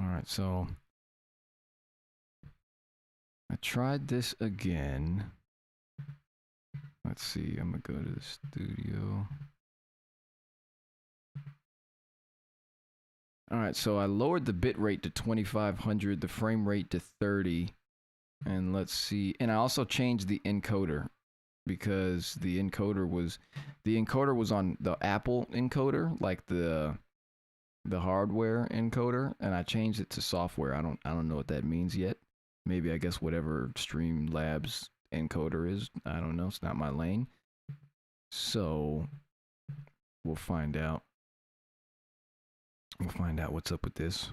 Alright, so I tried this again. Let's see, I'm gonna go to the studio. Alright, so I lowered the bit rate to 2500, the frame rate to 30. And let's see, and I also changed the encoder because the encoder was on the Apple encoder, like the hardware encoder, and I changed it to software. I don't know what that means yet. Maybe I guess whatever Streamlabs encoder is. I don't know. It's not my lane. So we'll find out. We'll find out what's up with this.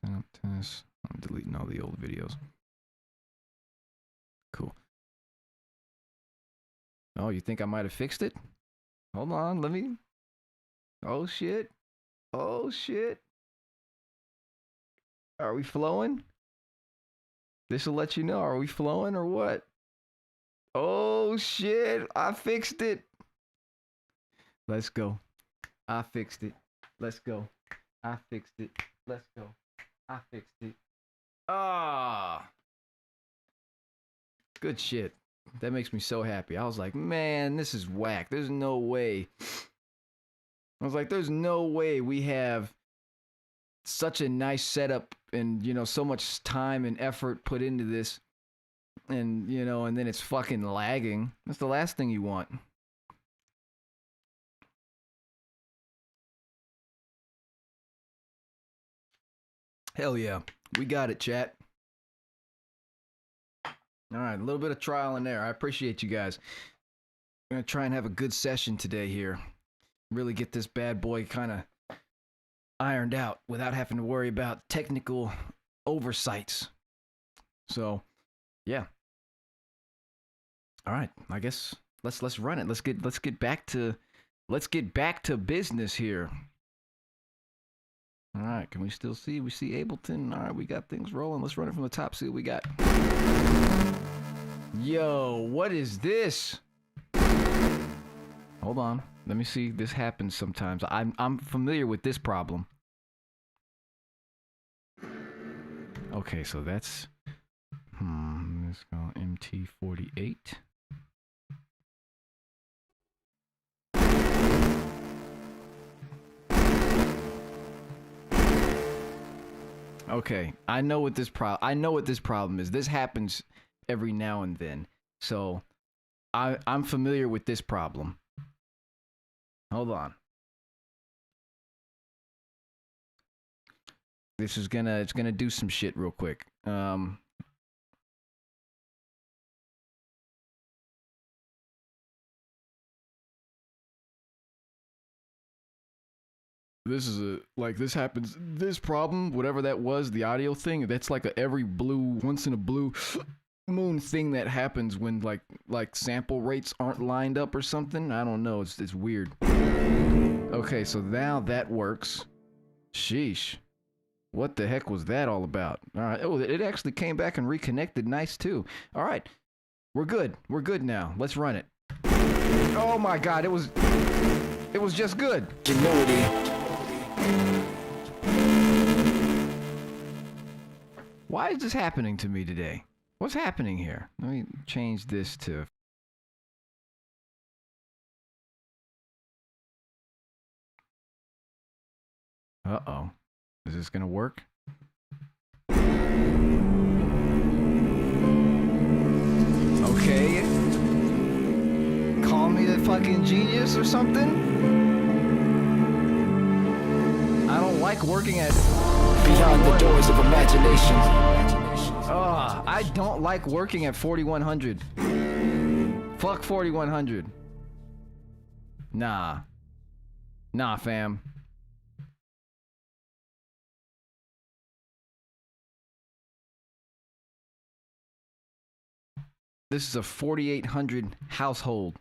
Setup test. I'm deleting all the old videos. Cool. Oh, you think I might have fixed it? Hold on, let me. Oh shit. Oh shit. Are we flowing? This will let you know. Are we flowing or what? Oh shit. I fixed it. Let's go. I fixed it. Let's go. I fixed it. Let's go. I fixed it. Ah. Good shit. That makes me so happy. I was like, man, this is whack. There's no way. I was like, there's no way we have such a nice setup and, you know, so much time and effort put into this. And, you know, and then it's fucking lagging. That's the last thing you want. Hell yeah. We got it, chat. All right, a little bit of trial and error. I appreciate you guys. I'm going to try and have a good session today here. Really get this bad boy kind of ironed out without having to worry about technical oversights. So, yeah. All right, I guess let's run it. Let's get back to business here. All right, can we still see? We see Ableton. All right, we got things rolling. Let's run it from the top, see what we got. Yo, what is this? Hold on. Let me see. This happens sometimes. I'm familiar with this problem. Okay, so that's let's go MT48. Okay, I know what this problem is. This happens every now and then. So I'm familiar with this problem. Hold on. This is it's gonna do some shit real quick. This is this happens, this problem, whatever that was, the audio thing, that's like every once in a blue moon thing that happens when like sample rates aren't lined up or something. I don't know, it's weird. Okay, so now that works. Sheesh. What the heck was that all about? All right, oh, it actually came back and reconnected nice too. All right, we're good now. Let's run it. Oh my god, it was just good. Ingenuity. Why is this happening to me today? What's happening here? Let me change this to... Uh-oh. Is this gonna work? Okay. Call me the fucking genius or something? I don't like working at... Beyond the doors of imagination. I don't like working at 4100. Fuck 4100. Nah, fam. This is a 4800 household.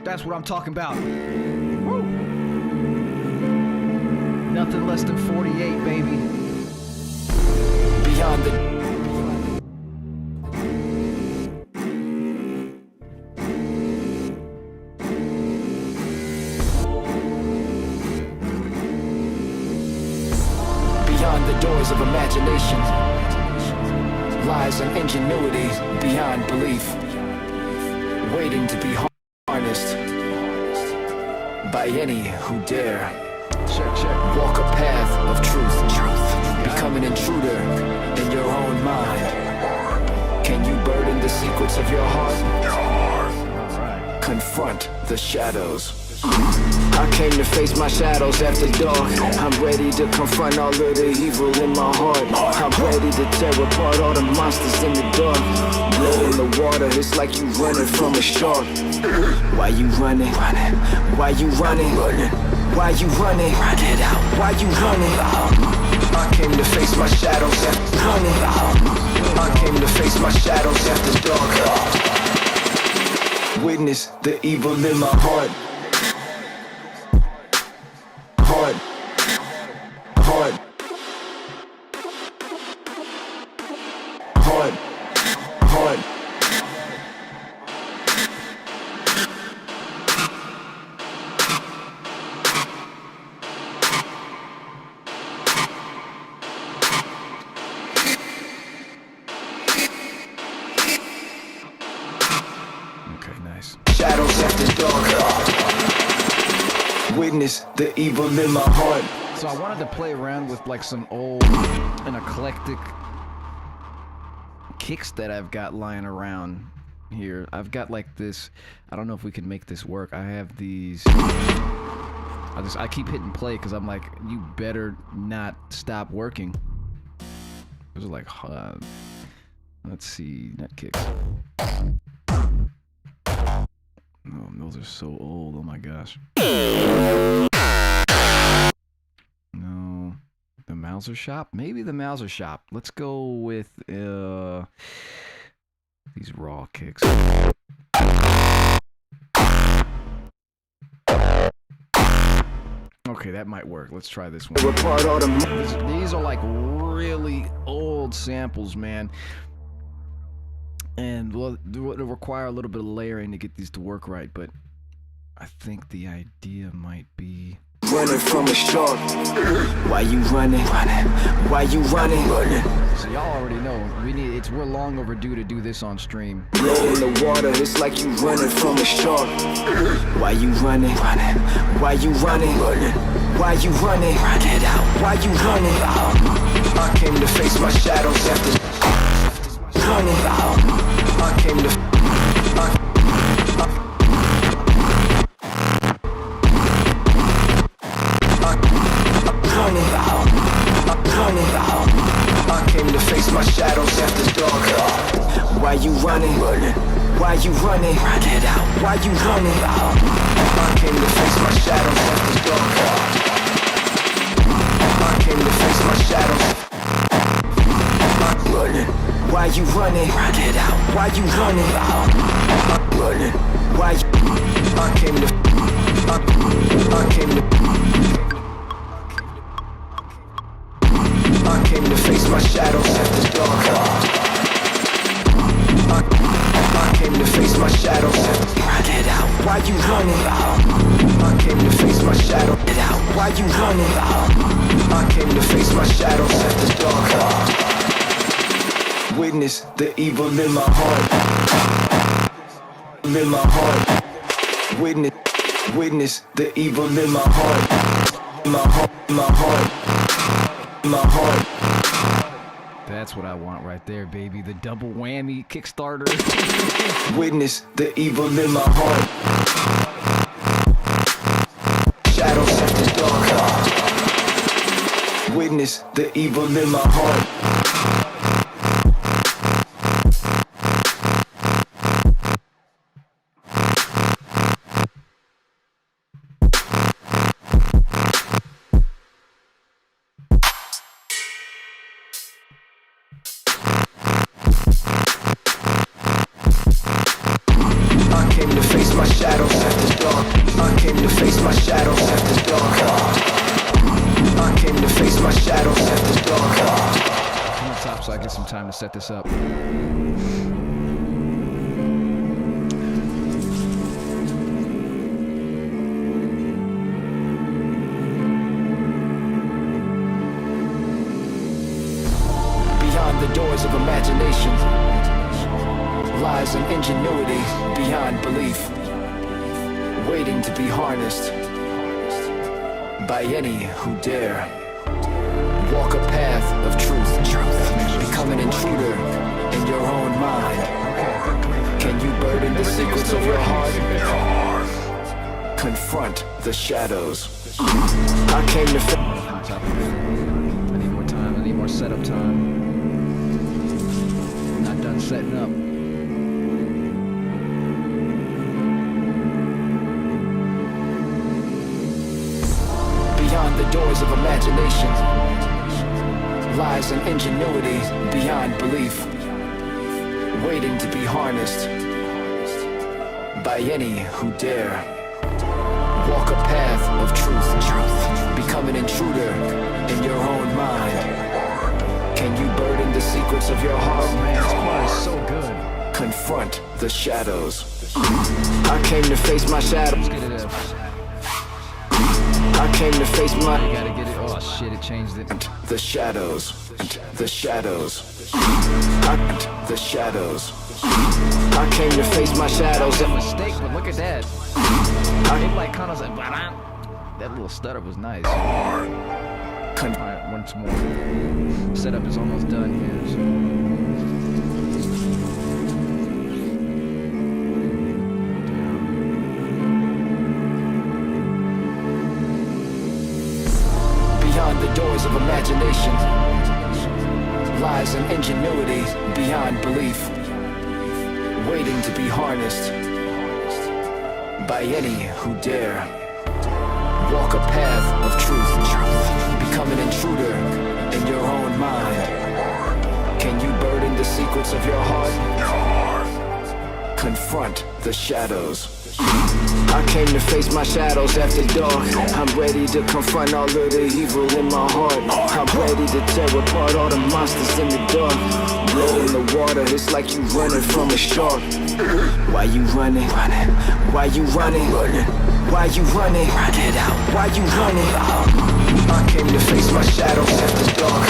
That's what I'm talking about. Woo. Nothing less than 48, baby. Beyond the... powers of imagination, lies and ingenuity beyond belief, waiting to be harnessed by any who dare. Walk a path of truth. Become an intruder in your own mind. Can you burden the secrets of your heart? Confront the shadows. I came to face my shadows after dark. I'm ready to confront all of the evil in my heart. I'm ready to tear apart all the monsters in the dark. Blood in the water, it's like you running from a shark. Why you running? Why you running? Why you running? Run it out. Why you running? I came to face my shadows after running. I came to face my shadows after dark. Witness the evil in my heart. Heart. Heart. Heart. Heart. Shadows after dark. Witness the evil in my heart. So I wanted to play around with like some old and eclectic kicks that I've got lying around here. I've got like this, I don't know if we can make this work. I have these, I keep hitting play because I'm like, you better not stop working. Those are like, let's see, net kicks. Oh, those are so old. Oh my gosh. No. The Mauser Shop? Maybe the Mauser Shop. Let's go with these raw kicks. Okay, that might work. Let's try this one. These are like really old samples, man. And well, it'll require a little bit of layering to get these to work right, but I think the idea might be running from a shark. Why you running? Why you running? So y'all already know we're long overdue to do this on stream. Blood in the water, it's like you running from a shark. Why you running? Why you running? Why you running? Run it out. Why you running? I came to face my shadows after running. I came to I came to face my shadows after dark. Why you running? Why you running? Run it out. Why you running? I came to face my shadows after dark. I came to face my shadows. Why you running? Run it out. Why you running? Why you? I came to face my shadows after dark. I came to face my shadows after run it out. Why you running? I came to face my shadow. It out. Why you running? I came to face my shadows after dark. Witness the evil in my heart. In my heart. Witness the evil in my heart. In my heart. In my heart. In my heart. That's what I want right there, baby. The double whammy Kickstarter. Witness the evil in my heart. Shadows after dark. Witness the evil in my heart. Time to set this up. beyond belief, waiting to be harnessed by any who dare walk a path of truth, become an intruder in your own mind. Can you burden the secrets of your heart? Confront the shadows. I came to I need more time. I need more setup time. I'm not done setting up. beyond the doors of imagination lies an ingenuity beyond belief, waiting to be harnessed by any who dare walk a path of truth, become an intruder in your own mind. Can you burden the secrets of your heart? Man, this part is so good. Confront the shadows. I came to face my shadows. Let's get it up. I came to face my... You gotta get it. Oh shit, it changed it. The shadows. The shadows. The shadows. I came to face my shadows. That was a mistake, but look at that. It like kind of like... That little stutter was nice. Alright, once more. Setup is almost done here. So. Beyond the doors of imagination lies an ingenuity beyond belief, waiting to be harnessed by any who dare walk a path of truth, become an intruder in your own mind. Can you burden the secrets of your heart? Confront the shadows. I came to face my shadows after dark. I'm ready to confront all of the evil in my heart. I'm ready to tear apart all the monsters in the dark. Blood in the water, it's like you running from a shark. Why you running? Why you running? Why you running? Get out. Why you running? I came to face my shadows after dark.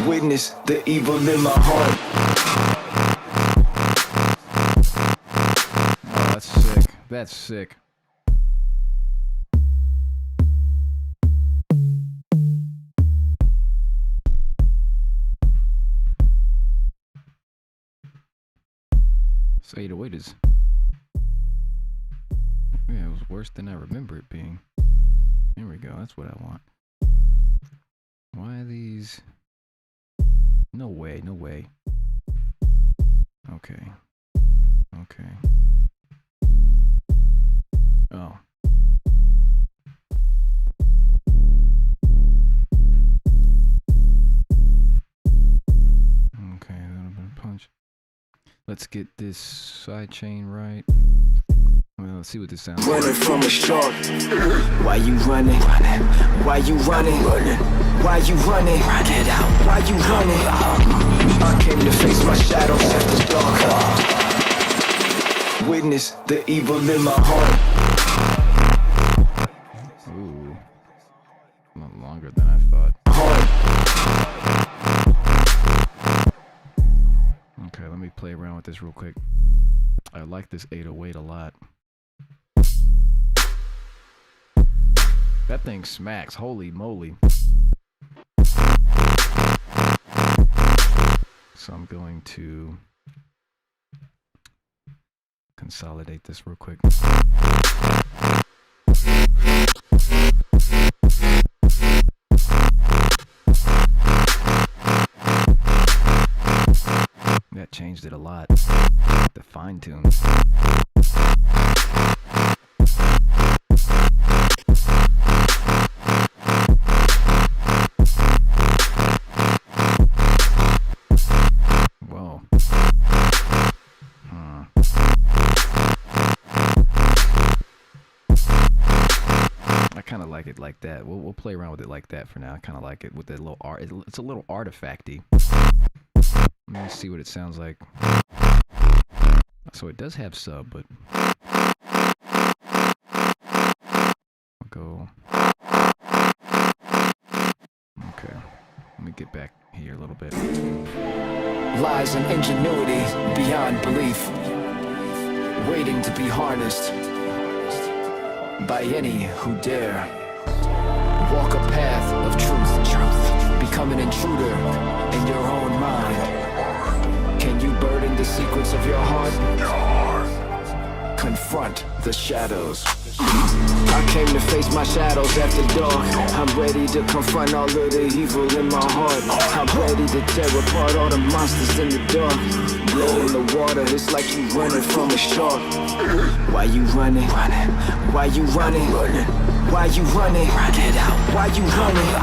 Witness the evil in my heart. That's sick. So 808 is... Yeah, it was worse than I remember it being. Here we go, that's what I want. Why are these... No way, no way. Okay. Okay. Oh. Okay, a little bit of punch. Let's get this side chain right. Well, let's see what this sounds like. Running from a shark. Why you running? Why you running? Why you running? Get out. Why you running? I came to face my shadows after dark. Witness the evil in my heart. Ooh. A lot longer than I thought. Okay, let me play around with this real quick. I like this 808 a lot. That thing smacks, holy moly. So I'm going to consolidate this real quick. That changed it a lot. The fine tune. Whoa. I kind of like it like that. We'll play around with it like that for now. I kind of like it with that little art. It's a little artifacty. Let me see what it sounds like. So it does have sub, but I'll go. Okay, let me get back here a little bit. Lies and ingenuity beyond belief, waiting to be harnessed by any who dare. Walk a path of truth, become an intruder in your own mind. Can you burden the secrets of your heart? Confront the shadows. I came to face my shadows after dark. I'm ready to confront all of the evil in my heart. I'm ready to tear apart all the monsters in the dark. Blood in the water, it's like you running from a shark. Why you running? Why you running? Why you running? Get out. Why you running?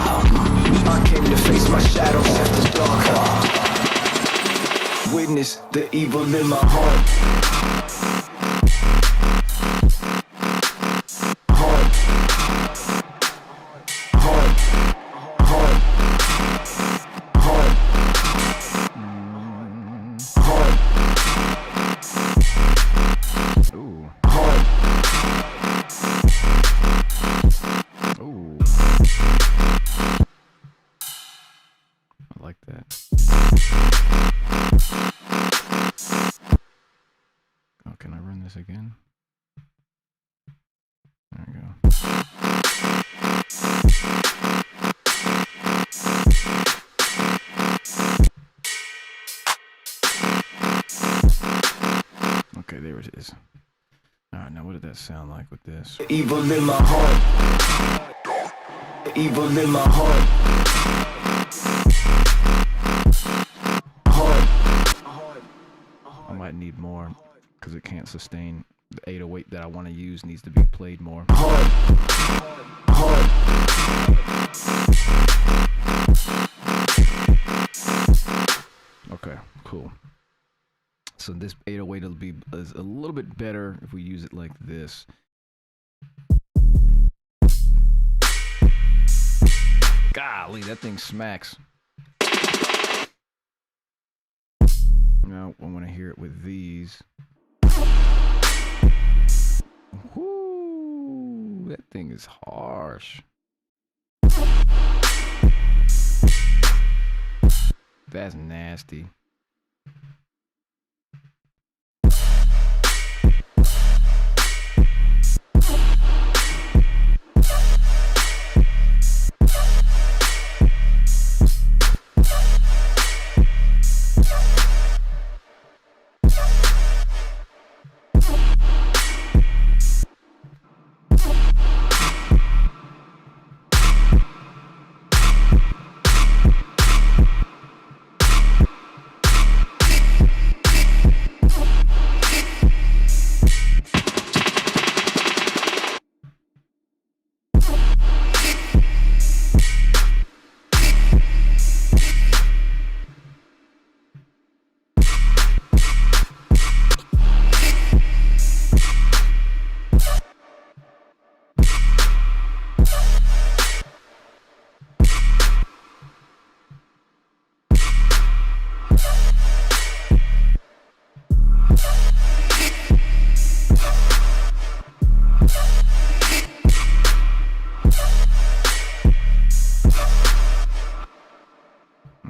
I came to face my shadows after dark. Witness the evil in my heart. Again. There we go. Okay, there it is. Alright, now what did that sound like with this? Evil in my heart. Evil in my heart. I might need more, because it can't sustain the 808 that I want to use. Needs to be played more. Okay, cool. So this 808 will be is a little bit better if we use it like this. Golly, that thing smacks. Now I want to hear it with these. Whoo, that thing is harsh. That's nasty.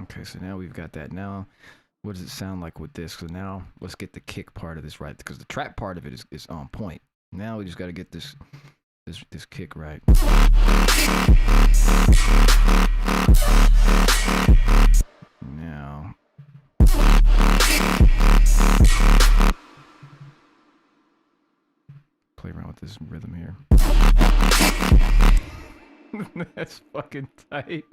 Okay, so now we've got that. Now, what does it sound like with this? So now, let's get the kick part of this right, because the trap part of it is on point. Now we just got to get this kick right. Now, play around with this rhythm here. That's fucking tight.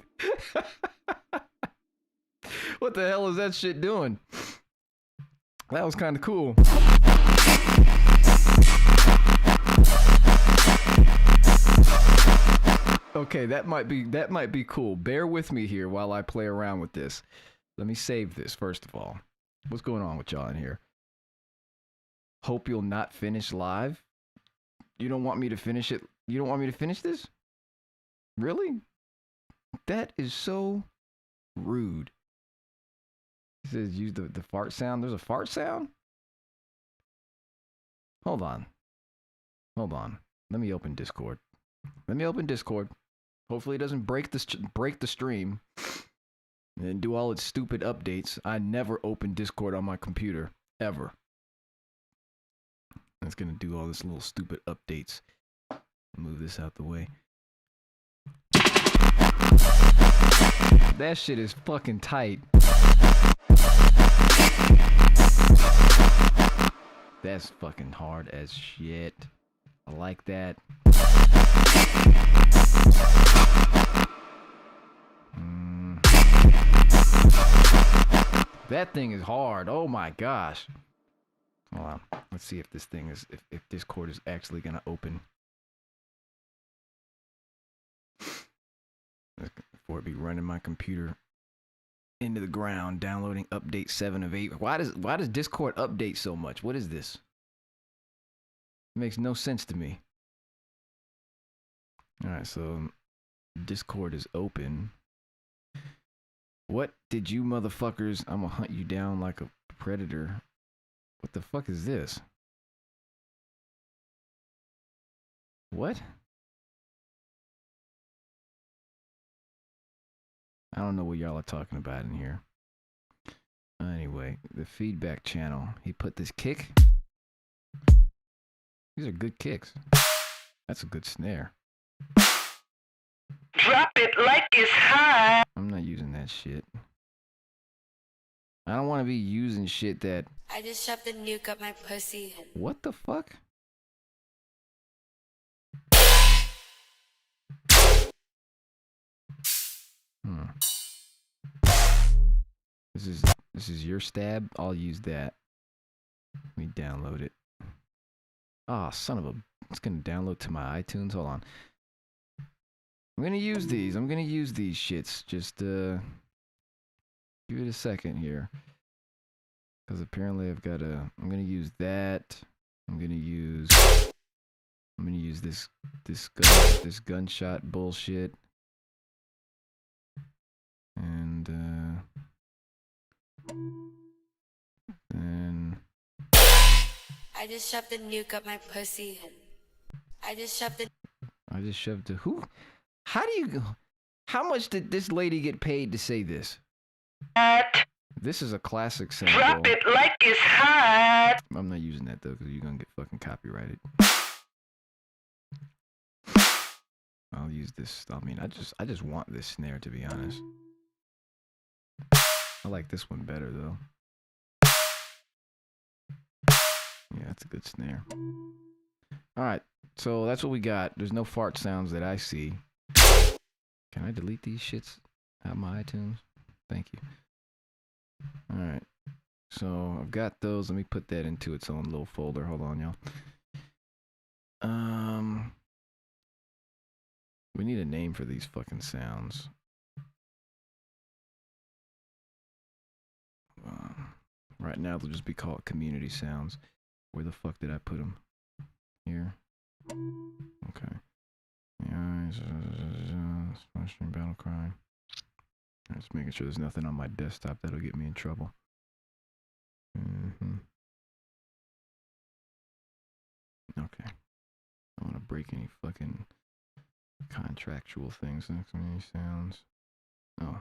What the hell is that shit doing? That was kind of cool. Okay, that might be cool. Bear with me here while I play around with this. Let me save this first of all. What's going on with y'all in here? Hope you'll not finish live. You don't want me to finish it? You don't want me to finish this? Really? That is so rude. It says use the fart sound. There's a fart sound? Hold on. Let me open Discord. Hopefully it doesn't break the stream. and do all its stupid updates. I never open Discord on my computer, ever. It's gonna do all this little stupid updates. Move this out the way. That shit is fucking tight. That's fucking hard as shit. I like that. That thing is hard. Oh my gosh. Hold on. Let's see if this thing is, if Discord is actually gonna open. Before it be running my computer into the ground, downloading update 7 of 8. Why does Discord update so much? What is this? It makes no sense to me. Alright, so Discord is open. What did you motherfuckers? I'm gonna hunt you down like a predator. What the fuck is this? What? I don't know what y'all are talking about in here. Anyway, the feedback channel. He put this kick. These are good kicks. That's a good snare. Drop it like it's hot. I'm not using that shit. I don't want to be using shit that... I just shoved a nuke up my pussy. What the fuck? This is your stab. I'll use that. Let me download it. Ah, son of a... It's gonna download to my iTunes. Hold on. I'm gonna use these. I'm gonna use these shits. Just give it a second here. Because apparently I've got a... I'm gonna use that. I'm gonna use this gunshot bullshit. And then I just shoved a nuke up my pussy. I just shoved a... who? How much did this lady get paid to say this? This is a classic sample. Drop it like it's hot. I'm not using that though, because you're gonna get fucking copyrighted. I'll use this. I mean, I just want this snare, to be honest. I like this one better though. Yeah, that's a good snare. Alright, so that's what we got. There's no fart sounds that I see. Can I delete these shits out of my iTunes? Thank you. Alright, so I've got those. Let me put that into its own little folder. Hold on, y'all. We need a name for these fucking sounds. Right now they'll just be called community sounds. Where the fuck did I put them? Here. Okay. Yeah, Smashing Battle Cry. Just making sure there's nothing on my desktop that'll get me in trouble. Okay. I don't want to break any fucking contractual things. Next many sounds. Oh.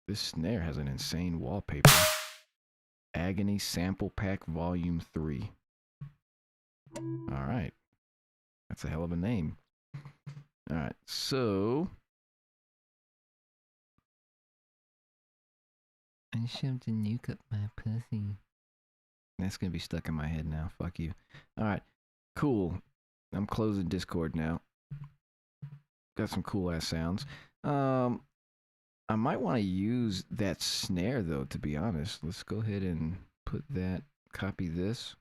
This snare has an insane wallpaper. Agony Sample Pack Volume 3. Alright. That's a hell of a name. Alright, so... I shoved a nuke up my pussy. That's gonna be stuck in my head now. Fuck you. Alright, cool. I'm closing Discord now. Got some cool ass sounds. I might want to use that snare though, to be honest. Let's go ahead and put that, copy this,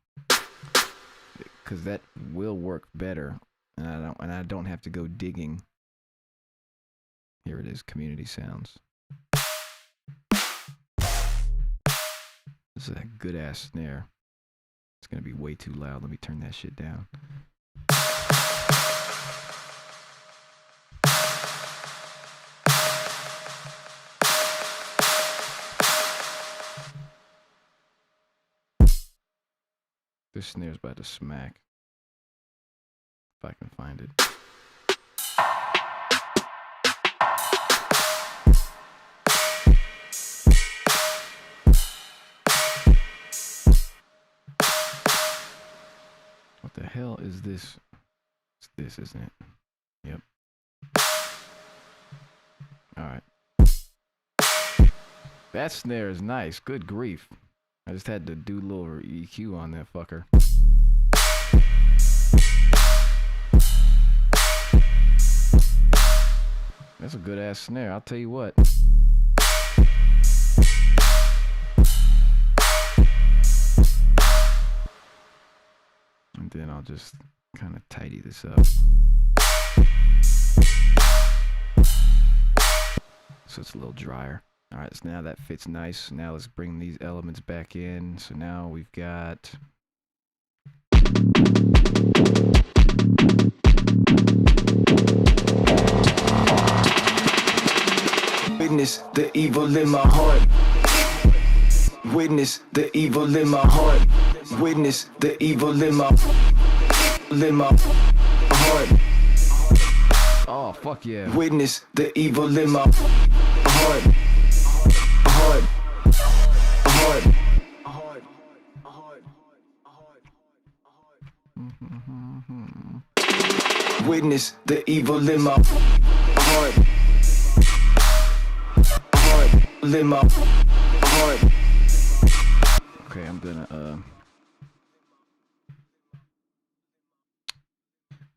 because that will work better, and I don't have to go digging. Here it is, community sounds. This is a good ass snare. It's gonna be way too loud. Let me turn that shit down. This snare's about to smack. If I can find it. The hell is this? It's this, isn't it? Yep. Alright. That snare is nice. Good grief. I just had to do a little EQ on that fucker. That's a good ass snare, I'll tell you what. And then I'll just kind of tidy this up. So it's a little drier. Alright, so now that fits nice. Now let's bring these elements back in. So now we've got... Witness the evil in my heart. Witness the evil in my heart. Witness the evil in my heart. Oh, fuck yeah. Witness the evil in my heart. Heart. Heart. Witness the evil in my heart. Heart. In my heart. Okay, I'm gonna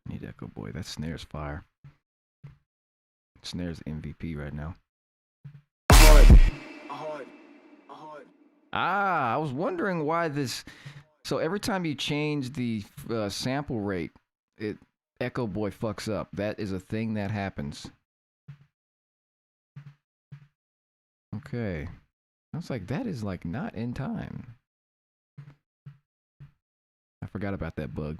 need Echo Boy. That snare's fire. Snare's MVP right now. Ah, I was wondering why this. So every time you change the sample rate, Echo Boy fucks up. That is a thing that happens. Okay. I was like, that is like not in time. I forgot about that bug.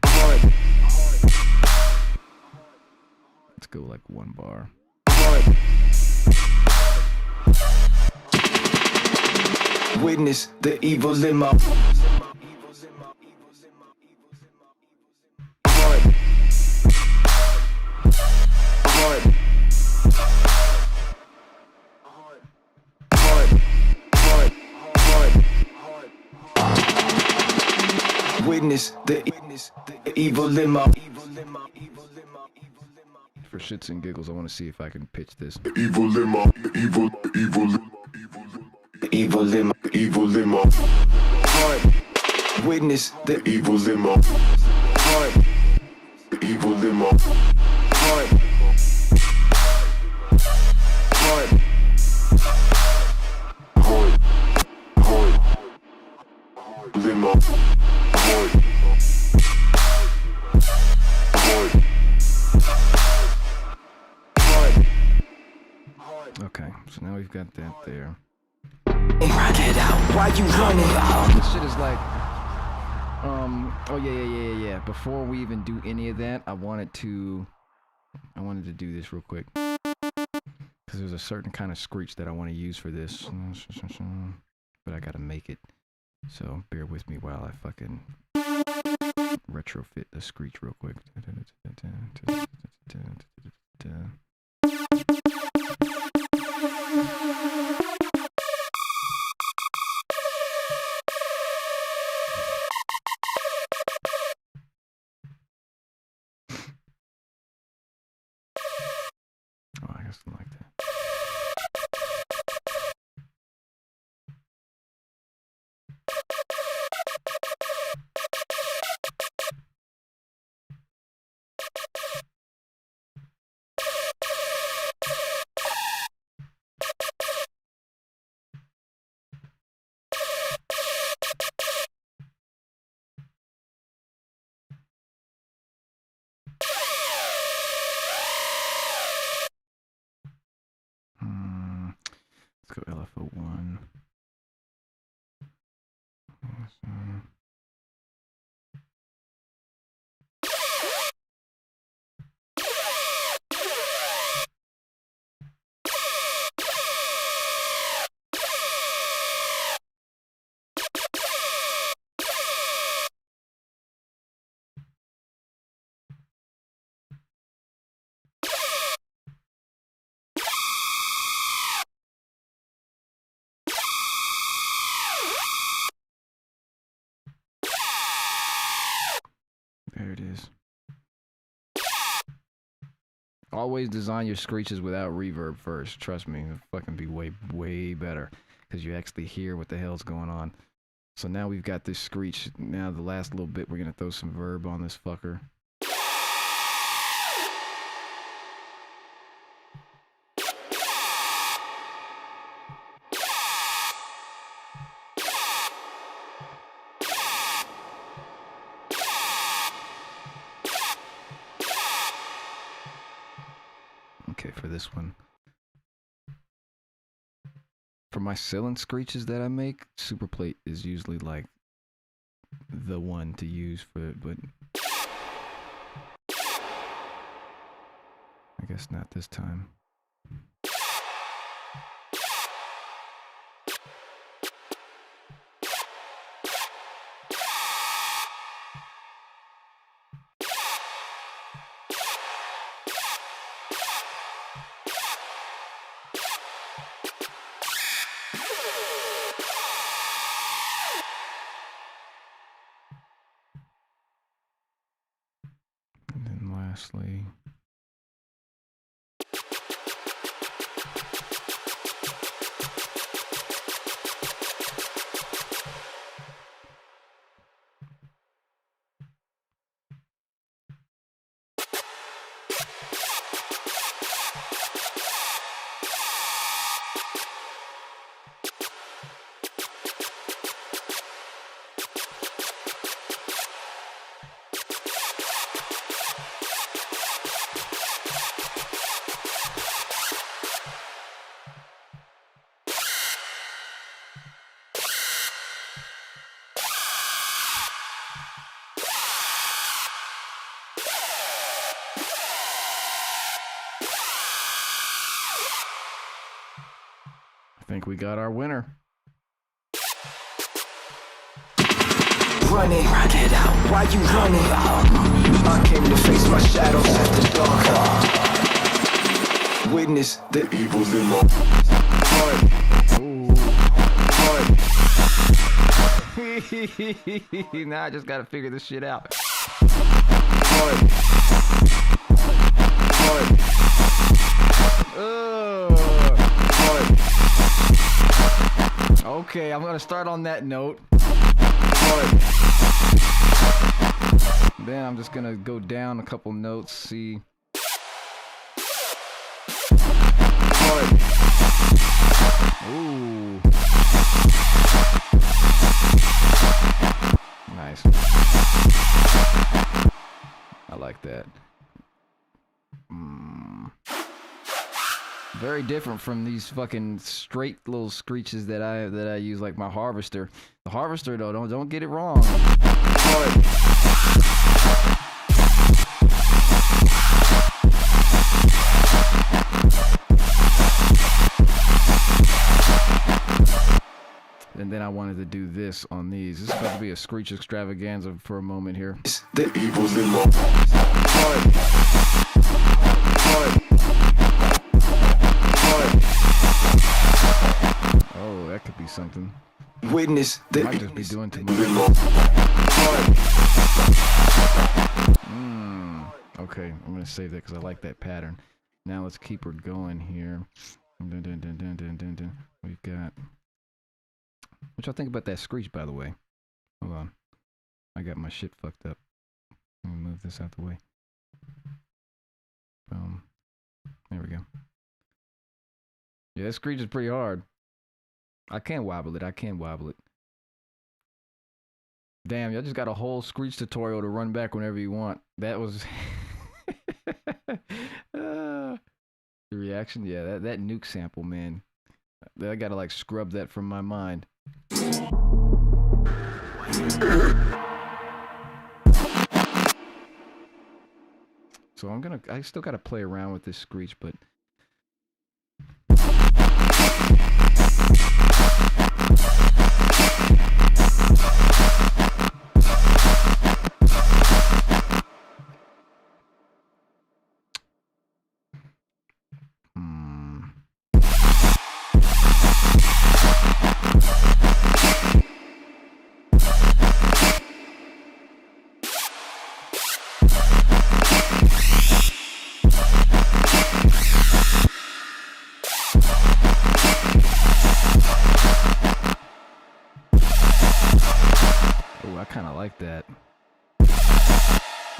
Let's go like 1 bar. Witness the evil in my heart. Heart. Witness the evil in my. For shits and giggles, I want to see if I can pitch this. Evil in my heart. Witness the evil in my heart. Evil in my heart. Heart. Heart. Heart. In my heart. Okay, so now we've got that there. Rock it out. Why you running? This shit is like, oh yeah. Before we even do any of that, I wanted to do this real quick. Because there's a certain kind of screech that I want to use for this. But I gotta make it. So bear with me while I fucking retrofit the screech real quick. Oh, I guess I like that. Let's go LFO1. There it is. Always design your screeches without reverb first. Trust me, it'll fucking be way better. Because you actually hear what the hell's going on. So now we've got this screech. Now the last little bit, we're going to throw some verb on this fucker. Okay, for this one. For my cylind screeches that I make, super plate is usually like the one to use for it, but I guess not this time. And then lastly, I think we got our winner. Run it out. Why you running? I came to face my shadows after dark. Witness the evils in my heart. Now I just gotta figure this shit out. Okay, I'm gonna start on that note. Then I'm just gonna go down a couple notes, see. Ooh. Nice. I like that. Very different from these fucking straight little screeches that I use, like my harvester. The harvester though, don't get it wrong. And then I wanted to do this on these. This is about to be a Screech extravaganza for a moment here. The evils in my heart. Oh, that could be something. Witness the Might just be doing too much. Okay, I'm gonna save that because I like that pattern. Now let's keep her going here. We've got. What y'all think about that Screech, by the way? Hold on, I got my shit fucked up. Let me move this out the way. Boom. There we go. Yeah, that Screech is pretty hard. I can't wobble it. Damn, y'all just got a whole Screech tutorial to run back whenever you want. That was the reaction. Yeah, that nuke sample, man. I gotta like scrub that from my mind. So I still gotta play around with this Screech, but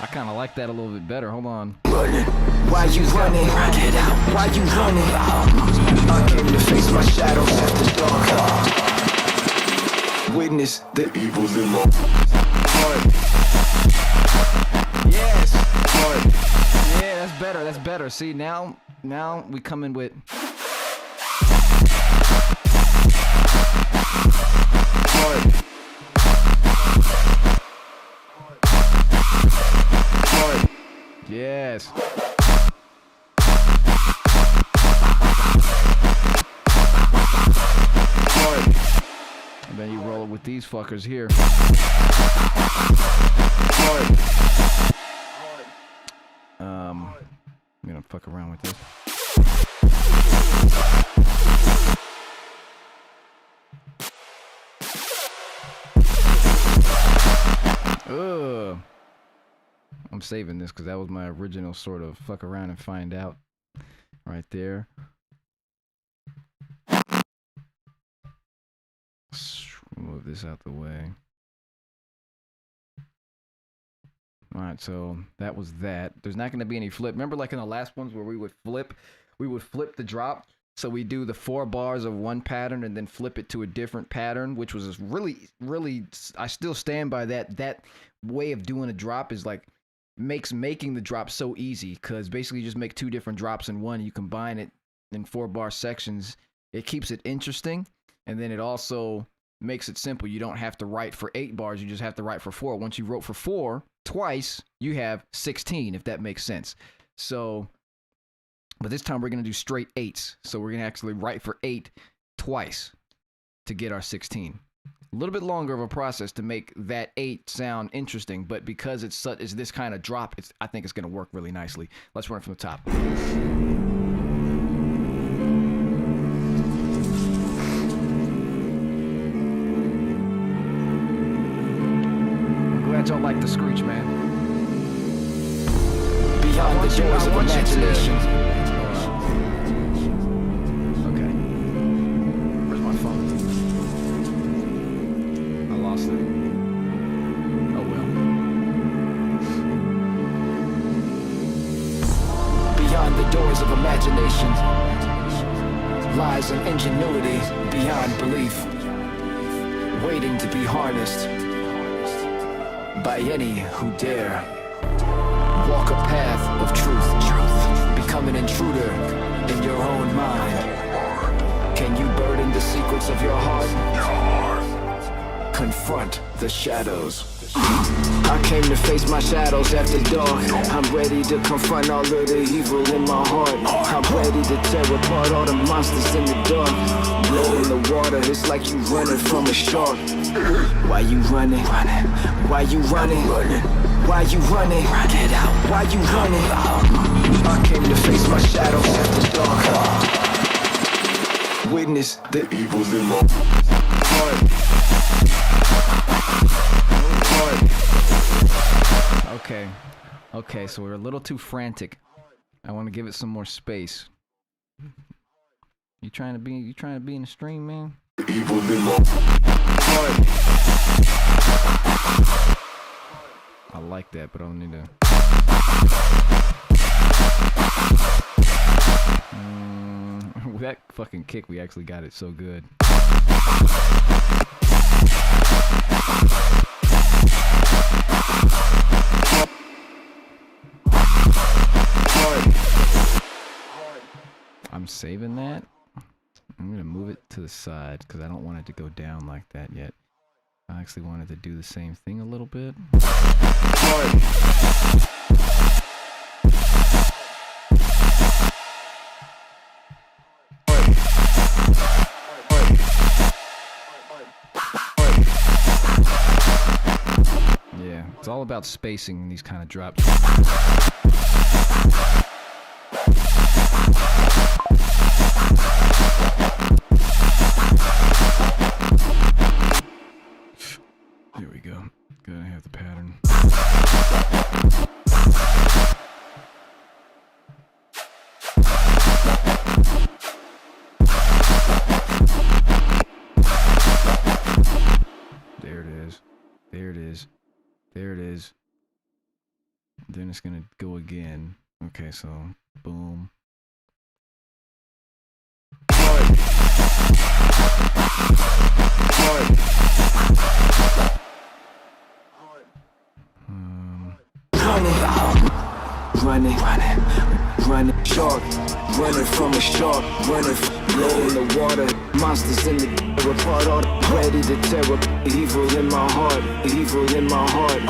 I kind of like that a little bit better. Hold on. Why you running? Why you running? I came to face my shadows after dark. Witness the evils in my heart. Yes. Heart. Yeah, that's better. That's better. See, now we come in with Heart. Heart. yes. Heart. And then you roll it with these fuckers here. Heart. I'm gonna fuck around with this. Ugh. I'm saving this because that was my original sort of fuck around and find out right there. Move this out the way. Alright, so that was that. There's not going to be any flip. Remember like in the last ones where we would flip the drop? So we do the 4 bars of one pattern and then flip it to a different pattern, which was really, I still stand by that. That way of doing a drop is like, making the drop so easy, because basically you just make 2 different drops in one. You combine it in 4 bar sections. It keeps it interesting, and then it also makes it simple. You don't have to write for 8 bars. You just have to write for 4. Once you wrote for 4 twice, you have 16, if that makes sense. So, but this time we're going to do straight 8s. So we're going to actually write for 8 twice to get our 16. A little bit longer of a process to make that 8 sound interesting, but because it's this kind of drop, I think it's going to work really nicely. Let's run it from the top. I'm glad y'all like the Screech, man. Beyond the doors of imagination. Okay. Where's my phone? I lost it. Oh well. Beyond the doors of imagination lies an ingenuity beyond belief, waiting to be harnessed by any who dare walk a path of truth. Become an intruder in your own mind. Can you burden the secrets of your heart? Confront the shadows. I came to face my shadows after dark. I'm ready to confront all of the evil in my heart. I'm ready to tear apart all the monsters in the dark. Blow in the water, it's like you running from a shark. Why you running? Why you running? Why you running? Get out. Why you running? I came to face my shadows after dark. Witness the evils in my heart. Okay, so we're a little too frantic. I want to give it some more space. You trying to be in the stream, man? I like that, but I don't need to. With that fucking kick, we actually got it so good. I'm saving that. I'm gonna move it to the side because I don't want it to go down like that yet. I actually wanted to do the same thing a little bit. Yeah, it's all about spacing in these kind of drops. Here we go. Gotta have the pattern. There it is. There it is. There it is. Then it's gonna go again. Okay, so boom. Running, shark, running from a shark, running, low in the water, monsters in the apart, all ready to tear up, evil in my heart, evil in my heart,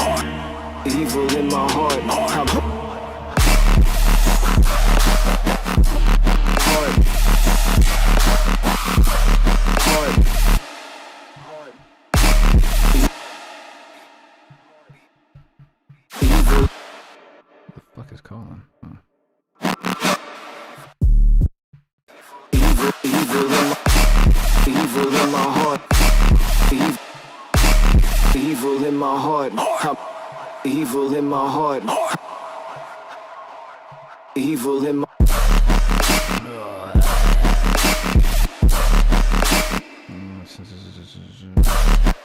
evil in my heart, evil. What the fuck is calling? Huh. Evil in my heart. Evil in my heart. Evil in my heart. Evil in my.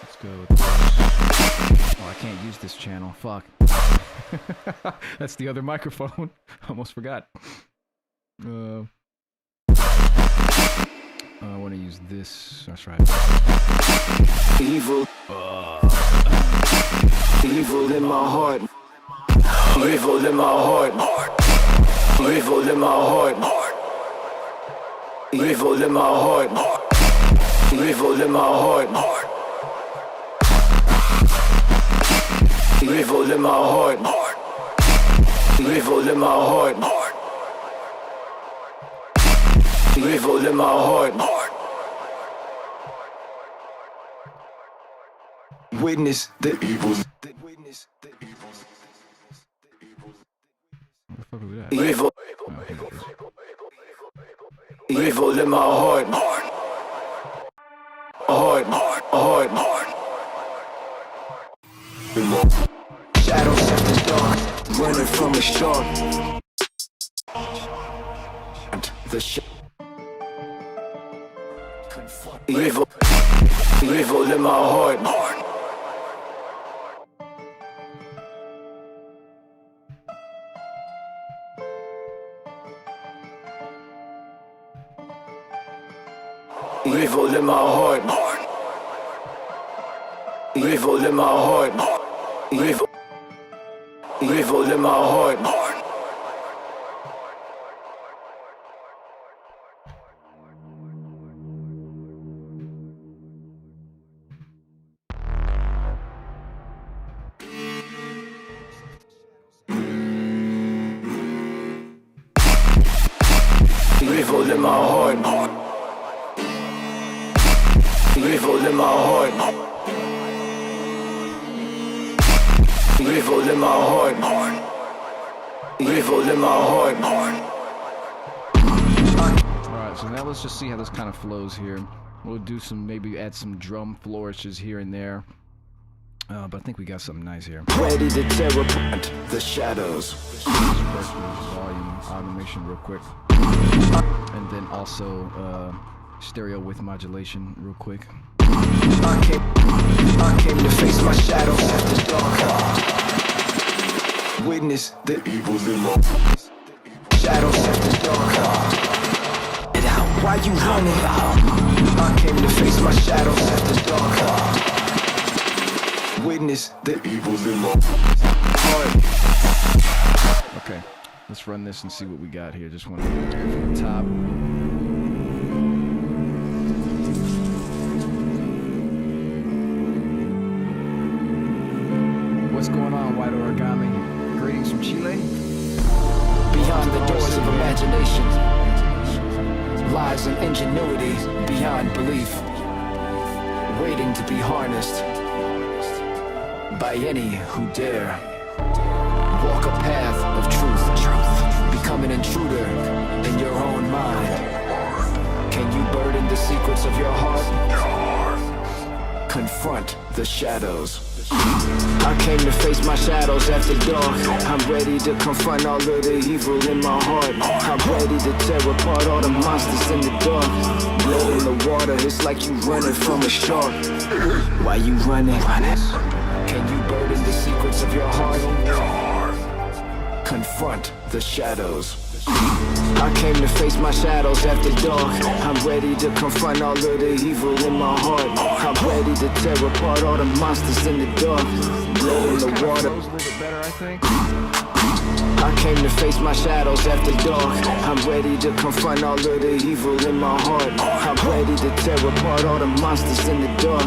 Let's go with this. Oh, I can't use this channel. Fuck. That's the other microphone. Almost forgot. I want to use this. That's right. Evil. Evil in my heart. Evil in my heart. Evil in my heart. Evil in my heart. Evil in my heart. Evil in my heart. Evil in my heart. Evil in my heart. Witness the evil. Witness the evil. What the fuck was that? Evil. Oh, I think it is. Evil in my heart. Heart. Heart. Shadows after dark, running from a shark. The evil. Evil in my heart. Evil in my heart. Evil in my heart. Evil. Evil in my heart. Evil in my heart. Evil in my heart. Evil in my heart. Evil in my heart. Alright, so now let's just see how this kind of flows here. We'll do some, maybe add some drum flourishes here and there. But I think we got something nice here. Ready to tear apart the shadows. Volume automation real quick. And then also stereo with modulation real quick. I came to face my shadows after dark. Witness the evil in my shadows after dark. Why you running? I came to face my shadows after dark. Witness the evil in my heart. Okay, let's run this and see what we got here. Just want to go from the top. What's going on, White Origami? Greetings from Chile. Beyond the doors of imagination lies an ingenuity beyond belief, waiting to be harnessed by any who dare walk a path of truth. Become an intruder in your own mind. Can you burden the secrets of your heart? Confront the shadows. I came to face my shadows after dark. I'm ready to confront all of the evil in my heart. I'm ready to tear apart all the monsters in the dark. Blow in the water, it's like you running from a shark. Why you running? Can you burden the secrets of your heart? confront the shadows. I came to face my shadows after dark. I'm ready to confront all of the evil in my heart. I'm ready to tear apart all the monsters in the dark. Blow in the water. A little bit better, I think. I came to face my shadows after dark. I'm ready to confront all of the evil in my heart. I'm ready to tear apart all the monsters in the dark.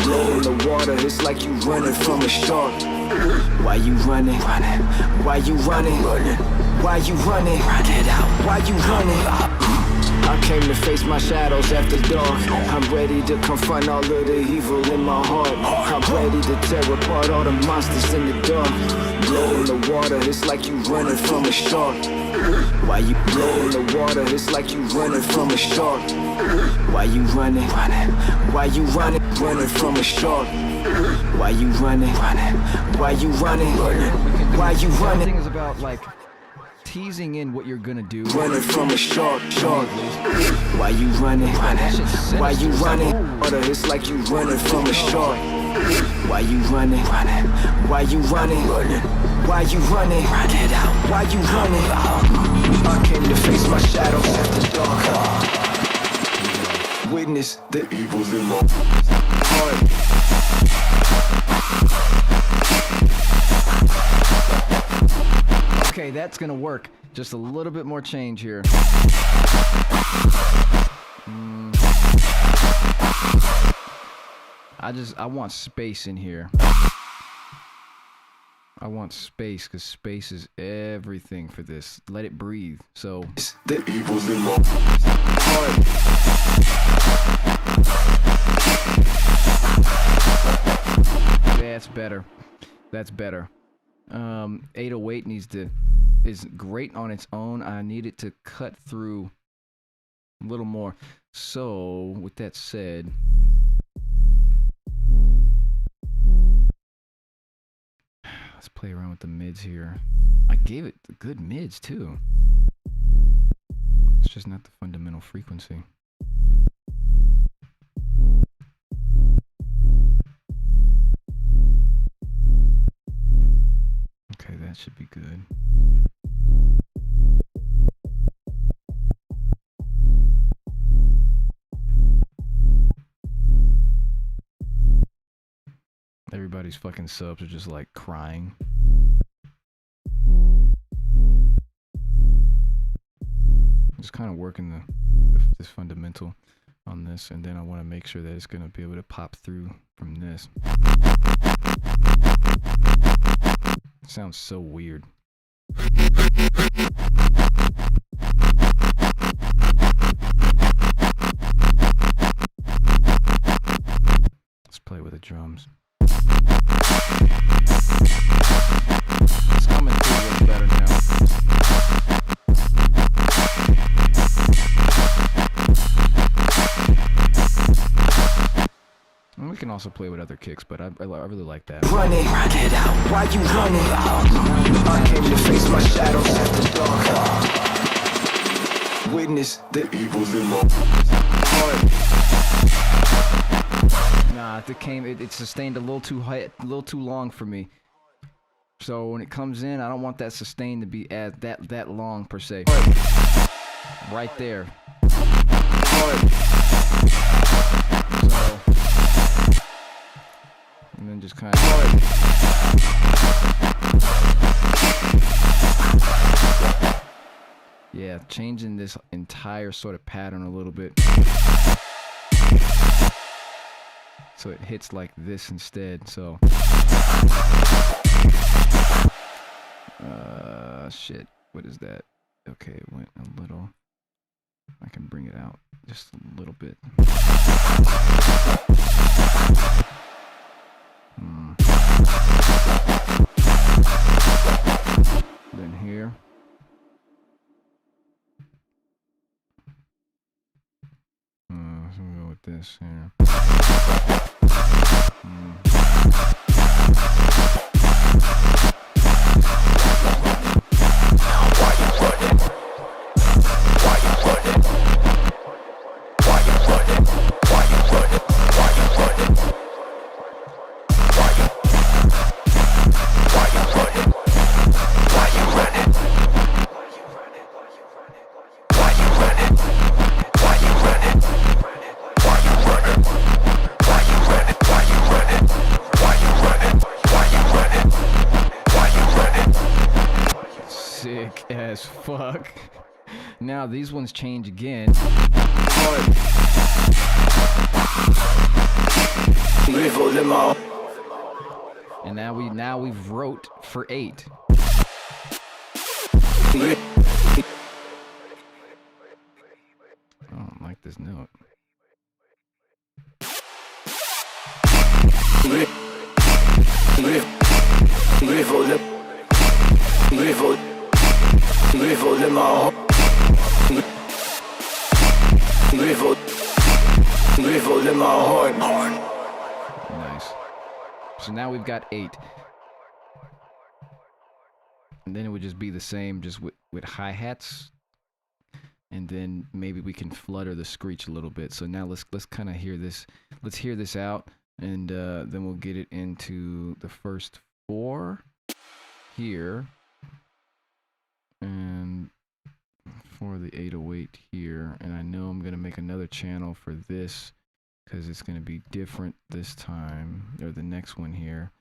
Blow in the water, it's like you running from a shark. Why you running? Why you running? Why you running? Run it out. Why you running? I came to face my shadows after dark. I'm ready to confront all of the evil in my heart. I'm ready to tear apart all the monsters in the dark. Blow in the water, it's like you running from a shark. Why you blow in the water, it's like you running from a shark. Why you running? Why you running? Running from a shark. Why you running? Why you running? Why you running? The thing is about like teasing in what you're gonna do. Running from a shark. Why you running? Why you running? It's like you running from a shark. Why you running? Why you running? Why you running? Run it out. Why you running? I came to face my shadows after dark. Witness the evils in my heart. Okay, that's gonna work. Just a little bit more change here. I want space in here. I want space, because space is everything for this. Let it breathe. So the evils in my heart. That's better. That's better. 808 is great on its own. I need it to cut through a little more. So with that said, let's play around with the mids here. I gave it the good mids too. It's just not the fundamental frequency. Okay, that should be good. Everybody's fucking subs are just like crying. Just kind of working this fundamental on this, and then I want to make sure that it's going to be able to pop through from this. It sounds so weird. Let's play with the drums. It's coming through a little better now. And we can also play with other kicks, but I really like that. Running, run it out. Why you running? I came to face my shadows after dark. Witness the evils in my heart. Nah, it sustained a little too high, a little too long for me. So when it comes in, I don't want that sustain to be that long per se. Right there. So, and then just kind of. Yeah, changing this entire sort of pattern a little bit. So it hits like this instead, so. Shit, what is that? Okay, it went a little. I can bring it out just a little bit. Then here. So we'll go with this here. sick as fuck. Now these ones change again. And now we've wrote for 8. I don't like this note. Nice. So now we've got 8. And then it would just be the same, just with hi-hats. And then maybe we can flutter the screech a little bit. So now let's kind of hear this. Let's hear this out, and then we'll get it into the first 4 here, and for the 808 here. And I know I'm gonna make another channel for this because it's gonna be different this time, or the next one here.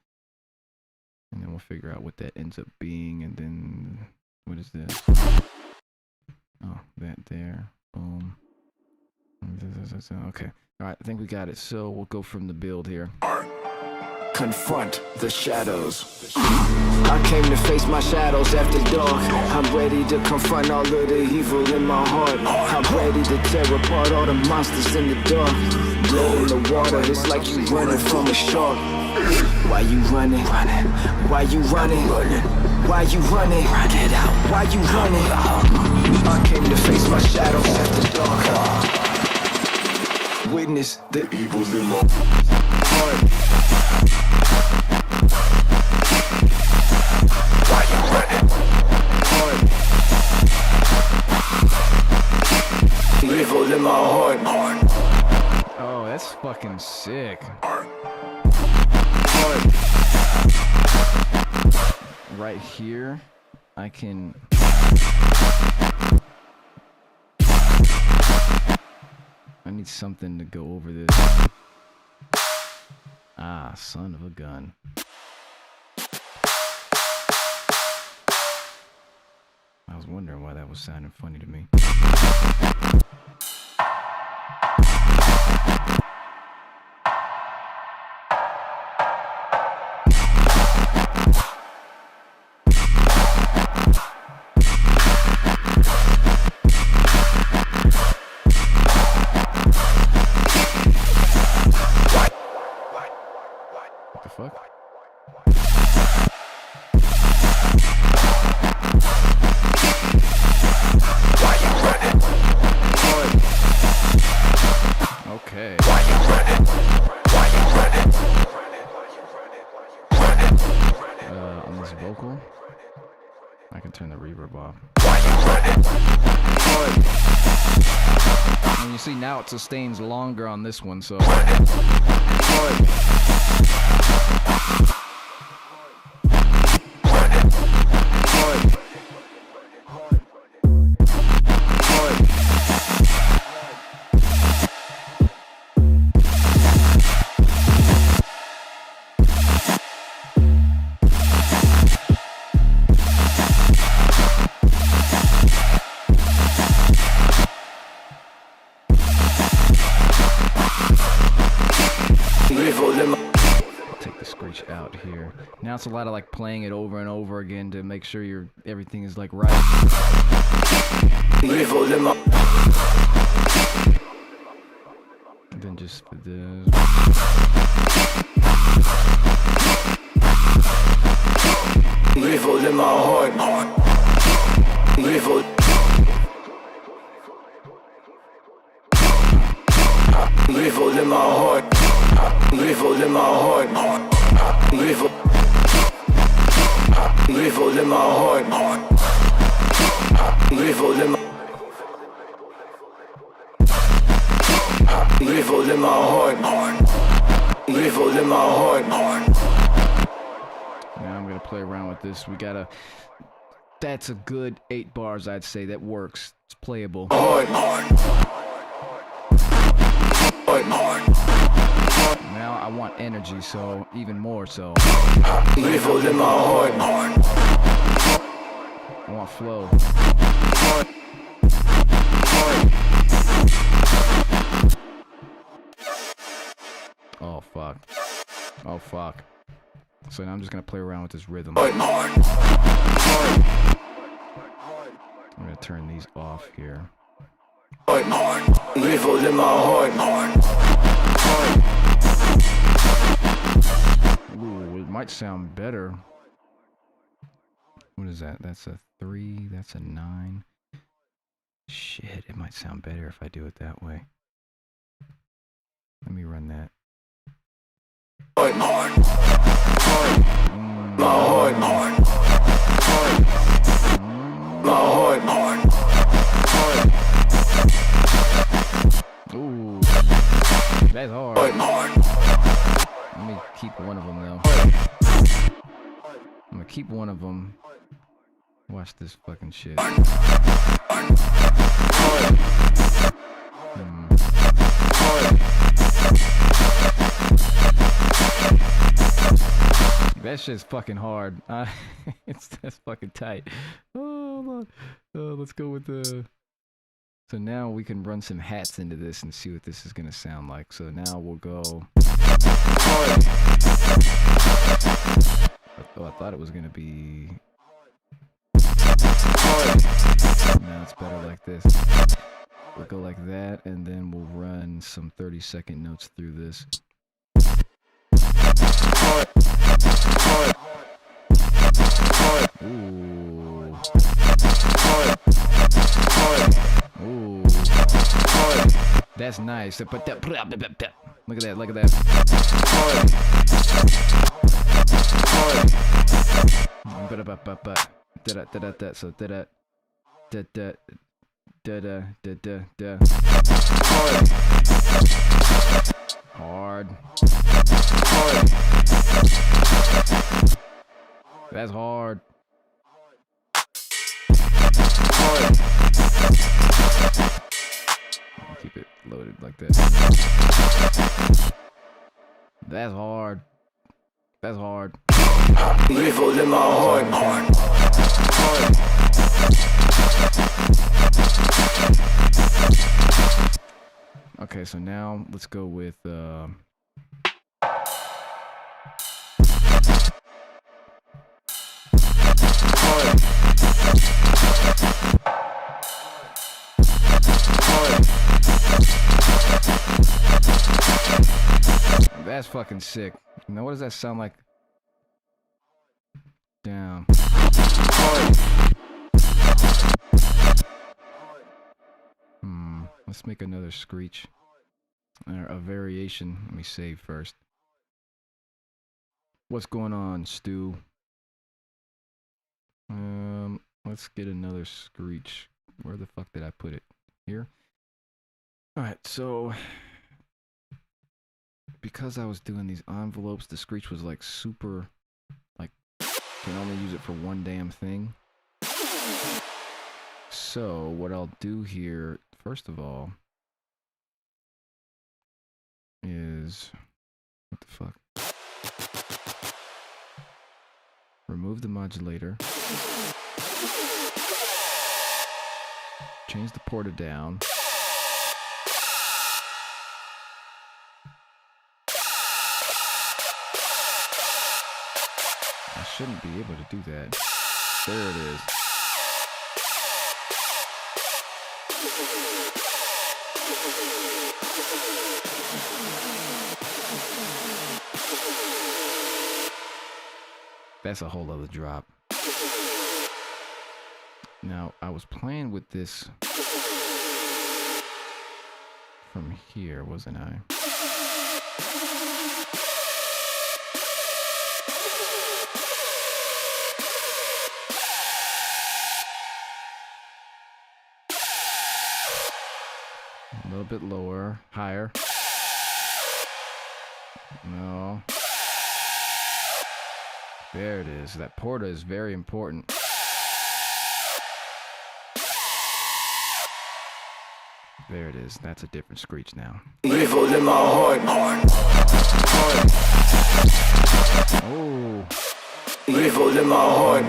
And then we'll figure out what that ends up being. And then what is this? Oh, that there. Boom. Okay. All right, I think we got it. So we'll go from the build here. Confront the shadows. I came to face my shadows after dark. I'm ready to confront all of the evil in my heart. I'm ready to tear apart all the monsters in the dark. Blood in the water, it's like you running from a shark. Why you running? Why you running? Why you running? Run it out. Why you running? I came to face my shadows after dark. Witness the evil in my heart. Why you running? Heart. Evil in my heart. Oh, that's fucking sick. Right here, I can... I need something to go over this. Ah, son of a gun. I was wondering why that was sounding funny to me. I can turn the reverb off. And you see now it sustains longer on this one, so... Take the screech out here. Now it's a lot of like playing it over and over again to make sure everything is like right. And then just for this. Evil in my heart. Evil. Evil in my heart. Evil in my heart. Evil. Evil in my heart. Evil in my. Evil in my heart. Evil in my heart. Now I'm gonna play around with this. We gotta. That's a good 8 bars, I'd say. That works. It's playable. Now I want energy, so even more so. Evil in my heart. I want flow. Oh fuck. Oh fuck. So now I'm just gonna play around with this rhythm. I'm gonna turn these off here. Evil in my heart. Ooh, it might sound better. What is that? That's a 3, that's a 9. Shit, it might sound better if I do it that way. Let me run that. Ooh, that's hard. Let me keep one of them though. I'm gonna keep one of them. Watch this fucking shit. That shit's fucking hard. That's fucking tight. Oh, hold on. Let's go with the. So now we can run some hats into this and see what this is gonna sound like. So now we'll go. I thought it was gonna be. No, it's better like this. We'll go like that, and then we'll run some 30-second notes through this. Ooh. Ooh. That's nice. Look at that. Look at that. So hard. That's hard. Keep it loaded like that. That's hard. That's hard. Evil in my heart. Okay, so now let's go with that's fucking sick. Now what does that sound like? Down. Let's make another Screech. Or a variation. Let me save first. What's going on, Stu? Let's get another Screech. Where the fuck did I put it? Here? Alright, so because I was doing these envelopes, the Screech was like super, like, can only use it for one damn thing. So what I'll do here, first of all, is, what the fuck? Remove the modulator. Change the porta down. I shouldn't be able to do that. There it is. That's a whole other drop. Now, I was playing with this from here, wasn't I? A little bit lower, higher. No. There it is. That porta is very important. There it is. That's a different Screech now. Evil in my heart. Oh. Evil in my heart.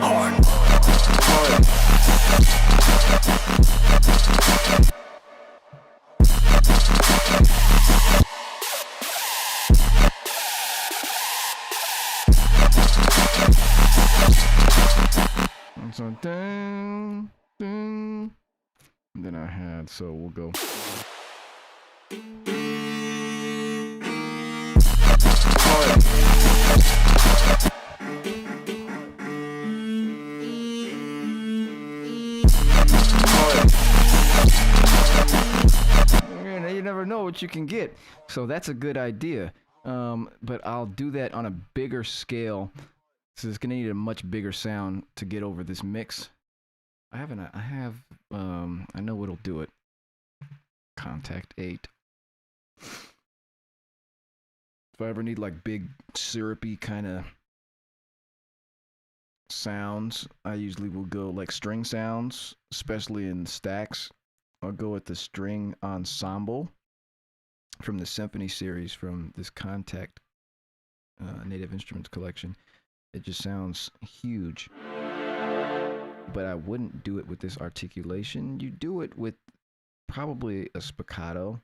dun, dun. And then I had, so we'll go. You never know what you can get, so that's a good idea. But I'll do that on a bigger scale, so it's gonna need a much bigger sound to get over this mix. I know what'll do it. Contact 8. If I ever need like big syrupy kind of sounds, I usually will go like string sounds, especially in stacks. I'll go with the string ensemble from the Symphony series from this Contact Native Instruments collection. It just sounds huge. But I wouldn't do it with this articulation. You do it with probably a spiccato.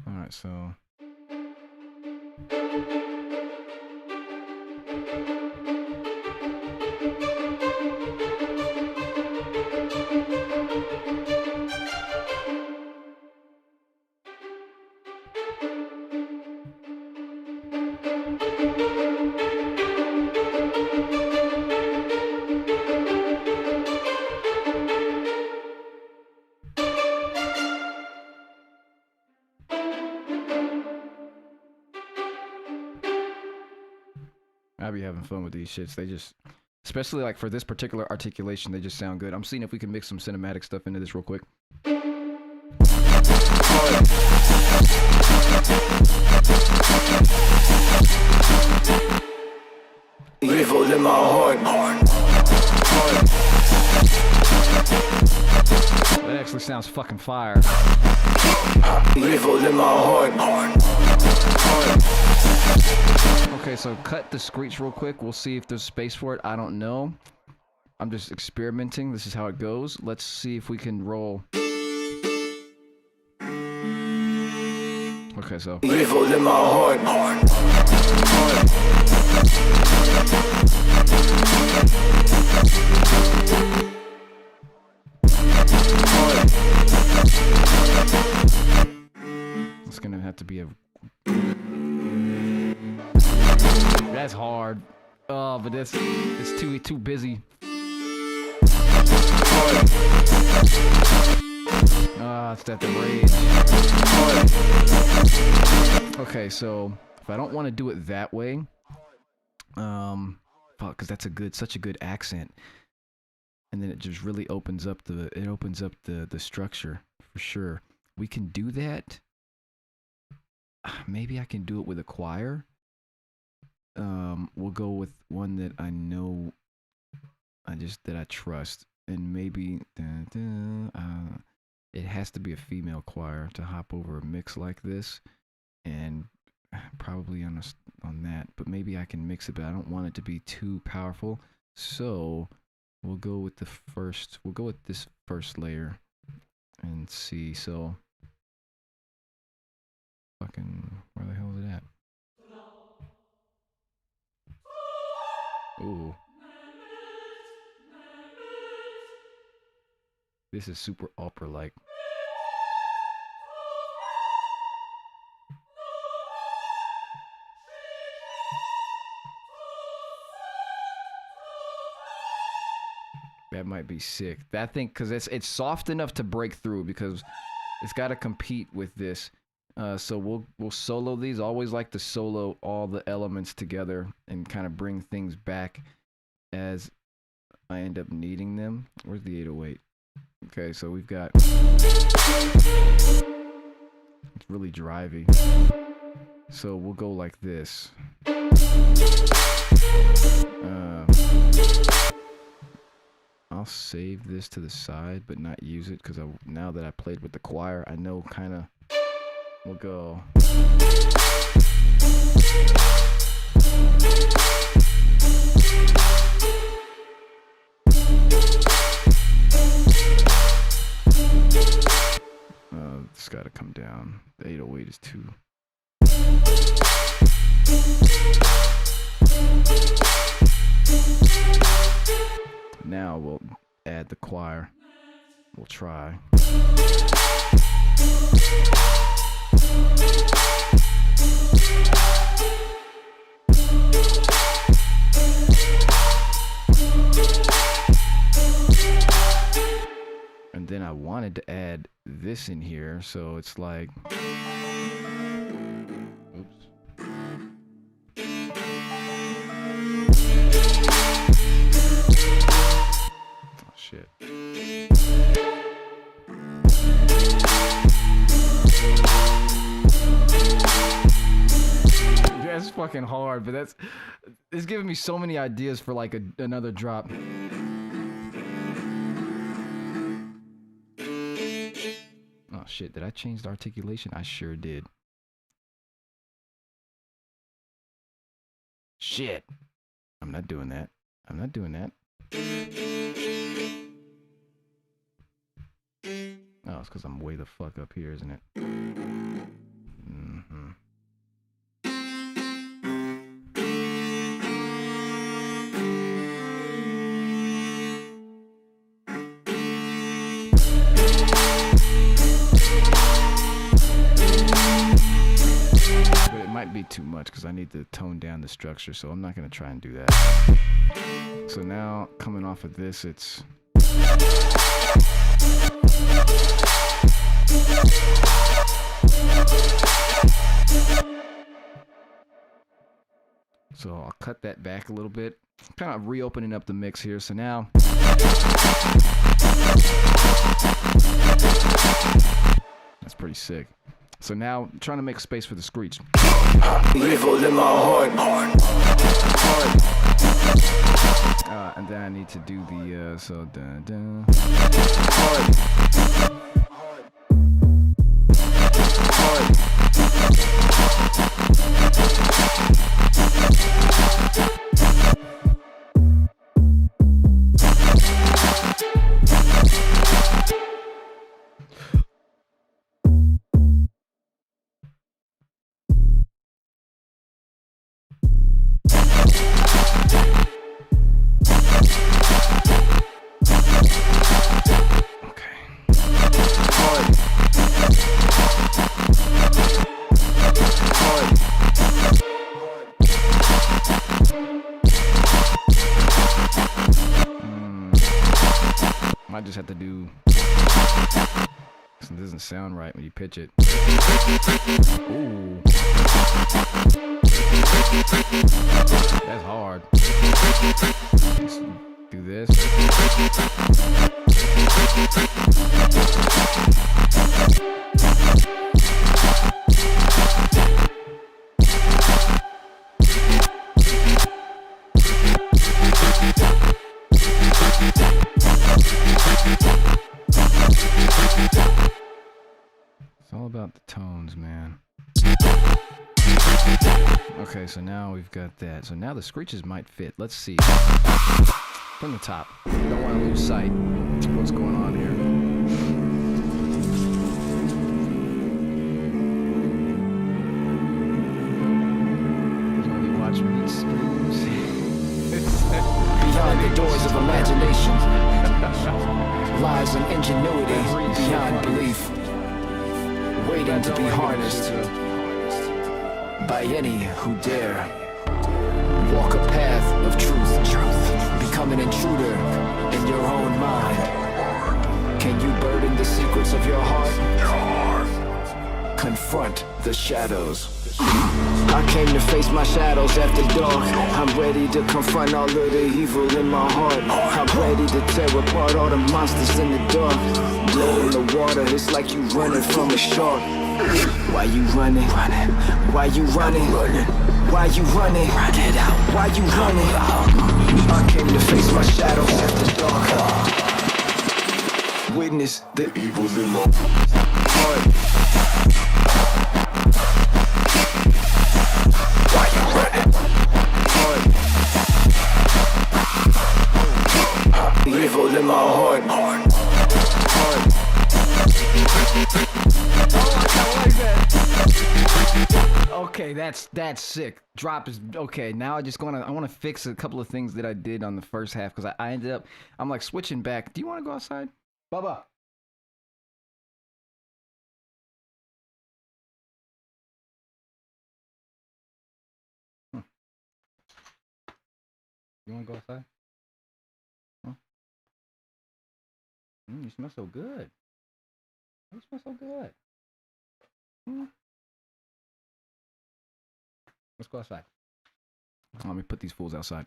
Alright, so I'll be having fun with these shits. They just, especially like for this particular articulation, they just sound good. I'm seeing if we can mix some cinematic stuff into this real quick. Evil in my heart. That actually sounds fucking fire. Evil in my heart. Okay, so cut the screech real quick. We'll see if there's space for it. I don't know. I'm just experimenting. This is how it goes. Let's see if we can roll. Okay, so. Evil in my heart. It's gonna have to be a. That's hard. Oh, but it's too busy. Ah, it's that the rage. Okay, so if I don't want to do it that way, because that's such a good accent, and then it just really opens up the structure for sure. We can do that. Maybe I can do it with a choir. We'll go with one that I know, that I trust, and maybe it has to be a female choir to hop over a mix like this, and probably on that. But maybe I can mix it, but I don't want it to be too powerful. So we'll go with this first layer and see. So fucking where the hell is it at? Ooh. This is super opera-like. That might be sick. That thing, because it's soft enough to break through, because it's got to compete with this. So we'll solo these. Always like to solo all the elements together and kind of bring things back as I end up needing them. Where's the 808? Okay, so we've got. It's really drivey. So we'll go like this. I'll save this to the side, but not use it, because now that I played with the choir, I know kind of. We'll go. come down. The 808 is too. Now we'll add the choir. We'll try. And then I wanted to add this in here, so it's like, oops. Oh shit. That's fucking hard, but it's giving me so many ideas for like another drop. Oh shit, did I change the articulation? I sure did. Shit. I'm not doing that. I'm not doing that. Oh, it's because I'm way the fuck up here, isn't it? Mm-hmm. Might be too much because I need to tone down the structure, so I'm not going to try and do that. So now coming off of this, it's so I'll cut that back a little bit, kind of reopening up the mix here. So now that's pretty sick. So now, I'm trying to make space for the screech. Evil in my heart. And then I need to do the, so dun dun. Might just have to do. This doesn't sound right when you pitch it. Ooh. That's hard. Let's do this. It's all about the tones, man. Okay, so now we've got that. So now the screeches might fit. Let's see. From the top. Don't want to lose sight of what's going on here. Only watch me screams. Behind the doors of imagination lies an ingenuity beyond belief, waiting to be harnessed by any who dare walk a path of truth, become an intruder in your own mind. Can you burden the secrets of your heart? Confront the shadows. I came to face my shadows after dark. I'm ready to confront all of the evil in my heart. I'm ready to tear apart all the monsters in the dark. Blow in the water, it's like you running from a shark. Why you running? Why you running? Why you running? Run it out. Why you running? I came to face my shadows after dark. Witness the evil in my heart. Why you running? Heart. Evil in my heart. Okay, that's sick. Drop is okay. Now I want to fix a couple of things that I did on the first half because I ended up I'm like switching back. Do you want to go outside, Bubba? You want to go outside? Huh? You smell so good. You smell so good. Let's go outside. Let me put these fools outside.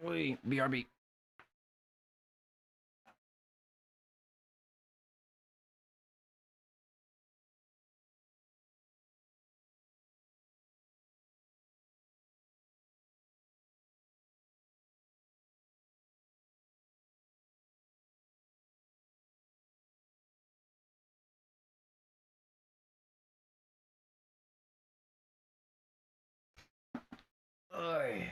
Wait, BRB. Oy.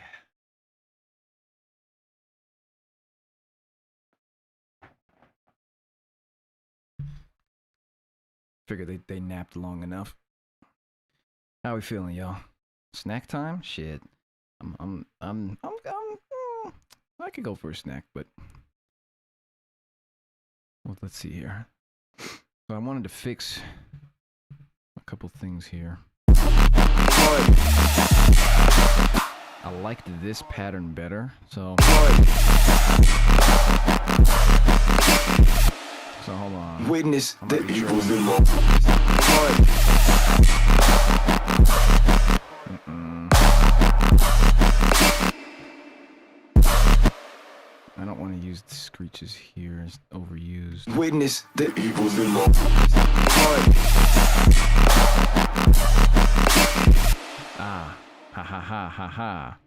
Figured they napped long enough. How we feeling, y'all? Snack time? Shit. I could go for a snack, but well, let's see here. So I wanted to fix a couple things here. I liked this pattern better, so hold on. Witness the evils in my heart. I don't want to use the screeches here. It's overused. Witness the evils in my heart. Ah, ha ha ha ha ha.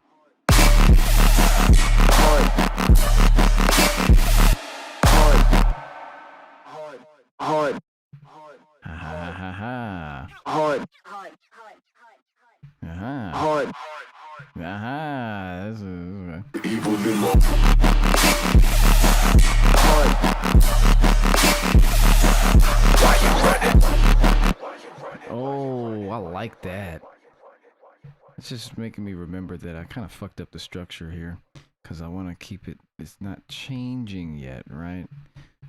Hard. Hard. Ha ha ha ha. Hard. Aha. Hard. Aha. This is Evils in my heart. Why you running? Oh, I like that. It's just making me remember that I kind of fucked up the structure here because I want to keep it. It's not changing yet, right?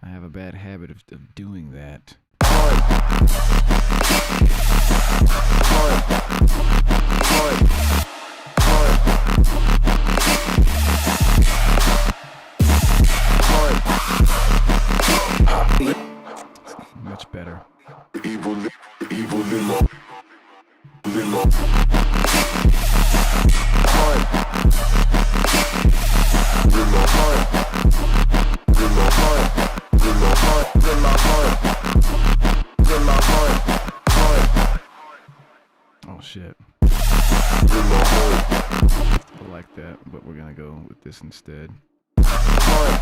I have a bad habit of doing that. Hard. Hard. Hard. Hard. Much better. Evil in my heart. In my heart. In my heart. In my heart. In my heart. In my heart. Heart. Oh shit. In my heart. I like that, but we're gonna go with this instead. Heart.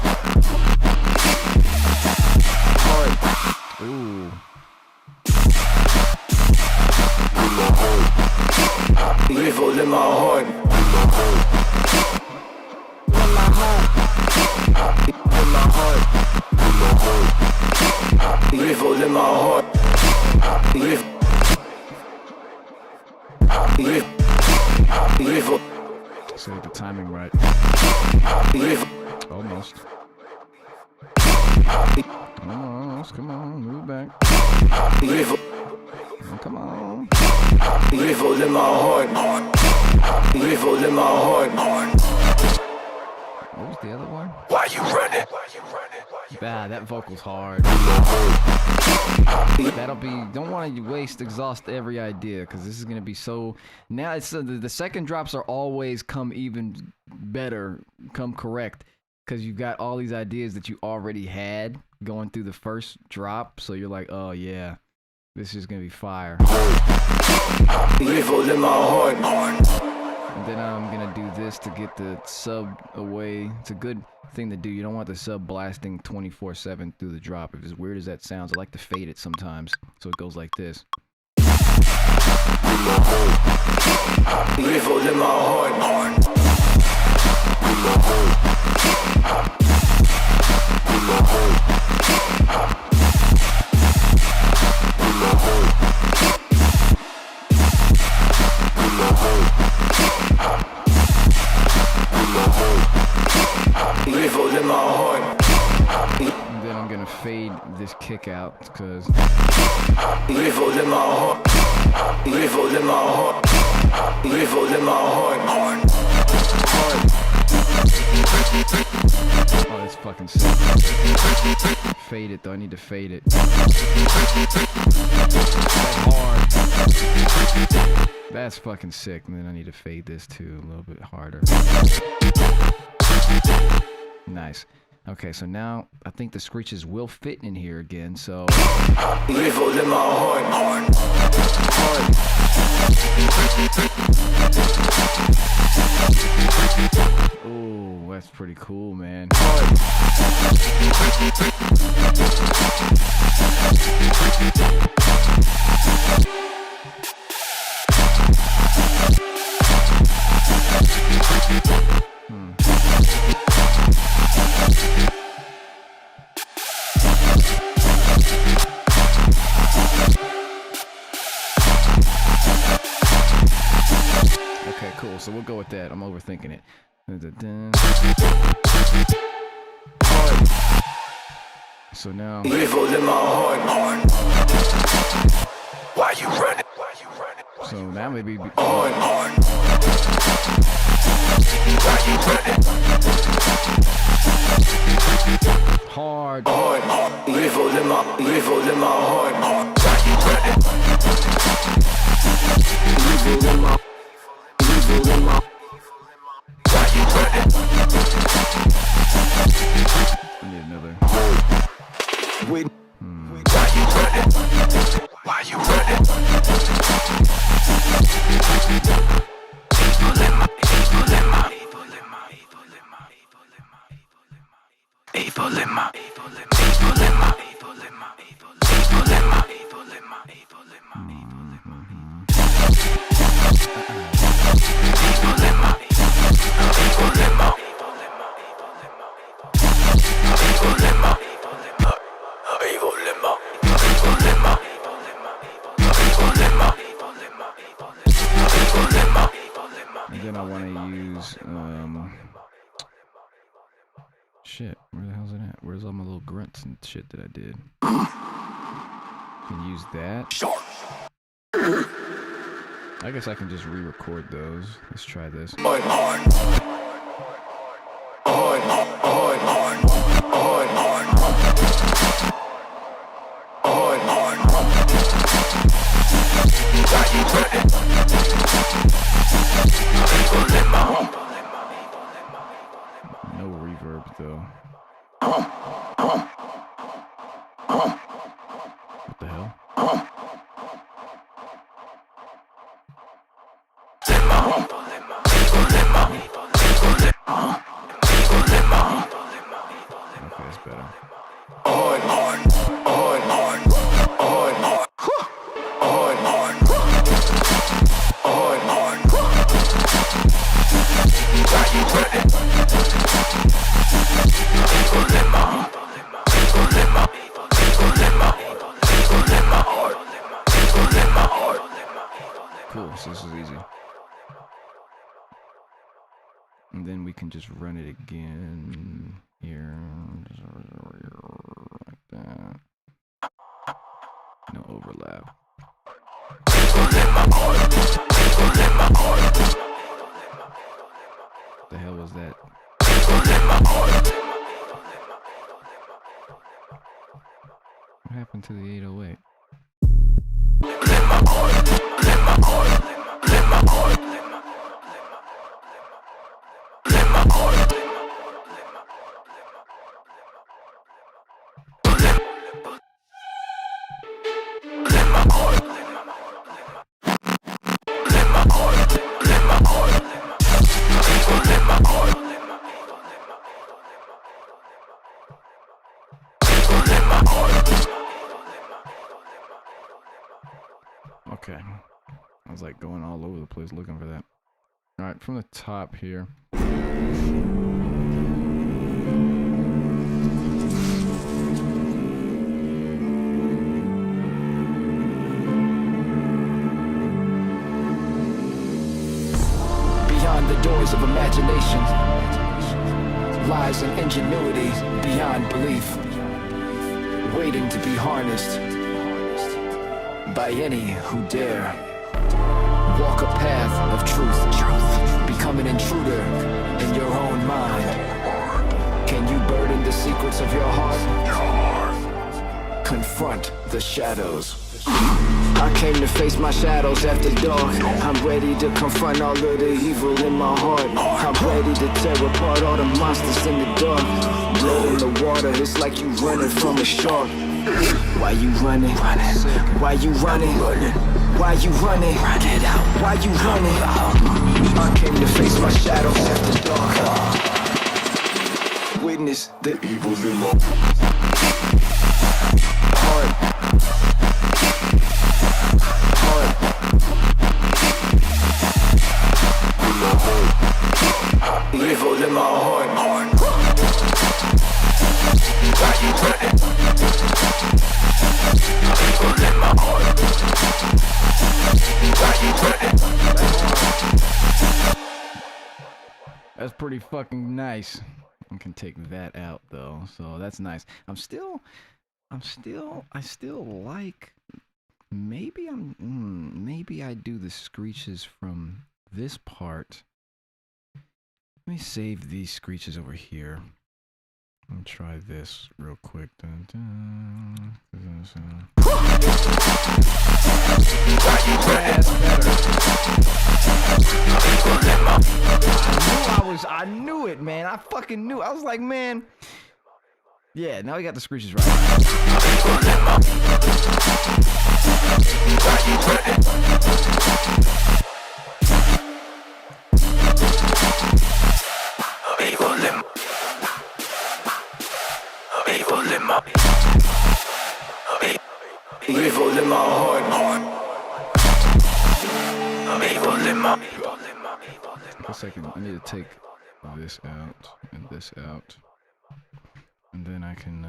Heart. Ooh. In my heart. Evil in my heart. In my heart. In my heart. In my heart. In my heart. Evil in my heart. Evil. Say the timing right. Evil. Almost. Almost. Come on, move back. Evil. Come on. Evil in my heart. Evil in my heart. What was the other one? Why you running? Ah, that vocal's hard. That'll be. Don't want to exhaust every idea because this is gonna be so. Now it's the second drops are always come even better, come correct, because you've got all these ideas that you already had going through the first drop. So you're like, oh yeah, this is gonna be fire. Evil in my heart. And then I'm gonna do this to get the sub away. It's a good thing to do. You don't want the sub blasting 24/7 through the drop. If as weird as that sounds, I like to fade it sometimes, so it goes like this. Evil in my heart. In my heart. this kick out, because evil in my heart, evil in my heart, evil in my heart. oh, that's fucking sick. Fade it though. I need to fade it. That's hard. That's fucking sick. And then I need to fade this too a little bit harder. Nice. Okay, so now I think the screeches will fit in here again, so evil in my heart. ooh, that's pretty cool, man. Okay, cool. So we'll go with that. I'm overthinking it. So now. Evil in my heart. Why you running? So now maybe. Why you running? Hard. Evil in my heart. Why you running? Evil in my. Why you running? I need another. Wait. Why you running? Why you running? And then I want to use, shit, where the hell's it at? Where's all my little grunts and shit that I did? Can use that. I guess I can just re-record those. Let's try this. No reverb though. What the hell? Okay, that's better. Cool, so this is easy. And then we can just run it again here, like that. No overlap. What the hell was that? What happened to the 808? Okay. I was like going all over the place looking for that. Alright, from the top here. Beyond the doors of imagination lies an ingenuity beyond belief. waiting to be harnessed by any who dare walk a path of truth. Become an intruder in your own mind. Can you burden the secrets of your heart? Confront the shadows. I came to face my shadows after dark. I'm ready to confront all of the evil in my heart. I'm ready to tear apart all the monsters in the dark. Blood in the water, it's like you running from a shark. Why you running? Why you running? Why you running? Why you running? I came to face my shadows after dark. Witness the evil in my heart. Evil in my heart. Why you running? Evil in my heart. Why you running? That's pretty fucking nice. I can take that out though, so that's nice. I still like. Maybe I do the screeches from this part. Let me save these screeches over here. Let me try this real quick. Dun, dun. That's better. I knew it, man. I fucking knew. I was like, man. Yeah, now we got the screeches right. Evil in my heart. A second, I need to take this out and this out, and then I can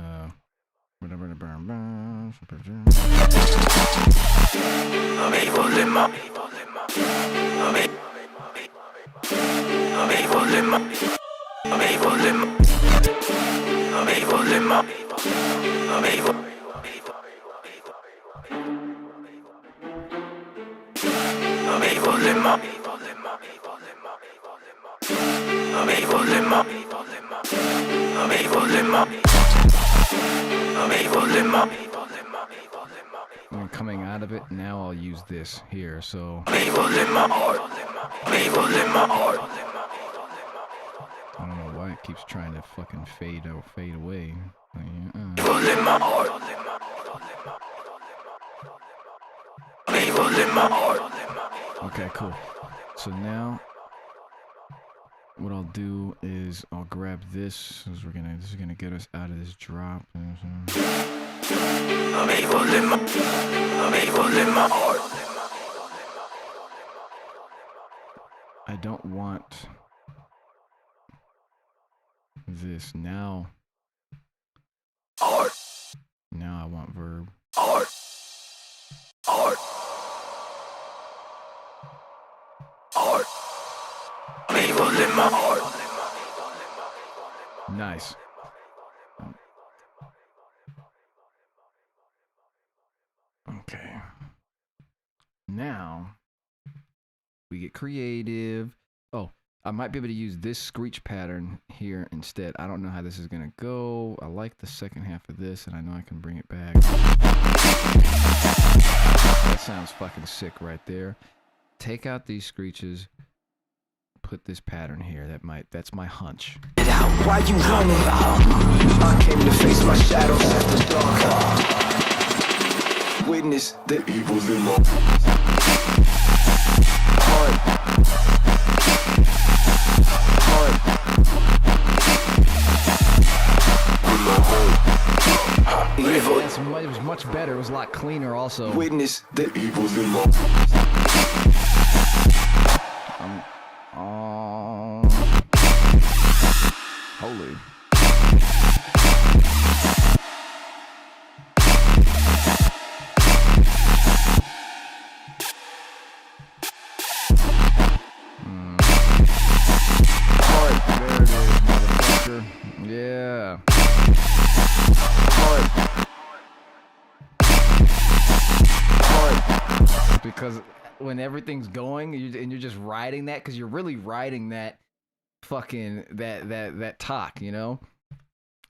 whatever. And coming out of it, now I'll use this here, so I don't know why it keeps trying to fucking fade away. Okay, cool. So now what I'll do is I'll grab this. This is gonna get us out of this drop. I don't want this now. Now I want verb. Nice. Okay. Now we get creative. Oh, I might be able to use this screech pattern here instead. I don't know how this is gonna go. I like the second half of this, and I know I can bring it back. That sounds fucking sick right there. Take out these screeches. Put this pattern here. That's my hunch. Why you running? I came to face my shadows after dark. Witness the evil in my heart. Evil. It was much better. It was a lot cleaner also. Witness the evil in my holy. There it is, motherfucker. Yeah. because when everything's going and you're just riding that, because you're really riding that fucking that talk, you know,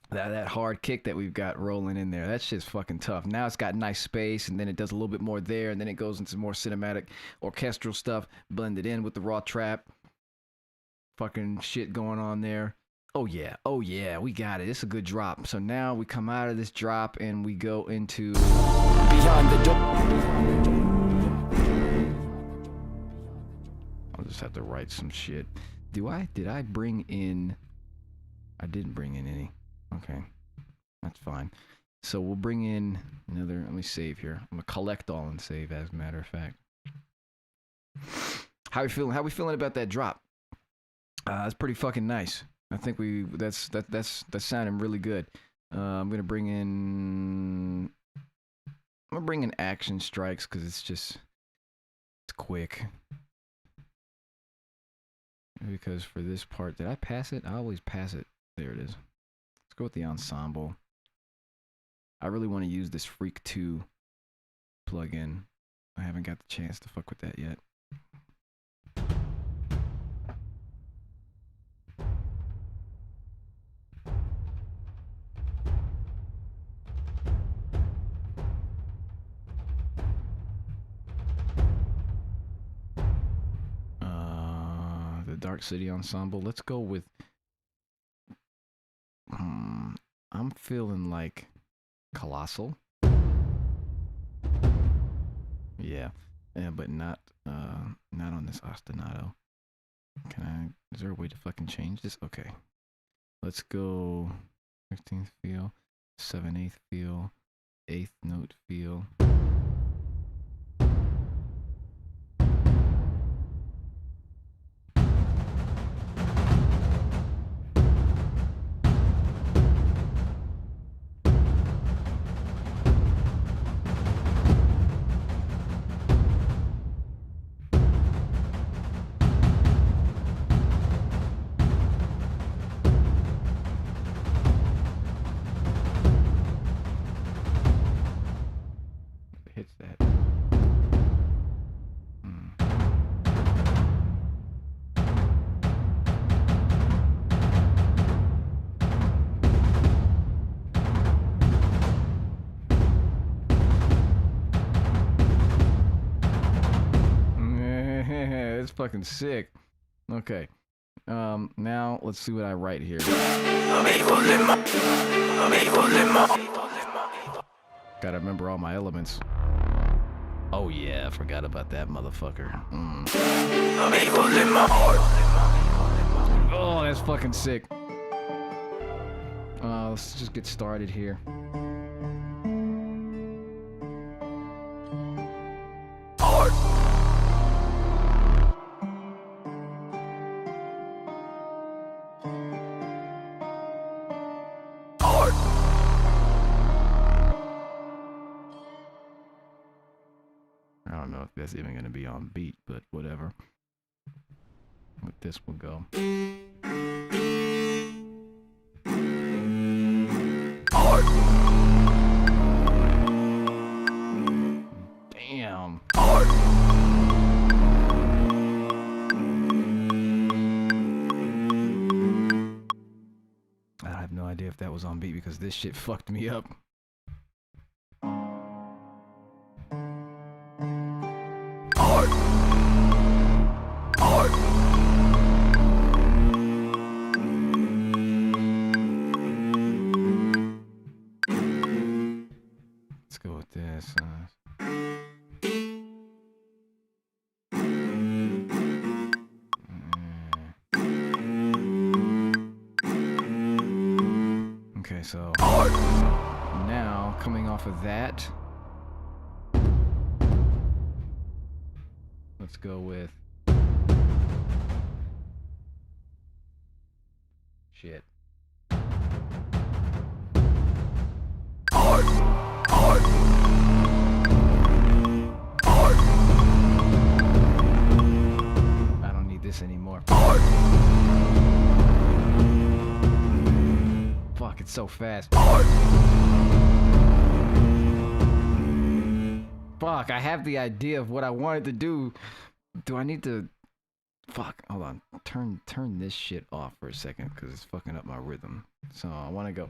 that hard kick that we've got rolling in there. That shit's fucking tough. Now it's got nice space, and then it does a little bit more there, and then it goes into more cinematic orchestral stuff blended in with the RAWTRAP fucking shit going on there. Oh yeah, we got it. It's a good drop. So now we come out of this drop and we go into Beyond the door. I'll just have to write some shit. Did I bring in? I didn't bring in any. Okay, that's fine. So we'll bring in another. Let me save here. I'm gonna collect all and save, as a matter of fact. How we feeling? How we feeling about that drop? It's pretty fucking nice. I think that's sounding really good. I'm gonna bring in action strikes because it's quick. Because for this part, did I pass it? I always pass it. There it is. Let's go with the ensemble. I really want to use this Freak 2 plugin. I haven't got the chance to fuck with that yet. Dark City Ensemble. Let's go with I'm feeling like Colossal. Yeah, but not on this ostinato. Is there a way to fucking change this? Okay. Let's go 16th feel, 7/8 feel, 8th note feel. Hits that. It's fucking sick. Okay. Now let's see what I write here. Gotta remember all my elements. Oh yeah, I forgot about that motherfucker. Oh, that's fucking sick. Let's just get started here. I don't know if that's even going to be on beat, but whatever. With this, we'll go. Damn. I have no idea if that was on beat because this shit fucked me up. Let's go with this. Okay, so now coming off of that, let's go with shit. I don't need this anymore. Fuck, it's so fast. Fuck, I have the idea of what I wanted to do. Do I need to... Fuck, hold on. Turn this shit off for a second, because it's fucking up my rhythm. So I want to go...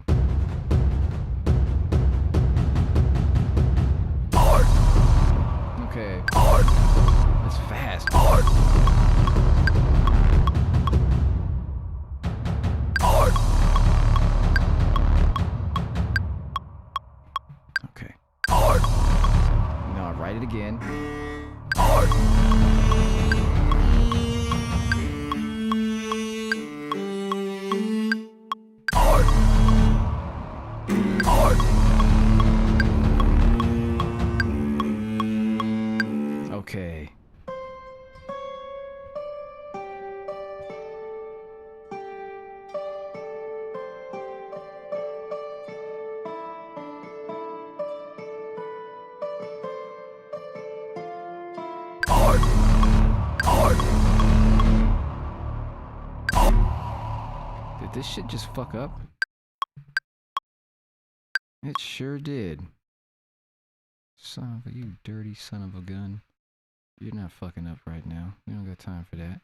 Okay. That's fast. Okay. Now write it again. Okay. Did this shit just fuck up? It sure did. Son of a, you dirty son of a gun. You're not fucking up right now. We don't got time for that.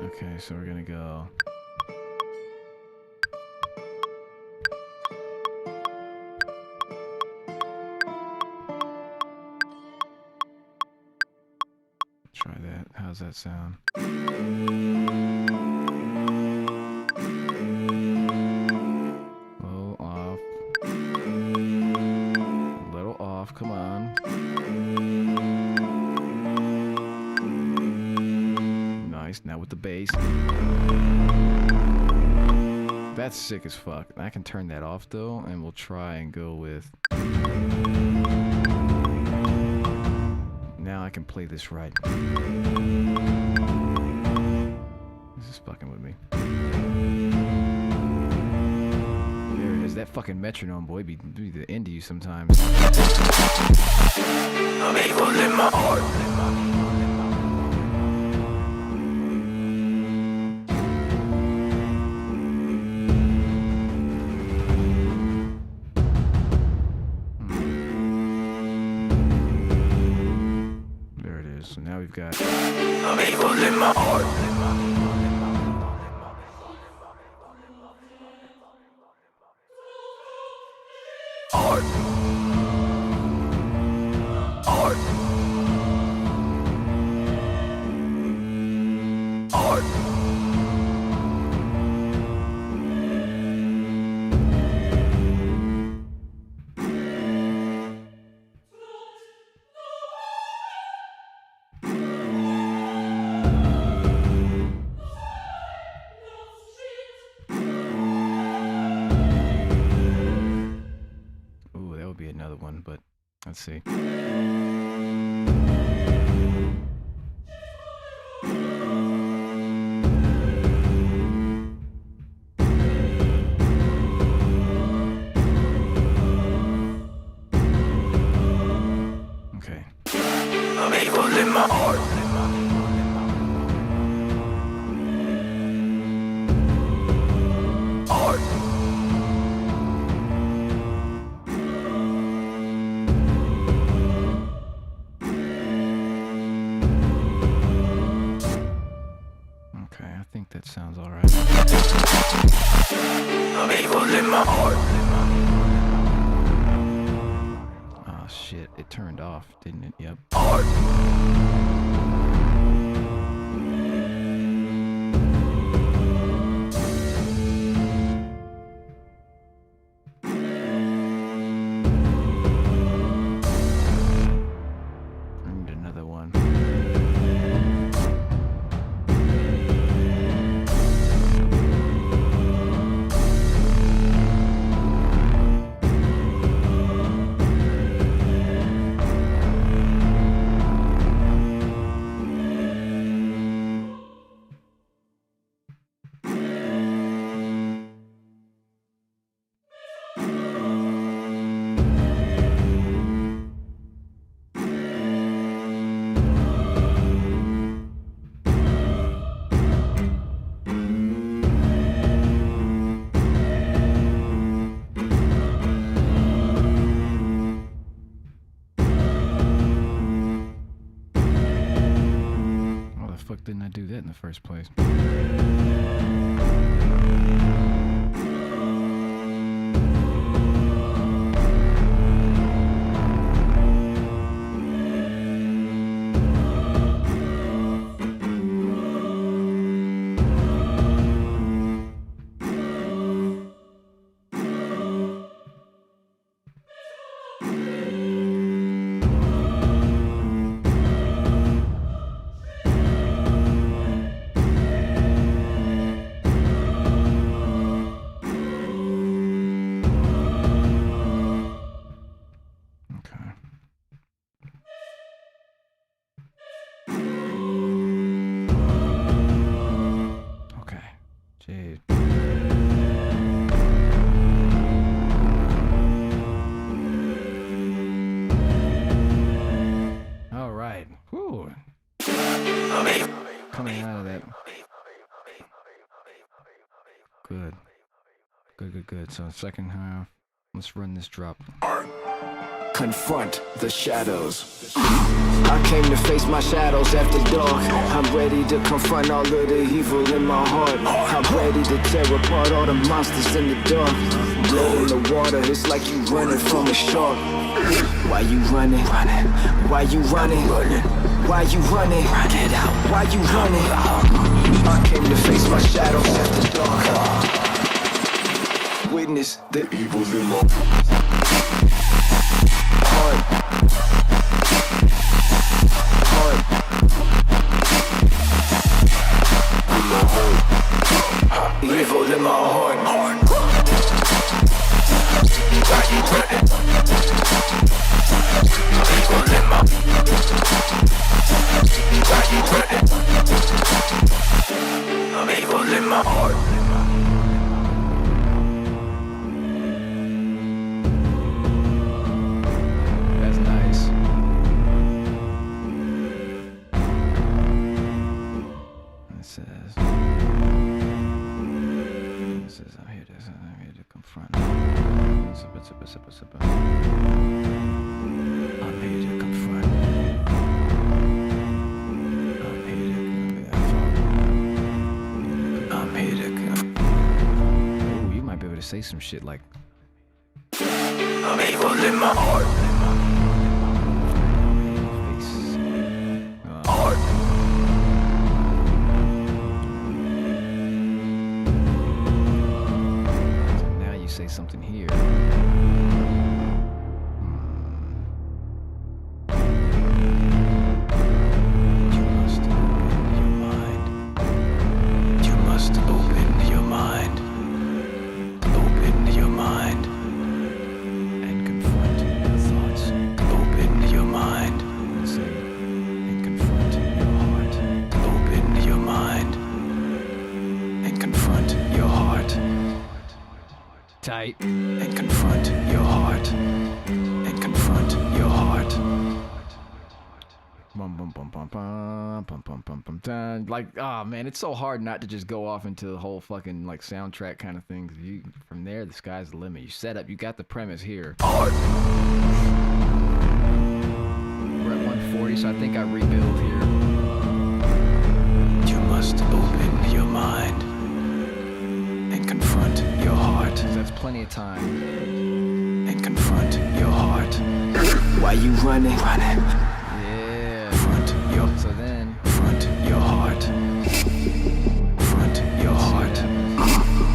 Okay, so we're gonna go. Try that. How's that sound? Low off. A little off. Come on. Nice. Now with the bass. That's sick as fuck. I can turn that off though, and we'll try and go with. Now I can play this right. This is fucking with me. There it is. That fucking metronome, boy, be the end of you sometimes. I'm able in my heart. So now we've got. I'm able in my heart. Heart. Heart. Heart. Another one, but let's see. Okay. I'm able in my heart. Heart. I think that sounds alright. I'm able in my heart. Oh shit, it turned off, didn't it? Yep. Heart. I need another one. fuck didn't I do that in the first place? Coming out of that. Good. So second half, let's run this drop. Confront the shadows. I came to face my shadows after dark. I'm ready to confront all of the evil in my heart. I'm ready to tear apart all the monsters in the dark. Blood in the water, it's like you running from a shark. Why you running? Why you running? Why you running? Why you running? I came to face my shadows after dark. Witness the evils in my heart. Evil in my heart. Why you running? Evil in my Why you running? I'm evil in my heart. I'm here to confront. Oh, you might be able to say some shit like I'm evil in my heart. Say something here. You must open your mind. You must open your mind. Open your mind and confront your thoughts. Open your mind and confront your heart. Open your mind and confront your heart. Tight. And confront your heart. And confront your heart. Bum bum bum bum bum bum bum bum bum dun. Like, oh man, it's so hard not to just go off into the whole fucking like soundtrack kind of thing. You from there, the sky's the limit. You set up, you got the premise here. We're at 140, so I think I rebuild here. You must open your mind. Confront your heart. That's plenty of time. And confront your heart. Why you running? Yeah. Confront your. So then, confront your heart. Confront your heart.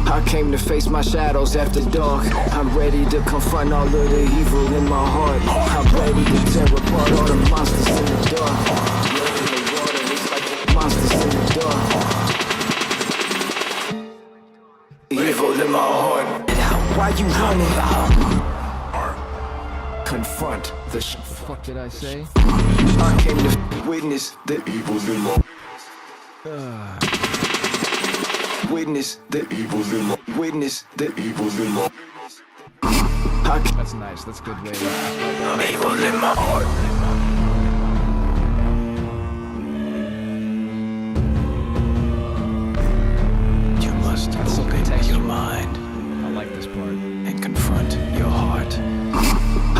I came to face my shadows after dark. I'm ready to confront all of the evil in my heart. I'm ready to tear apart all the monsters in the dark. Blood in the water, it's like monsters in the dark. Evil in my heart. Why you running? Confront the fuck did I say? I came to witness the evils in my Witness the evils in my Witness the evils in my That's nice, that's a good way. I'm evil in my heart. That's open your mind. I like this part. And confront your heart.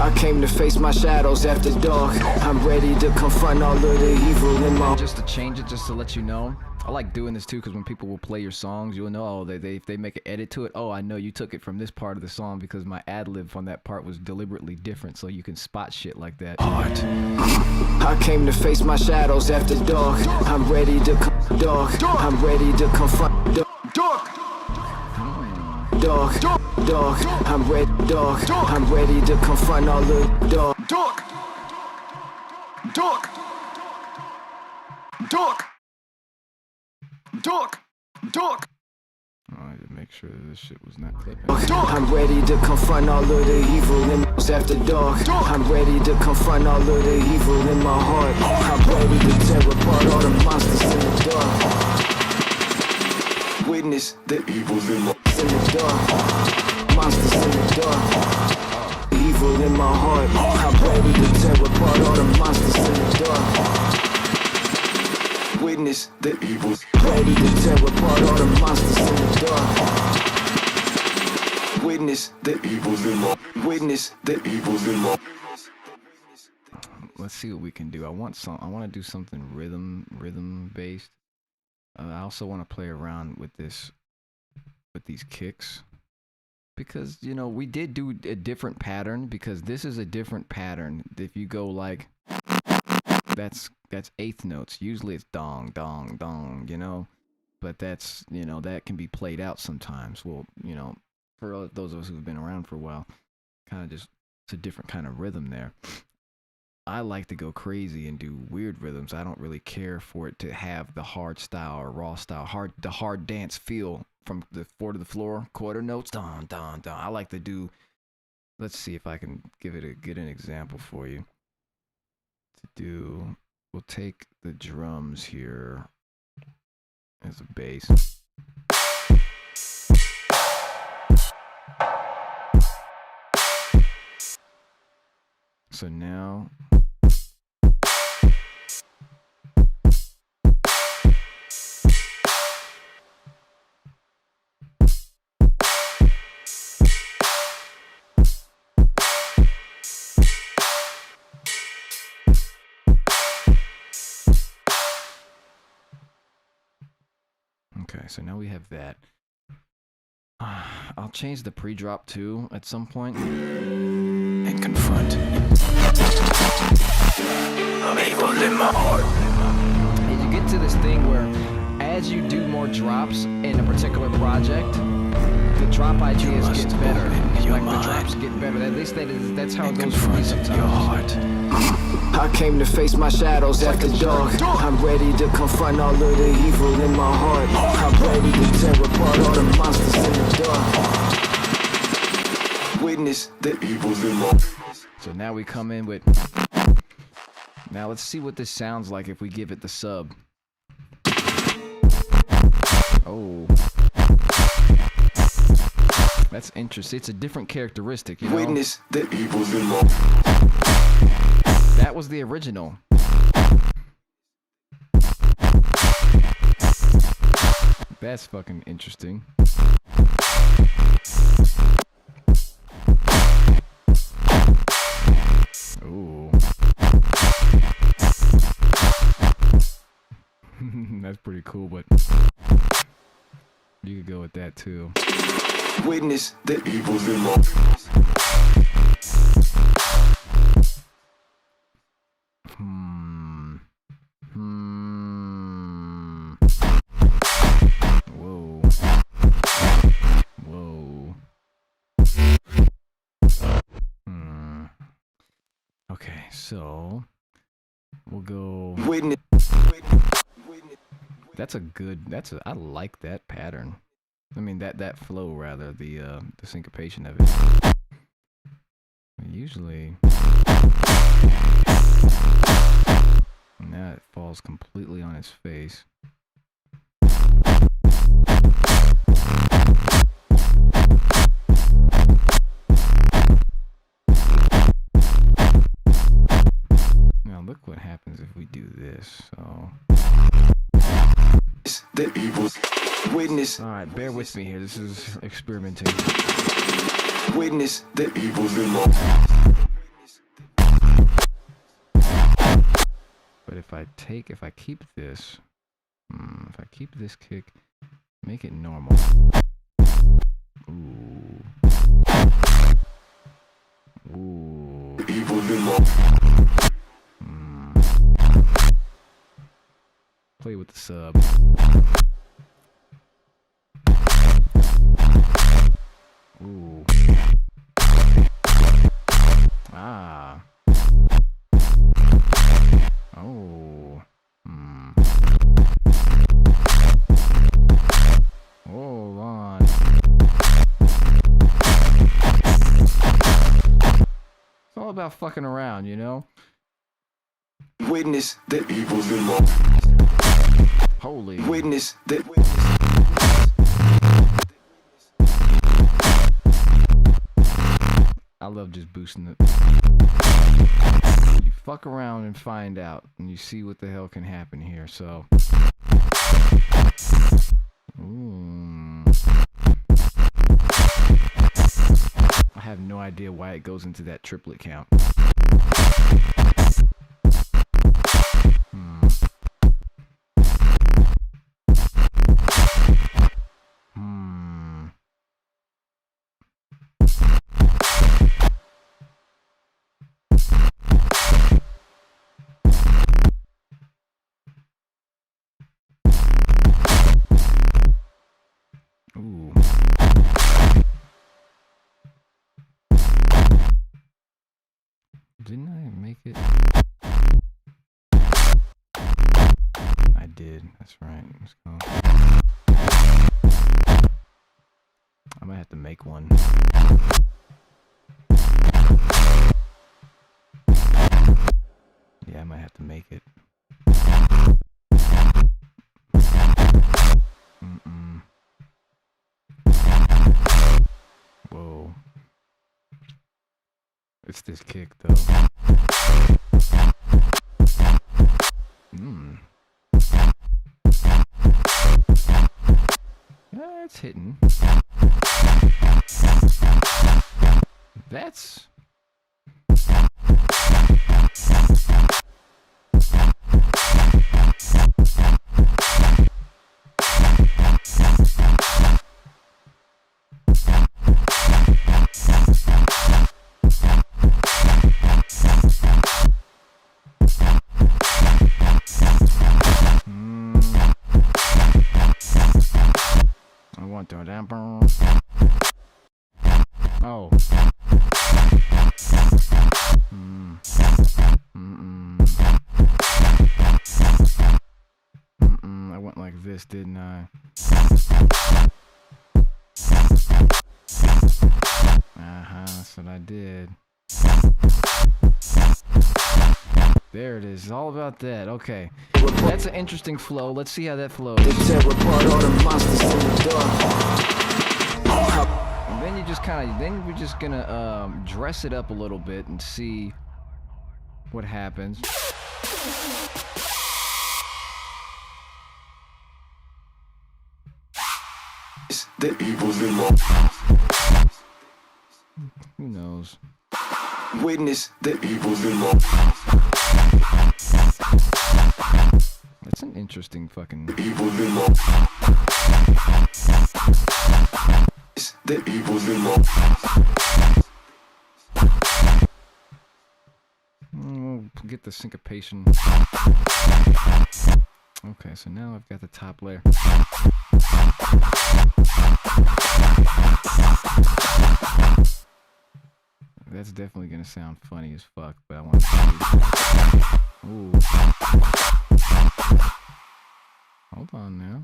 I came came to face my shadows after dark. I'm ready to confront all of the evil in my. Just to change it, just to let you know, I like doing this too, because when people will play your songs, you'll know, oh, if they make an edit to it, oh, I know you took it from this part of the song because my ad-lib on that part was deliberately different, so you can spot shit like that. Heart. I came to face my shadows after dark. I'm ready to dark. I'm ready to confront dark. Dark, dark, I'm ready, dark. I'm ready to confront all the dark. Dark, dark, dark, dark, dark. I had to make sure that this shit was not clipping. I'm ready to confront all of the evil in after dark. I'm ready to confront all of the evil in my heart. I'm ready to tear apart all the monsters in the dark. Witness the evils in the dark. Monsters in the dark. Evil in my heart. I'm ready to tear apart all the monsters in the dark. Witness the evils. Ready to tear apart all the monsters in the dark. Witness the evils in my. Witness the evils in my. Let's see what we can do. I want to do something rhythm based. I also want to play around with these kicks, because you know we did do a different pattern, because this is a different pattern. If you go like that's eighth notes. Usually it's dong dong dong, you know, but that's, you know, that can be played out sometimes. Well, you know, for those of us who've been around for a while, kind of just, it's a different kind of rhythm there. I like to go crazy and do weird rhythms. I don't really care for it to have the hard style or raw style, the hard dance feel from the 4 to the floor quarter notes. Don don don. I like to do. Let's see if I can get an example for you. We'll take the drums here as a bass. So now so now we have that. I'll change the pre-drop too at some point and confront evil in my heart. And you get to this thing where as you do more drops in a particular project, the drop ideas get better. Like the drops get better. At least that's how it goes for me sometimes. I came to face my shadows after dark. I'm ready to confront all of the evil in my heart. I'm ready to tear apart all the monsters in the dark. Witness the evils in my. So now we come in with. Now let's see what this sounds like if we give it the sub. Oh. That's interesting. It's a different characteristic, you know? Witness the evils in my. That was the original. That's fucking interesting. Ooh. That's pretty cool, but you could go with that too. Witness the evils in my. Whoa. Okay, so we'll go. Witness. I like that pattern. I mean that flow rather, the syncopation of it. Usually now it falls completely on its face. Now look what happens if we do this. So the evils. Witness. All right, bear with me here. This is experimenting. Witness the evils in my. if I keep this, if I keep this kick, make it normal. Ooh. Ooh. Play with the sub. Ooh. Ah. Oh. Hold on. It's all about fucking around, you know? Witness the evils in my Holy. witness the I love just boosting it. You fuck around and find out, and you see what the hell can happen here, so. I have no idea why it goes into that triplet count. Ooh. Didn't I make it? I did. That's right. Let's go. I might have to make one. Yeah, I might have to make it. Whoa. It's this kick, though. Yeah, it's hitting. That's... Oh. I went like this, didn't I? That's what I did. There it is. It's all about that. Okay. That's an interesting flow. Let's see how that flows. And then you just kind of, then we're just gonna dress it up a little bit and see what happens. the evils in my Who knows? witness the evils in my That's an interesting fucking... evils in my the evils in my We'll get the syncopation. Okay, so now I've got the top layer. That's definitely gonna sound funny as fuck, but I want to see. Ooh. Hold on now.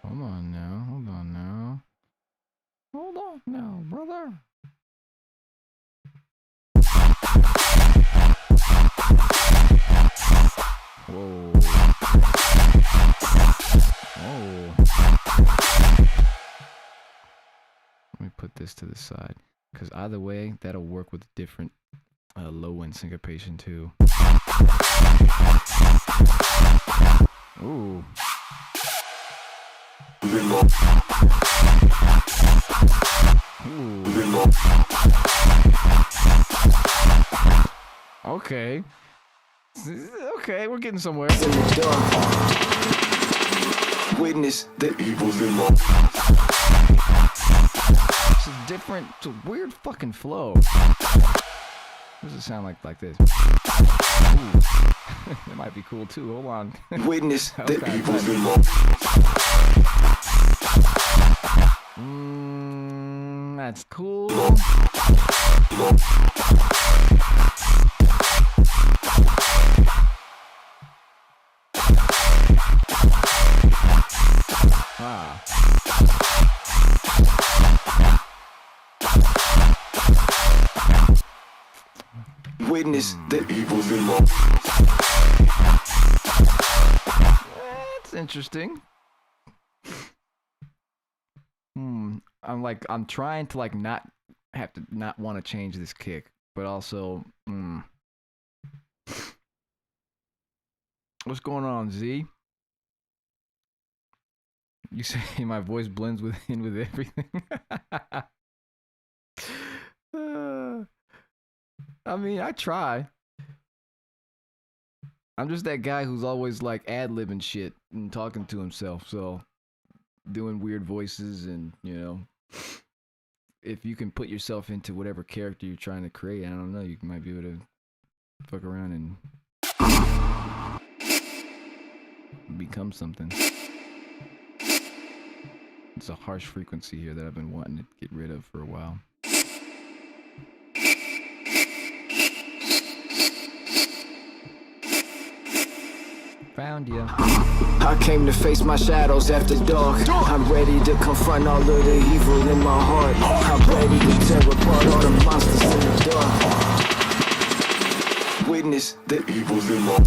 Hold on now, hold on now. Hold on now, brother. Whoa. Whoa. Let me put this to the side, because either way, that'll work with different low-end syncopation too. Ooh. Ooh. Okay. Okay, we're getting somewhere. In the dark. Witness the evils in my. It's a different, it's a weird fucking flow. What does it sound like this? Ooh. That might be cool too. Hold on. Witness the evils in my. That's cool. Ah. Witness the evils in my. That's interesting. I'm trying to not have to not want to change this kick, but also, What's going on, Z? You say my voice blends in with everything. I mean, I try. I'm just that guy who's always like ad-libbing shit and talking to himself, so doing weird voices and, if you can put yourself into whatever character you're trying to create, I don't know, you might be able to fuck around and become something. It's a harsh frequency here that I've been wanting to get rid of for a while. Found ya. I came to face my shadows after dark. I'm ready to confront all of the evil in my heart. I'm ready to tear apart all the monsters in the dark. Witness the evils in my.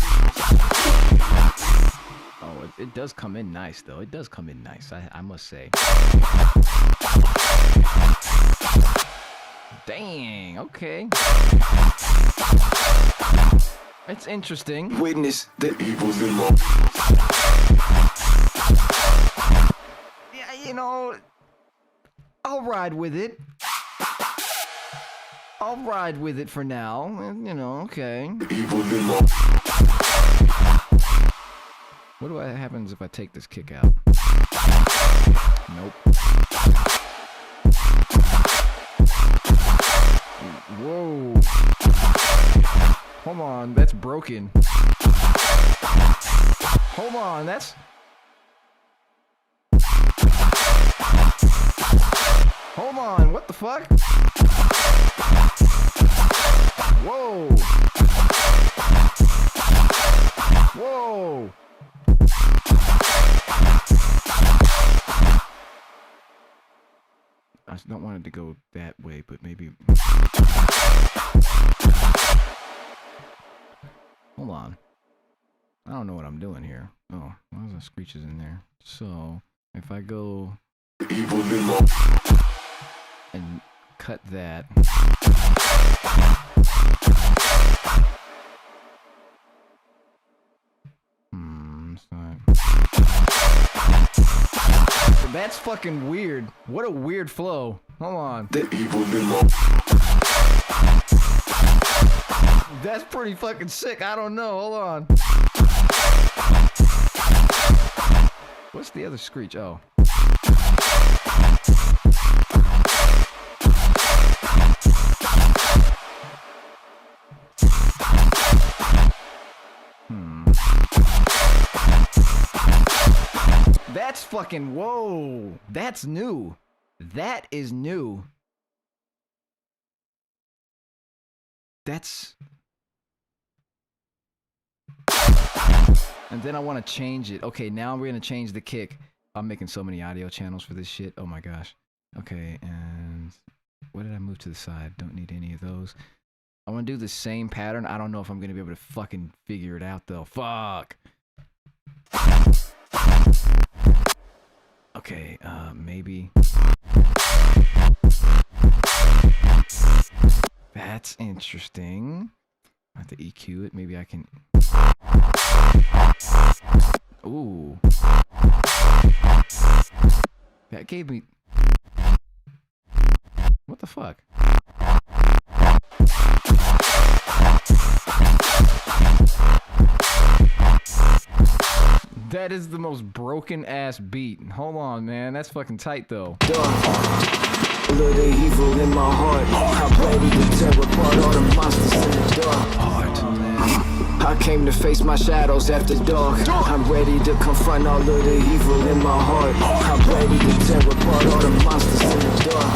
Oh, it does come in nice, though. It does come in nice, I must say. Dang, okay. It's interesting. Witness the evils in my. Yeah, I'll ride with it. I'll ride with it for now. Okay. Evils in my. What happens if I take this kick out? Nope. Whoa. Hold on, that's broken. Hold on, that's... Hold on, what the fuck? Whoa. Whoa. I don't want it to go that way, but maybe... Hold on. I don't know what I'm doing here. Oh, there's some screeches in there. So, if I go... and cut that... That's fucking weird. What a weird flow. Hold on. That's pretty fucking sick. I don't know. Hold on. What's the other screech? Oh. That's fucking, whoa. That's new. That is new. That's... And then I want to change it. Okay, now we're going to change the kick. I'm making so many audio channels for this shit. Oh my gosh. Okay, and what did I move to the side? Don't need any of those. I want to do the same pattern. I don't know if I'm going to be able to fucking figure it out though. Fuck. Okay, maybe. That's interesting. I have to EQ it. Maybe I can... Ooh. That gave me... What the fuck? That is the most broken ass beat. Hold on, man. That's fucking tight though. Little evil in my heart. I'm ready to tear apart all the monsters in the dark. I came to face my shadows after dark. I'm ready to confront all of the evil in my heart. I'm ready to tear apart all the monsters in the dark.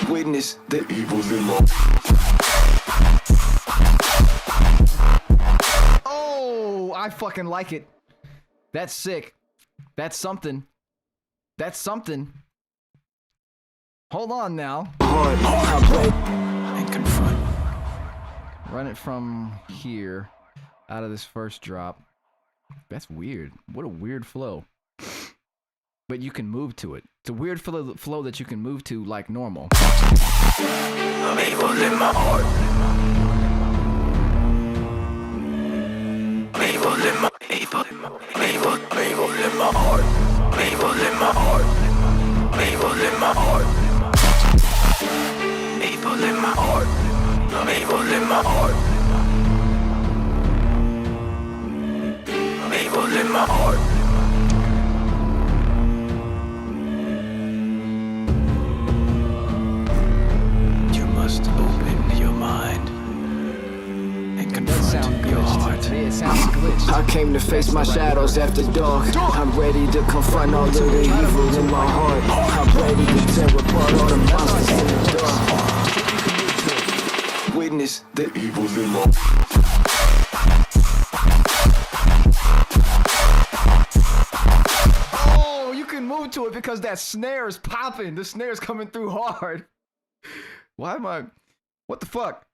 Witness the evils in my Oh, I fucking like it. That's sick. That's something. That's something. Hold on now. And confront. Run it from here, out of this first drop. That's weird. What a weird flow. But you can move to it. It's a weird flow that you can move to like normal. I'm able in my heart. I'm able in my heart. I'm able in my heart. I'm able in my heart. I'm able in my heart. Able in my heart. I'm able in my heart. I'm able in my heart. You must open your mind and confront your heart. It sounds glitched. I came to face my shadows after dark. I'm ready to confront all of the evil in my heart. I'm ready to tear apart all the monsters in the dark. Witness the evils in my Oh, you can move to it because that snare is popping. The snare is coming through hard. Why am I... What the fuck?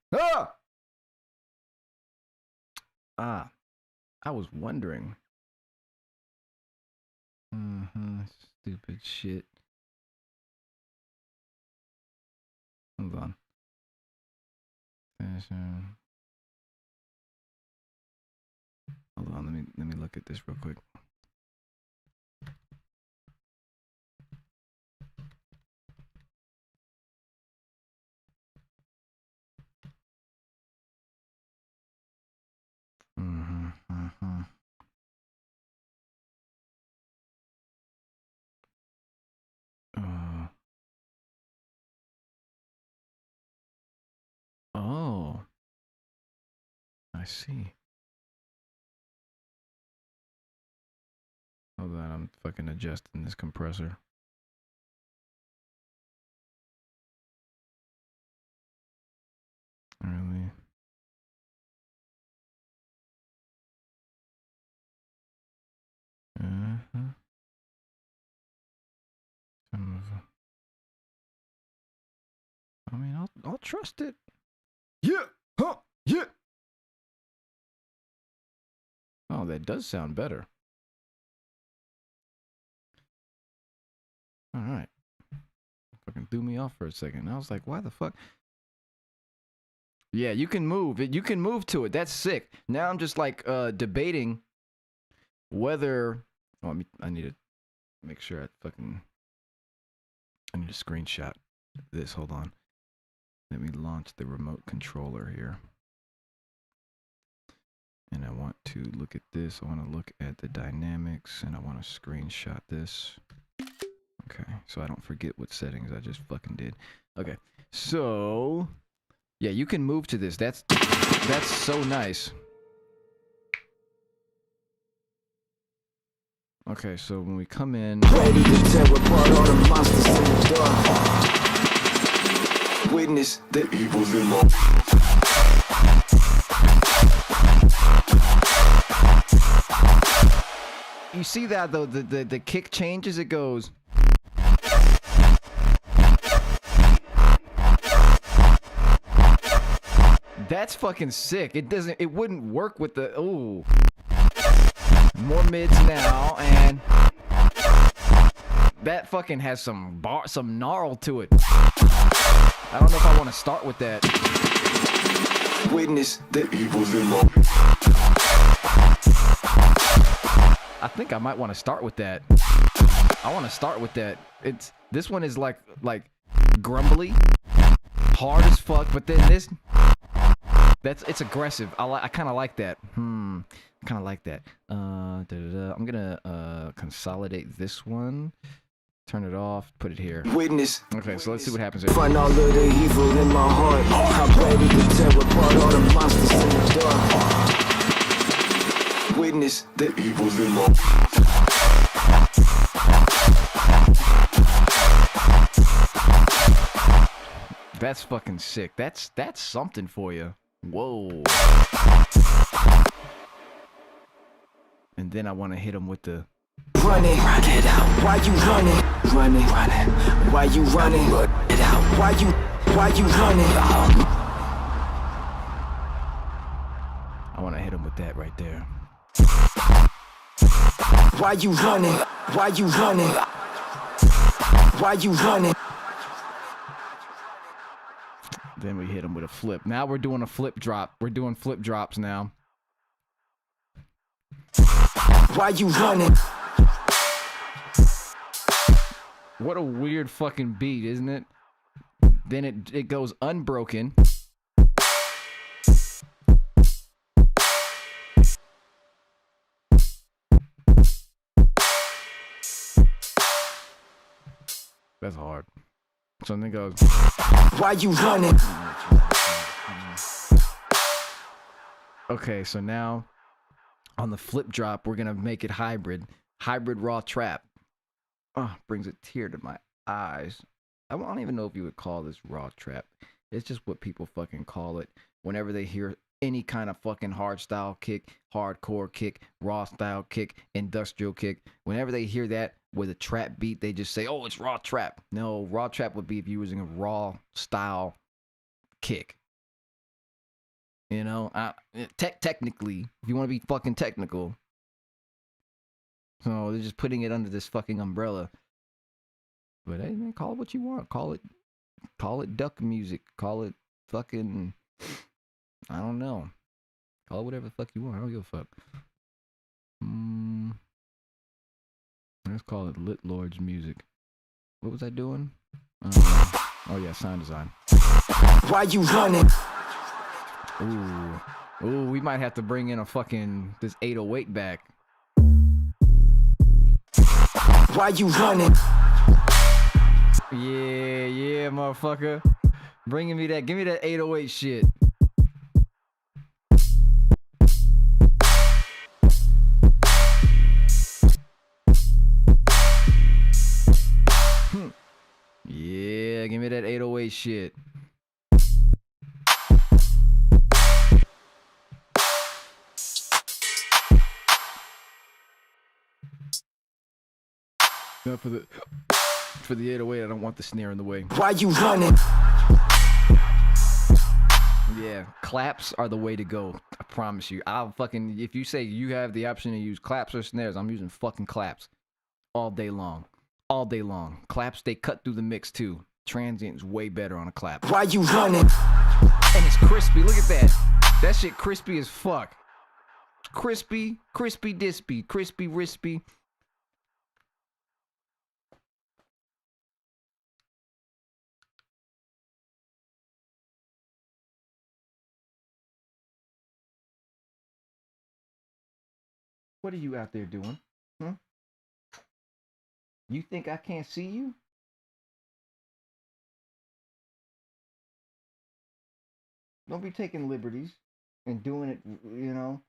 Ah, I was wondering. Stupid shit. Hold on. Hold on, let me look at this real quick. Oh, I see. Hold on, I'm fucking adjusting this compressor. Really? I mean, I'll trust it. Yeah, huh, yeah. Oh, that does sound better. All right. Fucking threw me off for a second. I was like, why the fuck? Yeah, you can move it. You can move to it. That's sick. Now I'm just like debating whether. Oh, I need to make sure I need to screenshot this. Hold on. Let me launch the remote controller here. And I want to look at this. I want to look at the dynamics and I want to screenshot this. Okay, so I don't forget what settings I just fucking did. Okay, so yeah, you can move to this. That's so nice. Okay, so when we come in, ready to tear apart all the monsters in the dark. Witness the evils in my you see that though, the kick changes, it goes. That's fucking sick. It wouldn't work with the, ooh. More mids now, and that fucking has some gnarl to it. I don't know if I want to start with that. Witness the evils in my I think I might want to start with that. I want to start with that. This one is like grumbly, hard as fuck, but then this it's aggressive. I kind of like that. I kind of like that. I'm gonna consolidate this one. Turn it off, put it here. Witness. Okay, so let's see what happens here. Find all of the evil in my heart. I'm ready to tear apart all the monsters in the dark. Witness the evil's in my That's fucking sick. That's something for you. Whoa. And then I want to hit him with the running. Run it out. Why you running? Running. Why you running? Run it out. Why you running? I want to hit him with that right there. Why you running? Why you running? Why you running? Then we hit him with a flip. Now we're doing a flip drop. We're doing flip drops now. Why you running? What a weird fucking beat, isn't it? Then it goes unbroken. That's hard. So then it goes. Why you running? Okay, so now on the flip drop, we're gonna make it hybrid. Hybrid RAWTRAP. Brings a tear to my eyes. I don't even know if you would call this RAWTRAP. It's just what people fucking call it whenever they hear any kind of fucking hard style kick, hardcore kick, raw style kick, industrial kick. Whenever they hear that with a trap beat, they just say, oh, it's RAWTRAP. No, RAWTRAP would be if you're using a raw style kick. You know, technically, if you want to be fucking technical. So they're just putting it under this fucking umbrella. But hey, man, call it what you want. Call it duck music. Call it fucking, I don't know. Call it whatever the fuck you want. I don't give a fuck. Let's call it Lit Lord's music. What was I doing? Oh yeah, sound design. Why you running? Ooh, we might have to bring in a fucking this 808 back. Why you running? Yeah, motherfucker. Bringing me that. Give me that 808 shit. Yeah, give me that 808 shit. No, for the 808, I don't want the snare in the way. Why you running? Yeah, claps are the way to go. I promise you. If you say you have the option to use claps or snares, I'm using fucking claps all day long. All day long. Claps, they cut through the mix too. Transient's way better on a clap. Why you running? And it's crispy. Look at that. That shit crispy as fuck. Crispy dispy, crispy rispy. What are you out there doing? You think I can't see you? Don't be taking liberties and doing it, you know.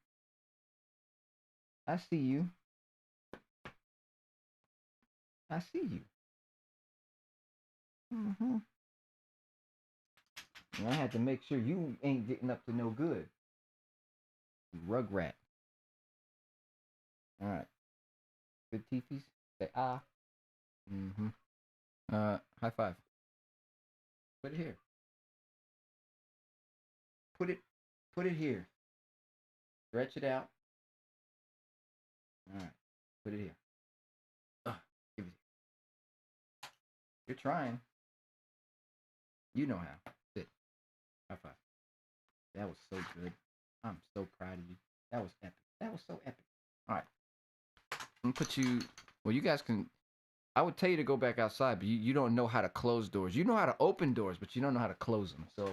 I see you. I see you. And I had to make sure you ain't getting up to no good. Rugrat. All right. Good teepees. Say ah. High five. Put it here. Put it here. Stretch it out. All right. Put it here. Give it. You're trying. You know how. Sit. High five. That was so good. I'm so proud of you. That was epic. That was so epic. All right. I'm gonna put you. Well, you guys can. I would tell you to go back outside, but you don't know how to close doors. You know how to open doors, but you don't know how to close them. So,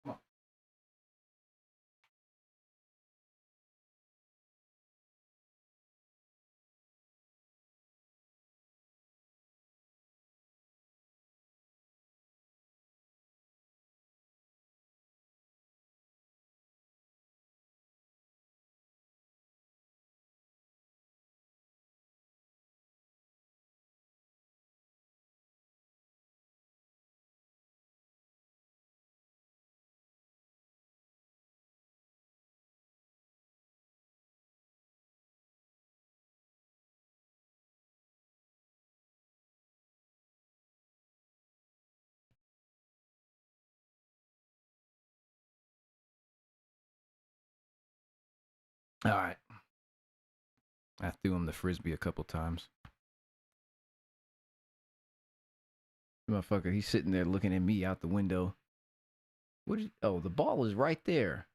come on. All right. I threw him the frisbee a couple times. Motherfucker, he's sitting there looking at me out the window. Oh, the ball is right there.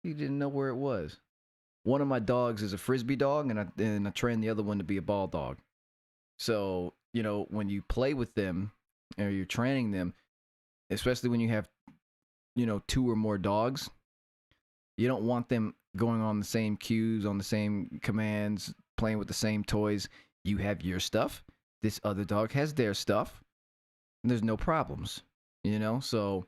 He didn't know where it was. One of my dogs is a frisbee dog, and I train the other one to be a ball dog. So, you know, when you play with them or you're training them, especially when you have, you know, 2 or more dogs, you don't want them going on the same cues, on the same commands, playing with the same toys. You have your stuff. This other dog has their stuff. And there's no problems, you know? So,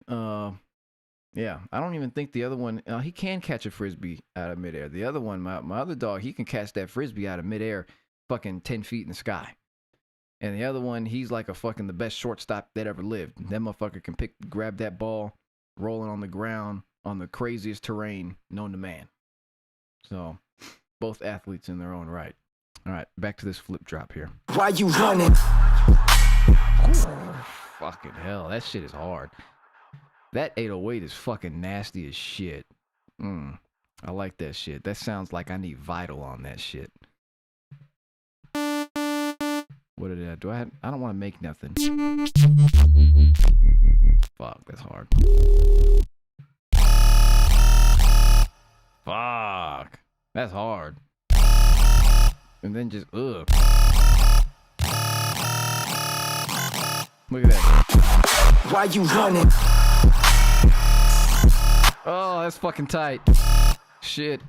yeah, I don't even think the other one, he can catch a frisbee out of midair. The other one, my other dog, he can catch that frisbee out of midair fucking 10 feet in the sky. And the other one, he's like the best shortstop that ever lived. That motherfucker can grab that ball, rolling on the ground on the craziest terrain known to man. So, both athletes in their own right. All right, back to this flip drop here. Why you running? Fucking hell, that shit is hard. That 808 is fucking nasty as shit. I like that shit. That sounds like I need Vital on that shit. What did I do? I don't want to make nothing. Fuck, that's hard. Fuck, that's hard. And then just ugh. Look at that. Why you running? Oh, that's fucking tight. Shit.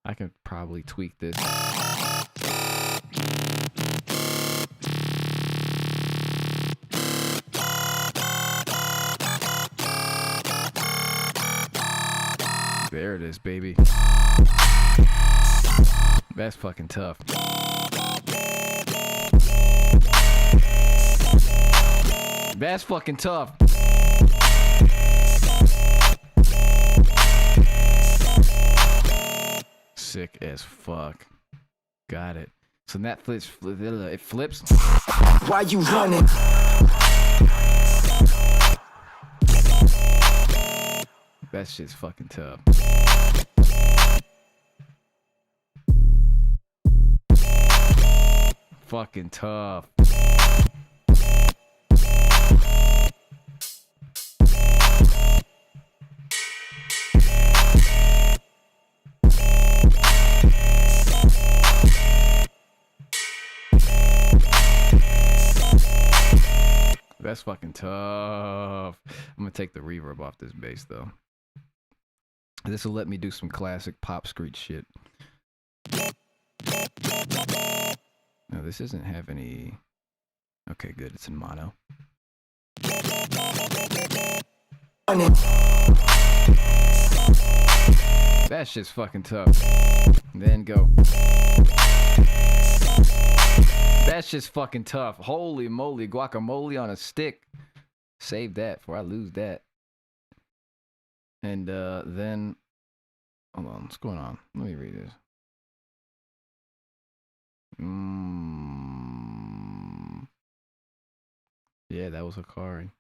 I could probably tweak this. There it is, baby. That's fucking tough. That's fucking tough. Sick as fuck. Got it. So that flips. It flips. Why you running? That shit's fucking tough. Fucking tough. That's fucking tough. I'm gonna take the reverb off this bass though. This will let me do some classic pop screech shit. No, this doesn't have any. Okay, good. It's in mono. That shit's fucking tough. Then go. That shit's fucking tough. Holy moly, guacamole on a stick. Save that before I lose that. And then, hold on, what's going on? Let me read this. Yeah, that was Hikari.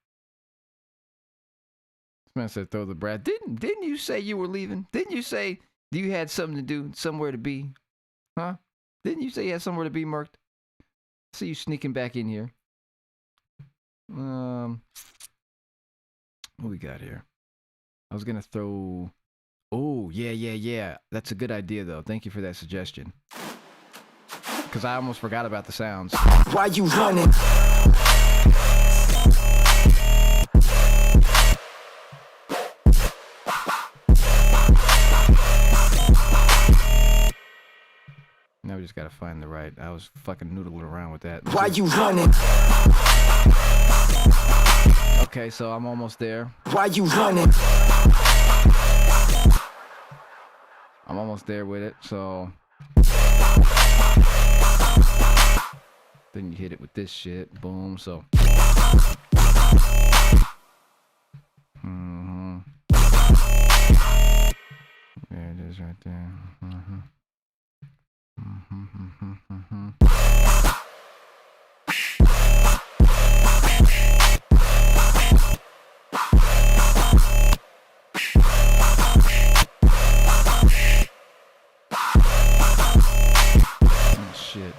This man said throw the brat. Didn't you say you were leaving? Didn't you say you had something to do, somewhere to be? Huh? Didn't you say you had somewhere to be, Merked? See you sneaking back in here. What we got here? I was gonna throw Oh, yeah. That's a good idea, though. Thank you for that suggestion. Because I almost forgot about the sounds. Why you running? Now we just gotta find the right. I was fucking noodling around with that. Why you running? Okay, so I'm almost there. Why you running? I'm almost there with it, so... Then you hit it with this shit. Boom, so... Mm-hmm. There it is right there. Mm-hmm. Oh, shit.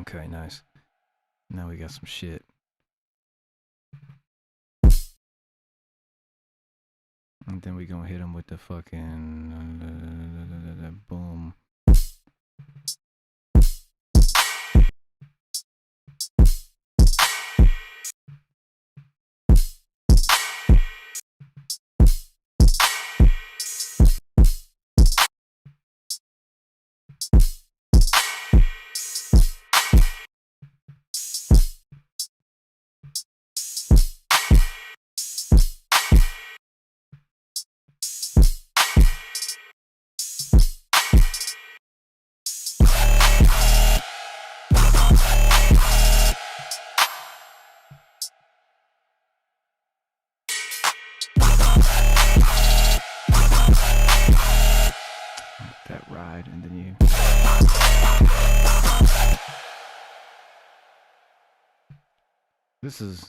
Okay, nice. Now we got some shit. And then we gonna hit him with the fucking boom. That ride, and then you...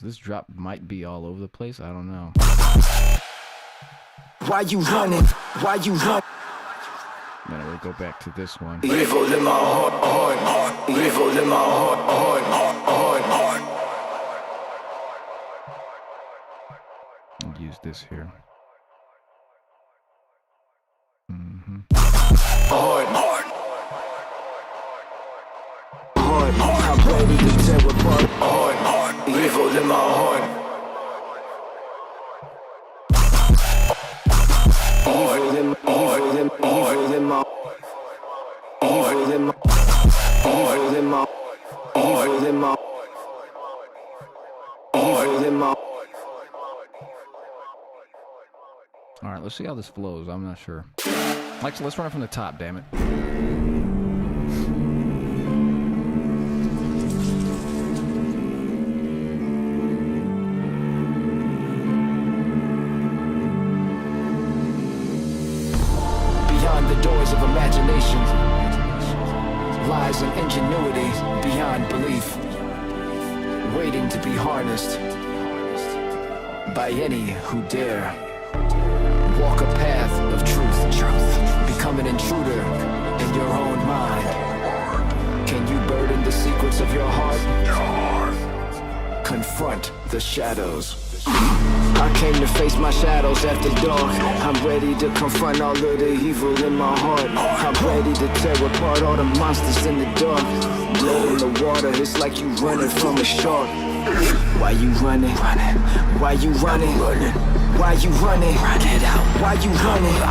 This drop might be all over the place. I don't know. Why you running? Why you run? Then we'll go back to this one. Evil in my heart, evil in my heart. I'll use this here. Hard. I'm ready to tear apart. Hard. Evil in my heart. Evil in my All right, let's see how this flows. I'm not sure. Let's run it from the top, damn it. Beyond the doors of imagination lies an ingenuity beyond belief, waiting to be harnessed by any who dare walk a path of truth, become an intruder in your own mind. Can you burden the secrets of your heart? Confront the shadows. I came to face my shadows after dark. I'm ready to confront all of the evil in my heart. I'm ready to tear apart all the monsters in the dark. Blood in the water, it's like you running from a shark. Why you running? Why you running? Why you running? Run it out. Why you running?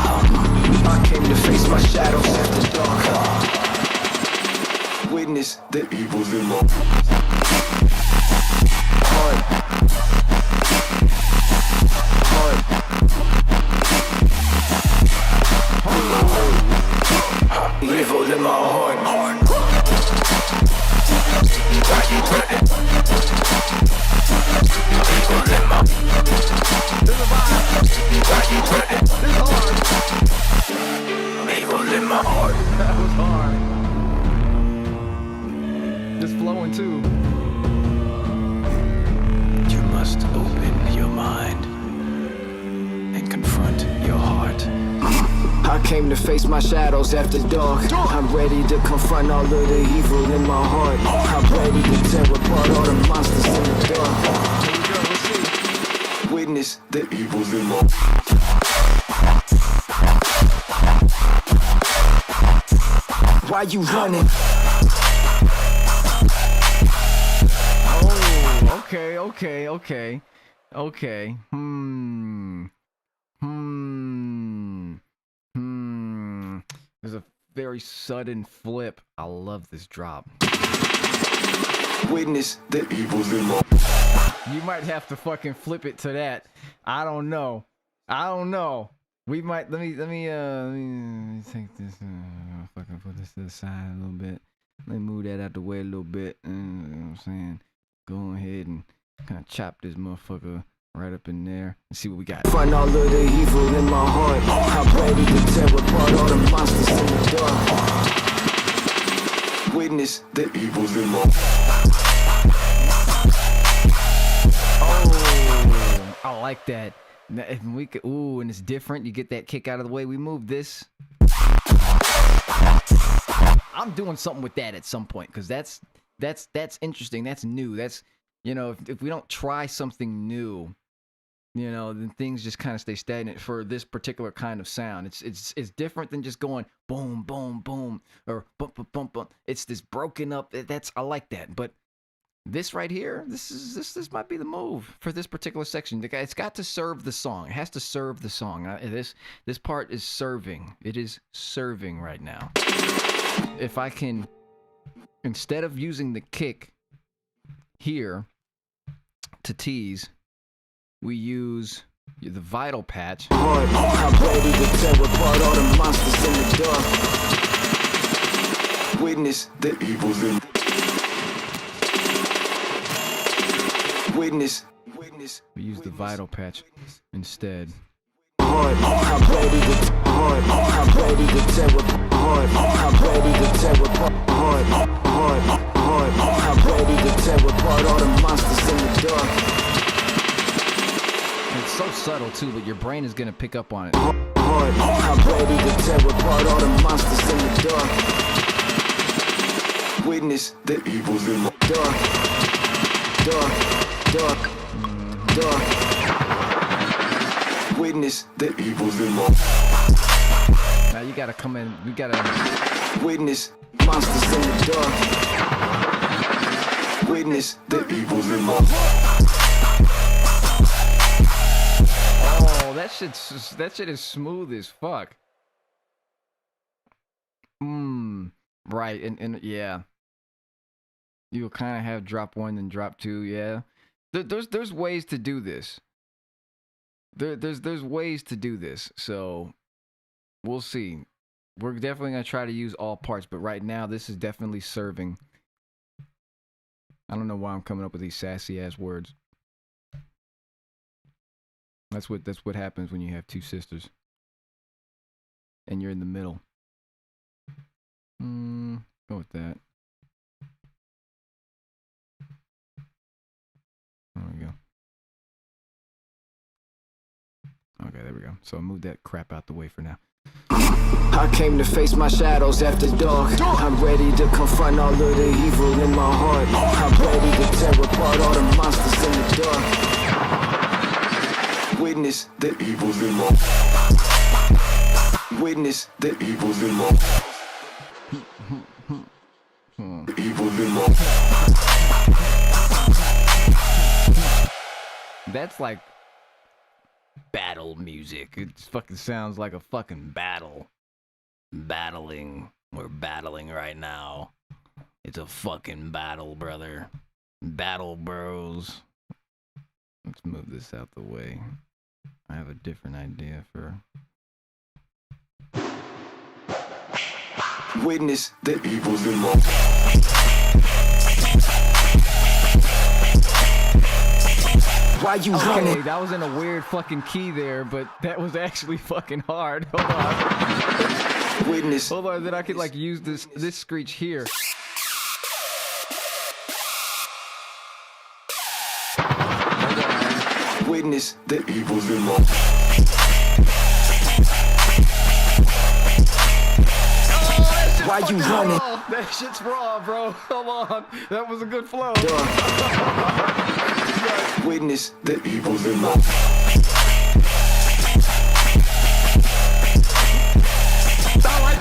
I came to face my shadows after dark. Witness the evil in my heart. That was hard. Just flowing too. You must open your mind and confront your heart. I came to face my shadows after dark. I'm ready to confront all of the evil in my heart. I'm ready to tear apart all the monsters in the dark. Here we go, let's see. Witness the evils in my Why you running? Oh, okay. There's a very sudden flip. I love this drop. Witness the evils in my You might have to fucking flip it to that. I don't know. We might let me take this. Fucking put this to the side a little bit. Let me move that out the way a little bit. You know what I'm saying? Go ahead and kind of chop this motherfucker right up in there and see what we got. Find all of the evil in my heart. I'm ready to tear apart all the monsters in the dark. Witness the evils in my Oh, I like that. If we could, ooh, and it's different. You get that kick out of the way. We move this. I'm doing something with that at some point because that's interesting. That's new. That's, you know, if we don't try something new, you know, then things just kind of stay stagnant for this particular kind of sound. It's different than just going boom, boom, boom, or bump, bump, bump, bump. It's this broken up. I like that. But this right here, this might be the move for this particular section. It's got to serve the song. It has to serve the song. This part is serving. It is serving right now. If I can, instead of using the kick here to tease, we use the vital patch. I'm ready to tear apart all the monsters in the dark. Witness the evils in Witness. We use the vital patch instead. I'm ready to I'm ready to tear apart. I'm ready to tear apart. I'm ready to tear apart all the monsters in the dark. It's so subtle too, but your brain is gonna pick up on it. I'm ready to tear apart all the monsters in the dark. Witness the evils in my dark. Witness the evils in my. Now you gotta come in. You gotta witness monsters in the dark. Witness the evils in my. Oh, that shit is smooth as fuck. Right, and yeah. You'll kind of have drop one and drop two, yeah. There's ways to do this. There's ways to do this, so we'll see. We're definitely gonna try to use all parts, but right now this is definitely serving. I don't know why I'm coming up with these sassy ass words. That's what happens when you have two sisters and you're in the middle. Go with that. There we go. Okay, there we go. So I'll move that crap out the way for now. I came to face my shadows after dark. I'm ready to confront all of the evil in my heart. I'm ready to tear apart all the monsters in the dark. Witness the evils in my. Witness the evils in my. The evils in my. That's like battle music. It fucking sounds like a fucking battle. Battling. We're battling right now. It's a fucking battle, brother. Battle bros. Let's move this out the way. I have a different idea for... Witness the evils in my. Why you running? Okay, that was in a weird fucking key there, but that was actually fucking hard. Hold on. Witness. Hold on, then I could like use this screech here. Witness the evils in my. Why you running? Oh, that shit's raw, bro. Come on, that was a good flow. Witness the evils in my.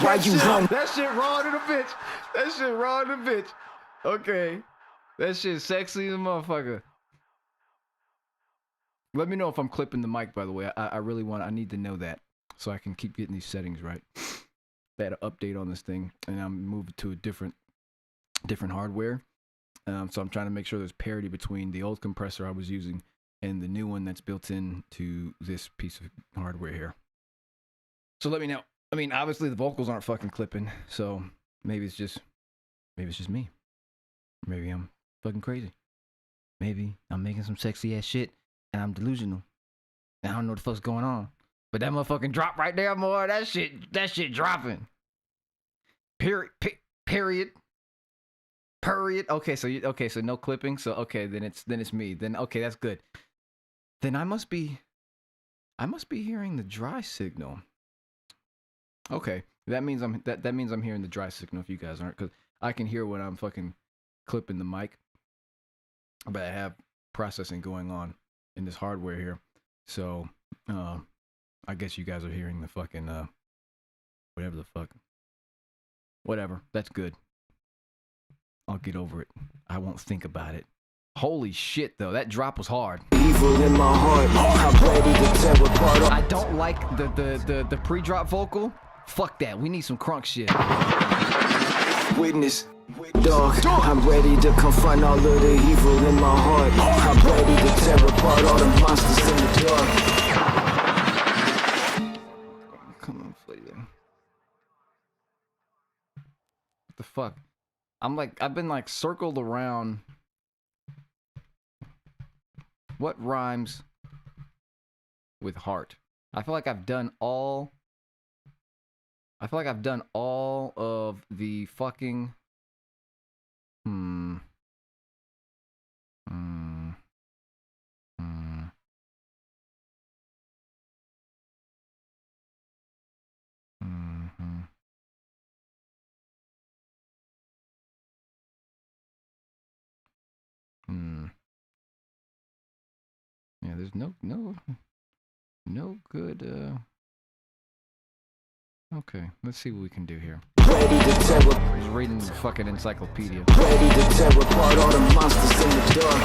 Why you running? That shit raw to the bitch. That shit raw to the bitch. Okay, that shit sexy as a motherfucker. Let me know if I'm clipping the mic, by the way. I really I need to know that so I can keep getting these settings right. They had an update on this thing, and I'm moving to a different hardware. So I'm trying to make sure there's parity between the old compressor I was using and the new one that's built into this piece of hardware here. So let me know. I mean, obviously the vocals aren't fucking clipping, so maybe it's just me. Maybe I'm fucking crazy. Maybe I'm making some sexy ass shit and I'm delusional. And I don't know what the fuck's going on. But that motherfucking drop right there, boy, that shit dropping. Period. Okay, so no clipping. So okay, then it's me. Then okay, that's good. Then I must be hearing the dry signal. Okay, that means I'm hearing the dry signal if you guys aren't, because I can hear when I'm fucking clipping the mic. But I have processing going on in this hardware here. So I guess you guys are hearing the fucking whatever the fuck. Whatever. That's good. I'll get over it. I won't think about it. Holy shit, though. That drop was hard. Evil in my heart. I'm ready to tear apart. I don't like the pre-drop vocal. Fuck that. We need some crunk shit. Witness. Dog, I'm ready to confront all of the evil in my heart. I'm ready to tear apart all the monsters in the dark. Come on, Flavor. What the fuck? I've been like circled around. What rhymes with heart? I feel like I've done all of the fucking Yeah, there's no good okay, let's see what we can do here. Ready to tear apart. He's reading the fucking encyclopedia. Ready to tear apart all the monsters in the dark.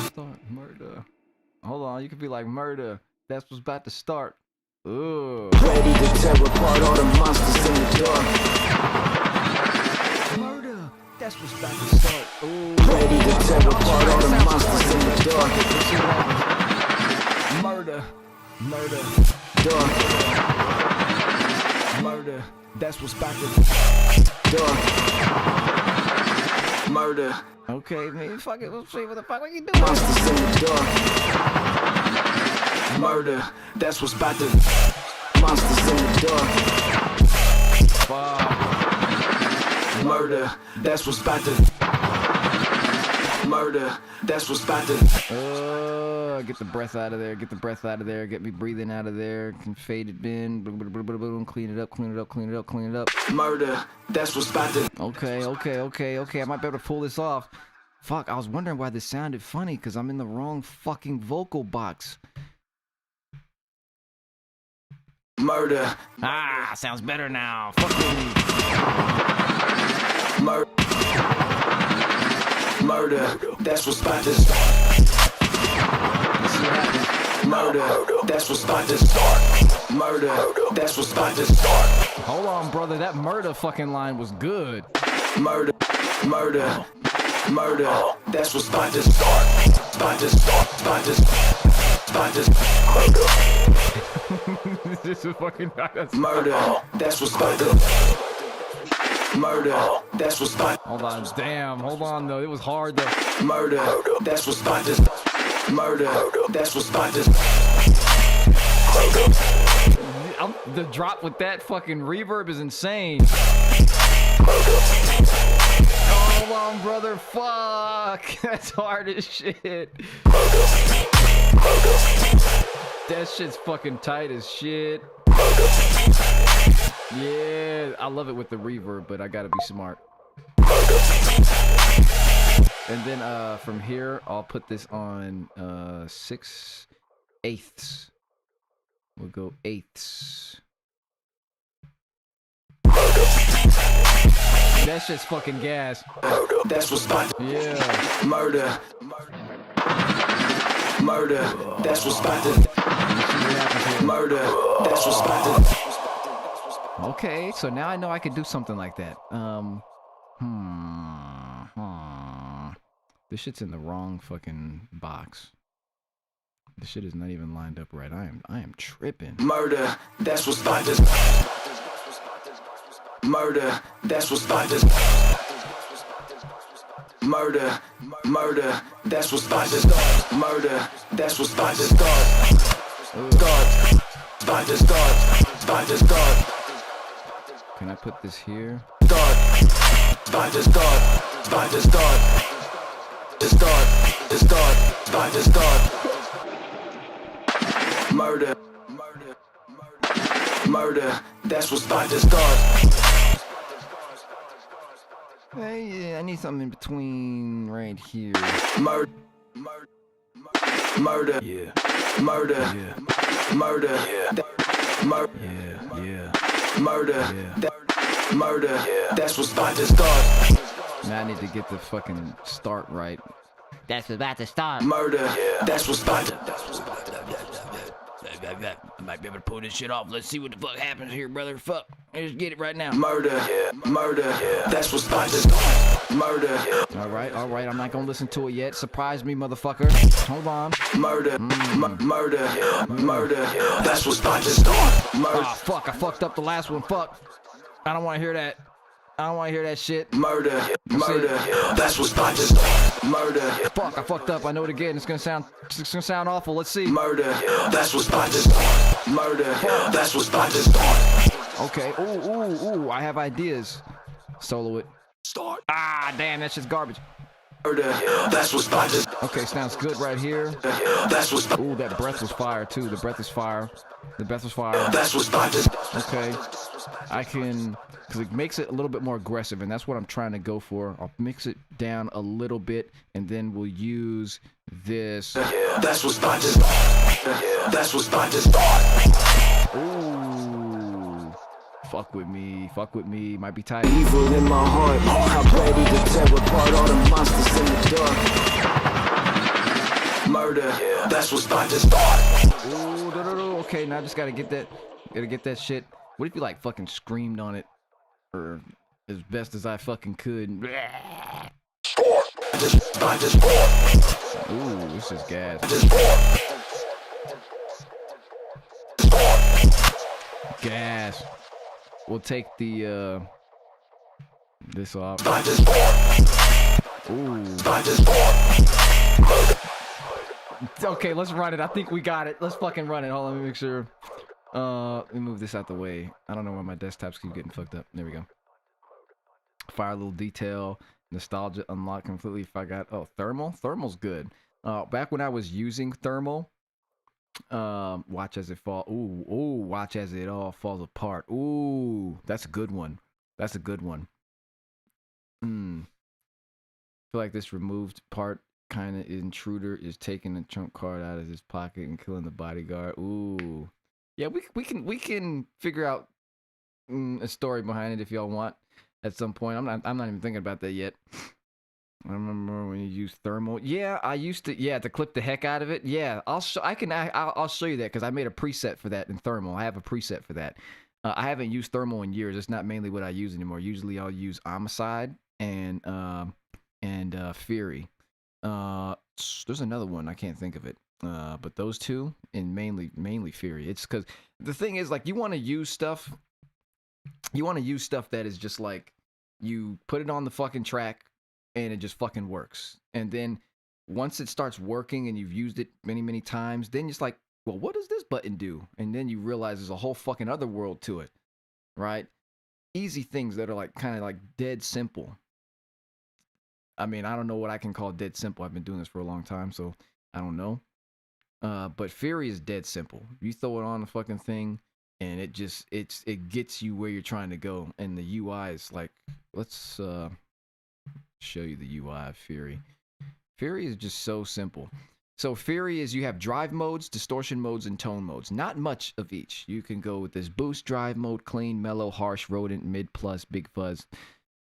Start murder. Hold on, you could be like murder. That's what's about to start. Ooh. Ready to tear apart all the monsters in the dark. Murder. That's what's about to start. Ooh. Ready to tear apart all the monsters in the dark. Murder. Dark. Murder. That's what's about to Dark. Murder. Okay, man, fuck it. Let's see what the fuck we can do. Monsters in the dark. Murder. That's what's about to. Monsters in the dark. Fuck. Murder. That's what's about to. Murder. That's what's about to. Get the breath out of there. Get the breath out of there. Get me breathing out of there. Can fade it in. Clean it up. Clean it up. Clean it up. Clean it up. Murder. That's what's about to. Okay. I might be able to pull this off. Fuck, I was wondering why this sounded funny, because I'm in the wrong fucking vocal box. Murder. Ah, sounds better now. Fuck me. Murder. That's what's about to start. Murder. That's what's about to start. Murder. That's what's about to start. Hold on, brother. That murder fucking line was good. Murder. That's what's about to start. This is fucking Murder. That's what's about to. Murder. That's what's about. Hold on, damn. Hold on, though. It was hard, though. Murder, that's what spot this. Murder, that's what spot this. The drop with that fucking reverb is insane. Come on, brother. Fuck. That's hard as shit. That shit's fucking tight as shit. Yeah, I love it with the reverb, but I gotta be smart. And then from here, I'll put this on 6/8. We'll go eighths. That shit's fucking gas. That's what spot. Yeah. Murder. Murder. That's what spot this. Murder. That's what spot this. Okay, so now I know I could do something like that. This shit's in the wrong fucking box. This shit is not even lined up right. I am tripping. Murder, that's what spot this. Murder, that's what spot this. Murder, murder, that's what spot this. Murder, that's what spot this. Start, spot this. Spot this. Can I put this here? Start, spot this. Spot this. Start, spot this. Murder, that's what spot this. Start. Hey, I need something in between right here. Murder. Yeah. Murder. Yeah. Murder. Yeah. Murder. Yeah. Murder. That's what spot this. Start. Now I need to get the fucking start right. That's about to start. Murder. That's what spot this. I might be able to pull this shit off. Let's see what the fuck happens here, brother. Fuck. Let's get it right now. Murder. That's what spot this. Murder. Alright. I'm not gonna listen to it yet. Surprise me, motherfucker. Hold on. Murder. Murder. That's what spot this. Start. Murder. Ah, fuck. I fucked up the last one. Fuck. I don't want to hear that. I don't want to hear that shit. Murder. That's what spot this. Murder. Fuck, I fucked up. I know it again. It's gonna sound awful. Let's see. Murder. That's what spot this. Murder. That's what spot this. Okay. Ooh. I have ideas. Solo it. Start. Ah, damn. That shit's garbage. Murder. That's what spot this. Okay, sounds good right here. That's what spot. Ooh, that breath was fire too. The breath is fire. That's what spot this. Okay. I can, because it makes it a little bit more aggressive, and that's what I'm trying to go for. I'll mix it down a little bit, and then we'll use this. That's what spot this. That's what spot this. Ooh. Fuck with me. Might be tight. Evil in my heart. I'm ready to tear apart all the monsters in the dark. Murder. That's what spot this. Ooh, no. Okay, now I just gotta get that shit. What if you like fucking screamed on it, or as best as I fucking could? Ooh, this is gas. Gas. We'll take the this off. Ooh. Okay, let's run it. I think we got it. Let's fucking run it. Hold on, let me make sure. Let me move this out the way. I don't know why my desktops keep getting fucked up. There we go. Fire a little detail. Nostalgia unlocked completely. If I got thermal. Thermal's good. Back when I was using thermal, watch as it fall. Ooh, watch as it all falls apart. Ooh, that's a good one. I feel like this removed part kind of Intruder is taking the trump card out of his pocket and killing the bodyguard. Ooh. Yeah, we can figure out a story behind it if y'all want at some point. I'm not even thinking about that yet. I remember when you used thermal. Yeah, I used to. Yeah, to clip the heck out of it. Yeah, I'll show you that because I made a preset for that in thermal. I have a preset for that. I haven't used thermal in years. It's not mainly what I use anymore. Usually I'll use homicide and fury. There's another one I can't think of it. But those two, and mainly fury. It's because the thing is, like, you want to use stuff that is just like, you put it on the fucking track, and it just fucking works. And then once it starts working and you've used it many, many times, then it's like, well, what does this button do? And then you realize there's a whole fucking other world to it, right? Easy things that are like kind of like dead simple. I mean, I don't know what I can call dead simple. I've been doing this for a long time, so I don't know. But Fury is dead simple. You throw it on the fucking thing, and it gets you where you're trying to go. And the UI is like, let's show you the UI of Fury. Fury is just so simple. So Fury is, you have drive modes, distortion modes, and tone modes. Not much of each. You can go with this boost, drive mode, clean, mellow, harsh, rodent, mid, plus, big fuzz.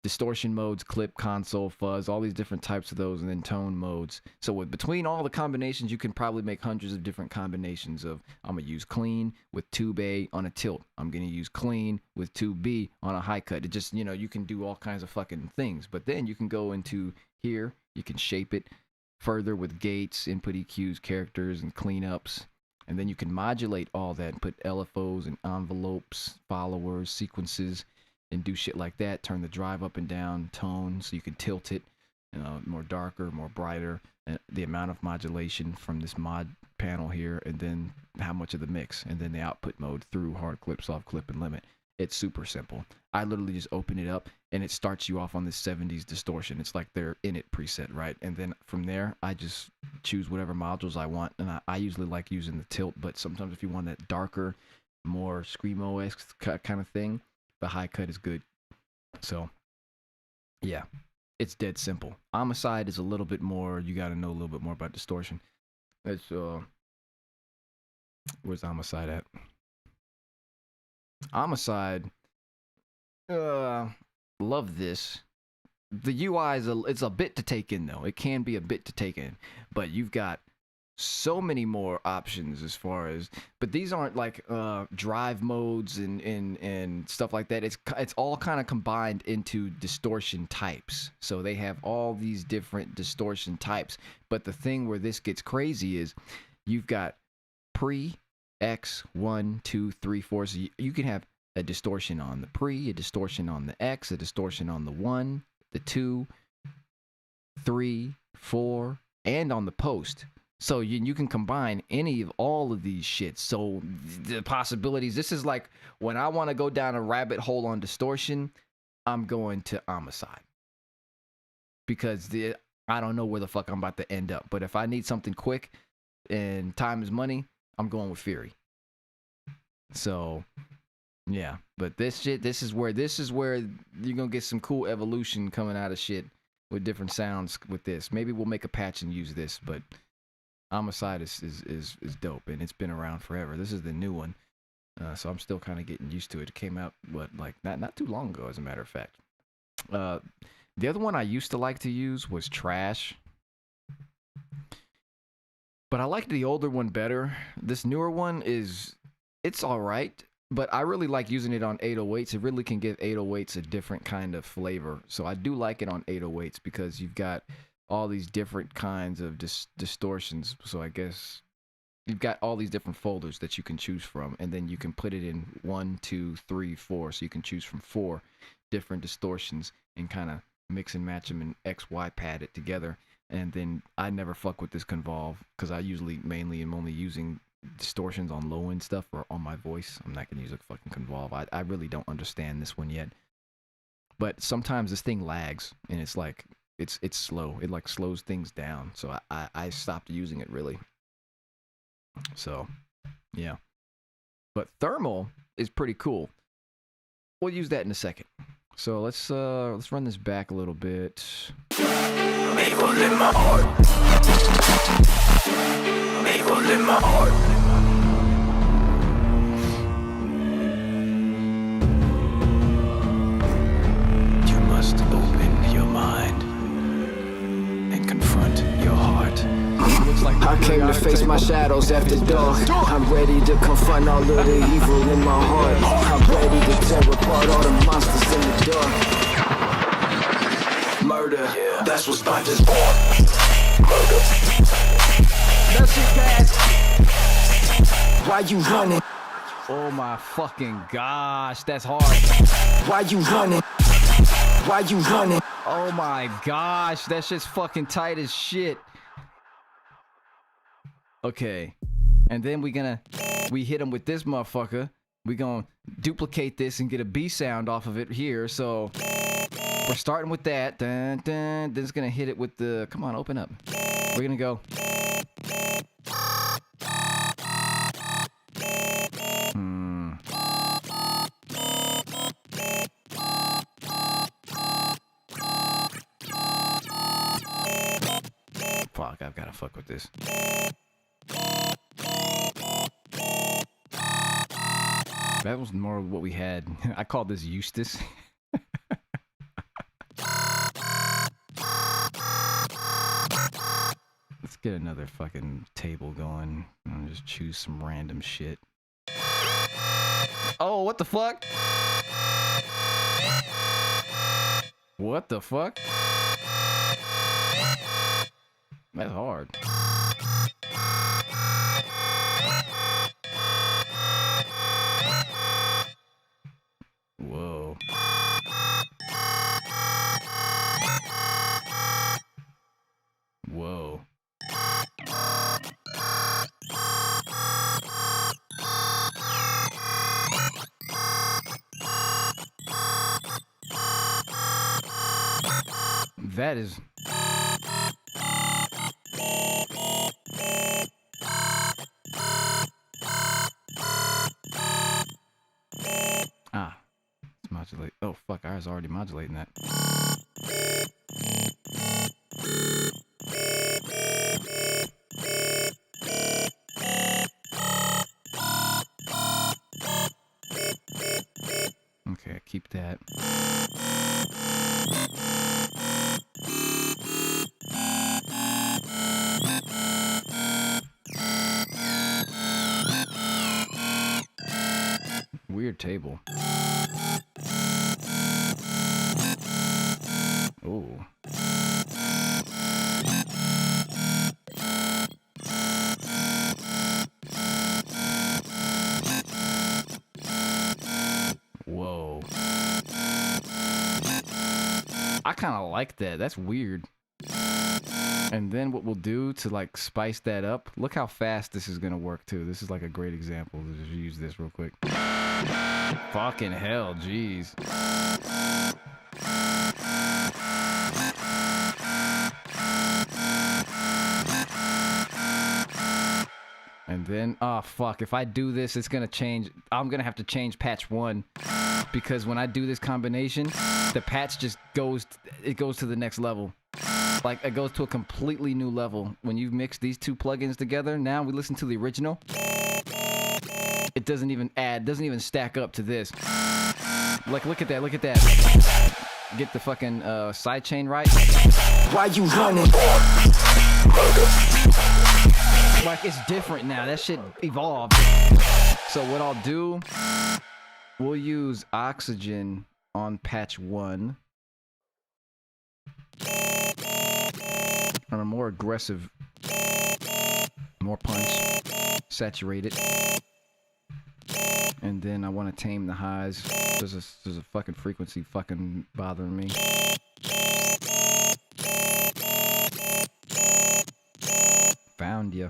Distortion modes, clip, console, fuzz, all these different types of those, and then tone modes. So between all the combinations, you can probably make hundreds of different combinations of, I'm going to use clean with tube A on a tilt. I'm going to use clean with tube B on a high cut. It just, you know, you can do all kinds of fucking things. But then you can go into here, you can shape it further with gates, input EQs, characters, and cleanups. And then you can modulate all that and put LFOs and envelopes, followers, sequences, and do shit like that. Turn the drive up and down, tone, so you can tilt it, more darker, more brighter, and the amount of modulation from this mod panel here, and then how much of the mix, and then the output mode through hard clip, soft clip, and limit. It's super simple. I literally just open it up and it starts you off on this 70s distortion. It's like they're in it preset, right? And then from there, I just choose whatever modules I want. And I usually like using the tilt, but sometimes if you want that darker, more screamo-esque kind of thing, the high cut is good. So yeah, it's dead simple. Homicide is a little bit more, you got to know a little bit more about distortion. It's where's Homicide at? Homicide, love this. The UI it's a bit to take in though. It can be a bit to take in, but you've got so many more options as far as, but these aren't like drive modes and stuff like that. It's all kind of combined into distortion types. So they have all these different distortion types. But the thing where this gets crazy is you've got pre, X, 1, 2, 3, 4. So you can have a distortion on the pre, a distortion on the X, a distortion on the 1, the 2, 3, 4, and on the post. So you can combine any of all of these shits. So the possibilities, this is like when I want to go down a rabbit hole on distortion, I'm going to Homicide. Because I don't know where the fuck I'm about to end up. But if I need something quick and time is money, I'm going with Fury. So yeah, but this is where you're gonna get some cool evolution coming out of shit with different sounds with this. Maybe we'll make a patch and use this, but Homicide is dope, and it's been around forever. This is the new one, so I'm still kind of getting used to it. It came out like not too long ago, as a matter of fact. The other one I used to like to use was Trash. But I like the older one better. This newer one it's all right, but I really like using it on 808s. It really can give 808s a different kind of flavor. So I do like it on 808s because you've got all these different kinds of distortions. So I guess you've got all these different folders that you can choose from, and then you can put it in 1, 2, 3, 4. So you can choose from 4 different distortions and kind of mix and match them and XY pad it together. And then I never fuck with this convolve because I usually mainly am only using distortions on low end stuff or on my voice. I'm not gonna use a fucking convolve. I really don't understand this one yet. But sometimes this thing lags and it's like it's slow. It like slows things down. So I stopped using it really. So yeah. But thermal is pretty cool. We'll use that in a second. So let's run this back a little bit. Maple in my heart. Maple in my heart. You must open your mind and confront your heart. I came to face my shadows after dark. I'm ready to confront all of the evil in my heart. I'm ready to tear apart all the monsters in the dark. Murder, that's what's behind this born. Murder. That's it, guys. Why you running? Oh my fucking gosh, that's hard. Why you running? Why you running? Oh my gosh, that shit's fucking tight as shit. Okay, and then we hit him with this motherfucker. We gonna duplicate this and get a B sound off of it here. So we're starting with that. Dun, dun. Then it's gonna hit it with the. Come on, open up. We're gonna go. Fuck, I've gotta fuck with this. That was more what we had. I called this Eustace. Let's get another fucking table going and just choose some random shit. Oh, what the fuck? What the fuck? That's hard. Whoa. Whoa. That is... Ah. It's modulate. Oh, fuck. I was already modulating that. Okay, keep that. Weird table. Oh. Whoa. I kind of like that. That's weird. And then what we'll do to like spice that up, look how fast this is gonna work too. This is like a great example. Let's just use this real quick. Fucking hell, jeez. And then, oh fuck, if I do this, it's gonna change. I'm gonna have to change patch 1 because when I do this combination, the patch just goes to the next level. Like, it goes to a completely new level. When you mix these two plugins together, now we listen to the original. It doesn't even stack up to this. Like, look at that, look at that. Get the fucking sidechain right. Why you running? Like, it's different now. That shit evolved. So what I'll do, we'll use Oxygen on patch 1. On a more aggressive, more punch, saturated. And then I want to tame the highs. There's a fucking frequency fucking bothering me. Found ya.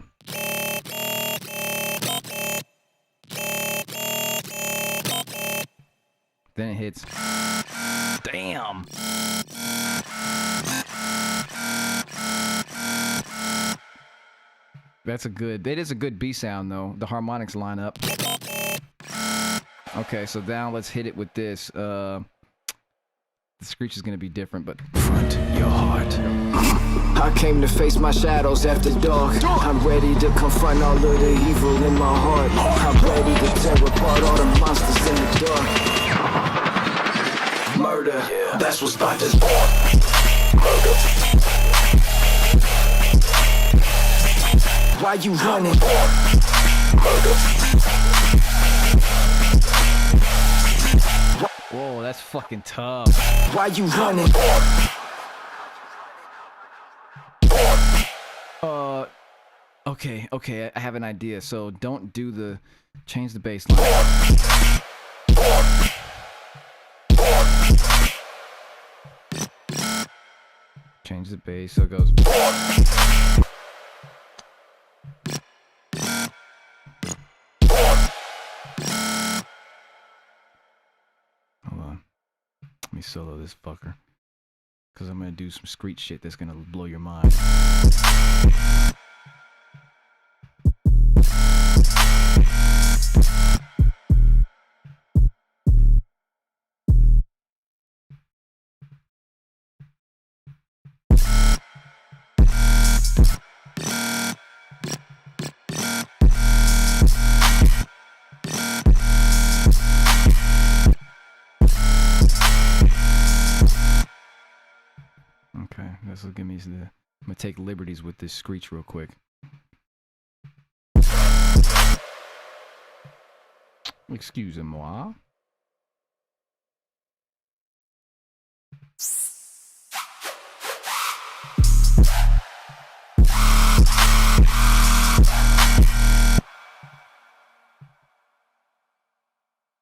Then it hits. Damn. That is a good B sound though. The harmonics line up. Okay, so now let's hit it with this. The screech is gonna be different, but front your heart. I came to face my shadows after dark. I'm ready to confront all of the evil in my heart. I'm ready to tear apart all the monsters in the dark. Murder, that's what's about to born. Murder. Why you running? Murder. Whoa, that's fucking tough. Why you running? Okay, I have an idea. So don't do the, change the bass line. Change the bass so it goes. Hold on. Let me solo this fucker. Cause I'm gonna do some Screech shit that's gonna blow your mind. Okay, this will give me the. I'm gonna take liberties with this Screech real quick. Excusez-moi.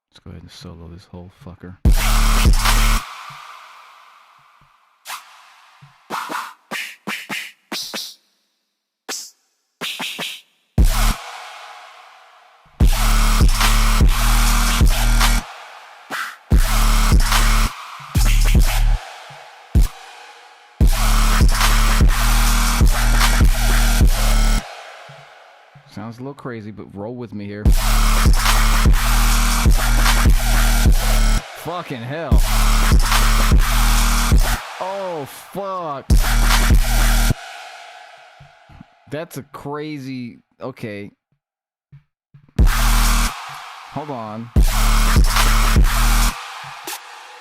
Let's go ahead and solo this whole fucker. Sounds a little crazy, but roll with me here. Fucking hell. Oh, fuck. That's a crazy... Okay. Hold on.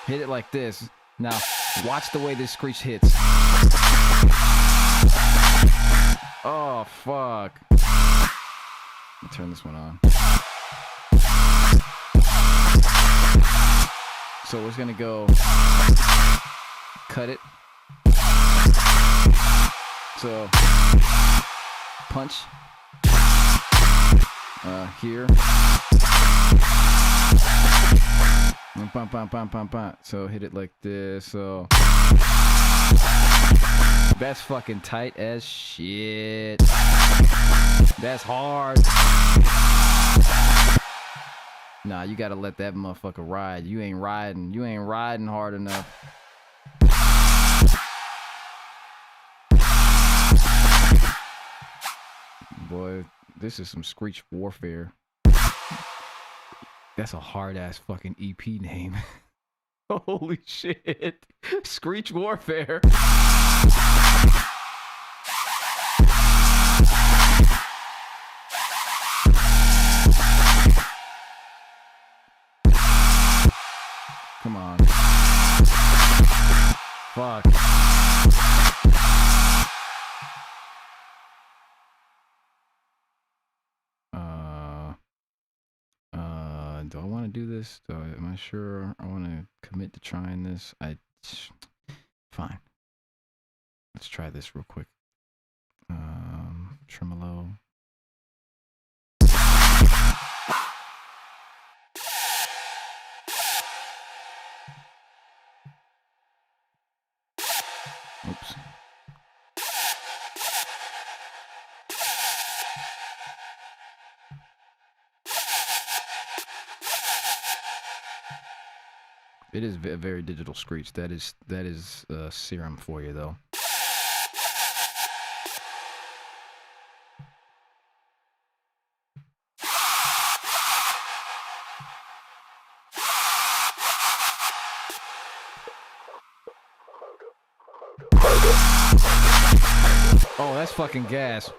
Hit it like this. Now, watch the way this Screech hits. Oh, fuck. Let me turn this one on. So we're gonna go cut it. So punch here. Bum, bum, bum, bum, bum. So hit it like this. So that's fucking tight as shit. That's hard. Nah, you gotta let that motherfucker ride. You ain't riding. You ain't riding hard enough. Boy, this is some Screech warfare. That's a hard ass fucking EP name. Holy shit. Screech warfare. Come on. Fuck. Do I want to do this? Am I sure I want to commit to trying this? Fine. Let's try this real quick. Tremolo. Oops. It is a very digital Screech. That is serum for you though. Oh, that's fucking gas.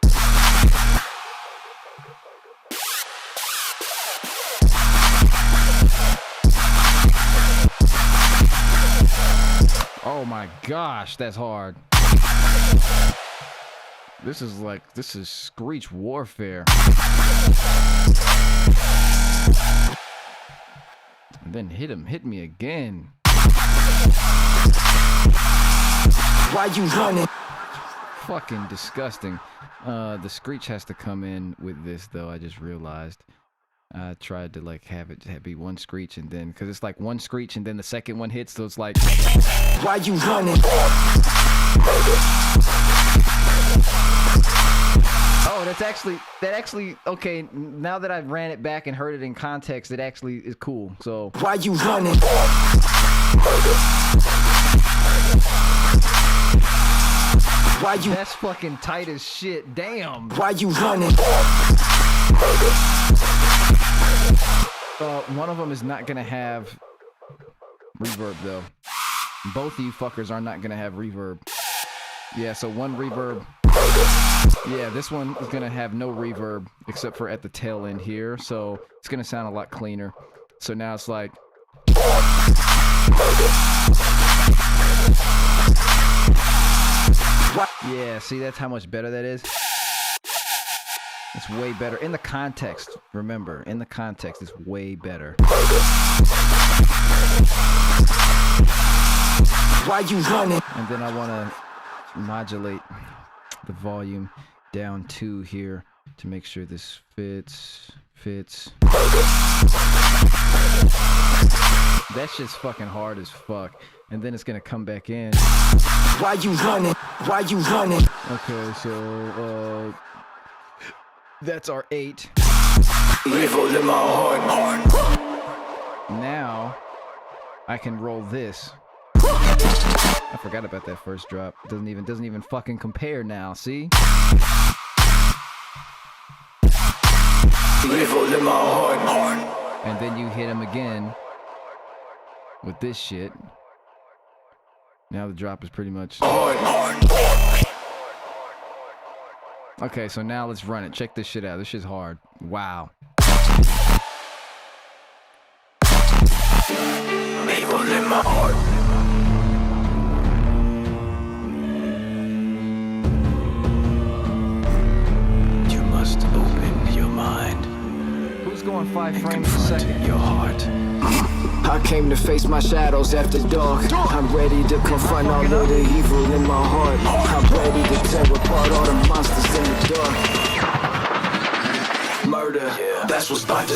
Oh my gosh, that's hard. This is Screech warfare. And then hit me again. Why you running? Fucking disgusting. The Screech has to come in with this though, I just realized. I tried to like have it be one Screech and then, cause it's like one Screech and then the second one hits, so it's like, why you running? Oh, that actually, okay, now that I've ran it back and heard it in context, it actually is cool, so. Why you running? Why you? That's fucking tight as shit, damn. Why you running? One of them is not gonna have reverb, though. Both of you fuckers are not gonna have reverb. Yeah, so one reverb. Yeah, this one is gonna have no reverb except for at the tail end here, so it's gonna sound a lot cleaner. So now it's like. Yeah, see, that's how much better that is. It's way better in the context. Remember, in the context, it's way better. Why you running? And then I want to modulate the volume down to here to make sure this fits. That's just fucking hard as fuck. And then it's gonna come back in. Why you running? Why you running? Okay, so that's our 8. Evil in my heart. Now I can roll this. I forgot about that first drop. Doesn't even fucking compare now. See? Evil in my heart. And then you hit him again with this shit. Now the drop is pretty much. Okay, so now let's run it. Check this shit out. This shit's hard. Wow. Evil in my heart. You must open your mind. Who's going 5 frames a Confront second? your heart. I came to face my shadows after dark. I'm ready to confront all of the evil in my heart. I'm ready to tear apart all the monsters in the dark. Murder, that's what's about to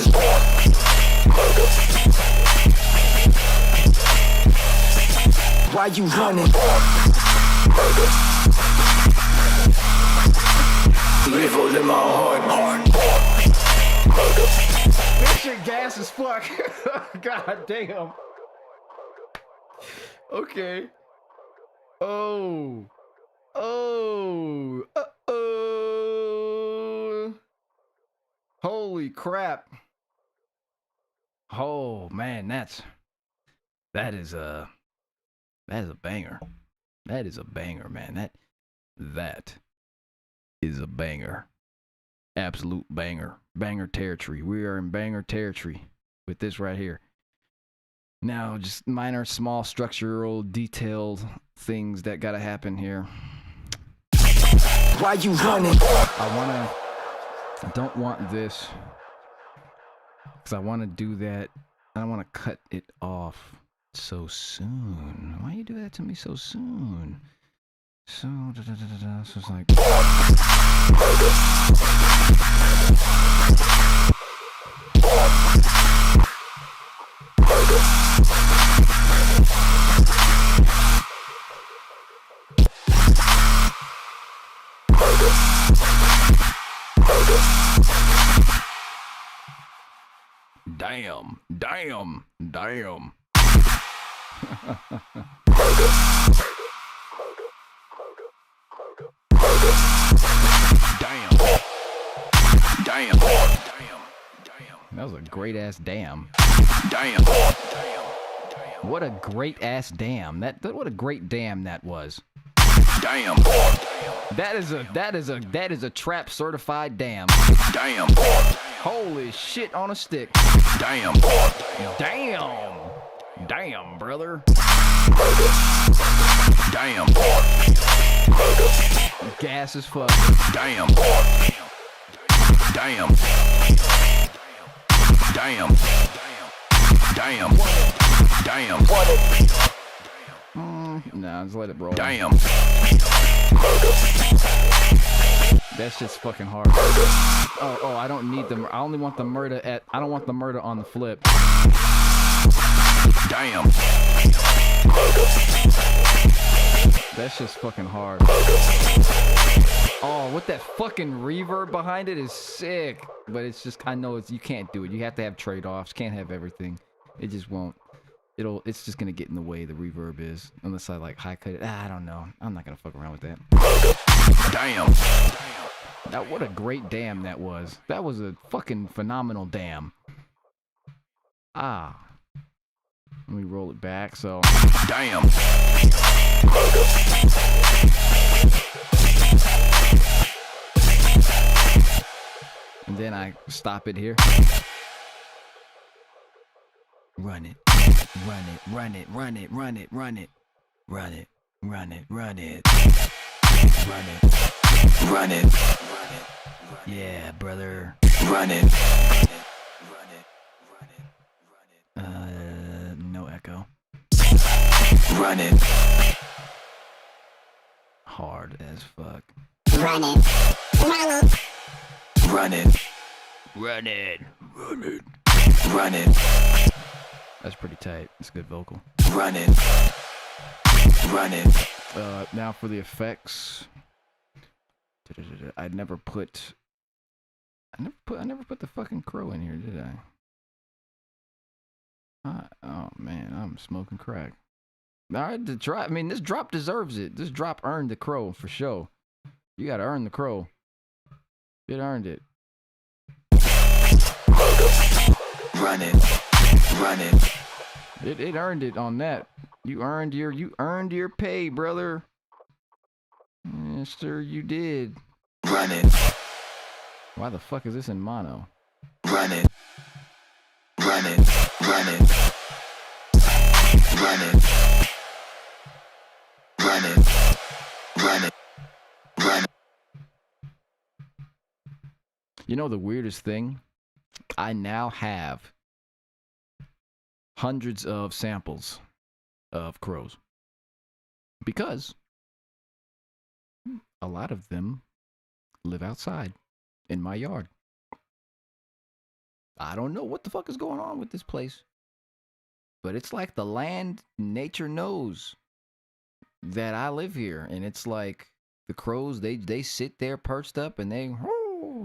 Why you running? Evil in my heart. This shit gas as fuck. God damn. Okay. Oh. Holy crap. Oh man, that is a banger. That is a banger, man. That is a banger. Absolute banger. Banger territory. We are in banger territory with this right here. Now, just minor, small, structural, detailed things that gotta happen here. Why you running? I don't want this, because I want to do that. I don't want to cut it off so soon. Why you do that to me so soon? So, so it's like. Damn. Damn. Damn. Damn. That was a great ass damn. Damn. What a great ass damn. What a great damn that was. Damn. That is a trap certified damn. Damn. Holy shit on a stick. Damn. Damn. Damn, brother. Damn. Gas as fuck. Damn. Damn. Damn. Damn. Damn. Nah, just let it roll. Damn. That's just fucking hard. Oh, I don't need them. I only want the murder I don't want the murder on the flip. Damn. That shit's fucking hard. Oh, with that fucking reverb behind it is sick. But it's just, I know you can't do it. You have to have trade-offs. Can't have everything. It just won't. It's just gonna get in the way, the reverb is. Unless I like high cut it. I don't know. I'm not gonna fuck around with that. Damn. Now, what a great damn that was. That was a fucking phenomenal damn. Ah. Let me roll it back, so. Damn. And then I stop it here. Run it. Run it, run it, run it, run it, run it. Run it, run it, run it. Run it. Run it. Run it. Yeah, brother. Run it. Run it. Run it. Run it. No echo. Run it. Hard as fuck. Run it. Run it. Run it. Run it. Run it. Run it. That's pretty tight. It's a good vocal. Run it. Run it. Now for the effects. I never put the fucking crow in here, did I? Oh man, I'm smoking crack. Alright, the drop. I mean, this drop deserves it. This drop earned the crow for sure. You gotta earn the crow. It earned it. Run it. Run it. It earned it on that. You earned your pay, brother. Yes, sir, you did. Run it. Why the fuck is this in mono? Run it. Run it. Run it. Run it. Run it. Run it. Run it. You know the weirdest thing? I now have hundreds of samples of crows. Because a lot of them live outside in my yard. I don't know what the fuck is going on with this place. But it's like the land, nature knows that I live here. And it's like the crows, they sit there perched up and they...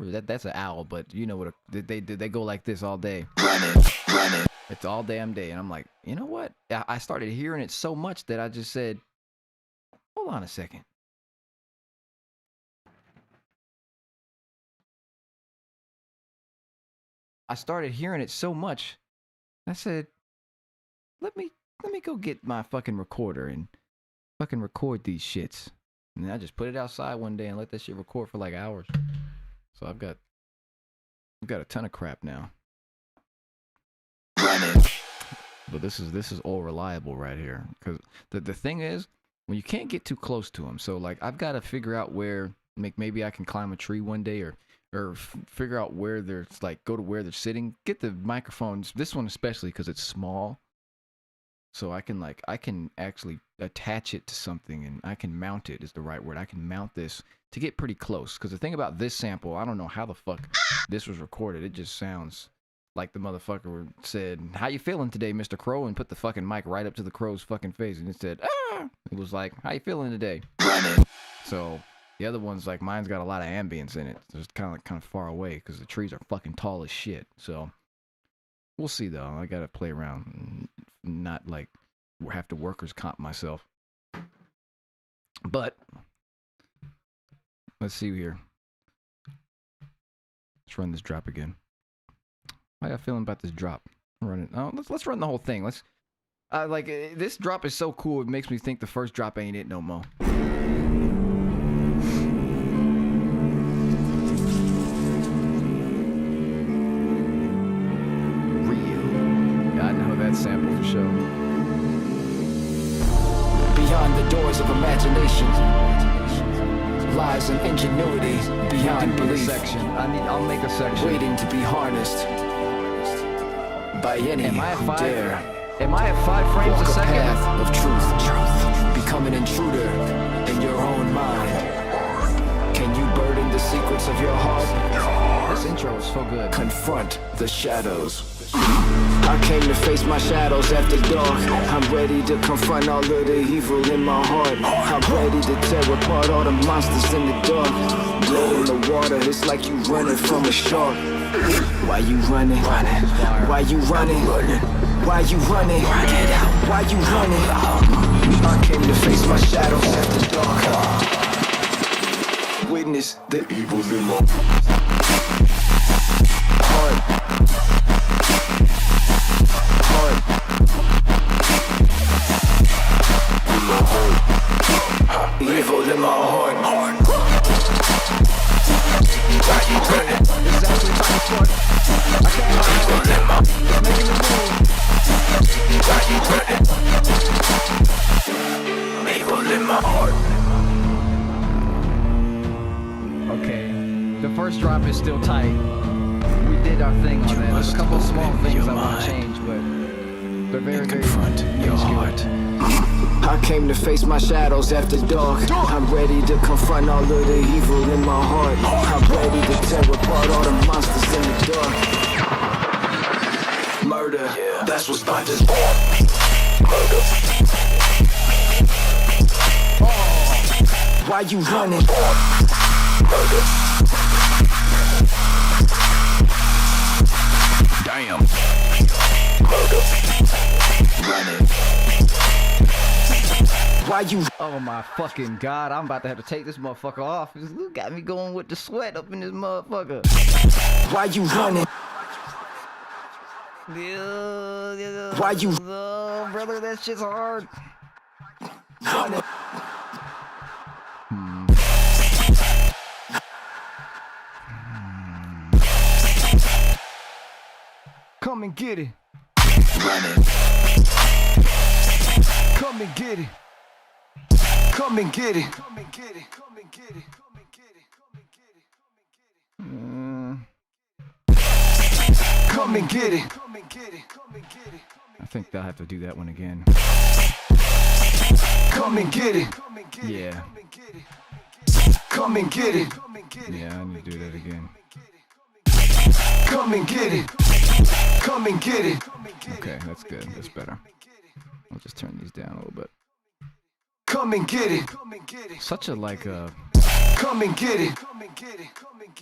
That's an owl, but you know what? They go like this all day. Run it, run it. It's all damn day, and I'm like, you know what? I started hearing it so much that I just said, hold on a second. I started hearing it so much, I said, let me go get my fucking recorder and fucking record these shits. And then I just put it outside one day and let that shit record for like hours. So I've got a ton of crap now. Run it. But this is all reliable right here. Because the thing is, when you can't get too close to them, so like I've got to figure out where, maybe I can climb a tree one day or figure out where they're, like, go to where they're sitting. Get the microphones, this one especially because it's small. So I can actually attach it to something and I can mount it is the right word. I can mount this to get pretty close. Because the thing about this sample, I don't know how the fuck this was recorded. It just sounds like the motherfucker said, how you feeling today, Mr. Crow? And put the fucking mic right up to the crow's fucking face. And it said, ah! It was like, how you feeling today? So the other one's like, mine's got a lot of ambience in it. So it's kind of far away because the trees are fucking tall as shit. So we'll see though. I gotta play around. Not like have to workers comp myself. But let's see here. Let's run this drop again. How y'all feeling about this drop? Run it. Oh, let's run the whole thing. Let's like this drop is so cool. It makes me think the first drop ain't it no more. Sample for sure. Beyond the doors of imagination lies an ingenuity beyond belief. I'll make a section. Waiting to be harnessed by any who dare. Am I at 5 frames walk a second? Path of truth. Become an intruder in your own mind. Can you burden the secrets of your heart? This intro is so good. Confront the shadows. I came to face my shadows after dark. I'm ready to confront all of the evil in my heart. I'm ready to tear apart all the monsters in the dark. Blood in the water, it's like you running from a shark. Why you running? Why you running? Why you running? Why you running? I came to face my shadows after dark. Witness the evil in my heart. Evil in my heart. Why you running? It's actually time to I can't evil in my making the move. Why you running? Evil in my heart. Okay, the first drop is still tight. We did our thing on that. There's a couple of small things I want to change, but they're very, very confront your heart. I came to face my shadows after dark. I'm ready to confront all of the evil in my heart. I'm ready to tear apart all the monsters in the dark. Murder, that's what's about this born. Murder. Why you running? Murder. Damn. Murder. Running. Why you? Oh my fucking god, I'm about to have to take this motherfucker off. You got me going with the sweat up in this motherfucker. Why you running? Why you? Oh, brother, that shit's hard. Running. Come and get it. Running. Come and get it. Come and get it. Come and get it. Come and get it. Come and get it. Come and get it. Come and get it. Come and get it. I think they'll have to do that one again. Come and get it. Yeah. Come and get it. Yeah, I need to do that again. Come and get it. Come and get it. Okay, that's good. That's better. I'll just turn these down a little bit. Come and get it. Such a like Come and get it.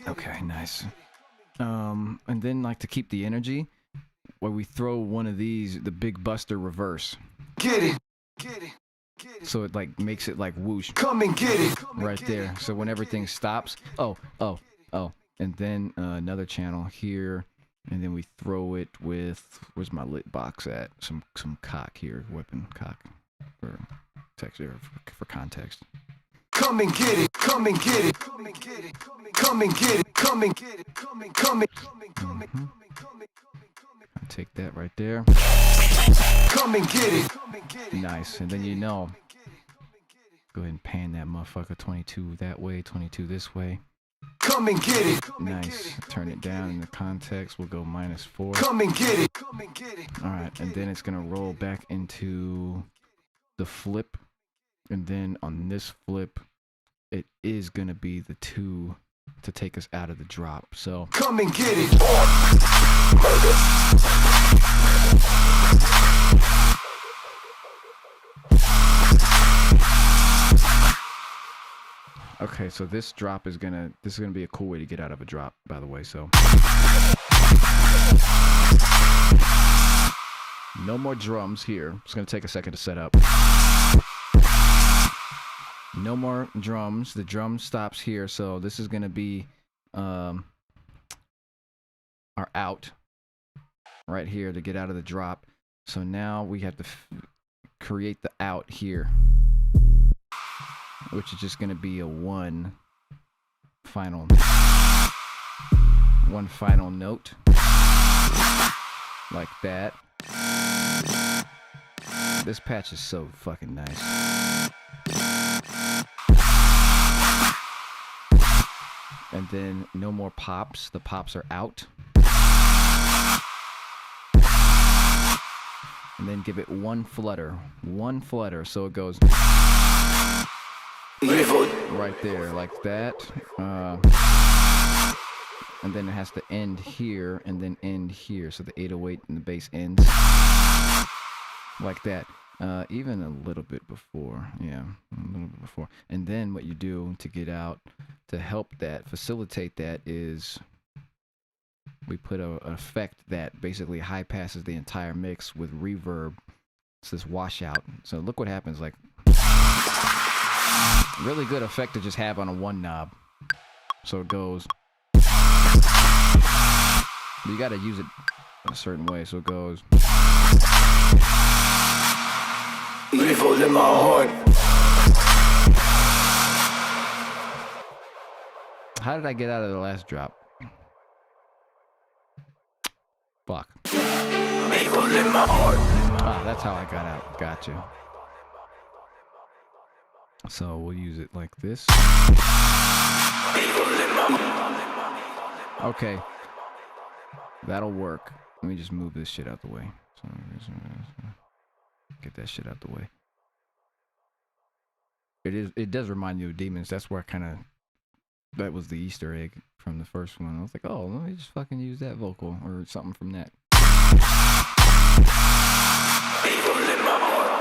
okay, nice. And then like to keep the energy, where we throw one of these, the big buster reverse. Get it. So it like makes it like whoosh Come and get it. right there. So when everything stops, oh, and then another channel here, and then we throw it with, where's my lit box at? Some cock here, weapon cock for text for context. Come and get it. Come and get it. Come and get it. Come and get it. Come and get it. Come and come and I'll take that right there. come and get it. Nice. And then you know, go ahead and pan that motherfucker 22 that way, 22 this way. Come and get it. Nice. Turn it down in the context. We'll go -4. Come and get it. All right, and then it's gonna roll back into the flip, and then on this flip, it is gonna be the 2 to take us out of the drop. So Come and get it. okay, so this is gonna be a cool way to get out of a drop, by the way. So no more drums here. It's gonna take a second to set up. No more drums. The drum stops here, so this is gonna be our out right here to get out of the drop. So now we have to create the out here, which is just gonna be a one final note like that. This patch is so fucking nice. And then no more pops. The pops are out. And then give it one flutter. So it goes right there like that. And and then it has to end here, and then end here. So the 808 and the bass ends like that. Even a little bit before, yeah, a little bit before. And then what you do to get out, to help that, facilitate that, is we put an effect that basically high passes the entire mix with reverb. It's this washout. So look what happens, like, really good effect to just have on a one knob. So it goes, but you got to use it a certain way. So it goes. Evil in my heart. How did I get out of the last drop? Fuck. Evil in my heart. Ah, that's how I got out. Gotcha. So we'll use it like this. Okay. That'll work. Let me just move this shit out the way. So, get that shit out the way. It does remind you of Demons. That's where that was the Easter egg from the first one. I was like, oh, let me just fucking use that vocal or something from that. Evil in my heart.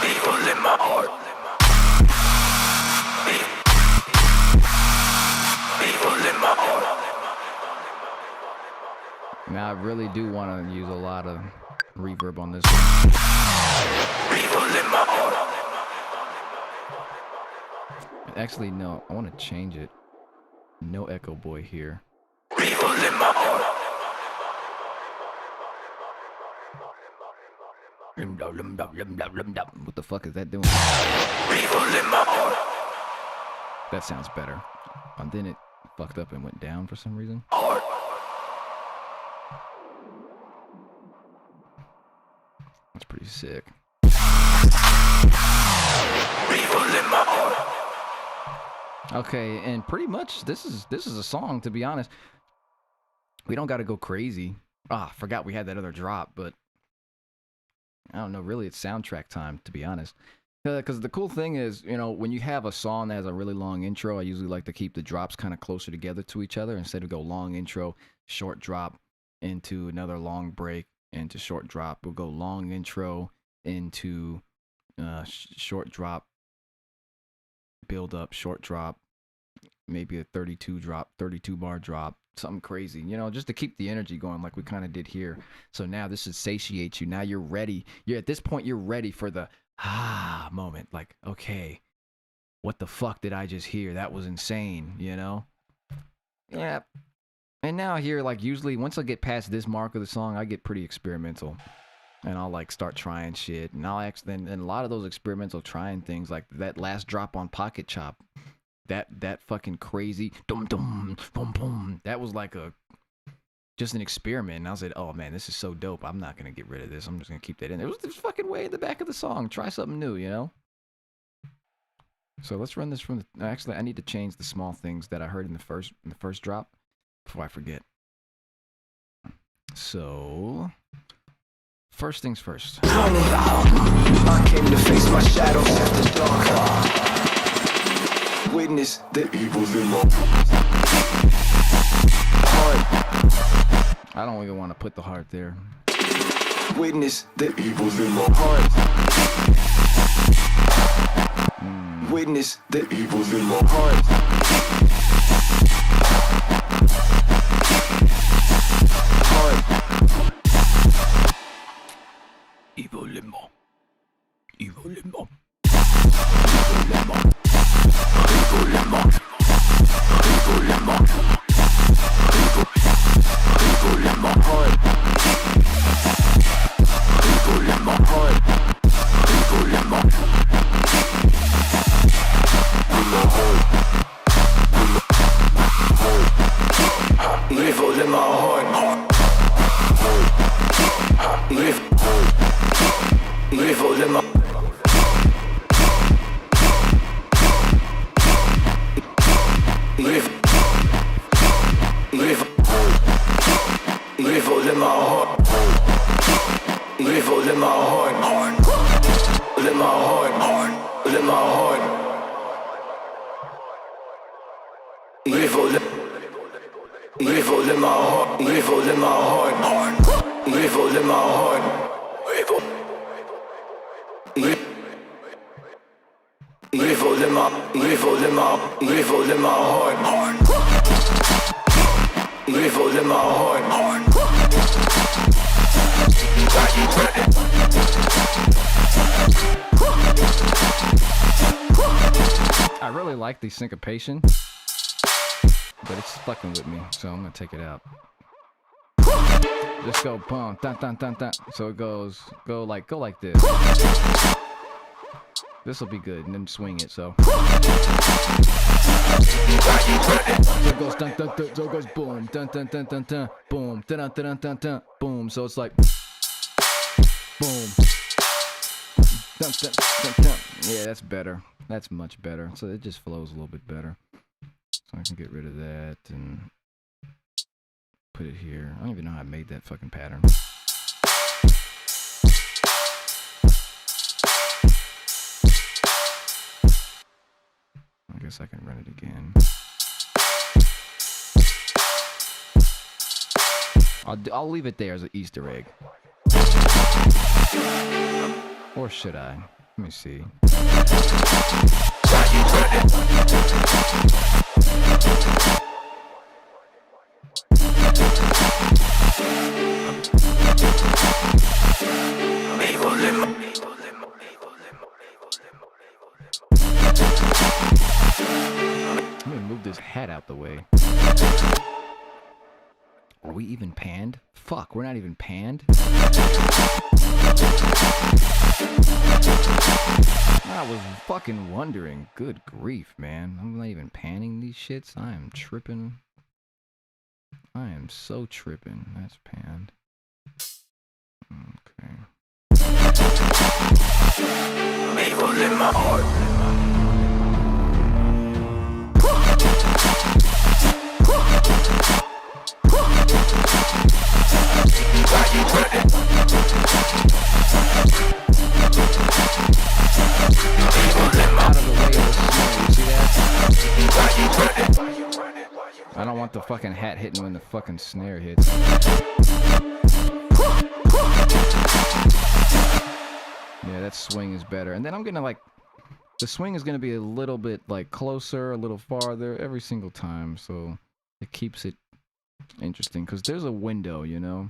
Evil in my heart. Evil in my heart. Now I really do want to use a lot of reverb on this one. Evil in my heart. Actually, no, I want to change it. No echo boy here. Evil in my heart. What the fuck is that doing? Evil in my heart. That sounds better. And then it fucked up and went down for some reason. Heart. That's pretty sick. Evil in my heart. Okay, and pretty much this is a song, to be honest. We don't got to go crazy. Ah, forgot we had that other drop, but I don't know, really it's soundtrack time, to be honest. Because the cool thing is, you know, when you have a song that has a really long intro, I usually like to keep the drops kind of closer together to each other. Instead of go long intro, short drop into another long break, into short drop. We'll go long intro into short drop, build up, short drop, maybe a 32 bar drop, something crazy, you know, just to keep the energy going like we kind of did here. So now this is satiate you. Now you're ready. At this point, you're ready for the moment. Like, okay, what the fuck did I just hear? That was insane, you know? Yeah. And now here, like, usually once I get past this mark of the song, I get pretty experimental. And I'll like start trying shit. And I'll actually, and a lot of those experimental trying things, like that last drop on Pocket Chop, that fucking crazy dum dum boom boom. That was like just an experiment. And I said, oh man, this is so dope. I'm not gonna get rid of this. I'm just gonna keep that in. It was fucking way in the back of the song. Try something new, you know? So let's run this from the, actually I need to change the small things that I heard in the first drop before I forget. So first things first. I came to face my shadows after dark. Witness the evils in my heart. I don't even want to put the heart there. Witness the evils in my heart. Witness the evils in my heart. Evil limbo. Evil limbo. Evil limbo. Evil limbo. Evil limbo. Evil limbo heart. Evil limbo heart. Evil limbo. Evil in my heart. Evil in my evil in my heart. Evil in my heart. In my heart. In my heart. in my heart, evil in my heart, evil in my heart, evil. Evil in my heart, evil in my heart. I really like the syncopation, but it's fucking with me, so I'm gonna take it out. Just go boom, dun dun dun dun. So it go like this. This will be good, and then swing it. So it goes dun dun dun. So it goes boom, dun dun dun dun dun, boom, dun dun dun dun dun, boom. So it's like boom, dun dun dun dun. Yeah, that's better. That's much better. So it just flows a little bit better. So I can get rid of that and put it here. I don't even know how I made that fucking pattern. I guess I can run it again. I'll leave it there as an Easter egg. Or should I? Let me see. I'm gonna move this hat out the way. Are we even panned? Fuck, we're not even panned? I was fucking wondering. Good grief, man. I'm not even panning these shits. I am tripping. I am so tripping. That's panned. Okay. Evil in my heart. Out of the way of the snare, you see that? I don't want the fucking hat hitting when the fucking snare hits. Yeah, that swing is better. And then I'm gonna like, the swing is gonna be a little bit like closer, a little farther every single time, so it keeps it interesting. Cause there's a window, you know.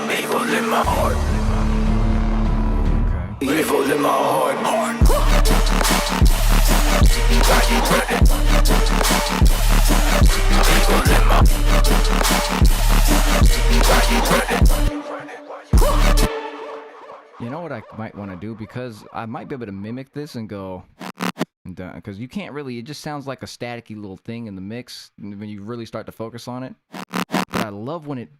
Evil in my heart. Okay. Evil in my heart. You know what I might want to do, because I might be able to mimic this and go, because you can't really, it just sounds like a staticky little thing in the mix when you really start to focus on it. But I love when it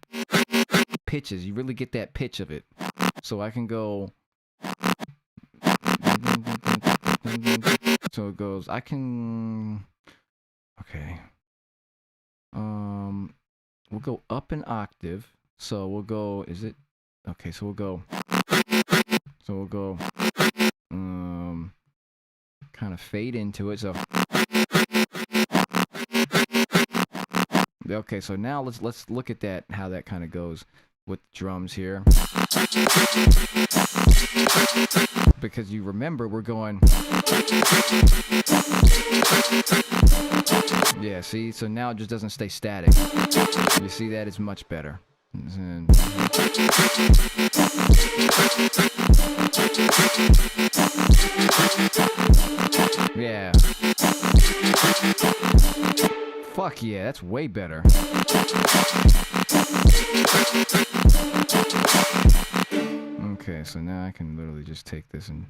pitches, you really get that pitch of it. So I can go, so it goes, I can, okay, we'll go up an octave. So we'll go, is it, okay, so we'll go, kind of fade into it. So okay, so now let's look at that, how that kind of goes with drums here, because you remember we're going, yeah, see, so now it just doesn't stay static. You see that? It's much better. Yeah. Fuck yeah, that's way better. Okay, so now I can literally just take this and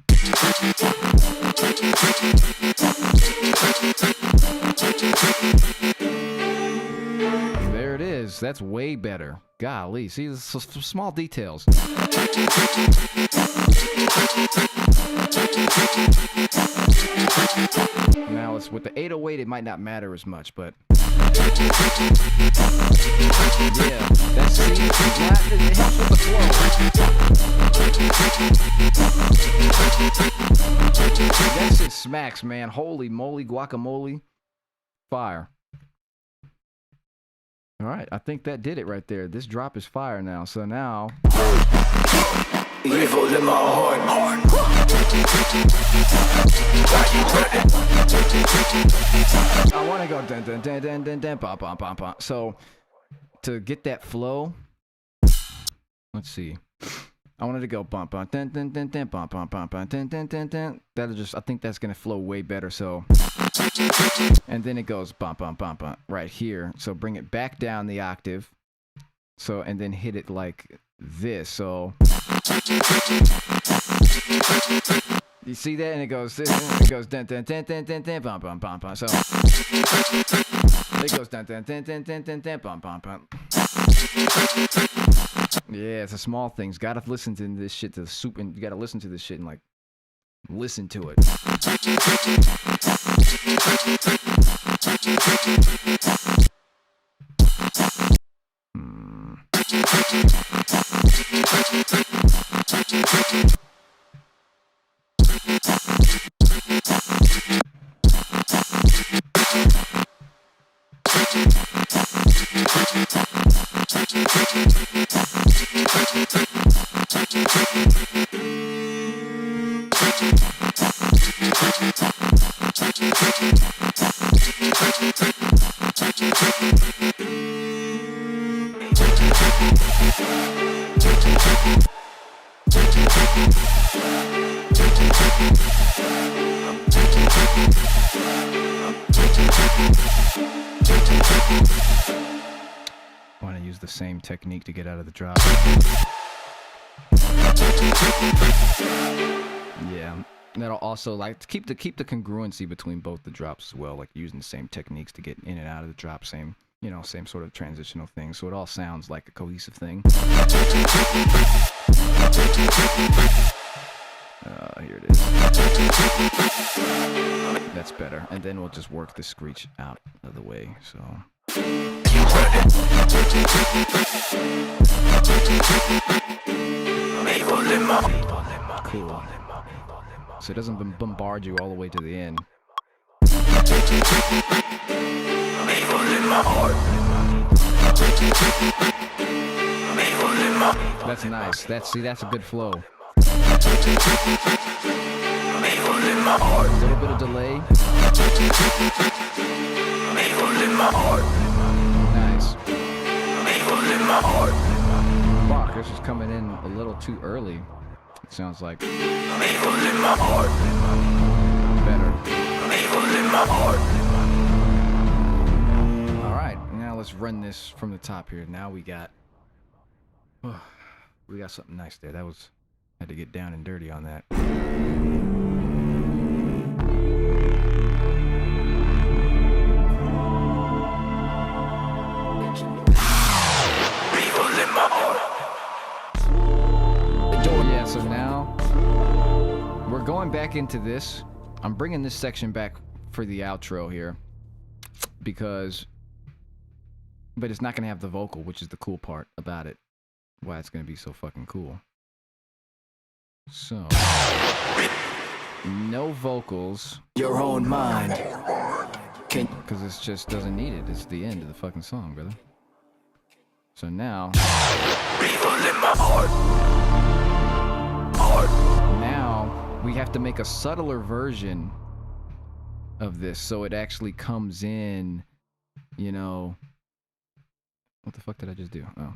there it is. That's way better. Golly, see, this is small details. Now it's with the 808, it might not matter as much, but yeah, that's, see, it helps with the flow. smacks, man. Holy moly, guacamole. Fire. All right, I think that did it right there. This drop is fire now. So now... Evil in my heart. I want to go dun dun dun dun dun dun bum bum bum bum. So to get that flow, let's see. I wanted to go bum bum dun dun dun dun bum bum bum bum dun dun dun dun. That'll just, I think that's gonna flow way better. So, and then it goes bum bum bum bum right here. So bring it back down the octave. So and then hit it like this. So you see that, and it goes dun dun dun dun dun dun bum bum bum bum. So it goes dun dun dun dun dun dun dun bum bum bum. Yeah, it's a small things. Gotta listen to this shit to the soup, and you gotta listen to this shit and like listen to it. I want to use the same technique to get out of the drop. Yeah, that'll also like keep the congruency between both the drops as well, like using the same techniques to get in and out of the drop, same same sort of transitional thing, so it all sounds like a cohesive thing. Here it is. That's better, and then we'll just work the screech out of the way. So. Cool. So it doesn't bombard you all the way to the end. That's nice. That's a good flow. A little bit of delay. Nice. Fuck, this is coming in a little too early. It sounds like better. Alright, now let's run this from the top here. Now we got something nice there. Had to get down and dirty on that. Yeah, so now we're going back into this. I'm bringing this section back for the outro here but it's not gonna have the vocal, which is the cool part about it. Why it's gonna be so fucking cool. So no vocals. Your own mind. Because it just doesn't need it. It's the end of the fucking song, brother. So now. Now we have to make a subtler version of this so it actually comes in, what the fuck did I just do? Oh.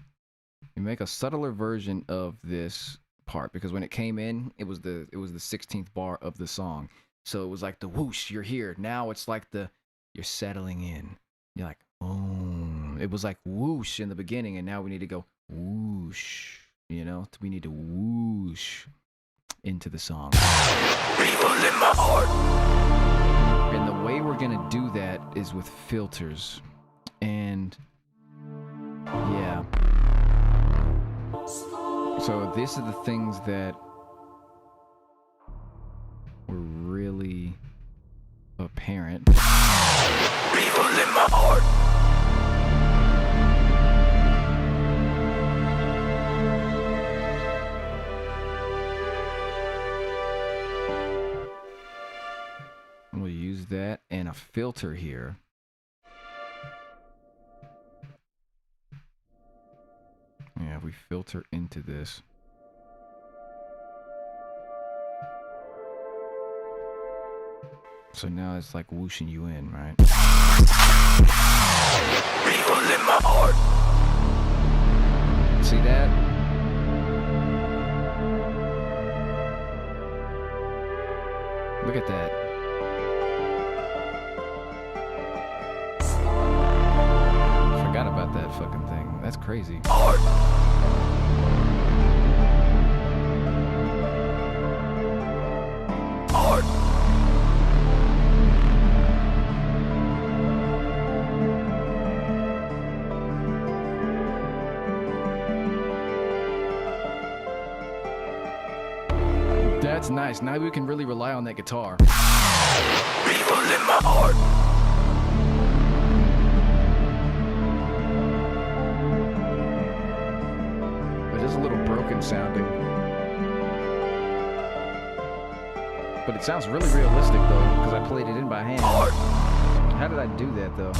You make a subtler version of this part, because when it came in, it was the 16th bar of the song. So it was like the whoosh, you're here. Now it's like you're settling in. You're like, boom. It was like whoosh in the beginning, and now we need to go whoosh. We need to whoosh into the song. And the way we're gonna do that is with filters. And yeah. So these are the things that were really apparent. that and a filter here. Yeah, we filter into this. So now it's like whooshing you in, right? See that? Look at that. Forgot about that fucking thing. That's crazy. That's nice. Now we can really rely on that guitar. It is a little broken sounding. But it sounds really realistic though, because I played it in by hand. How did I do that though?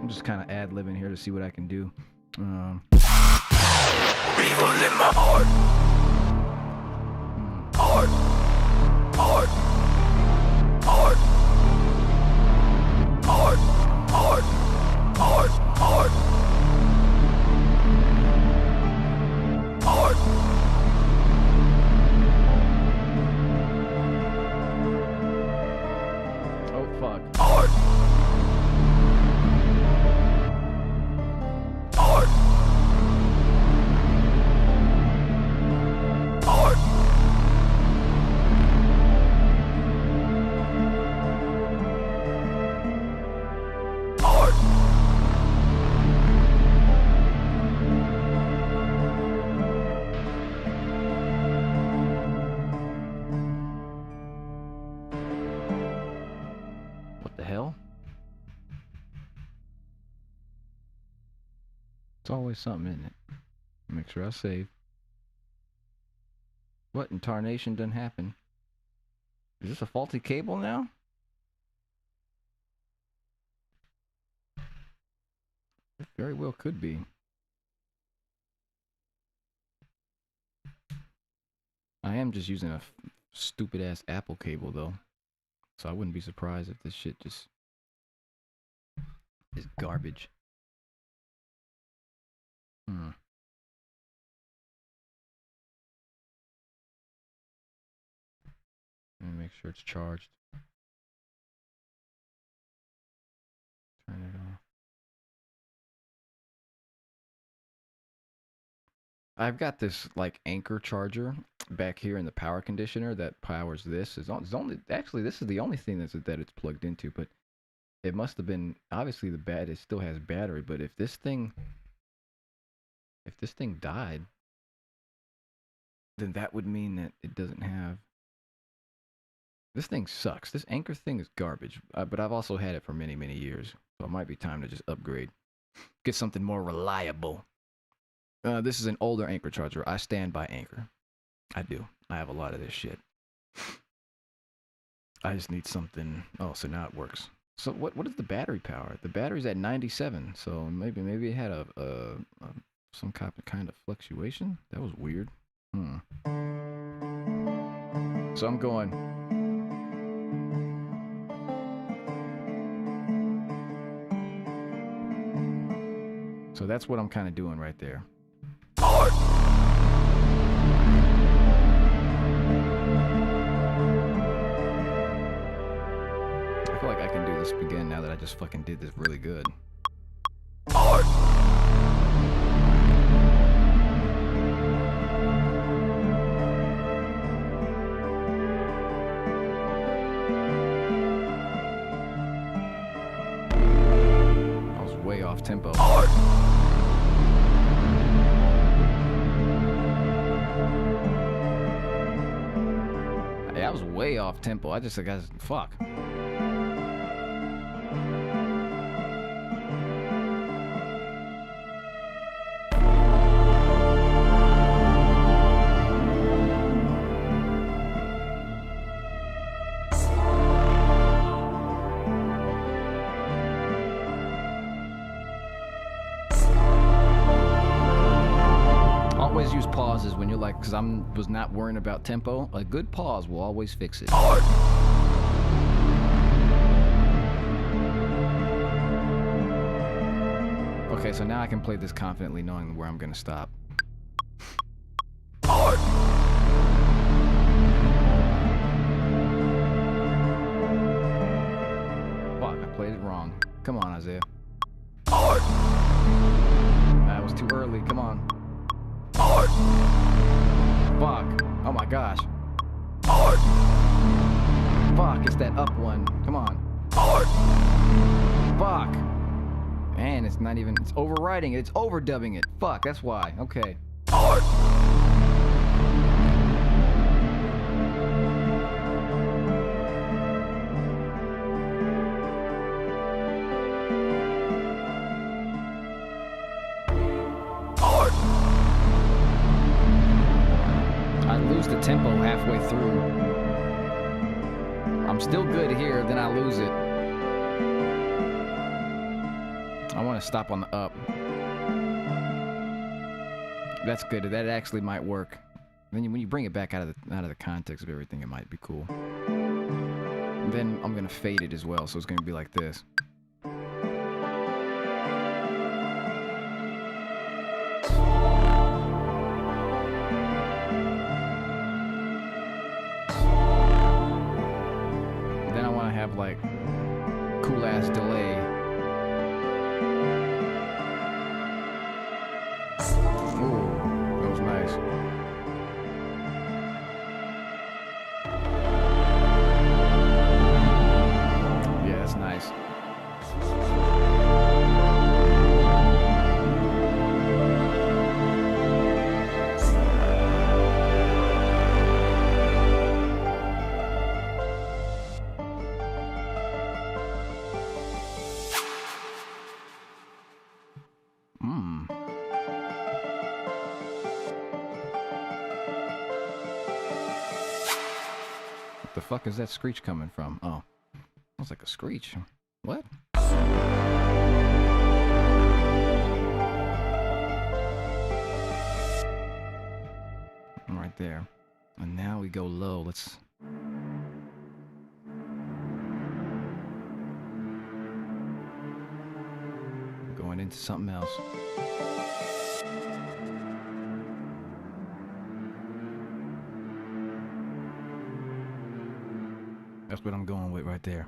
I'm just kind of ad-libbing here to see what I can do. Oh, fuck. What the hell? It's always something, isn't it? Make sure I save. What in tarnation done happen? Is this a faulty cable now? It very well could be. I am just using a stupid ass Apple cable though. So I wouldn't be surprised if this shit just is garbage. Let me make sure it's charged. Turn it off. I've got this like anchor charger back here in the power conditioner that powers this. It's only actually this is the only thing that it's plugged into, but it must have been obviously it still has battery, but if this thing died, then that would mean that it doesn't have. This thing sucks. This anchor thing is garbage, but I've also had it for many, many years. So it might be time to just upgrade. Get something more reliable. This is an older anchor charger. I stand by Anchor. I do. I have a lot of this shit. I just need something. Oh, so now it works. So what is the battery power? The battery's at 97. So maybe it had some kind of fluctuation. That was weird. So I'm going. So that's what I'm kind of doing right there. I feel like I can do this again now that I just fucking did this really good. I was way off tempo. way off tempo. I just got fuck. Always use pauses when you're like, because was not worrying about tempo. A good pause will always fix it. Okay, so now I can play this confidently knowing where I'm gonna stop. Fuck, I played it wrong. Come on, Isaiah. That was too early, come on. Fuck. Oh my gosh. Fuck, it's that up one. Come on. Fuck. And it's not even, it's overriding it. It's overdubbing it. Fuck, that's why. Okay. I lose the tempo halfway through. I'm still good here, then I lose it. I want to stop on the up. That's good. That actually might work. Then when you bring it back out of the context of everything, it might be cool. And then I'm gonna fade it as well, so it's gonna be like this. Then I want to have like cool ass delay. Nice. Yeah, that's nice. The fuck is that screech coming from? Oh, sounds like a screech. What? Right there. And now we go low. Let's. Going into something else. That's what I'm going with right there.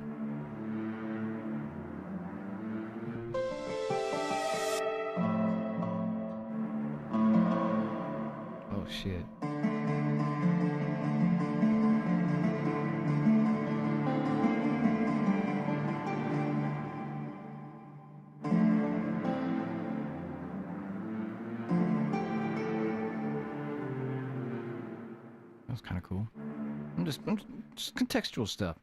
Oh shit. That's kind of cool. I'm just contextual stuff.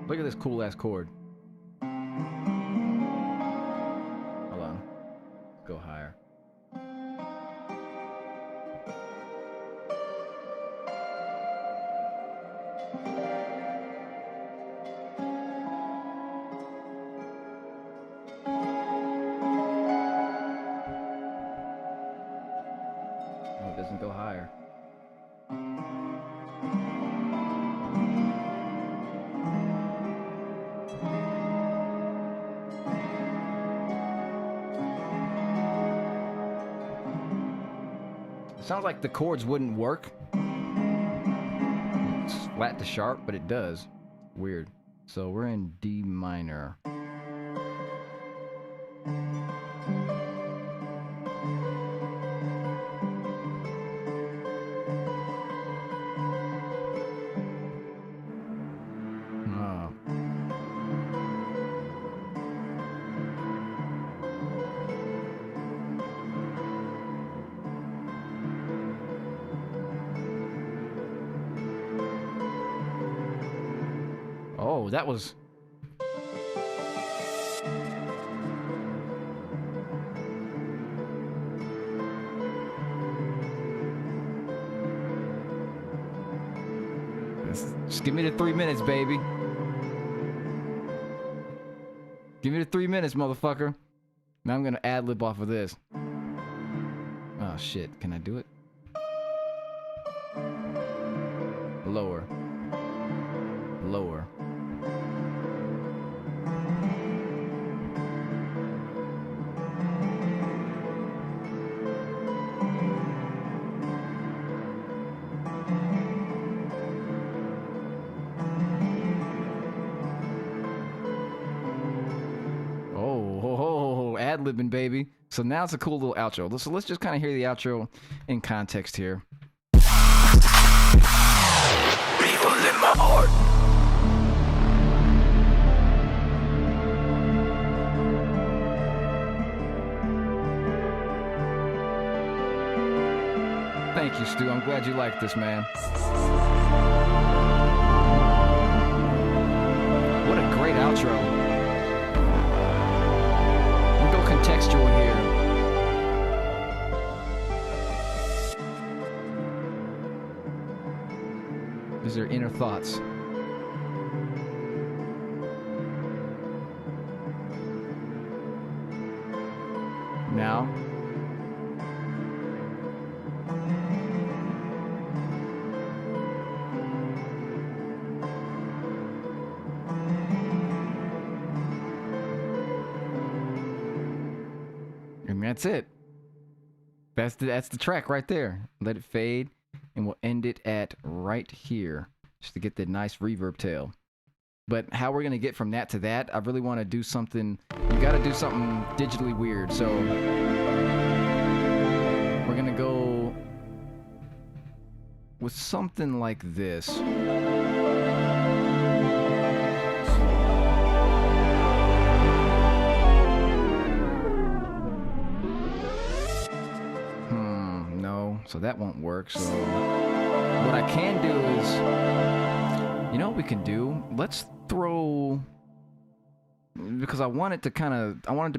Look at this cool ass chord. Hold on. Go higher. Oh, it doesn't go higher. Sounds like the chords wouldn't work. It's flat to sharp, but it does. Weird. So we're in D minor. Oh, that was... Just give me the 3 minutes, baby. Give me the 3 minutes, motherfucker. Now I'm gonna ad-lib off of this. Oh, shit. Can I do it? Lower. Lower. Ad-libbing, baby. So now it's a cool little outro. So let's just kind of hear the outro in context here. People in my heart. Thank you, Stu. I'm glad you liked this, man. What a great outro. Contextual here. These are inner thoughts. Now. That's it. That's the track right there. Let it fade, and we'll end it at right here, just to get the nice reverb tail. But how we're gonna get from that to that, I really want to do something. You got to do something digitally weird. So we're gonna go with something like this. So that won't work. So what I can do is, you know what we can do? Let's throw, because I want it to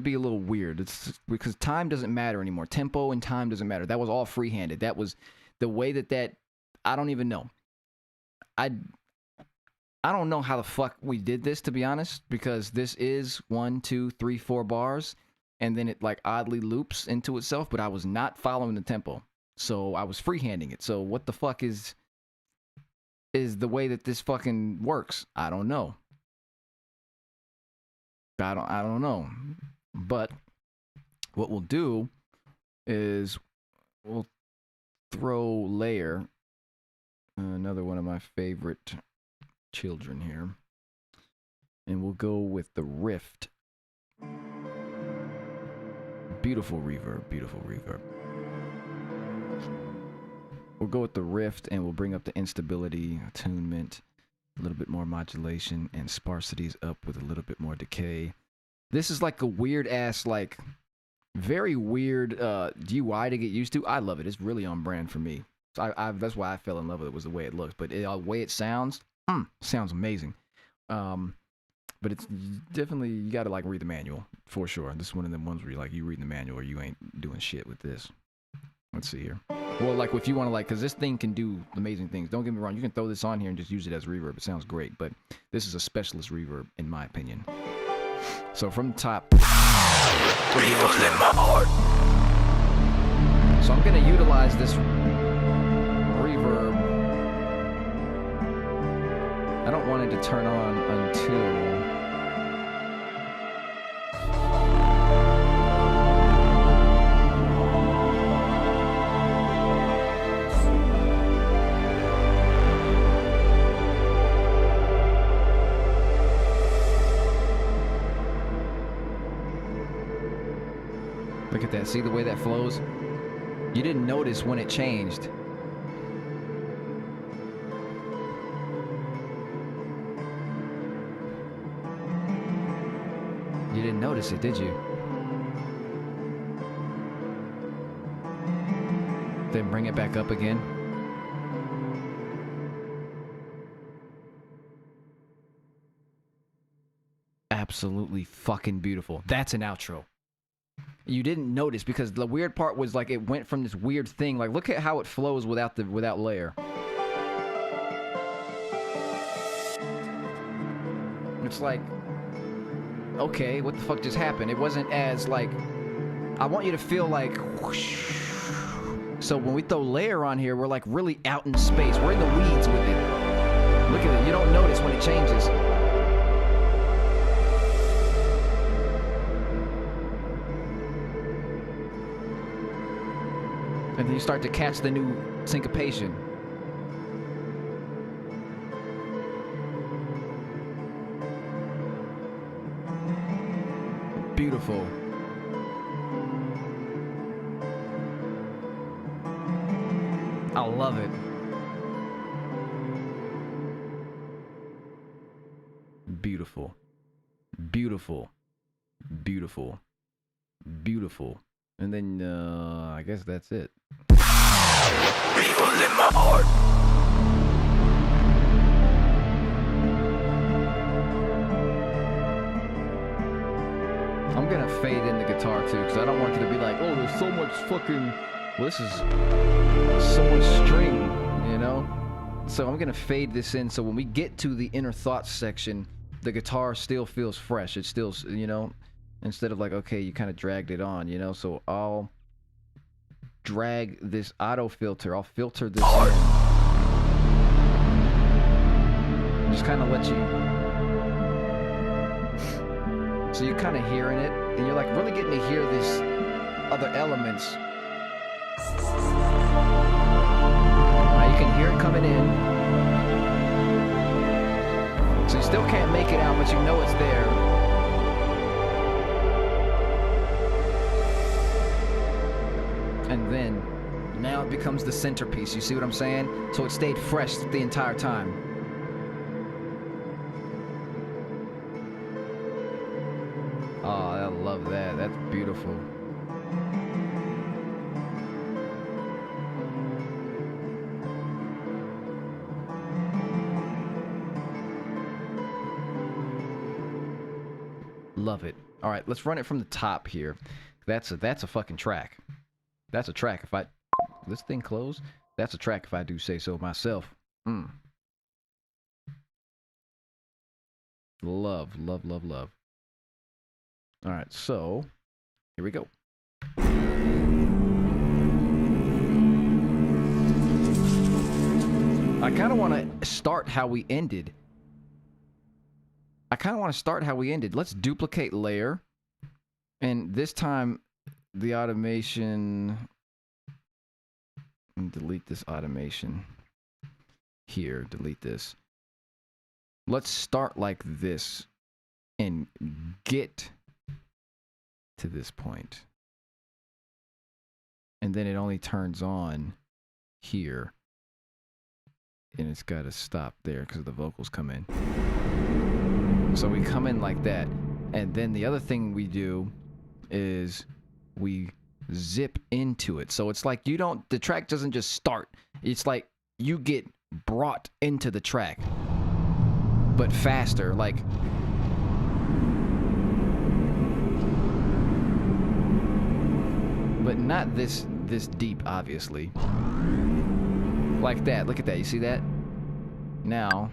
be a little weird. It's because time doesn't matter anymore. Tempo and time doesn't matter. That was all freehanded. That was the way that I don't even know. I don't know how the fuck we did this, to be honest, because this is 1, 2, 3, 4 bars, and then it like oddly loops into itself, but I was not following the tempo. So I was freehanding it. So what the fuck is the way that this fucking works? I don't know. I don't know. But what we'll do is we'll throw layer, another one of my favorite children here, and we'll go with the rift. Beautiful reverb, beautiful reverb. We'll go with the rift, and we'll bring up the instability, attunement, a little bit more modulation, and sparsities up with a little bit more decay. This is like a weird ass, like very weird UI to get used to. I love it. It's really on brand for me. So that's why I fell in love with it, was the way it looks. But the way it sounds, sounds amazing. But it's definitely, you got to like read the manual for sure. This is one of them ones where you read the manual or you ain't doing shit with this. Let's see here. Well, like if you want to because this thing can do amazing things. Don't get me wrong. You can throw this on here and just use it as reverb. It sounds great, but this is a specialist reverb in my opinion. So from the top. So I'm going to utilize this reverb. I don't want it to turn on until... Look at that. See the way that flows? You didn't notice when it changed. You didn't notice it, did you? Then bring it back up again. absolutely fucking beautiful. That's an outro. You didn't notice because the weird part was like it went from this weird thing. Like look at how it flows without layer. It's like, okay, what the fuck just happened? It wasn't as like, I want you to feel like whoosh. So when we throw layer on here, we're like really out in space. We're in the weeds with it. Look at it. You don't notice when it changes. And then you start to catch the new syncopation. Beautiful. I love it. Beautiful. Beautiful. Beautiful. Beautiful. And then, I guess that's it. People in my heart. I'm gonna fade in the guitar too, because I don't want it to be like, oh, there's so much fucking. Well, this is so much string, you know? So I'm gonna fade this in so when we get to the inner thoughts section, the guitar still feels fresh. It still, you know, instead of like, okay, you kind of dragged it on, you know? So I'll drag this auto filter. I'll filter this in. Just kind of let you. So you're kind of hearing it, and you're like really getting to hear these other elements. Now you can hear it coming in. So you still can't make it out, but you know it's there. And then, now it becomes the centerpiece. You see what I'm saying? So it stayed fresh the entire time. Oh, I love that. That's beautiful. Love it. All right, let's run it from the top here. That's a fucking track. That's a track. If this thing closed, that's a track if I do say so myself. Love, love, love, love. All right, so here we go. I kind of want to start how we ended. Let's duplicate layer. And this time, the automation... delete this automation. Here, delete this. Let's start like this and get to this point. And then it only turns on here. And it's got to stop there because the vocals come in. So we come in like that. And then the other thing we do is we zip into it. So it's like the track doesn't just start. It's like you get brought into the track, but faster. Like, but not this deep, obviously. Like that. Look at that. You see that? Now,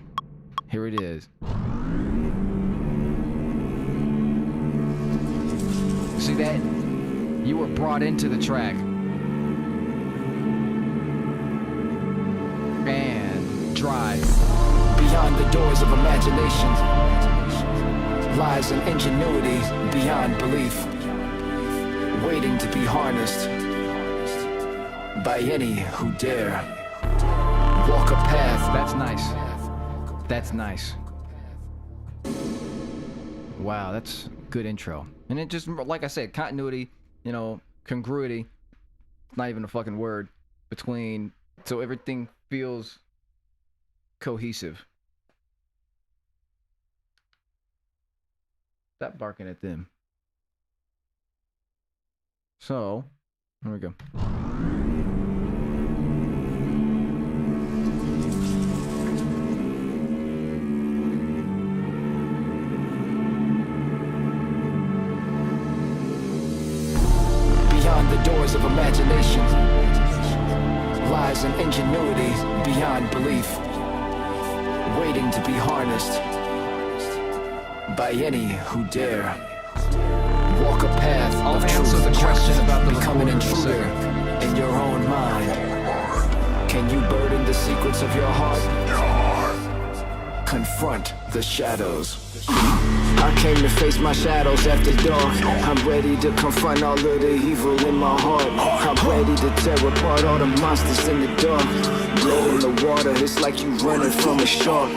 here it is. See that? You were brought into the track. And drive. Beyond the doors of imagination lies an ingenuity beyond belief, waiting to be harnessed by any who dare walk a path. That's nice. That's nice. Wow, that's good intro. And it just, like I said, continuity, you know, congruity, not even a fucking word, between, so everything feels cohesive. Stop barking at them. So, here we go. leaf, waiting to be harnessed by any who dare. Walk a path I'll of answer truth, the question about the become an recorder in a intruder second. in your own mind. Can you burden the secrets of your heart? Confront the shadows. I came to face my shadows after dark. I'm ready to confront all of the evil in my heart. I'm ready to tear apart all the monsters in the dark. Blood in the water, it's like you running from a shark.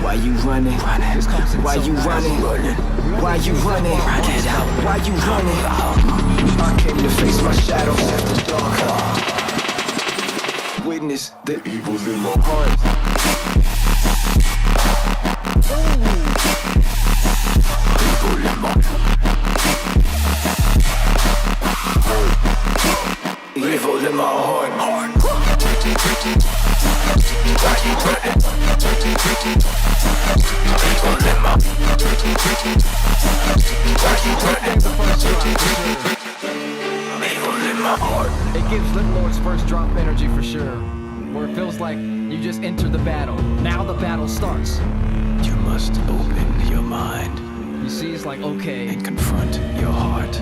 Why you running? Why you running? Why you running? Why you running? I came to face my shadows after dark. Witness the evil in my heart. Evil in my heart. It gives Lit Lord's first drop energy for sure, where it feels like you just entered the battle. Now the battle starts. You must open your mind You see, it's like, okay. and confront your heart.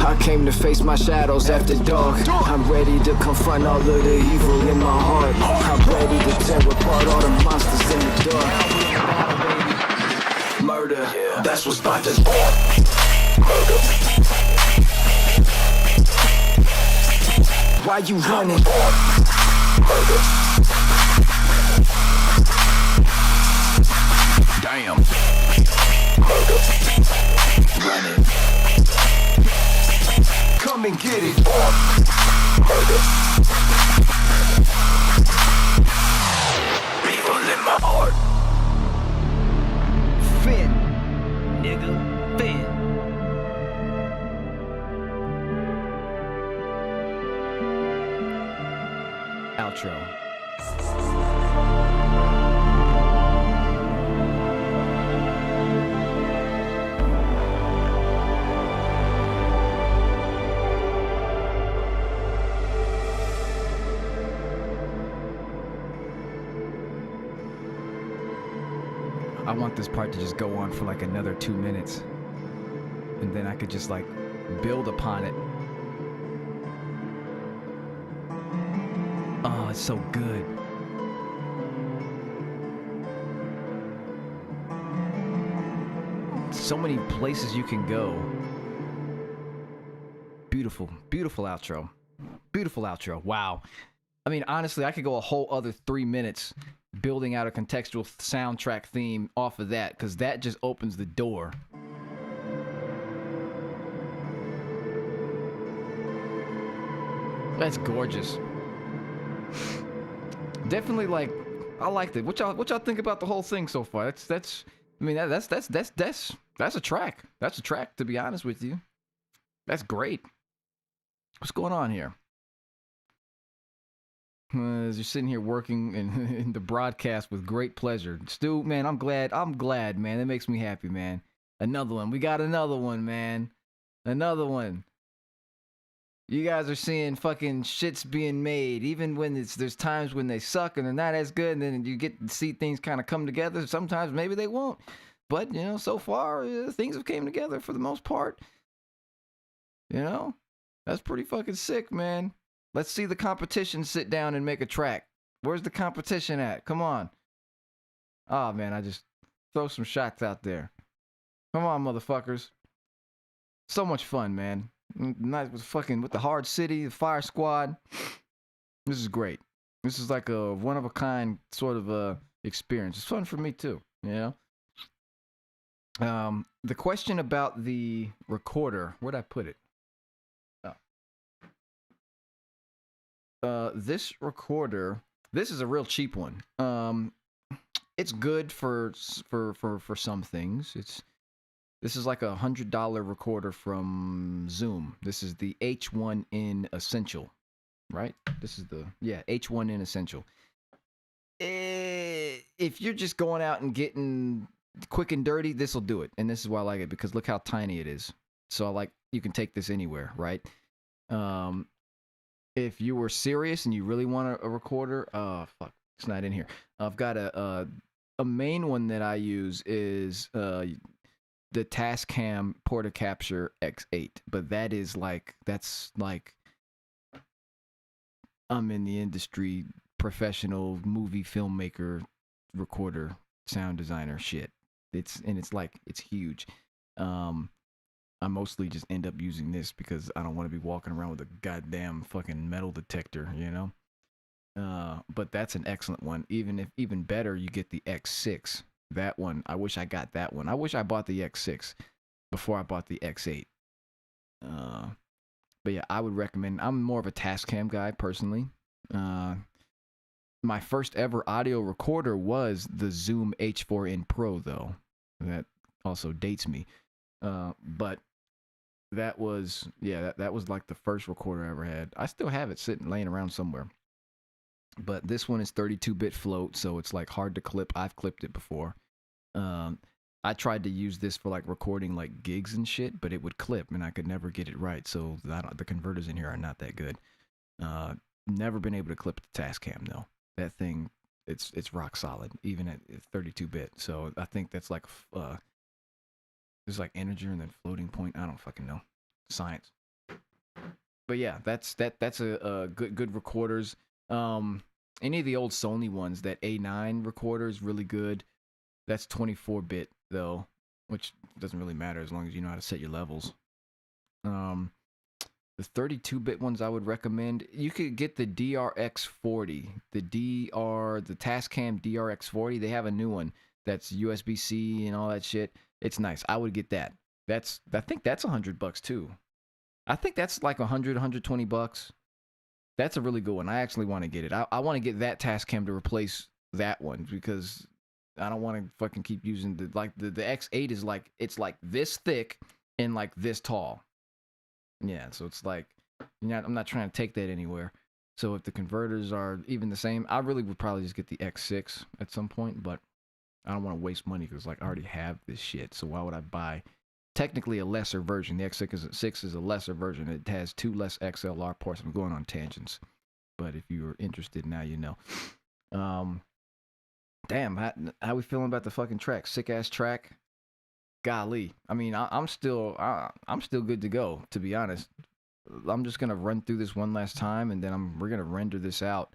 I came to face my shadows after dark. I'm ready to confront all of the evil in my heart. I'm ready to tear apart all the monsters in the dark. Murder, that's what's about to spawn. Murder. Why you running? Murder. Damn. Murder. Running. Come and get it. Murder. Evil in my heart. Finn, nigga, Finn. Outro. I want this part to just go on for like another 2 minutes. And then I could just like build upon it. Oh, it's so good. So many places you can go. Beautiful, beautiful outro. Beautiful outro. Wow. I mean, honestly, I could go a whole other 3 minutes building out a contextual soundtrack theme off of that, because that just opens the door. That's gorgeous. Definitely, like, I liked it. What y'all think about the whole thing so far? That's I mean, that's a track. That's a track, to be honest with you. That's great. What's going on here? As you're sitting here working in the broadcast with great pleasure. Stu, man, I'm glad, man. That makes me happy, man. Another one. We got another one, man. Another one. You guys are seeing fucking shits being made, even when there's times when they suck and they're not as good, and then you get to see things kind of come together. Sometimes maybe they won't. But, you know, so far, things have came together for the most part. You know? That's pretty fucking sick, man. Let's see the competition sit down and make a track. Where's the competition at? Come on. Oh, man, I just throw some shots out there. Come on, motherfuckers. So much fun, man. Nice with the Hard City, the Fire Squad. This is great. This is like a one-of-a-kind sort of experience. It's fun for me, too, you know? The question about the recorder, where'd I put it? This recorder, this is a real cheap one. It's good for some things. This is like $100 recorder from Zoom. This is the H1N Essential, right? This is the H1N Essential. If you're just going out and getting quick and dirty, this will do it. And this is why I like it, because look how tiny it is. So you can take this anywhere, right? If you were serious and you really want a recorder, fuck, It's not in here. I've got a main one that I use is the Tascam Portacapture X8, but that's like I'm in the industry, professional movie filmmaker, recorder, sound designer shit. It's huge. I mostly just end up using this because I don't want to be walking around with a goddamn fucking metal detector, you know? But that's an excellent one. Even better, you get the X6. That one, I wish I got that one. I wish I bought the X6 before I bought the X8. But yeah, I would recommend. I'm more of a Tascam guy personally. My first ever audio recorder was the Zoom H4n Pro, though. That also dates me. But that was that was like the first recorder I ever had. I still have it laying around somewhere. But this one is 32-bit float, so it's like hard to clip. I've clipped it before. I tried to use this for like recording like gigs and shit, but it would clip and I could never get it right. So the converters in here are not that good. Never been able to clip the Tascam though. That thing, it's rock solid, even at 32-bit. So I think that's like there's like integer and then floating point. I don't fucking know science. But yeah, that's a good recorders. Any of the old Sony ones, that A9 recorder is really good. That's 24-bit though, which doesn't really matter as long as you know how to set your levels. The 32-bit ones I would recommend. You could get the DRX40, the Tascam DRX40. They have a new one that's USB-C and all that shit. It's nice. I would get that. I think that's $100 too. I think that's like $120. That's a really good one. I actually want to get it. I want to get that Tascam to replace that one because I don't want to fucking keep using the X8 is like, it's like this thick and like this tall. Yeah, so it's like, I'm not trying to take that anywhere. So if the converters are even the same, I really would probably just get the X6 at some point, but I don't want to waste money because like I already have this shit. So why would I buy technically a lesser version? The X6 is a lesser version. It has 2 less XLR ports. I'm going on tangents, but if you're interested now, you know. Damn, how we feeling about the fucking track? Sick ass track. Golly, I mean, I'm still good to go. To be honest, I'm just gonna run through this one last time, and then we're gonna render this out.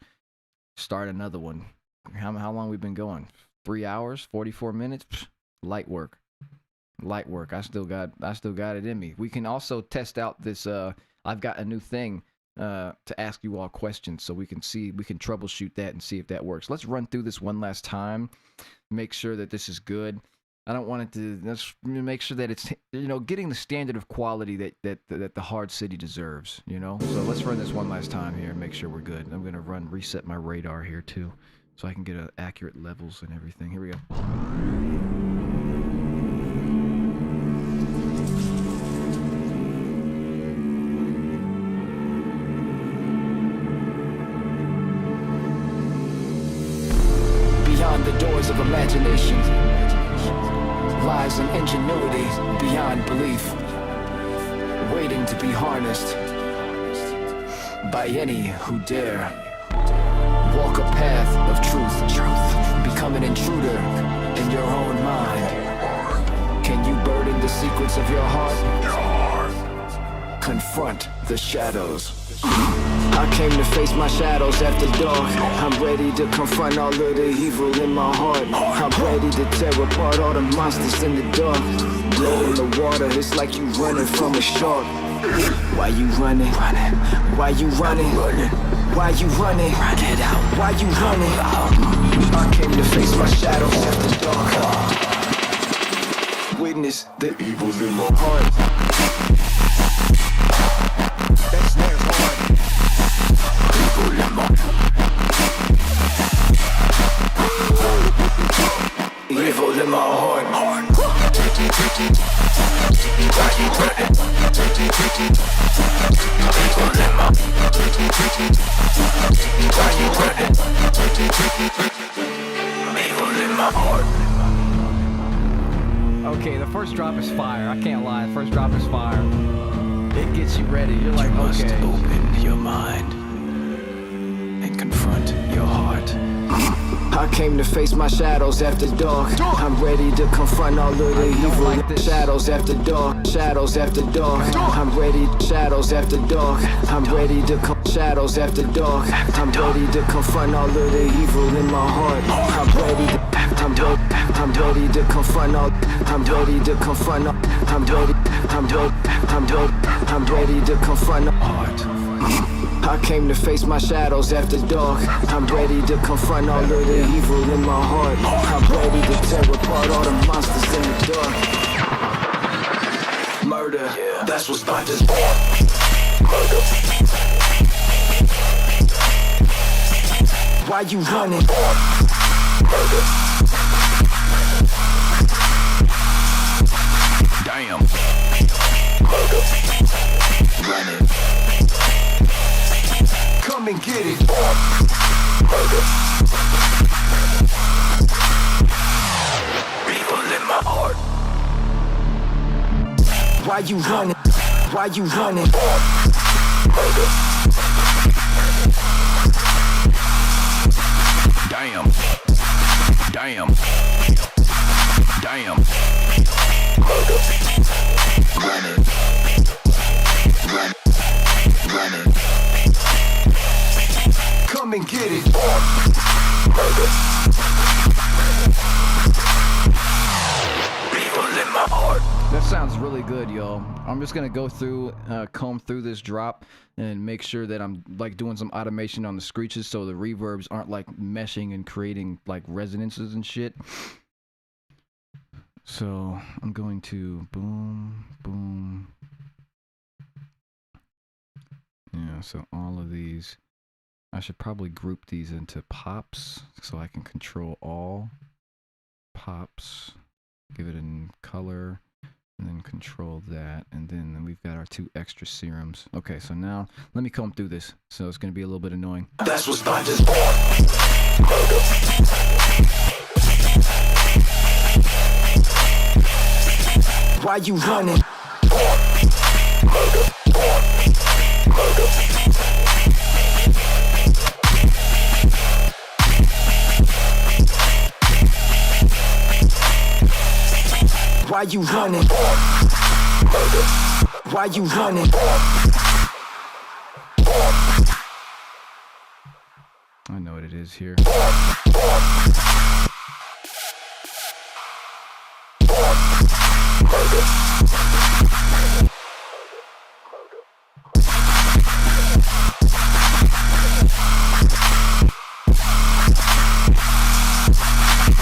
Start another one. How long we been going? 3 hours, 44 minutes. Psh, light work. I still got it in me. We can also test out this. I've got a new thing to ask you all questions, so we can troubleshoot that and see if that works. Let's run through this one last time. Make sure that this is good. I don't want it to. Let's make sure that it's getting the standard of quality that the hard city deserves. So let's run this one last time here and make sure we're good. I'm gonna reset my radar here too, so I can get accurate levels and everything. Here we go. Beyond the doors of imagination lies an ingenuity beyond belief, waiting to be harnessed by any who dare walk a path of truth, become an intruder in your own mind. Can you burden the secrets of your heart? Confront the shadows. I came to face my shadows after dark. I'm ready to confront all of the evil in my heart. I'm ready to tear apart all the monsters in the dark. Blow in the water, it's like you running from a shark. Why you running? Why you running? Why you running? Get out. Why you running? I came to face my shadows after dark. Witness the evil in my heart. That snare's hard. Evil in my heart. Okay, the first drop is fire. I can't lie. The first drop is fire. It gets you ready. You're like, you must okay. open your mind and and confront your heart. I came to face my shadows after dark. I'm ready to confront all of the evil. like this. Shadows after dark, shadows after dark. I'm ready, shadows after dark. I'm ready to shadows after dark. I'm ready to confront all of the evil in my heart. I'm ready to, I'm ready to confront all. I'm ready to confront all. I'm ready to confront all. Heart. I came to face my shadows after dark. I'm ready to confront all of the evil in my heart. I'm ready to tear apart all the monsters in the dark. Murder, that's what's about to murder. Why you running? Murder. Damn. Murder. Running. Come and get it. Murder. Evil in my heart. Why you running? Why you running? Murder. Damn. Damn. Damn. Murder. Running. Running. Come and get it. Murder. Evil in my heart. That sounds really good, y'all. I'm just gonna go through, comb through this drop and make sure that I'm like doing some automation on the screeches so the reverbs aren't like meshing and creating like resonances and shit. So I'm going to boom, boom. Yeah, so all of these, I should probably group these into pops so I can control all pops, give it a color, and then control that, and then we've got our 2 extra serums. Okay, so now let me comb through this. So it's gonna be a little bit annoying. That's what's about to Why you running? Why you running? Why you running? I know what it is here.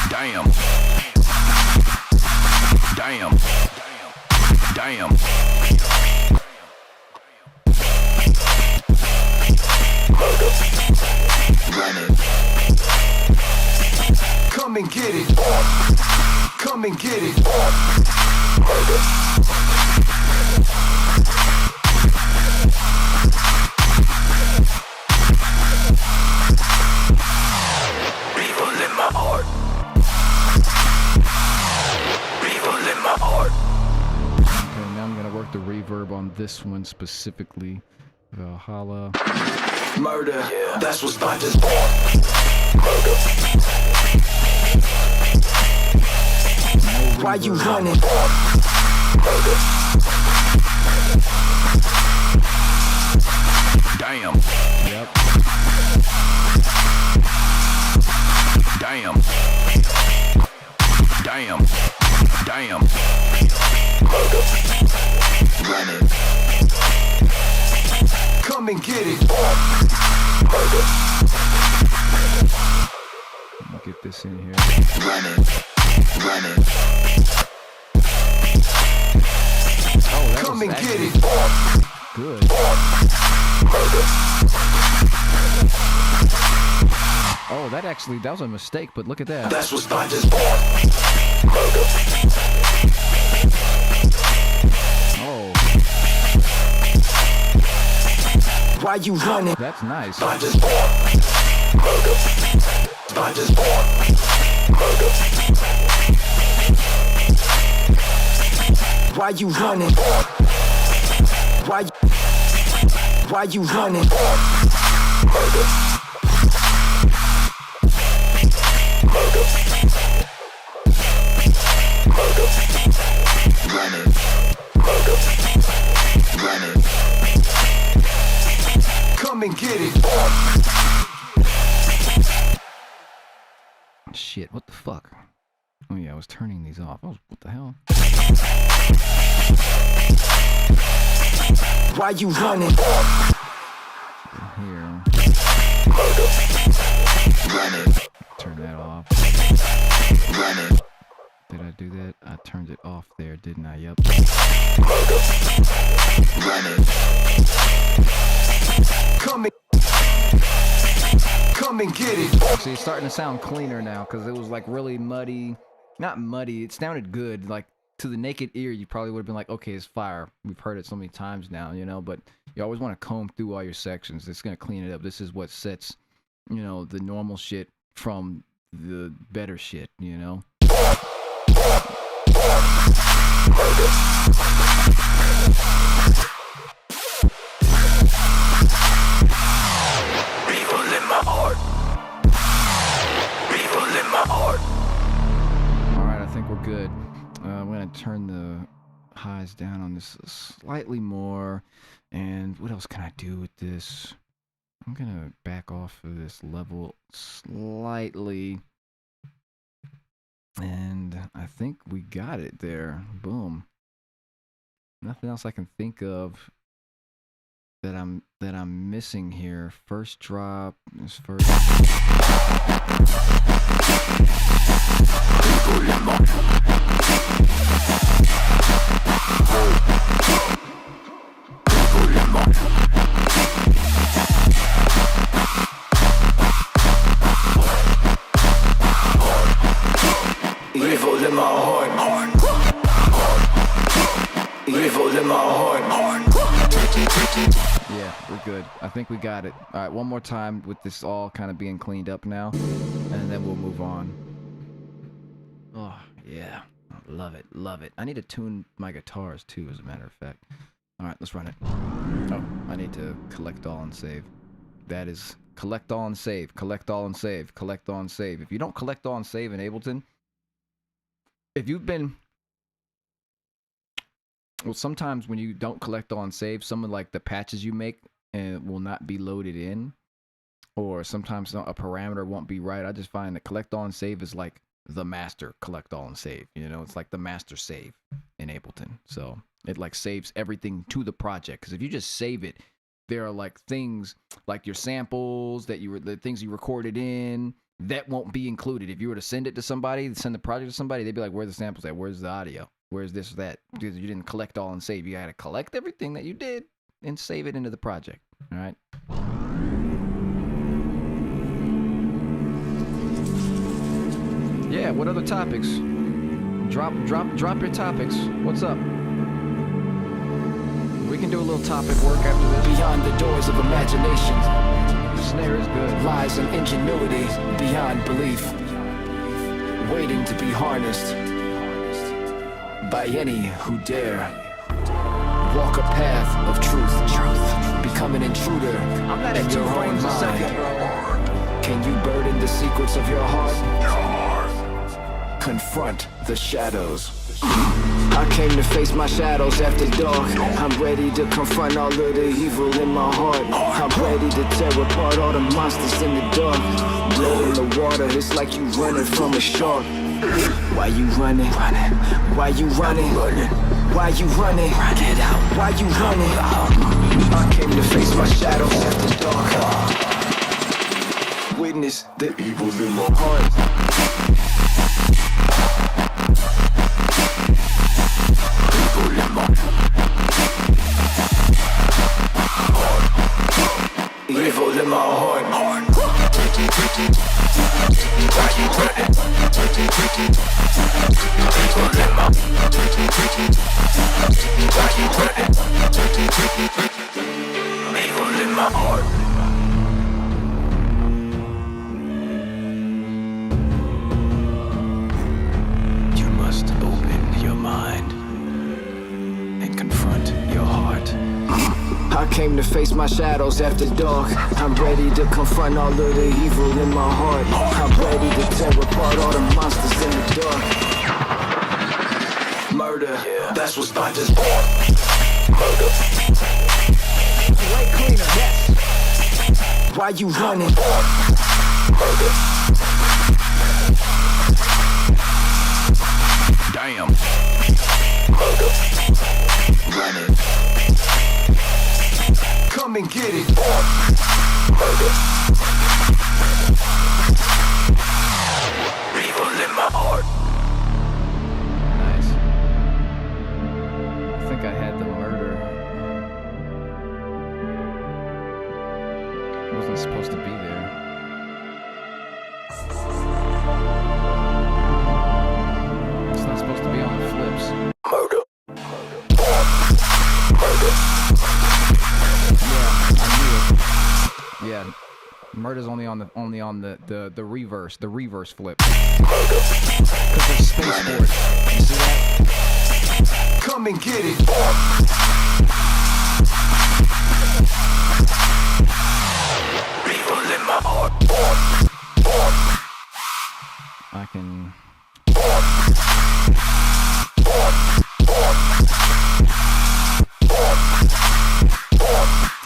Damn. Damn. Damn. Running. Come and get it. Come and get it. Evil in my heart. Evil in my heart. Okay, now I'm gonna work the reverb on this one specifically. Valhalla. Murder, that's what's about to Why you running? Damn. Yep. Damn. Damn. Damn. Running. Come and get it. Let me get this in here. Running. Running. Oh, that Come was and get it. good. Oh, that was a mistake, but look at that. That's what's about to Oh, Why you running? that's nice. Why you running? Why you running? Shit, what the fuck? Oh yeah, I was turning these off. What the hell? Why you running? Here. Turn that off. Did I do that? I turned it off there, didn't I? Yep. Come and get it. See, it's starting to sound cleaner now because it was like really muddy. Not muddy, it sounded good. Like to the naked ear, you probably would have been like, okay, it's fire. We've heard it so many times now, you know, but you always want to comb through all your sections. It's going to clean it up. This is what sets, you know, the normal shit from the better shit, you know? Alright, I think we're good. I'm going to turn the highs down on this slightly more. And what else can I do with this? I'm going to back off of this level slightly. And I think we got it there. Boom. Nothing else I can think of that I'm missing here. First drop is first. Evil in my heart. Evil in my heart. Yeah, we're good. I think we got it. All right, one more time with this all kind of being cleaned up now, and then we'll move on. Oh, yeah. Love it. Love it. I need to tune my guitars, too, as a matter of fact. All right, let's run it. Oh, I need to collect all and save. That is collect all and save. Collect all and save. Collect all and save. If you don't collect all and save in Ableton, if you've been... Well, sometimes when you don't collect all and save, some of like the patches you make will not be loaded in, or sometimes a parameter won't be right. I just find that collect all and save is like the master collect all and save. You know, it's like the master save in Ableton. So it like saves everything to the project. Because if you just save it, there are like things like your samples that the things you recorded in that won't be included. If you were to send it to somebody, send the project to somebody, they'd be like, "Where's the samples at? Where's the audio? Where's this or that?" Because you didn't collect all and save. You got to collect everything that you did and save it into the project. All right. Yeah. What other topics? Drop your topics. What's up? We can do a little topic work after this. Beyond the doors of imagination. Snare is good. Lies and ingenuity beyond belief. Waiting to be harnessed by any who dare walk a path of truth. Become an intruder in your own mind. Can you burden the secrets of your heart? Confront the shadows. I came to face my shadows after dark. I'm ready to confront all of the evil in my heart. I'm ready to tear apart all the monsters in the dark. Blow in the water, it's like you running from a shark. Why you running? Why you running? Why you running? Get out. Why you running? I came to face my shadows after dark. Witness the evil in my heart. Evil in my heart. Evil in my heart. You must open your mind and confront your heart. I came to face my shadows after dark. I'm ready to confront all of the evil in my heart. I'm ready to tear apart all the monsters in the dark. Murder, that's what's by this born. Murder. Way cleaner, yes. Why you running? Murder. Murder's only on the reverse, the reverse flip. Because there's space for it. You see that? Come and get it. Evil in my heart. I can.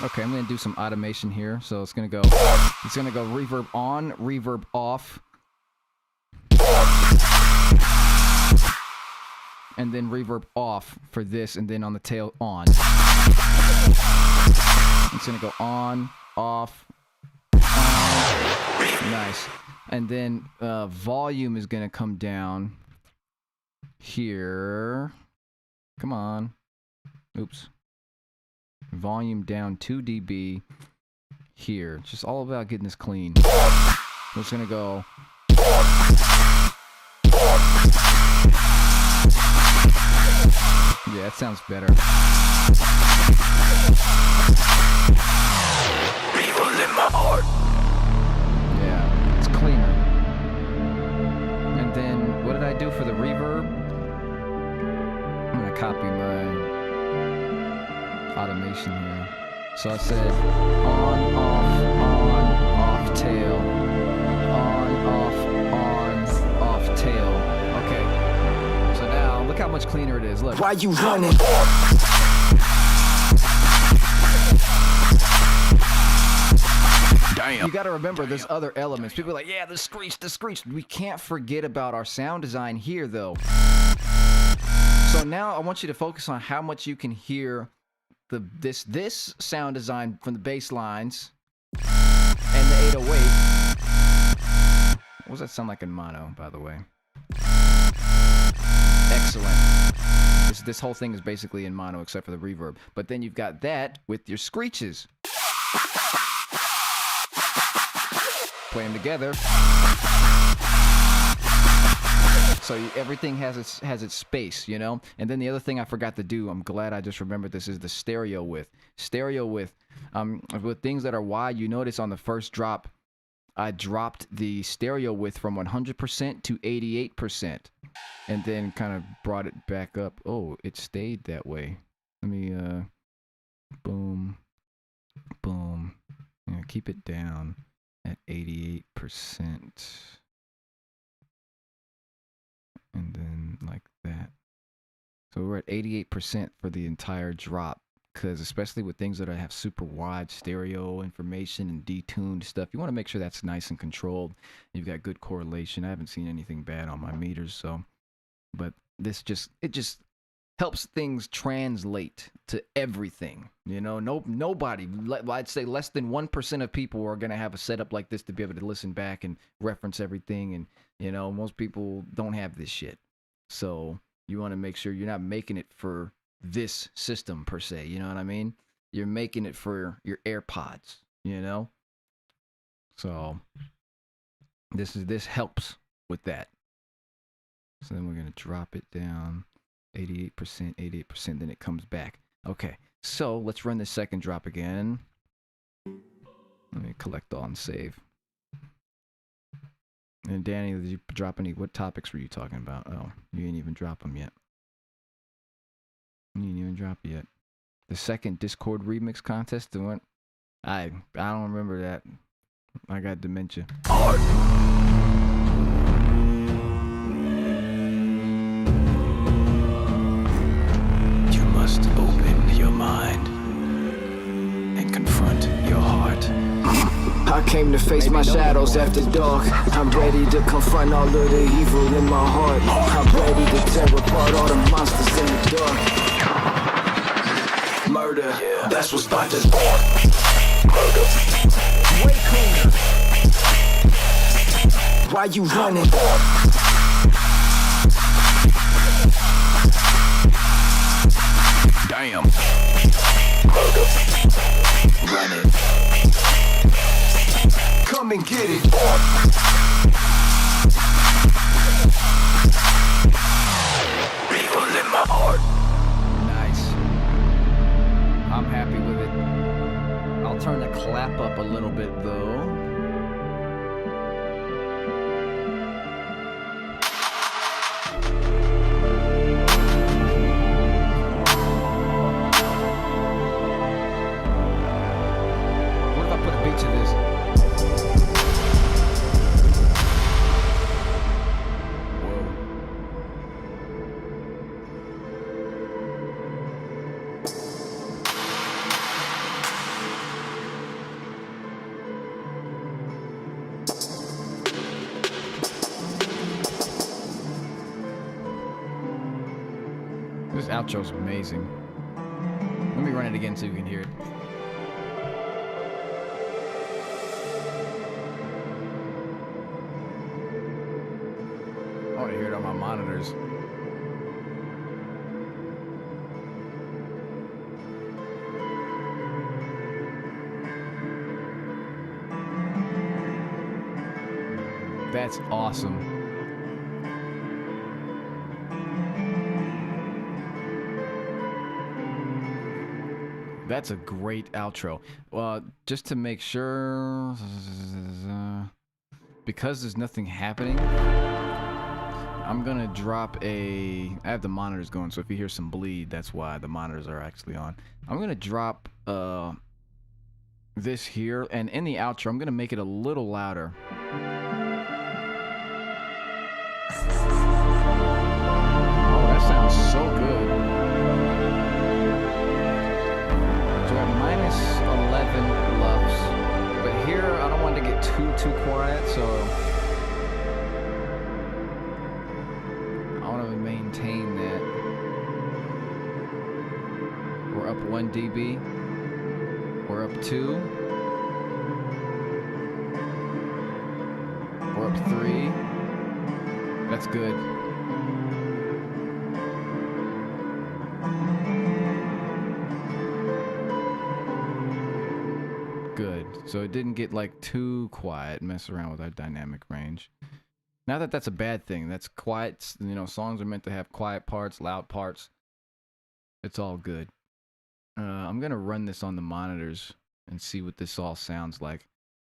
Okay, I'm gonna do some automation here. So it's gonna go reverb on, reverb off, and then reverb off for this, and then on the tail on. It's gonna go on, off, on. Nice. And then volume is gonna come down here. Come on. Oops. Volume down 2 dB here. It's just all about getting this clean. We're just gonna go. Yeah, that sounds better. Evil in my heart. Yeah, it's cleaner. And then, what did I do for the reverb? I'm gonna copy my automation here. So I said on, off, tail. On, off, tail. Okay. So now, look how much cleaner it is. Look. Why you running? Damn. You gotta remember there's other elements. People are like, yeah, the screech. We can't forget about our sound design here, though. So now I want you to focus on how much you can hear this sound design from the bass lines and the 808. What does that sound like in mono, by the way? Excellent. This whole thing is basically in mono except for the reverb. But then you've got that with your screeches. Play them together. So everything has its space, you know? And then the other thing I forgot to do, I'm glad I just remembered this, is the stereo width. Stereo width. With things that are wide, you notice on the first drop, I dropped the stereo width from 100% to 88%. And then kind of brought it back up. Oh, it stayed that way. Let me, boom, boom. Yeah, keep it down at 88%. And then like that. So we're at 88% for the entire drop, because especially with things that have super wide stereo information and detuned stuff, you want to make sure that's nice and controlled. You've got good correlation. I haven't seen anything bad on my meters, so. But it just helps things translate to everything. You know, nobody, I'd say less than 1% of people are going to have a setup like this to be able to listen back and reference everything. And, you know, most people don't have this shit. So you want to make sure you're not making it for this system per se. You know what I mean? You're making it for your AirPods, you know? So this helps with that. So then we're going to drop it down 88%, then it comes back. Okay, so let's run the second drop again. Let me collect all and save. And Danny, did you drop any? What topics were you talking about? Oh, you didn't even drop them yet. You didn't even drop it yet. The second Discord remix contest, the one I don't remember that. I got dementia. You must open your mind and confront your heart. I came to face my shadows after dark. I'm ready to confront all of the evil in my heart. I'm ready to tear apart all the monsters in the dark. Murder, that's what's about to murder. Way cleaner. Why you running? Damn. Murder. Running. Come and get it. Evil in my heart. Nice. I'm happy with it. I'll turn the clap up a little bit though. outro's amazing. Let me run it again so you can hear it. I want to hear it on my monitors. That's awesome. That's a great outro. Just to make sure, because there's nothing happening, I'm gonna drop I have the monitors going, so if you hear some bleed, that's why the monitors are actually on. I'm gonna drop this here, and in the outro, I'm gonna make it a little louder. Oh, that sounds so good. So at -11 lux, but here I don't want to get too quiet, so I want to maintain that. We're up 1 dB. We're up 2. We're up 3. That's good. Good. So it didn't get like too quiet, mess around with our dynamic range. Not that that's a bad thing. That's quiet. You know, songs are meant to have quiet parts, loud parts. It's all good. I'm going to run this on the monitors and see what this all sounds like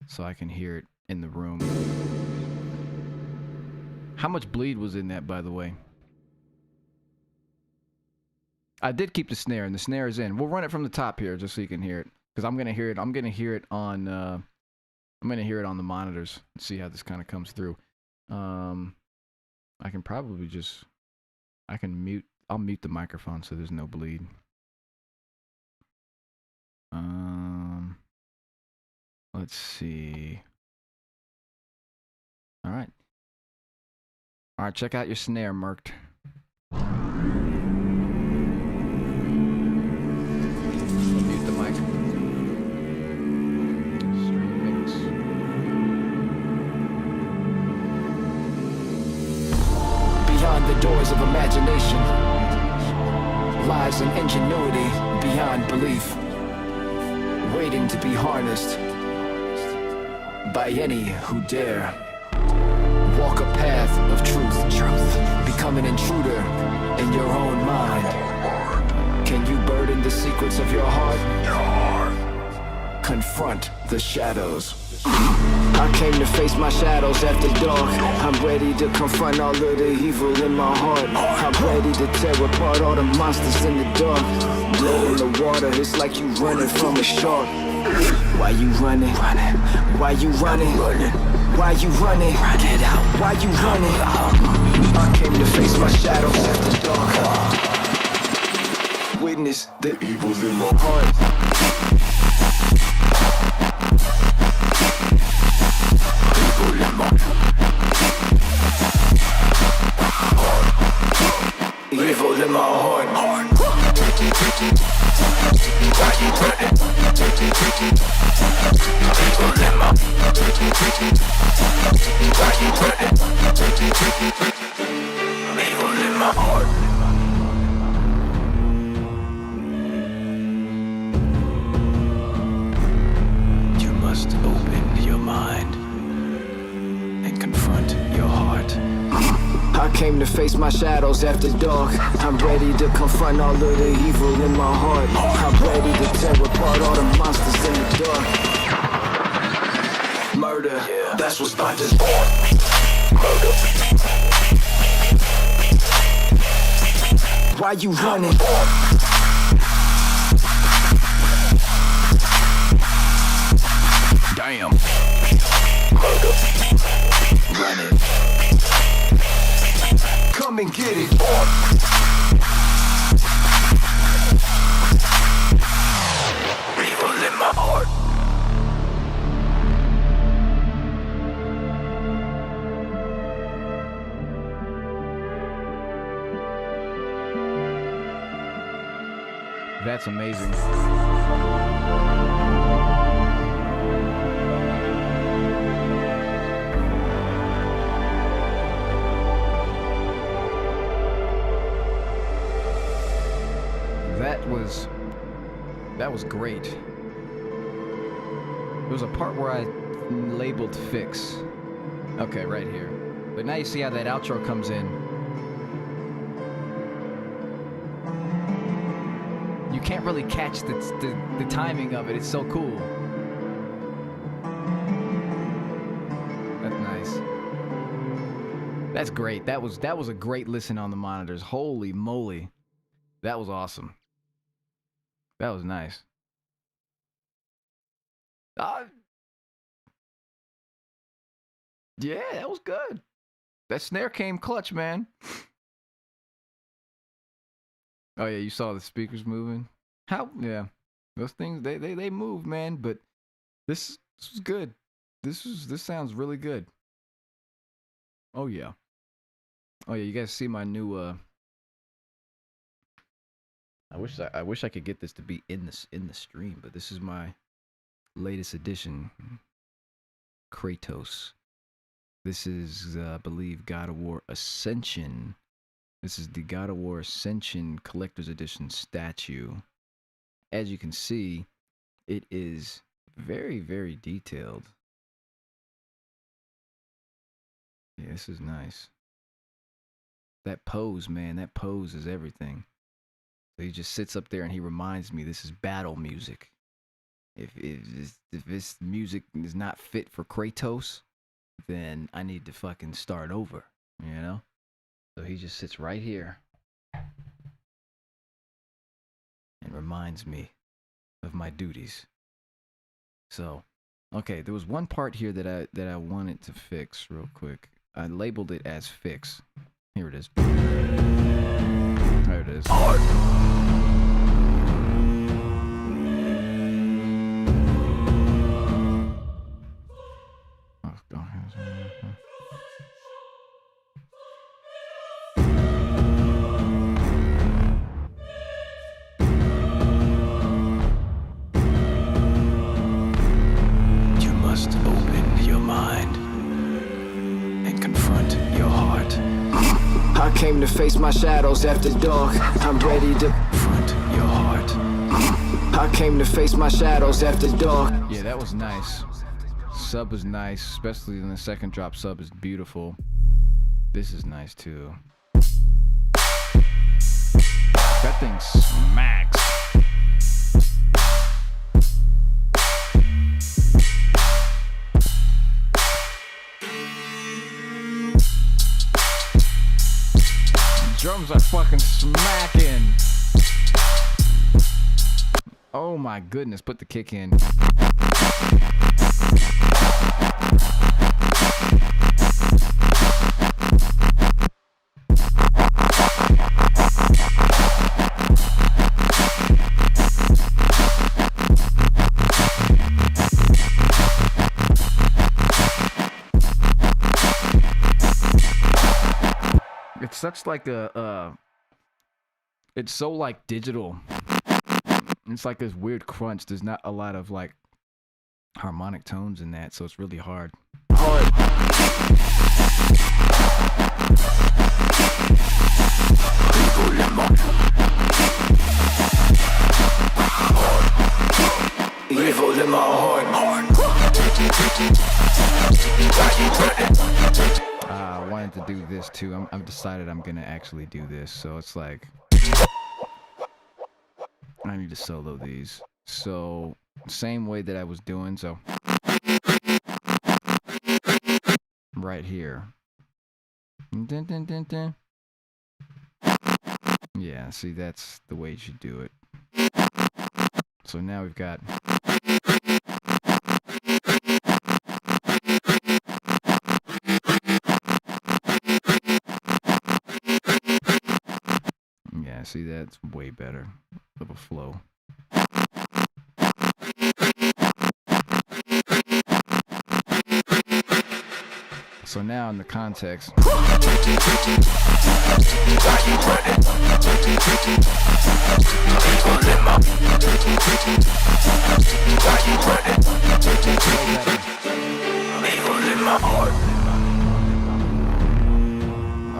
so I can hear it in the room. How much bleed was in that, by the way? I did keep the snare, and the snare is in. We'll run it from the top here just so you can hear it, because I'm gonna hear it. I'm gonna hear it on. I'm gonna hear it on the monitors and see how this kind of comes through. I can probably just. I can mute. I'll mute the microphone so there's no bleed. Let's see. All right. All right, check out your snare, Merked. Mute the mic. Stream mix. Beyond the doors of imagination lies an ingenuity beyond belief, waiting to be harnessed by any who dare walk a path of truth. Become an intruder in your own mind. Can you burden the secrets of your heart? Confront the shadows. I came to face my shadows after dark. I'm ready to confront all of the evil in my heart. I'm ready to tear apart all the monsters in the dark. Blow in the water, it's like you running from a shark. Why you running? Why you running? Why you running? Run it out. Why you running? I came to face my shadows after dark. Witness the evil in my heart. Evil in my heart. Why you running? Evil in my heart. Why you running? Evil in my heart. You must open your mind and confront your heart. I came to face my shadows after dark. I'm ready to confront all of the evil in my heart. I'm ready to tear apart all the monsters in the dark. Murder, that's what's by this born. Murder. Why you running? Damn. Murder. Running. Come and get it. Evil in my heart. That's amazing. That was great. There was a part where I labeled fix. Okay, right here. But now you see how that outro comes in. You can't really catch the timing of it. It's so cool. That's nice. That's great. That was a great listen on the monitors. Holy moly. That was awesome. That was nice. Yeah, that was good. That snare came clutch, man. Oh yeah, you saw the speakers moving. How? Yeah, those things they move, man. But this was good. This sounds really good. Oh yeah. Oh yeah, you guys see my new I wish I could get this to be in the stream, but this is my latest edition. Kratos. This is I believe God of War Ascension. This is the God of War Ascension Collector's Edition statue. As you can see, it is very, very detailed. Yeah, this is nice. That pose, man, that pose is everything. So he just sits up there and he reminds me this is battle music. If this music is not fit for Kratos, then I need to fucking start over, you know? So he just sits right here and reminds me of my duties. So, okay, there was one part here that I wanted to fix real quick. I labeled it as fix. Here it is. There it is. You must open your mind and confront your heart. I came to face my shadows after dark. I'm ready to Confront your heart. I came to face my shadows after dark. Yeah, that was nice. Sub was nice, especially in the second drop. Sub is beautiful. This is nice too. That thing smacks. Drums are fucking smacking. Oh my goodness, put the kick in. It's such like it's so like digital. It's like this weird crunch. There's not a lot of like harmonic tones in that, so it's really hard. Evil in my heart. I wanted to do this too. I've decided I'm gonna actually do this, so it's like I need to solo these. So same way that I was doing, so right here. Dun, dun, dun, dun. Yeah, see, that's the way you should do it. So now we've got yeah, see, that's way better of a flow. So now in the context. Oh,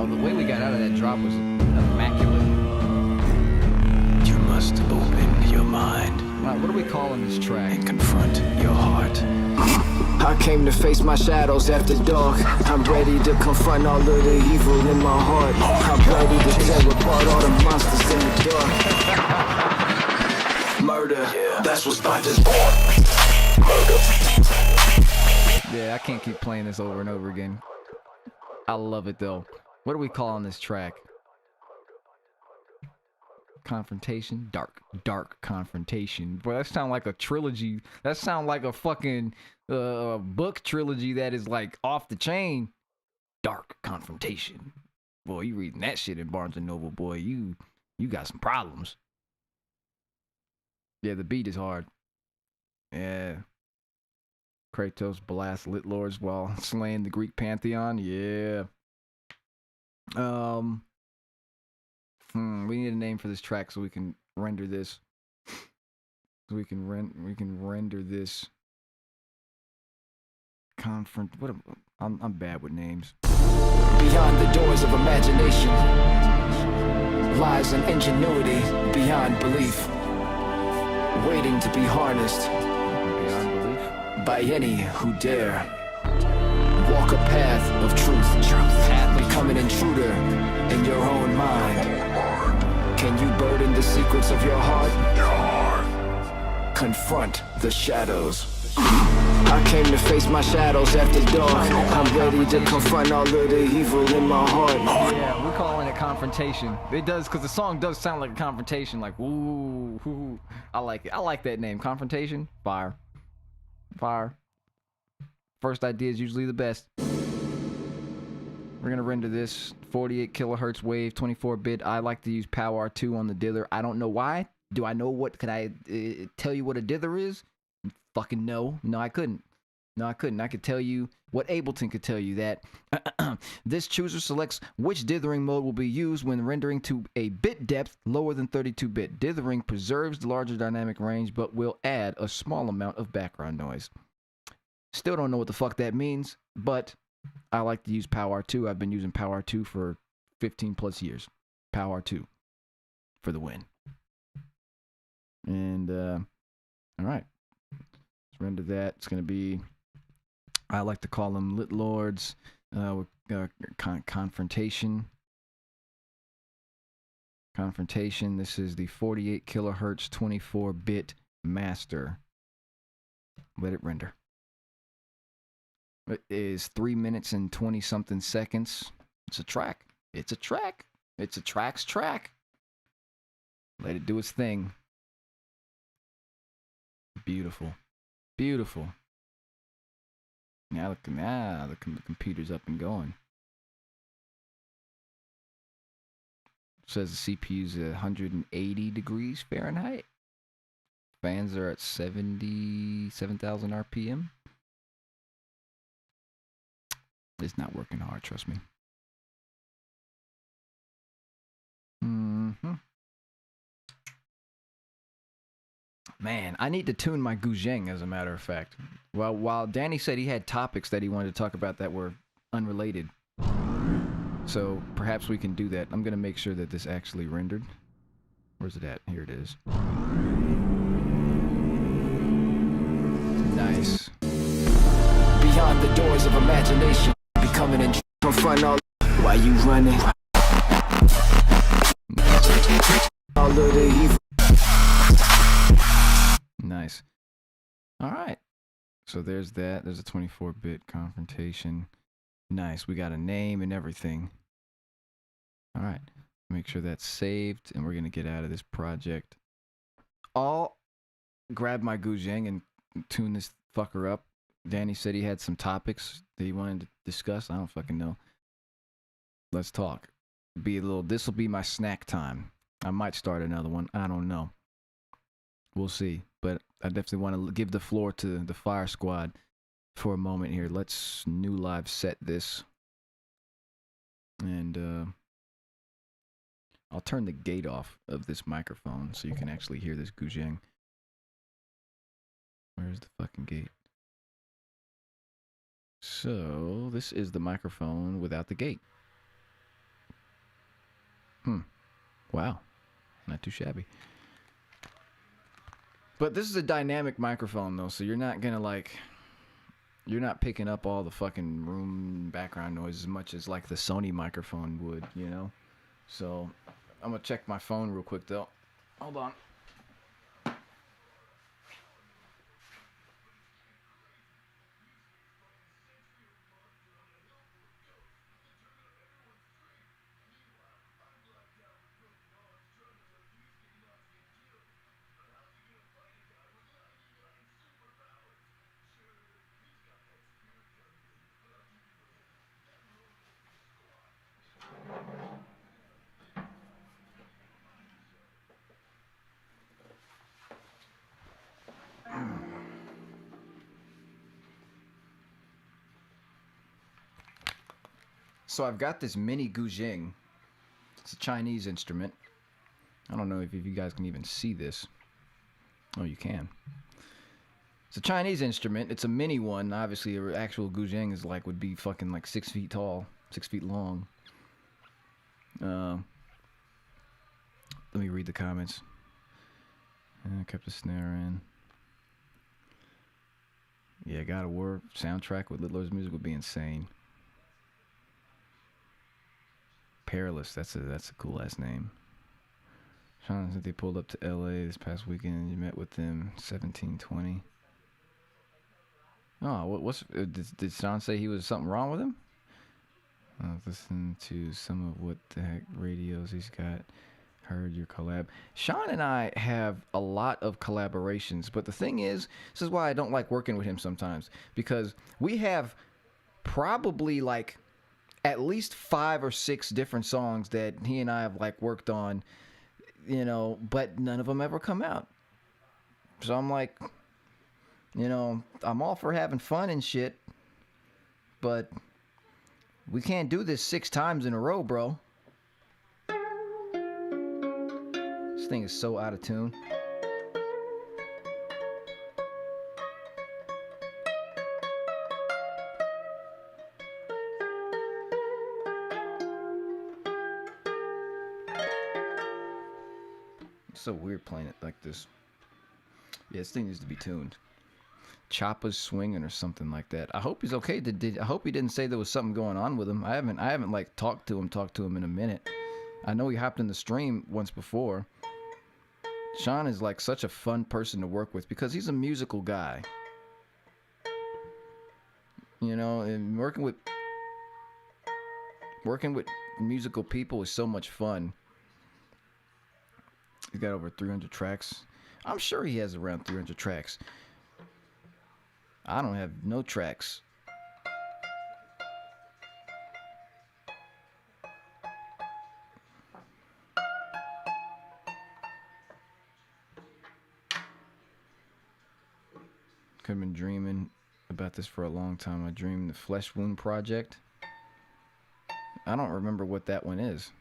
the way we got out of that drop was immaculate. You must open your mind Alright, what are we calling this track? and confront your heart. I came to face my shadows after dark. I'm ready to confront all of the evil in my heart. I'm ready to tear apart all the monsters in the dark. Murder, that's what started this born. Yeah, I can't keep playing this over and over again. I love it though. What are we calling this track? Confrontation? Dark confrontation. Boy, that sound like a trilogy. That sound like a fucking book trilogy that is like off the chain. Dark confrontation. Boy, you reading that shit in Barnes and Noble, boy, you got some problems. Yeah, the beat is hard. Yeah. Kratos blasts lit lords while slaying the Greek pantheon. Yeah. We need a name for this track so we can render this. So we can render this. I'm bad with names. Beyond the doors of imagination lies an ingenuity beyond belief, waiting to be harnessed Beyond belief. by any who dare walk a path of truth. Become an intruder in your own mind. Can you burden the secrets of your heart? Confront the shadows. I came to face my shadows after dark. I'm ready to confront all of the evil in my heart. Yeah, we're calling it confrontation. It does, because the song does sound like a confrontation. Like, ooh. I like it. I like that name. Confrontation. Fire. First idea is usually the best. We're going to render this 48 kilohertz wave, 24-bit. I like to use PowerR2 on the dither. I don't know why. Do I know what? Can I tell you what a dither is? Fucking no. No, I couldn't. I could tell you what Ableton could tell you that this chooser selects which dithering mode will be used when rendering to a bit depth lower than 32-bit. Dithering preserves the larger dynamic range but will add a small amount of background noise. Still don't know what the fuck that means, but I like to use PowerR2. I've been using PowerR2 for 15 plus years. PowerR2 for the win. And all right. Let's render that. It's going to be, I like to call them lit lords with confrontation. Confrontation. This is the 48 kilohertz 24-bit master. Let it render. It is 3 minutes and 20 something seconds. It's a track. It's a track's track. Let it do its thing. Beautiful. Now the computer's up and going. It says the CPU's at 180 degrees Fahrenheit. Fans are at 77,000 RPM. It's not working hard, trust me. Man, I need to tune my Guzheng, as a matter of fact. Well, while Danny said he had topics that he wanted to talk about that were unrelated. So perhaps we can do that. I'm going to make sure that this actually rendered. Where's it at? Here it is. Nice. Beyond the doors of imagination, becoming in confront all. Why you running? All of the evil. Nice. All right. So there's that. There's a 24-bit confrontation. Nice. We got a name and everything. All right. Make sure that's saved, and we're going to get out of this project. I'll grab my Guzheng and tune this fucker up. Danny said he had some topics that he wanted to discuss. I don't fucking know. Let's talk. This will be my snack time. I might start another one. I don't know. We'll see. But I definitely want to give the floor to the Fire Squad. for a moment here. Let's new live set this. And I'll turn the gate off of this microphone so you can actually hear this guzheng. Where's the fucking gate? So this is the microphone without the gate. Wow. Not too shabby. But this is a dynamic microphone though, so you're not gonna like, you're not picking up all the fucking room background noise as much as like the Sony microphone would, you know? So I'm gonna check my phone real quick though. Hold on. So I've got this mini guzheng. It's a Chinese instrument. I don't know if you guys can even see this. Oh, you can. It's a Chinese instrument. It's a mini one. Obviously, an actual guzheng is like, would be fucking like 6 feet tall, 6 feet long. Let me read the comments. I kept the snare in. Yeah, gotta work. Soundtrack with Little Lord's music would be insane. Perilous, that's a cool ass name. Sean said they pulled up to LA this past weekend. You met with them 1720. Oh, what's did Sean say he was something wrong with him? Listen to some of what the heck radios he's got. Heard your collab. Sean and I have a lot of collaborations, but the thing is, this is why I don't like working with him sometimes, because we have probably like at least 5 or 6 different songs that he and I have like worked on, you know, but none of them ever come out. So I'm like, you know, I'm all for having fun and shit, but we can't do this 6 times in a row, bro. This thing is so out of tune. It's so weird playing it like this. Yeah, this thing needs to be tuned. Choppa's swinging or something like that. I hope he's okay. I hope he didn't say there was something going on with him. I haven't like talked to him in a minute. I know he hopped in the stream once before. Sean is like such a fun person to work with because he's a musical guy. You know, and working with musical people is so much fun. He's got over 300 tracks. I'm sure he has around 300 tracks. I don't have no tracks. I've been dreaming about this for a long time. I dreamed the Flesh Wound project. I don't remember what that one is.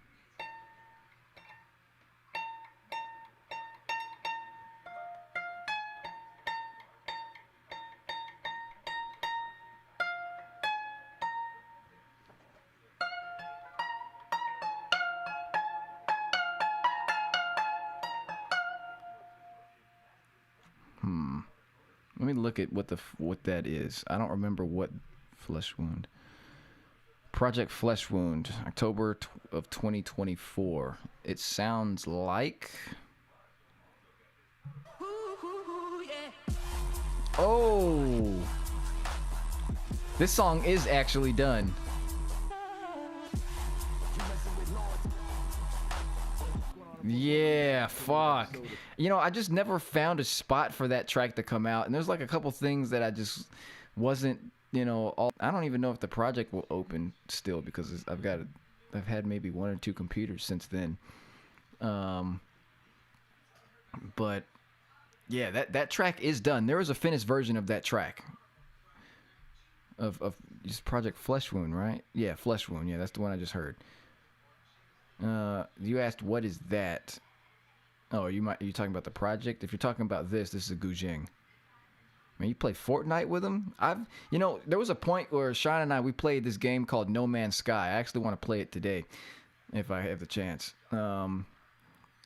Let me look at what that is. I don't remember what Flesh Wound. Project Flesh Wound, October of 2024. It sounds like. Oh, this song is actually done. Yeah, fuck. You know, I just never found a spot for that track to come out. And there's like a couple things that I just wasn't, you know, I don't even know if the project will open still because I've had maybe 1 or 2 computers since then. But yeah, that track is done. There is a finished version of that track. of just Project Flesh Wound, right? Yeah, Flesh Wound. Yeah, that's the one I just heard. You asked what is that? Oh, are you talking about the project? If you're talking about this is a Guzheng. Man, you play Fortnite with him? There was a point where Sean and we played this game called No Man's Sky. I actually want to play it today, if I have the chance.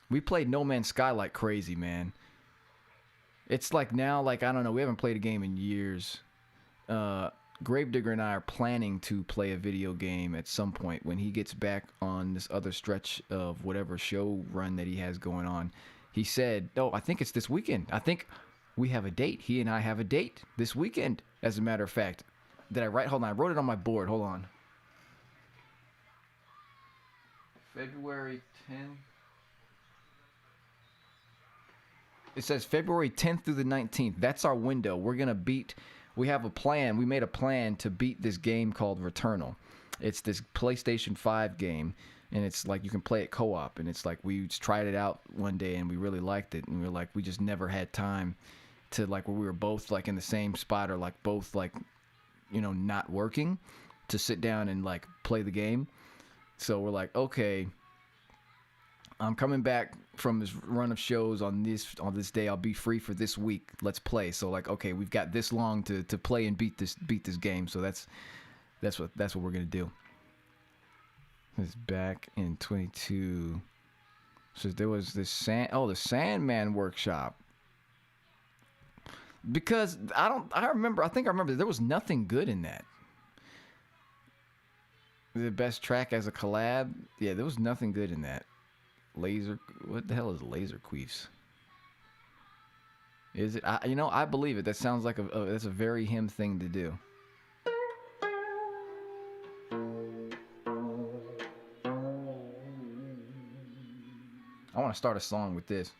We played No Man's Sky like crazy, man. It's like now, like, I don't know, we haven't played a game in years. Gravedigger and I are planning to play a video game at some point when he gets back on this other stretch of whatever show run that he has going on. He said, I think it's this weekend. I think we have a date. He and I have a date this weekend, as a matter of fact. Did I write? Hold on, I wrote it on my board. Hold on. February 10th. It says February 10th through the 19th. That's our window. We have a plan. We made a plan to beat this game called Returnal. It's this PlayStation 5 game, and it's like you can play it co-op, and it's like we just tried it out one day, and we really liked it, and we were like, we just never had time to, like, where we were both, like, in the same spot, or, like, both, like, not working, to sit down and, like, play the game. So we're like, okay, I'm coming back from this run of shows on this day. I'll be free for this week. Let's play. So, like, okay, we've got this long to play and beat this game. So that's what we're gonna do. It's back in 22. So there was this the Sandman workshop. Because I think I remember there was nothing good in that. The best track as a collab? Yeah, there was nothing good in that. What the hell is laser queefs? Is it? I believe it. That sounds like that's a very him thing to do. I want to start a song with this.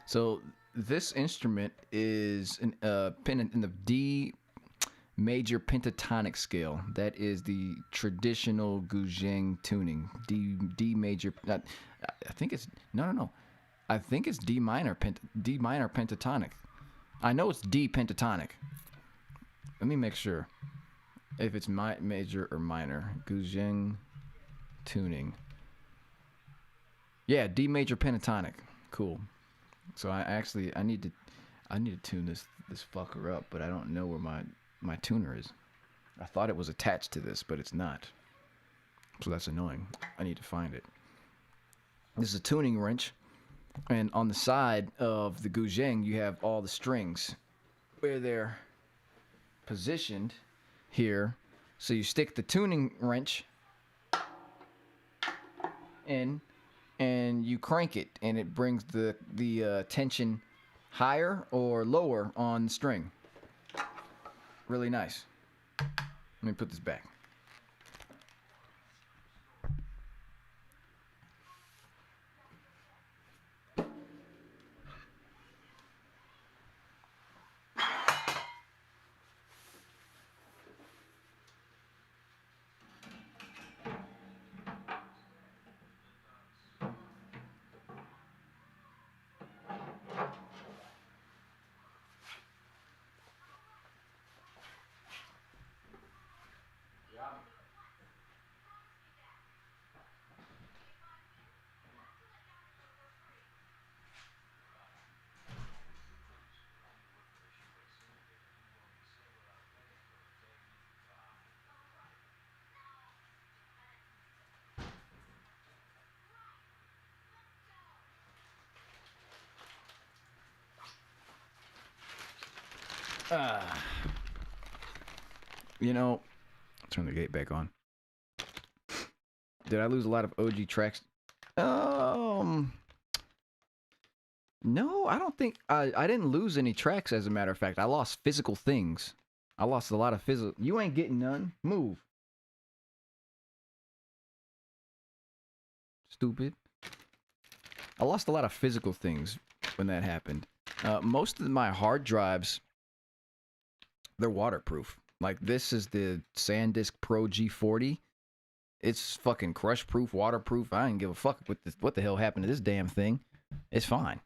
So this instrument is in the D major pentatonic scale. That is the traditional Guzheng tuning. D major. I think it's no. I think it's D minor pentatonic. I know it's D pentatonic. Let me make sure if it's major or minor. Guzheng tuning. Yeah, D major pentatonic. Cool. So I need to tune this fucker up, but I don't know where my tuner is. I thought it was attached to this, but it's not. So that's annoying. I need to find it. This is a tuning wrench, and on the side of the Guzheng you have all the strings where they're positioned here. So you stick the tuning wrench in, and you crank it, and it brings the tension higher or lower on the string. Really nice. Let me put this back. Turn the gate back on. Did I lose a lot of OG tracks? No, I don't think I didn't lose any tracks. As a matter of fact, I lost physical things. I lost a lot of physical. You ain't getting none. Move. Stupid. I lost a lot of physical things when that happened. Most of my hard drives, they're waterproof. Like this is the SanDisk Pro G40. It's fucking crush proof, waterproof. I didn't give a fuck what the hell happened to this damn thing. It's fine.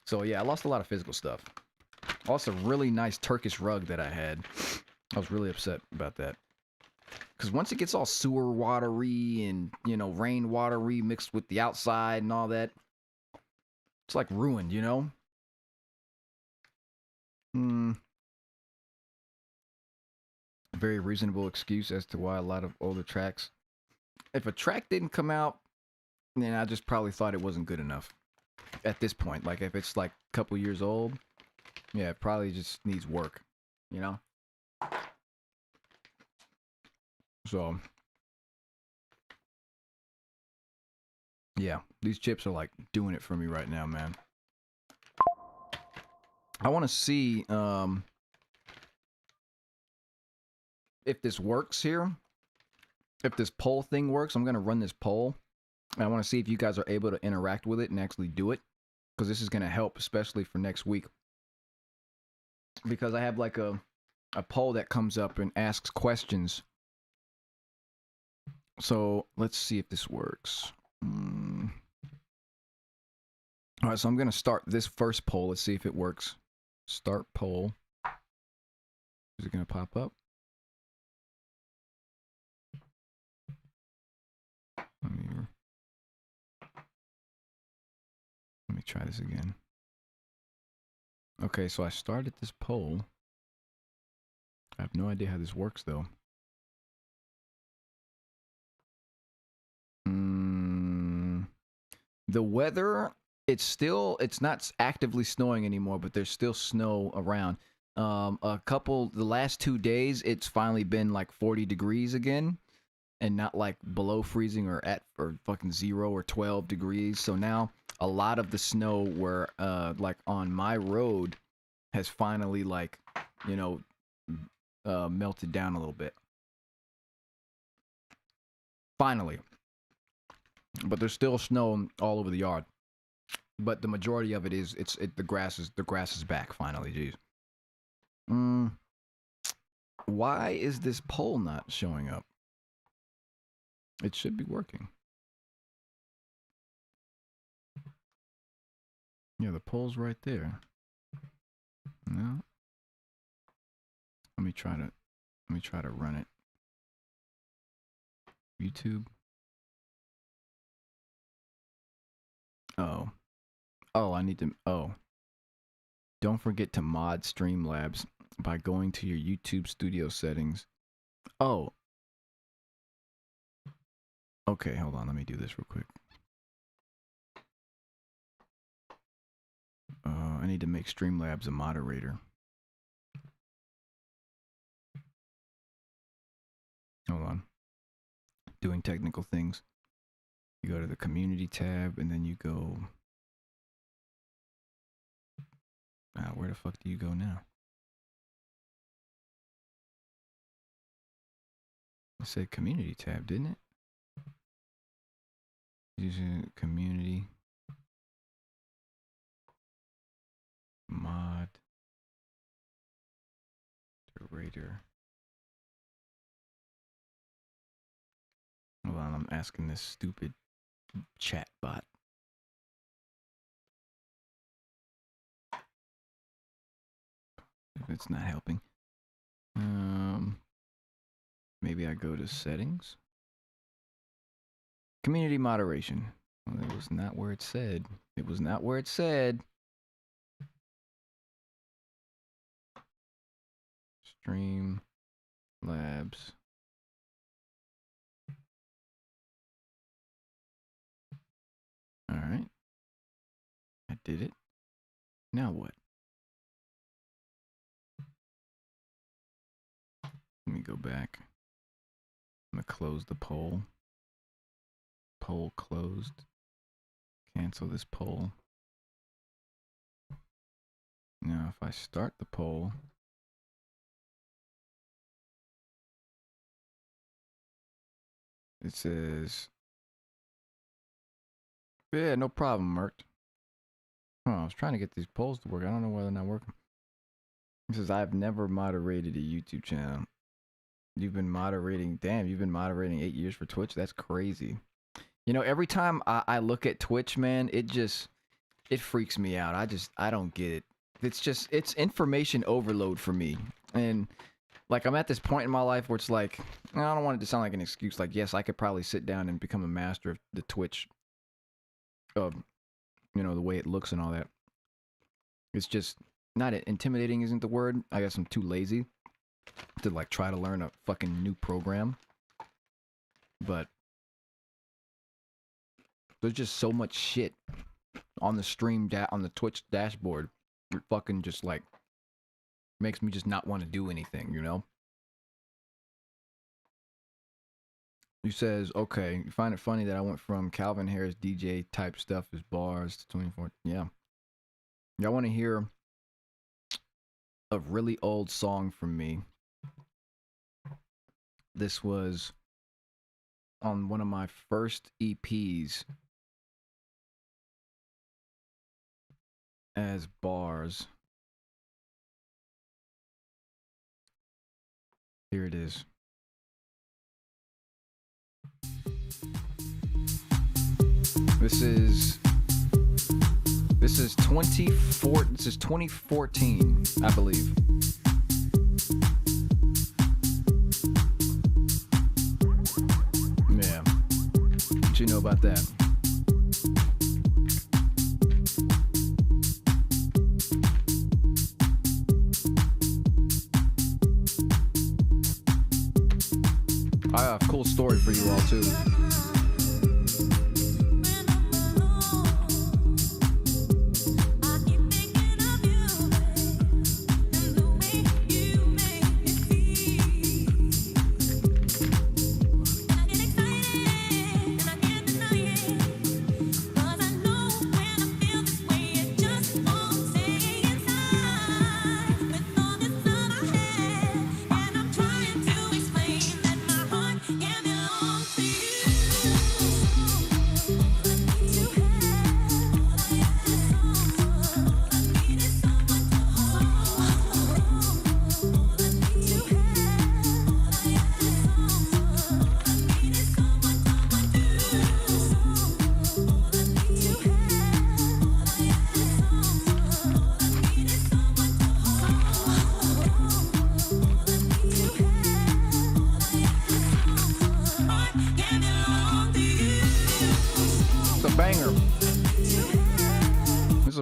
So yeah, I lost a lot of physical stuff. I lost a really nice Turkish rug that I had. I was really upset about that. Because once it gets all sewer watery and, you know, rain watery mixed with the outside and all that, it's like ruined, you know? Very reasonable excuse as to why a lot of older tracks. If a track didn't come out, then I just probably thought it wasn't good enough. At this point, like if it's like a couple years old, yeah, it probably just needs work, you know? So, yeah, these chips are like doing it for me right now, man. I want to see if this works here. If this poll thing works, I'm going to run this poll. And I want to see if you guys are able to interact with it and actually do it. Because this is going to help, especially for next week. Because I have like a poll that comes up and asks questions. So let's see if this works. All right, so I'm going to start this first poll. Let's see if it works. Start poll. Is it going to pop up? Let me try this again. Okay, so I started this poll. I have no idea how this works, though. The weather, it's not actively snowing anymore, but there's still snow around. The last 2 days, it's finally been like 40 degrees again. And not like below freezing or fucking 0 or 12 degrees. So now a lot of the snow where like on my road has finally like, you know, melted down a little bit. Finally. But there's still snow all over the yard. But the majority of it is the grass is back finally, jeez. Why is this poll not showing up? It should be working. Yeah, the poll's right there. No. Let me try to run it. YouTube. I need to don't forget to mod Streamlabs by going to your YouTube studio settings. Okay, hold on, let me do this real quick. I need to make Streamlabs a moderator. Hold on. Doing technical things. You go to the community tab and then you go... where the fuck do you go now? It said community tab, didn't it? Using community mod moderator. Hold on, I'm asking this stupid chat bot. If it's not helping. Maybe I go to settings. Community moderation. Well, it was not where it said. It was not where it said. Stream Labs. All right. I did it. Now what? Let me go back. I'm going to close the poll. Poll closed. Cancel this poll. Now, if I start the poll, it says Yeah, no problem, Mert. I was trying to get these polls to work. I don't know whether they're not working. He says, I've never moderated a YouTube channel. You've been moderating, damn, you've been moderating 8 years for Twitch? That's crazy. You know, every time I look at Twitch, man, it freaks me out. I don't get it. It's information overload for me. And like, I'm at this point in my life where it's like, I don't want it to sound like an excuse. Like, yes, I could probably sit down and become a master of the Twitch, you know, the way it looks and all that. It's just not intimidating isn't the word. I guess I'm too lazy to like try to learn a fucking new program. But there's just so much shit on the stream on the Twitch dashboard. It fucking just like makes me just not want to do anything, you know? He says, okay, you find it funny that I went from Calvin Harris DJ type stuff as bars to 24. Yeah. Y'all want to hear a really old song from me? This was on one of my first EPs as bars. Here it is. This is 2014, I believe. Yeah. What you know about that? I have a cool story for you all too.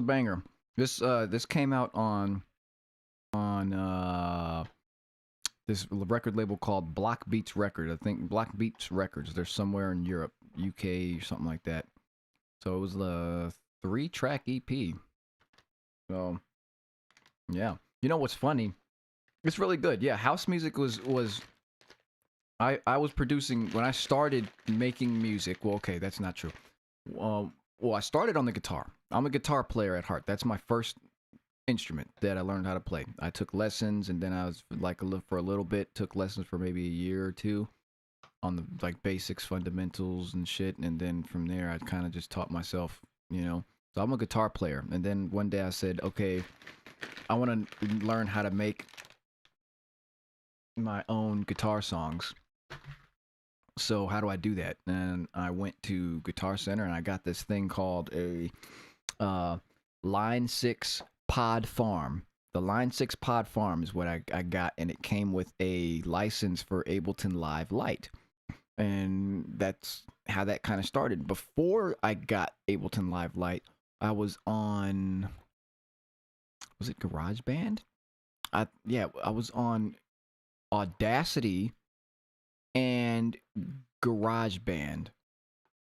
Banger. This came out on this record label called Block Beats Record. I think Block Beats Records. They're somewhere in Europe, UK, something like that. So it was a 3-track EP. So yeah, you know what's funny? It's really good. Yeah, house music was I was producing when I started making music. Well, okay, that's not true. Well, I started on the guitar. I'm a guitar player at heart. That's my first instrument that I learned how to play. I took lessons, and then I was like for a little bit, took lessons for maybe a year or two on the like basics, fundamentals and shit. And then from there, I kind of just taught myself, you know. So I'm a guitar player. And then one day I said, okay, I want to learn how to make my own guitar songs. So how do I do that? And I went to Guitar Center and I got this thing called a Line 6 Pod Farm. The Line 6 Pod Farm is what I got, and it came with a license for Ableton Live Lite. And that's how that kind of started. Before I got Ableton Live Lite, I was on, was it GarageBand? I was on Audacity and GarageBand.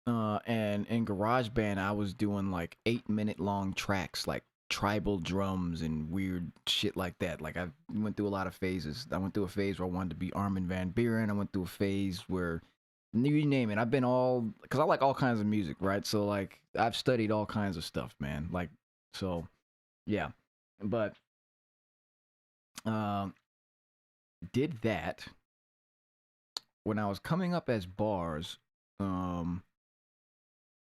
And in GarageBand, I was doing like 8-minute long tracks, like tribal drums and weird shit like that. Like I went through a lot of phases. I went through a phase where I wanted to be Armin van Buuren. I went through a phase where you name it. I've been all, because I like all kinds of music, right? So like I've studied all kinds of stuff, man. Like, so yeah. But did that when I was coming up as bars.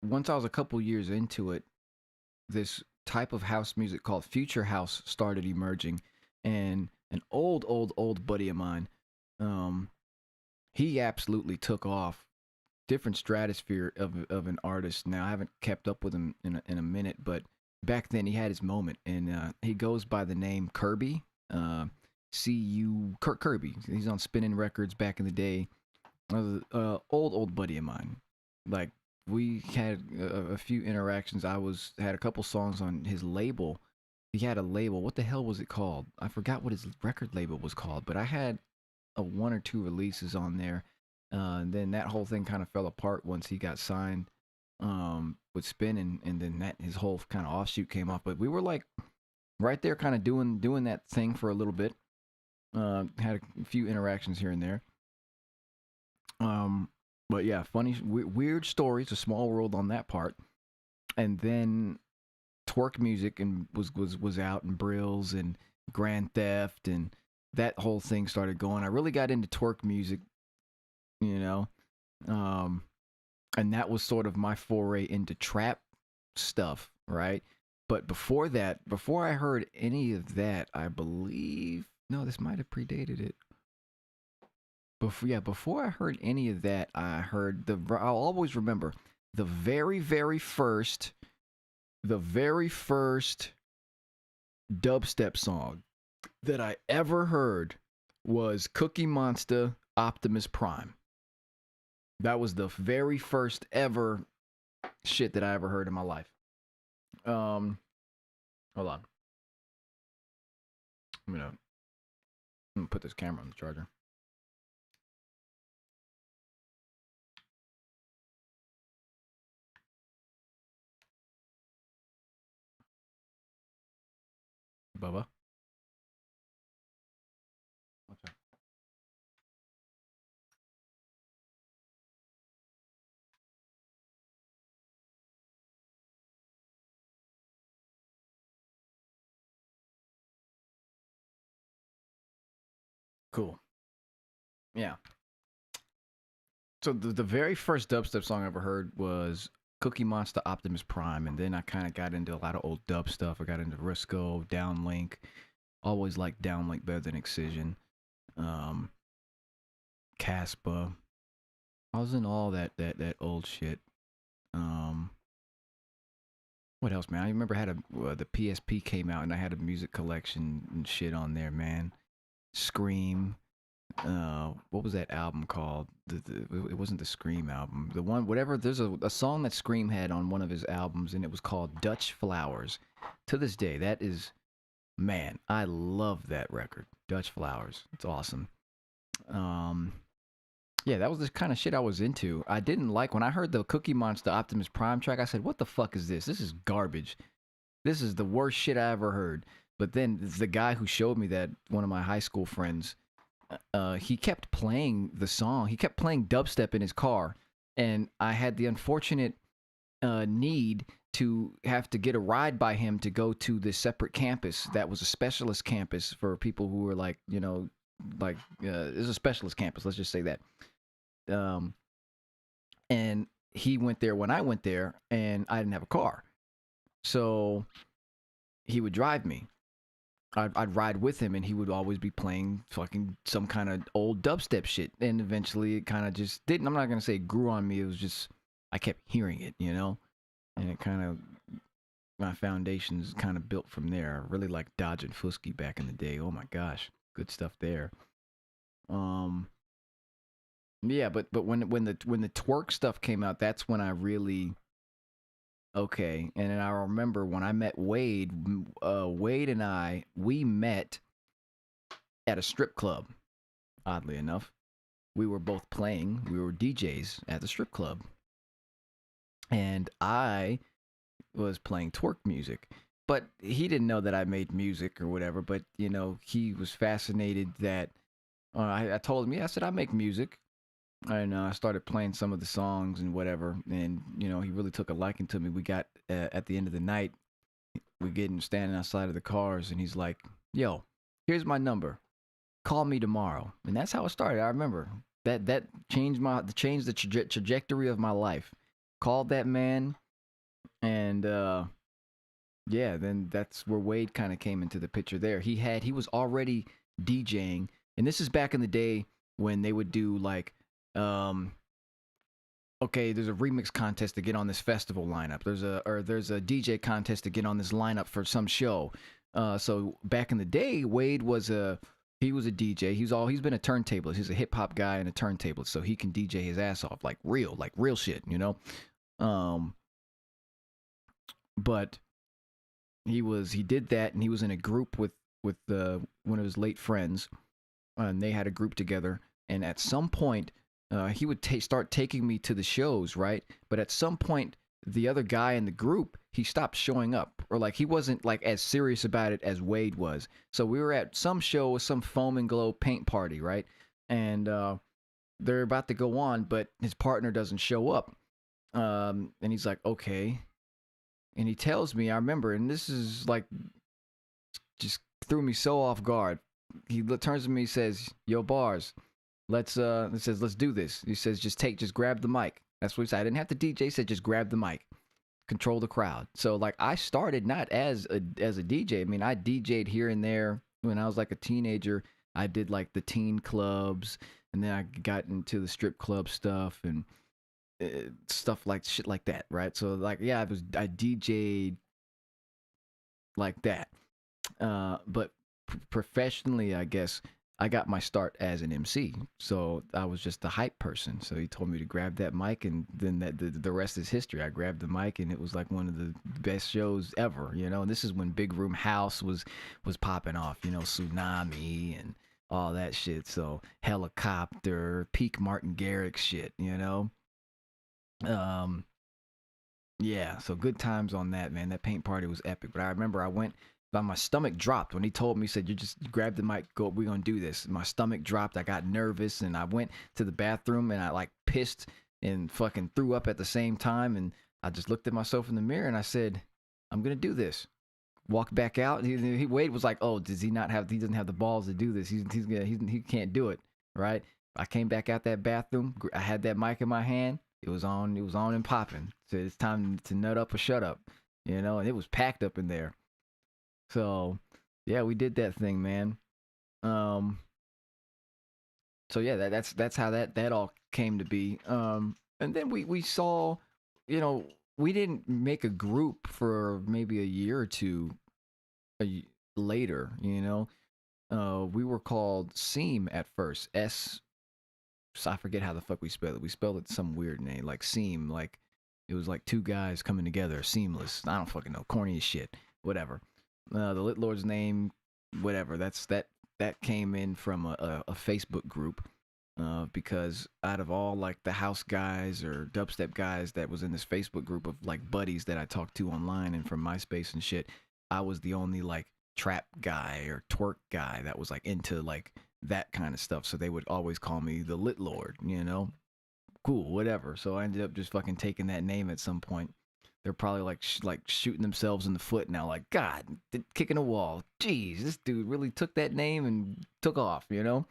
once I was a couple years into it, this type of house music called future house started emerging, and an old buddy of mine, he absolutely took off. Different stratosphere of an artist. Now I haven't kept up with him in a minute, but back then he had his moment, and he goes by the name Kirby. Kurt Kirby. He's on Spinning Records back in the day. Old buddy of mine. Like, we had a few interactions. Had a couple songs on his label. He had a label. What the hell was it called? I forgot what his record label was called, but I had one or two releases on there. And then that whole thing kind of fell apart once he got signed with Spin, and then that his whole kind of offshoot came off. But we were like right there, kind of doing that thing for a little bit. Had a few interactions here and there. But yeah, funny, weird stories. A small world on that part. And then twerk music and was out, and Brills and Grand Theft, and that whole thing started going. I really got into twerk music, you know, and that was sort of my foray into trap stuff, right? But before that, before I heard any of that, I believe, no, this might have predated it. Before I heard any of that, I heard I'll always remember the very first dubstep song that I ever heard was Cookie Monster Optimus Prime. That was the very first ever shit that I ever heard in my life. Hold on. I'm gonna put this camera on the charger. Bubba. What's up? Cool. Yeah. So the very first dubstep song I ever heard was Cookie Monster Optimus Prime, and then I kind of got into a lot of old dub stuff. I got into Risco, Downlink. Always liked Downlink better than Excision. Caspa. I was in all that old shit. What else, man? I remember I had the PSP came out, and I had a music collection and shit on there, man. Scream. What was that album called? It wasn't the Scream album. The one, whatever. There's a song that Scream had on one of his albums, and it was called Dutch Flowers. To this day, that is, man, I love that record. Dutch Flowers. It's awesome. Yeah, that was the kind of shit I was into. I didn't like when I heard the Cookie Monster Optimus Prime track. I said, "What the fuck is this? This is garbage. This is the worst shit I ever heard." But then the guy who showed me that, one of my high school friends, he kept playing the song. He kept playing dubstep in his car, and I had the unfortunate need to have to get a ride by him to go to this separate campus that was a specialist campus for people who were like, you know, like it's a specialist campus. Let's just say that. And he went there when I went there, and I didn't have a car, so he would drive me. I'd ride with him, and he would always be playing fucking some kind of old dubstep shit. And eventually it kind of just didn't, I'm not going to say it grew on me. It was just, I kept hearing it, you know, and it kind of, my foundations kind of built from there. I really liked Dodge and Fusky back in the day. Oh my gosh. Good stuff there. Yeah, but when the twerk stuff came out, that's when I really, okay. And then I remember when I met Wade, Wade and we met at a strip club. Oddly enough, we were both playing. We were DJs at the strip club, and I was playing twerk music. But he didn't know that I made music or whatever. But you know, he was fascinated that I told him, yeah, I said I make music. And I started playing some of the songs and whatever, and you know, he really took a liking to me. We got at the end of the night, we getting standing outside of the cars, and he's like, "Yo, here's my number. Call me tomorrow." And that's how it started. I remember that changed the trajectory of my life. called that man, and yeah, then that's where Wade kind of came into the picture there. He was already DJing, and this is back in the day when they would do like okay, there's a remix contest to get on this festival lineup. There's a DJ contest to get on this lineup for some show. So back in the day, Wade was a DJ. He's been a turntablist. He's a hip hop guy and a turntablist, so he can DJ his ass off like real shit, you know. But he did that, and he was in a group with one of his late friends, and they had a group together. And at some point, he would start taking me to the shows, right? But at some point, the other guy in the group, he stopped showing up, or like he wasn't like as serious about it as Wade was. So we were at some show with some foam and glow paint party, right? And they're about to go on, but his partner doesn't show up. And he's like, okay. And he tells me, I remember, and this is like, just threw me so off guard. He turns to me, says, "Yo, Bars, let's do this." He says, just grab the mic. That's what he said. I didn't have to DJ. He said, just grab the mic, control the crowd. So like, I started not as a DJ. I mean, I DJ'd here and there when I was like a teenager. I did like the teen clubs, and then I got into the strip club stuff and stuff like shit like that, right? So like, yeah, I DJ'd like that, but professionally, I guess I got my start as an MC. So I was just the hype person. So he told me to grab that mic, and then the rest is history. I grabbed the mic, and it was like one of the best shows ever, you know. And this is when Big Room House was popping off, you know, Tsunami and all that shit. So Helicopter, peak Martin Garrix shit, you know. Yeah, so good times on that, man. That paint party was epic. But I remember I went, my stomach dropped when he told me. He said, "You just grab the mic, go, we're gonna do this." My stomach dropped. I got nervous, and I went to the bathroom, and I like pissed and fucking threw up at the same time. And I just looked at myself in the mirror, and I said, "I'm gonna do this." Walked back out. Wade was like, "Oh, he doesn't have the balls to do this. He can't do it." Right? I came back out that bathroom. I had that mic in my hand. It was on and popping. So it's time to nut up or shut up, you know. And it was packed up in there. So yeah, we did that thing, man. So yeah, that's how that all came to be. And then we saw, you know, we didn't make a group for maybe a year or two later, you know. We were called Seam at first. I forget how the fuck we spelled it. We spelled it some weird name, like Seam, like it was like two guys coming together, seamless. I don't fucking know, corny as shit. Whatever. The Lit Lord's name, whatever. That came in from a Facebook group, because out of all like the house guys or dubstep guys that was in this Facebook group of like buddies that I talked to online and from MySpace and shit, I was the only like trap guy or twerk guy that was like into like that kind of stuff. So they would always call me the Lit Lord, you know. Cool, whatever. So I ended up just fucking taking that name at some point. They're probably like shooting themselves in the foot now, like, God, kicking a wall. Jeez, this dude really took that name and took off, you know.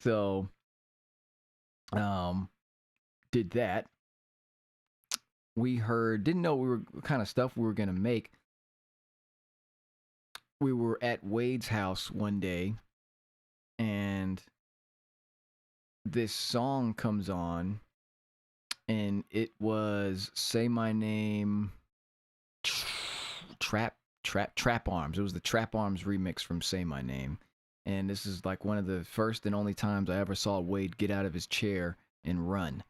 So did that. Didn't know we were kind of stuff we were gonna make. We were at Wade's house one day, and this song comes on, and it was Say My Name, Trap Arms. It was the Trap Arms remix from Say My Name. And this is like one of the first and only times I ever saw Wade get out of his chair and run.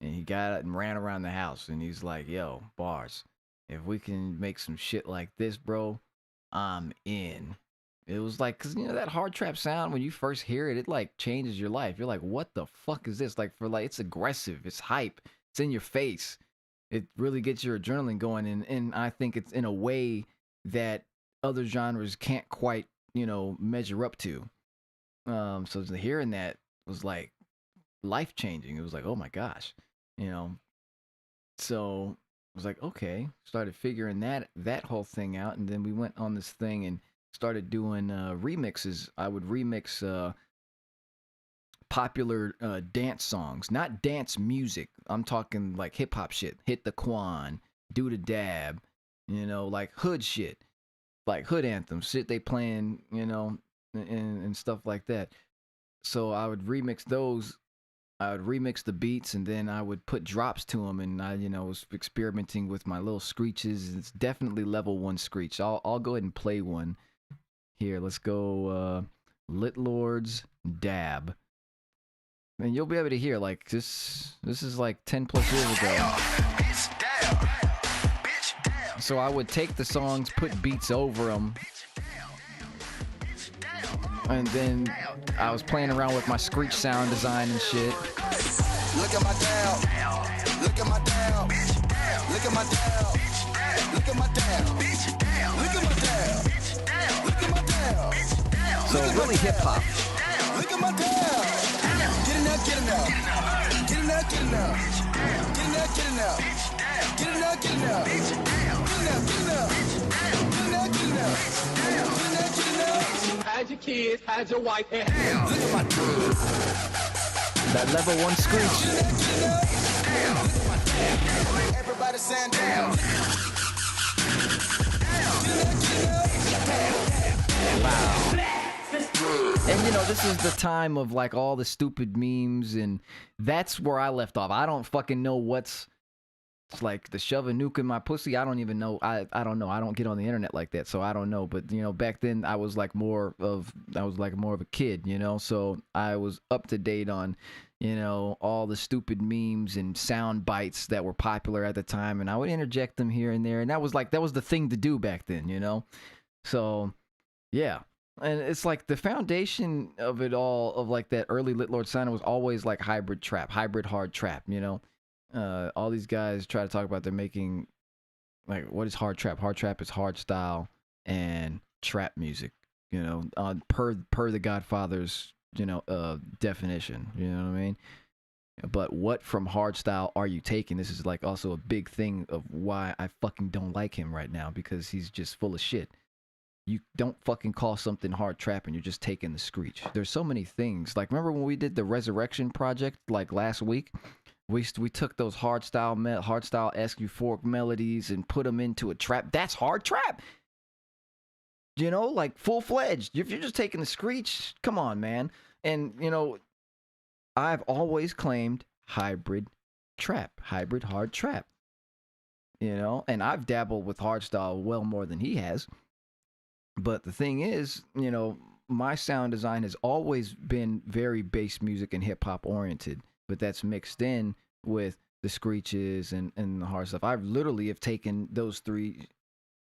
And he got out and ran around the house, and he's like, "Yo, Bars, if we can make some shit like this, bro, I'm in." It was like, cause you know that hard trap sound, when you first hear it, it like changes your life. You're like, what the fuck is this? Like, it's aggressive, it's hype, it's in your face. It really gets your adrenaline going, and I think it's in a way that other genres can't quite, you know, measure up to. So hearing that was like life changing. It was like, oh my gosh, you know. So I was like, okay, started figuring that whole thing out, and then we went on this thing and started doing remixes. I would remix popular dance songs, not dance music. I'm talking like hip hop shit. Hit the Quan, do the dab, you know, like hood shit, like hood anthems, shit they playing, you know, and stuff like that. So I would remix those. I would remix the beats, and then I would put drops to them, and I, you know, was experimenting with my little screeches. It's definitely level 1 screech. I'll go ahead and play one here. Let's go Lit Lord's Dab. And you'll be able to hear, like, this is like 10 plus years ago. So I would take the songs, put beats over them, and then I was playing around with my Screech sound design and shit. Look at my down. Look at my down. Look at my down. Look at my down. Look at my down. Look at my down. So really hip hop. Look at my down. Get it now, get it now. Get it now, get it now. Get it now, get it now. Get it now, get it now. Get it now, get it now. Get it now, get it now. Get it now, get it now. Hide your kids, hide your wife, and Look at my down. That level 1 screech. Everybody stand down. Wow. And you know, this is the time of like all the stupid memes, and that's where I left off. I don't fucking know what's like the shove a nuke in my pussy. I don't even know. I don't know. I don't get on the internet like that, so I don't know. But you know, back then I was like more of a kid, you know, so I was up to date on, you know, all the stupid memes and sound bites that were popular at the time, and I would interject them here and there, and that was the thing to do back then, you know. So yeah. And it's like the foundation of it all, of like that early Lit Lord sound, was always like hybrid trap, hybrid hard trap, you know. All these guys try to talk about they're making, like, what is hard trap? Hard trap is hard style and trap music, you know, per the Godfather's, you know, definition, you know what I mean? But what from hard style are you taking? This is like also a big thing of why I fucking don't like him right now, because he's just full of shit. You don't fucking call something hard trap and you're just taking the screech. There's so many things. Like, remember when we did the Resurrection project like last week? We took those hardstyle esque euphoric melodies and put them into a trap. That's hard trap. You know, like full-fledged. If you're just taking the screech, come on, man. And, you know, I've always claimed hybrid trap, hybrid hard trap. You know, and I've dabbled with hardstyle well more than he has. But the thing is, you know, my sound design has always been very bass music and hip hop oriented, but that's mixed in with the screeches and the hard stuff. I literally have taken those three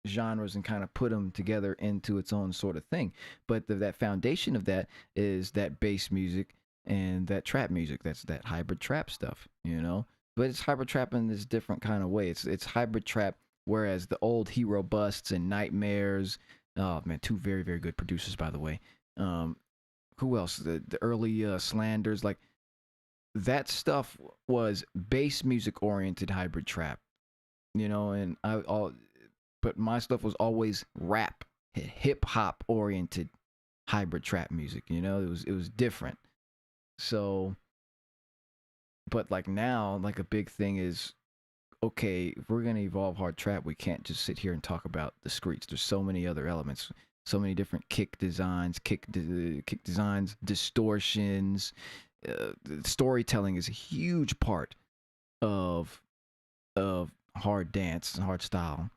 genres and kind of put them together into its own sort of thing. But that foundation of that is that bass music and that trap music. That's that hybrid trap stuff, you know. But it's hybrid trap in this different kind of way. It's hybrid trap, whereas the old Hero Busts and Nightmares. Oh man, two very, very good producers, by the way. Who else? The early Slanders, like that stuff was bass music oriented hybrid trap, you know. And but my stuff was always rap, hip hop oriented hybrid trap music. You know, it was different. So, but like now, like a big thing is, okay, if we're going to evolve hard trap, we can't just sit here and talk about the screech. There's so many other elements, so many different kick designs, distortions. Storytelling is a huge part of hard dance and hard style.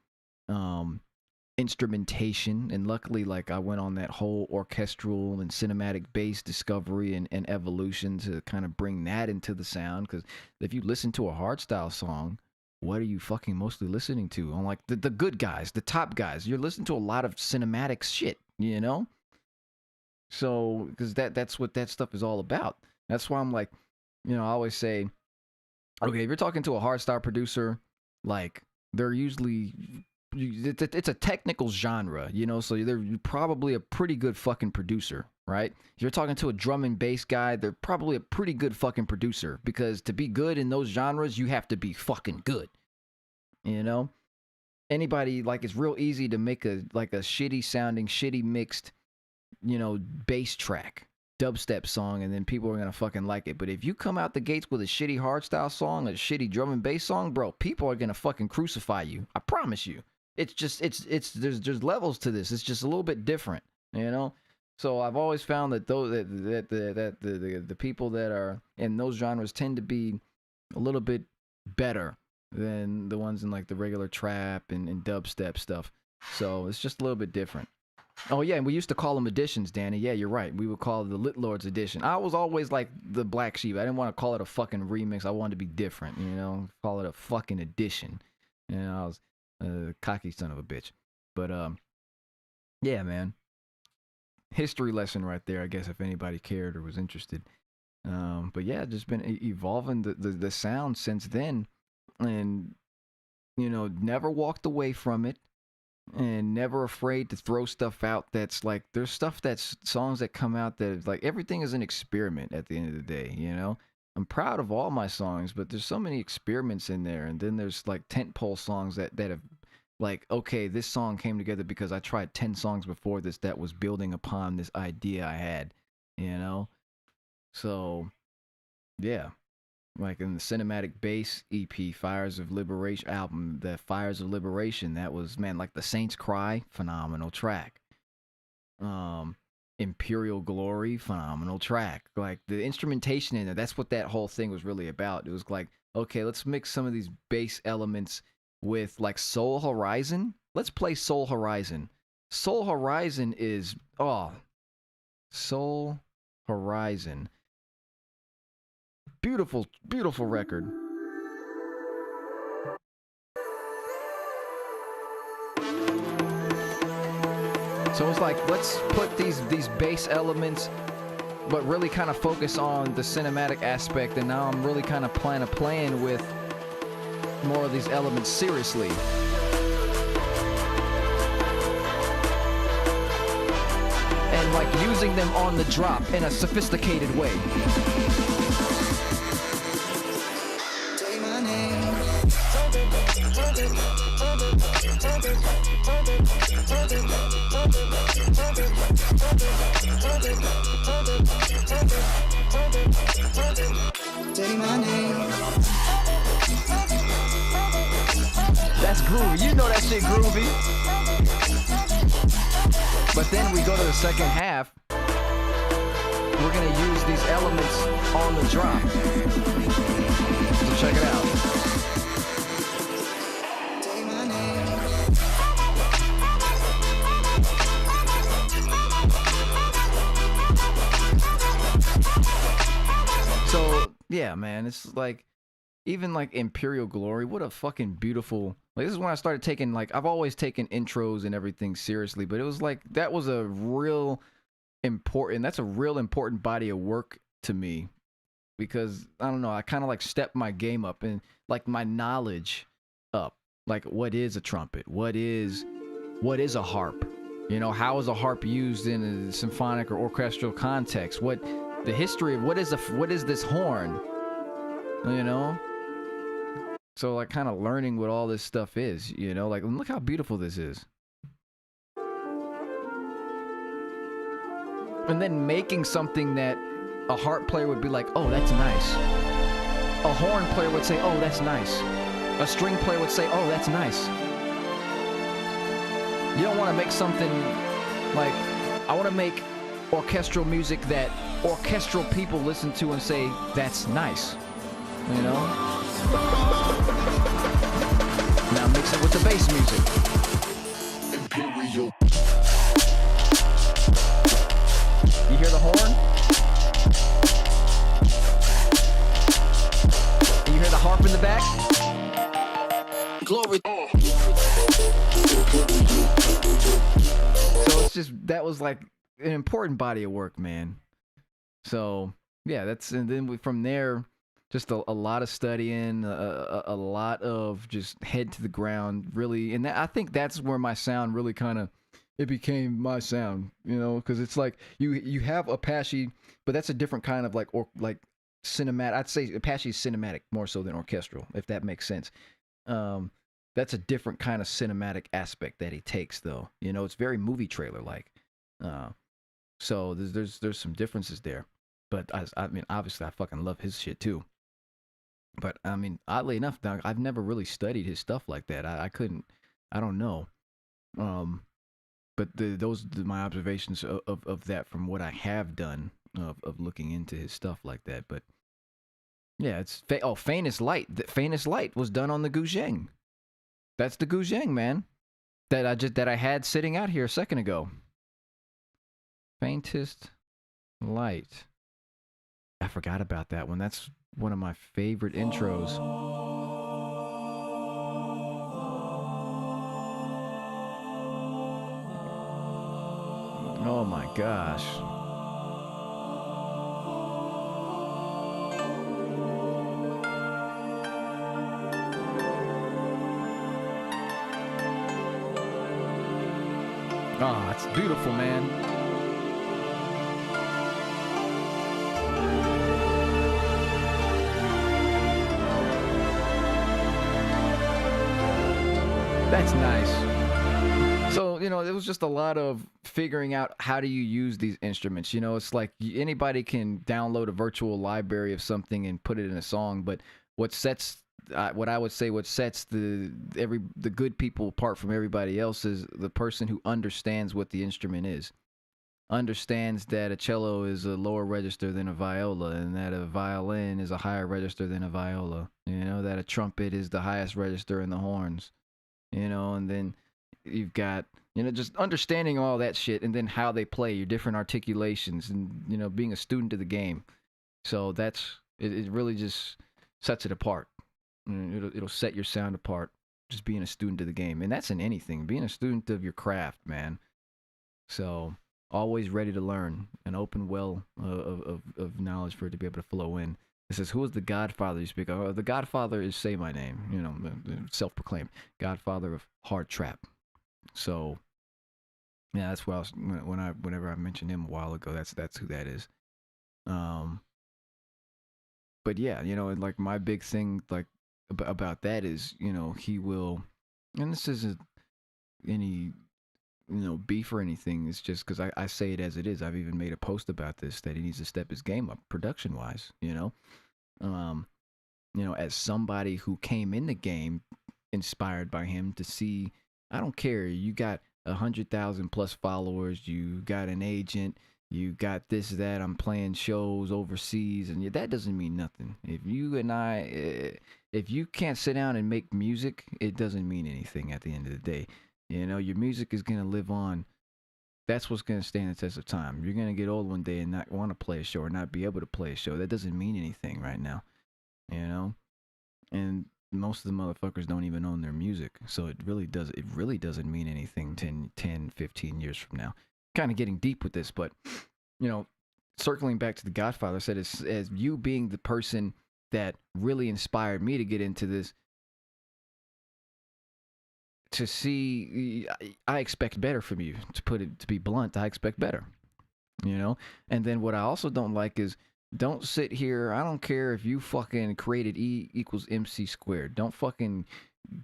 Instrumentation, and luckily, like, I went on that whole orchestral and cinematic bass discovery and evolution to kind of bring that into the sound. Because if you listen to a hard style song, what are you fucking mostly listening to? On like the good guys, the top guys, you're listening to a lot of cinematic shit, you know? So, because that's what that stuff is all about. That's why I'm like, you know, I always say, okay, if you're talking to a hardstyle producer, like, they're usually, it's a technical genre, you know, so they're probably a pretty good fucking producer, right? If you're talking to a drum and bass guy, they're probably a pretty good fucking producer, because to be good in those genres, you have to be fucking good, you know? Anybody, like, it's real easy to make a shitty sounding, shitty mixed, you know, bass track. dubstep song, and then people are gonna fucking like it. But if you come out the gates with a shitty hardstyle song, a shitty drum and bass song, bro, people are gonna fucking crucify you. I promise you. It's just it's there's levels to this. It's just a little bit different, you know. So I've always found that those the people that are in those genres tend to be a little bit better than the ones in like the regular trap and dubstep stuff. So it's just a little bit different. Oh yeah, and we used to call them editions, Danny. Yeah, you're right. We would call it the Lit Lords edition. I was always like the black sheep. I didn't want to call it a fucking remix. I wanted to be different, you know. Call it a fucking edition. You know, I was a cocky son of a bitch. But yeah, man. History lesson right there, I guess, if anybody cared or was interested. But yeah, just been evolving the sound since then, and you know, never walked away from it. And never afraid to throw stuff out that's like, there's stuff that's songs that come out that is like, everything is an experiment at the end of the day, you know? I'm proud of all my songs, but there's so many experiments in there. And then there's like tentpole songs that have like, okay, this song came together because I tried 10 songs before this that was building upon this idea I had, you know? So, yeah. Like in the Cinematic Bass EP, Fires of Liberation album, the Fires of Liberation, that was, man, like the Saints Cry, phenomenal track. Imperial Glory, phenomenal track. Like the instrumentation in there, that's what that whole thing was really about. It was like, okay, let's mix some of these bass elements with like Soul Horizon. Let's play Soul Horizon. Soul Horizon is, Soul Horizon. Beautiful, beautiful record. So it's like, let's put these bass elements, but really kind of focus on the cinematic aspect. And now I'm really kind of playing with more of these elements seriously. And like using them on the drop in a sophisticated way. That's groovy. You know that shit groovy. But then we go to the second half. We're gonna use these elements on the drop. So check it out. So yeah, man, it's like, even like Imperial Glory, what a fucking beautiful, like, this is when I started taking, like, I've always taken intros and everything seriously, but it was like, that was a real important body of work to me, because I don't know, I kind of like stepped my game up and like my knowledge up, like what is a trumpet, what is a harp, you know, how is a harp used in a symphonic or orchestral context, what the history of what is this horn, you know. So like kind of learning what all this stuff is, you know, like look how beautiful this is. And then making something that a harp player would be like, oh, that's nice. A horn player would say, oh, that's nice. A string player would say, oh, that's nice. You don't want to make something like, I want to make orchestral music that orchestral people listen to and say, that's nice, you know? Now mix it with the bass music. Imperial. You hear the horn? You hear the harp in the back? Glory. So it's just, that was like an important body of work, man. So yeah, and then from there, just a lot of studying, a lot of just head to the ground, really. And I think that's where my sound really kind of, it became my sound, you know, because it's like you have Apache, but that's a different kind of like cinematic. I'd say Apache's cinematic more so than orchestral, if that makes sense. That's a different kind of cinematic aspect that he takes, though. You know, it's very movie trailer like. So there's some differences there. But I mean, obviously, I fucking love his shit too. But I mean, oddly enough, I've never really studied his stuff like that. I couldn't. I don't know. But those are my observations of that from what I have done of looking into his stuff like that. But yeah, it's Faintest Light. The Faintest Light was done on the Guzheng. That's the Guzheng, man. That I had sitting out here a second ago. Faintest Light. I forgot about that one. That's one of my favorite intros. Oh my gosh. Oh, it's beautiful, man. That's nice. So, you know, it was just a lot of figuring out how do you use these instruments. You know, it's like anybody can download a virtual library of something and put it in a song, but what sets the good people apart from everybody else is the person who understands what the instrument is. Understands that a cello is a lower register than a viola, and that a violin is a higher register than a viola. You know, that a trumpet is the highest register in the horns. You know, and then you've got, you know, just understanding all that shit, and then how they play, your different articulations, and, you know, being a student of the game. So that's, it really just sets it apart. It'll set your sound apart, just being a student of the game. And that's in anything, being a student of your craft, man. So always ready to learn, an open well of knowledge for it to be able to flow in. It says, who is the godfather you speak of? The godfather is Say My Name, you know, self-proclaimed godfather of hard trap. So, yeah, that's what I was, whenever I mentioned him a while ago, that's who that is. But yeah, you know, like my big thing, like about that is, you know, he will, and this isn't any, you know, beef or anything. It's just because I say it as it is. I've even made a post about this, that he needs to step his game up production wise, you know. You know, as somebody who came in the game inspired by him to see, I don't care, you got 100,000 plus followers, you got an agent, you got this, that, I'm playing shows overseas, and that doesn't mean nothing. If you can't sit down and make music, it doesn't mean anything at the end of the day. You know, your music is going to live on. That's what's going to stand the test of time. You're going to get old one day and not want to play a show or not be able to play a show. That doesn't mean anything right now, you know? And most of the motherfuckers don't even own their music. So it really doesn't mean anything 10, 15 years from now. Kind of getting deep with this, but, you know, circling back to the Godfather, said as you being the person that really inspired me to get into this, to see, I expect better from you. To be blunt, I expect better, you know? And then what I also don't like is, don't sit here, I don't care if you fucking created E equals MC squared. Don't fucking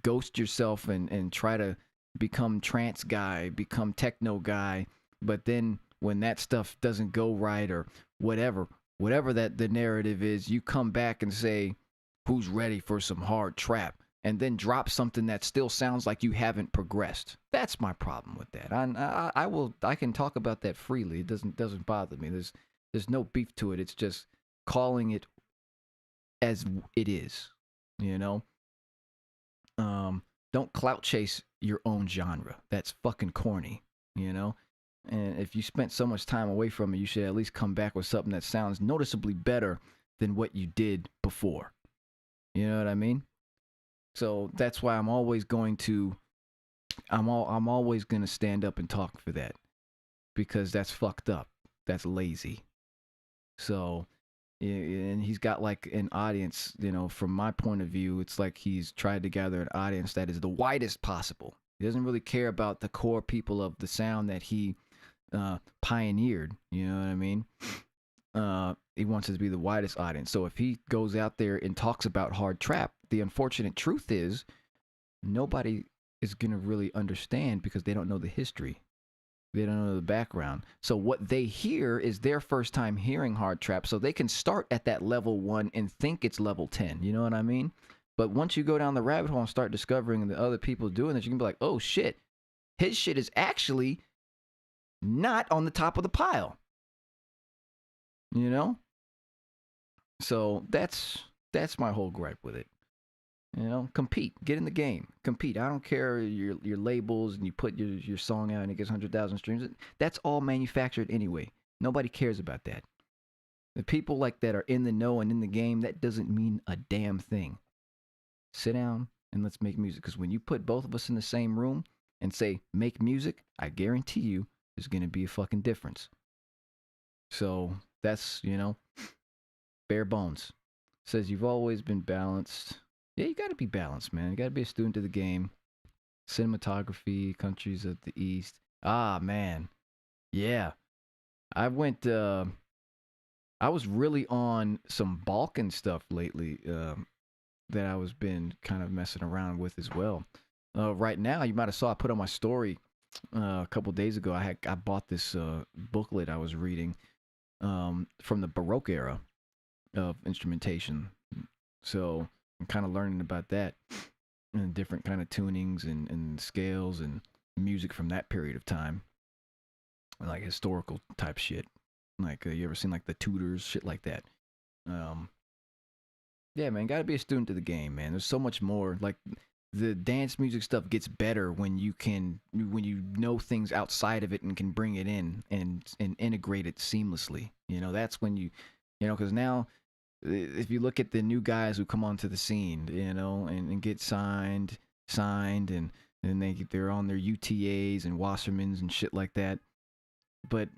ghost yourself and try to become trance guy, become techno guy, but then when that stuff doesn't go right or whatever that the narrative is, you come back and say, who's ready for some hard trap? And then drop something that still sounds like you haven't progressed. That's my problem with that. I can talk about that freely. It doesn't bother me. There's no beef to it. It's just calling it as it is, you know? Don't clout chase your own genre. That's fucking corny, you know? And if you spent so much time away from it, you should at least come back with something that sounds noticeably better than what you did before. You know what I mean? So that's why I'm always going to stand up and talk for that, because that's fucked up. That's lazy. So, and he's got like an audience, you know, from my point of view, it's like he's tried to gather an audience that is the widest possible. He doesn't really care about the core people of the sound that he pioneered. You know what I mean? He wants it to be the widest audience. So if he goes out there and talks about hard trap, the unfortunate truth is nobody is going to really understand because they don't know the history. They don't know the background. So what they hear is their first time hearing hard trap. So they can start at that level 1 and think it's level 10. You know what I mean? But once you go down the rabbit hole and start discovering the other people doing this, you can be like, oh shit, his shit is actually not on the top of the pile. You know? So that's my whole gripe with it. You know, compete, get in the game, compete. I don't care your labels and you put your song out and it gets 100,000 streams. That's all manufactured anyway. Nobody cares about that. The people like that are in the know and in the game, that doesn't mean a damn thing. Sit down and let's make music. Because when you put both of us in the same room and say, make music, I guarantee you there's going to be a fucking difference. So that's, you know, bare bones. Says you've always been balanced. Yeah, you got to be balanced, man. You got to be a student of the game. Cinematography, countries of the East. Ah, man. Yeah. I was really on some Balkan stuff lately that I was been kind of messing around with as well. Right now, you might have saw I put on my story a couple days ago. I bought this booklet I was reading from the Baroque era of instrumentation. So I'm kind of learning about that and different kind of tunings and scales and music from that period of time, like historical type shit. Like you ever seen like the Tudors, shit like that. Yeah, man, gotta be a student of the game, man. There's so much more. Like the dance music stuff gets better when you know things outside of it and can bring it in and integrate it seamlessly. You know, that's when you know, because now if you look at the new guys who come onto the scene, you know, and get signed and they're on their UTAs and Wassermans and shit like that. But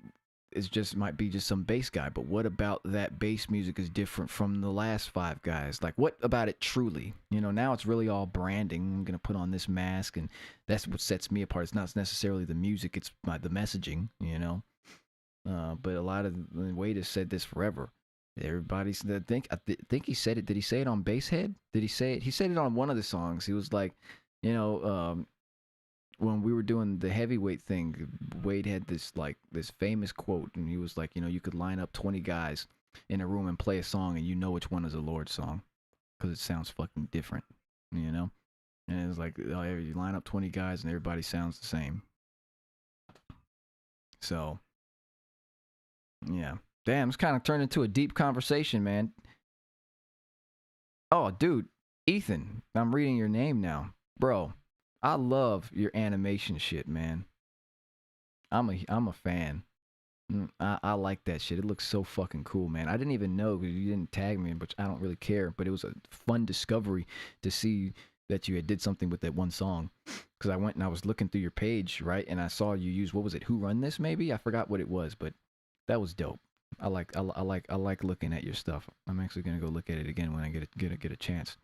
it's just might be just some bass guy. But what about that bass music is different from the last 5 guys? Like, what about it truly? You know, now it's really all branding. I'm gonna put on this mask, and that's what sets me apart. It's not necessarily the music; it's the messaging. You know, but a lot of Wade has said this forever. Everybody's I think he said it. Did he say it on Basshead? Did he say it? He said it on one of the songs. He was like, you know, when we were doing the heavyweight thing, Wade had this famous quote, and he was like, you know, you could line up 20 guys in a room and play a song, and you know which one is a Lord song, because it sounds fucking different, you know. And it was like, oh, you line up 20 guys, and everybody sounds the same. So, yeah. Damn, it's kind of turned into a deep conversation, man. Oh, dude, Ethan, I'm reading your name now. Bro, I love your animation shit, man. I'm a fan. I like that shit. It looks so fucking cool, man. I didn't even know because you didn't tag me, but I don't really care. But it was a fun discovery to see that you had did something with that one song. Because I went and I was looking through your page, right? And I saw you use, what was it? Who Run This, maybe? I forgot what it was, but that was dope. I like looking at your stuff. I'm actually gonna go look at it again when I get a chance.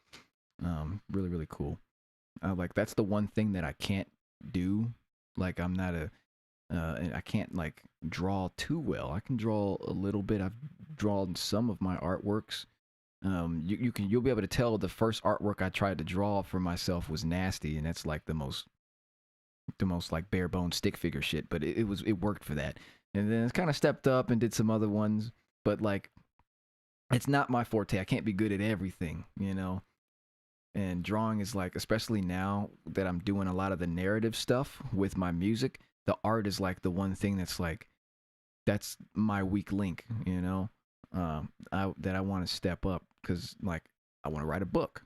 Really, really cool. That's the one thing that I can't do. Like I'm not I can't like draw too well. I can draw a little bit. I've drawn some of my artworks. You'll be able to tell the first artwork I tried to draw for myself was nasty, and that's like the most like bare bones stick figure shit. But it worked for that. And then it's kind of stepped up and did some other ones, but like it's not my forte. I can't be good at everything, you know. And drawing is like, especially now that I'm doing a lot of the narrative stuff with my music, the art is like the one thing that's like, that's my weak link, you know, that I want to step up because like I want to write a book.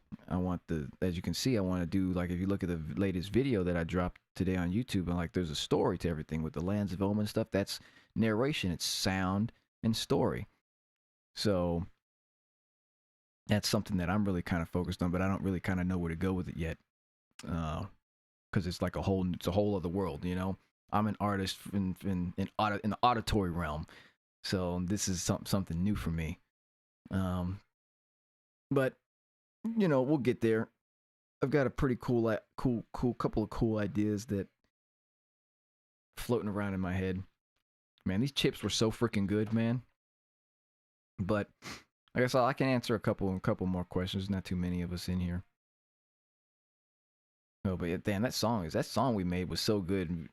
As you can see, I want to do like, if you look at the latest video that I dropped today on YouTube, and like there's a story to everything with the Lands of Omen stuff. That's narration, it's sound and story. So that's something that I'm really kind of focused on, but I don't really kind of know where to go with it yet. Because it's like a whole other world, you know. I'm an artist in the auditory realm, so this is something new for me. But you know, we'll get there. I've got a pretty cool couple of cool ideas that floating around in my head. Man, these chips were so freaking good, man. But I guess I can answer a couple more questions. Not too many of us in here. Oh, but yeah, damn, that song we made was so good.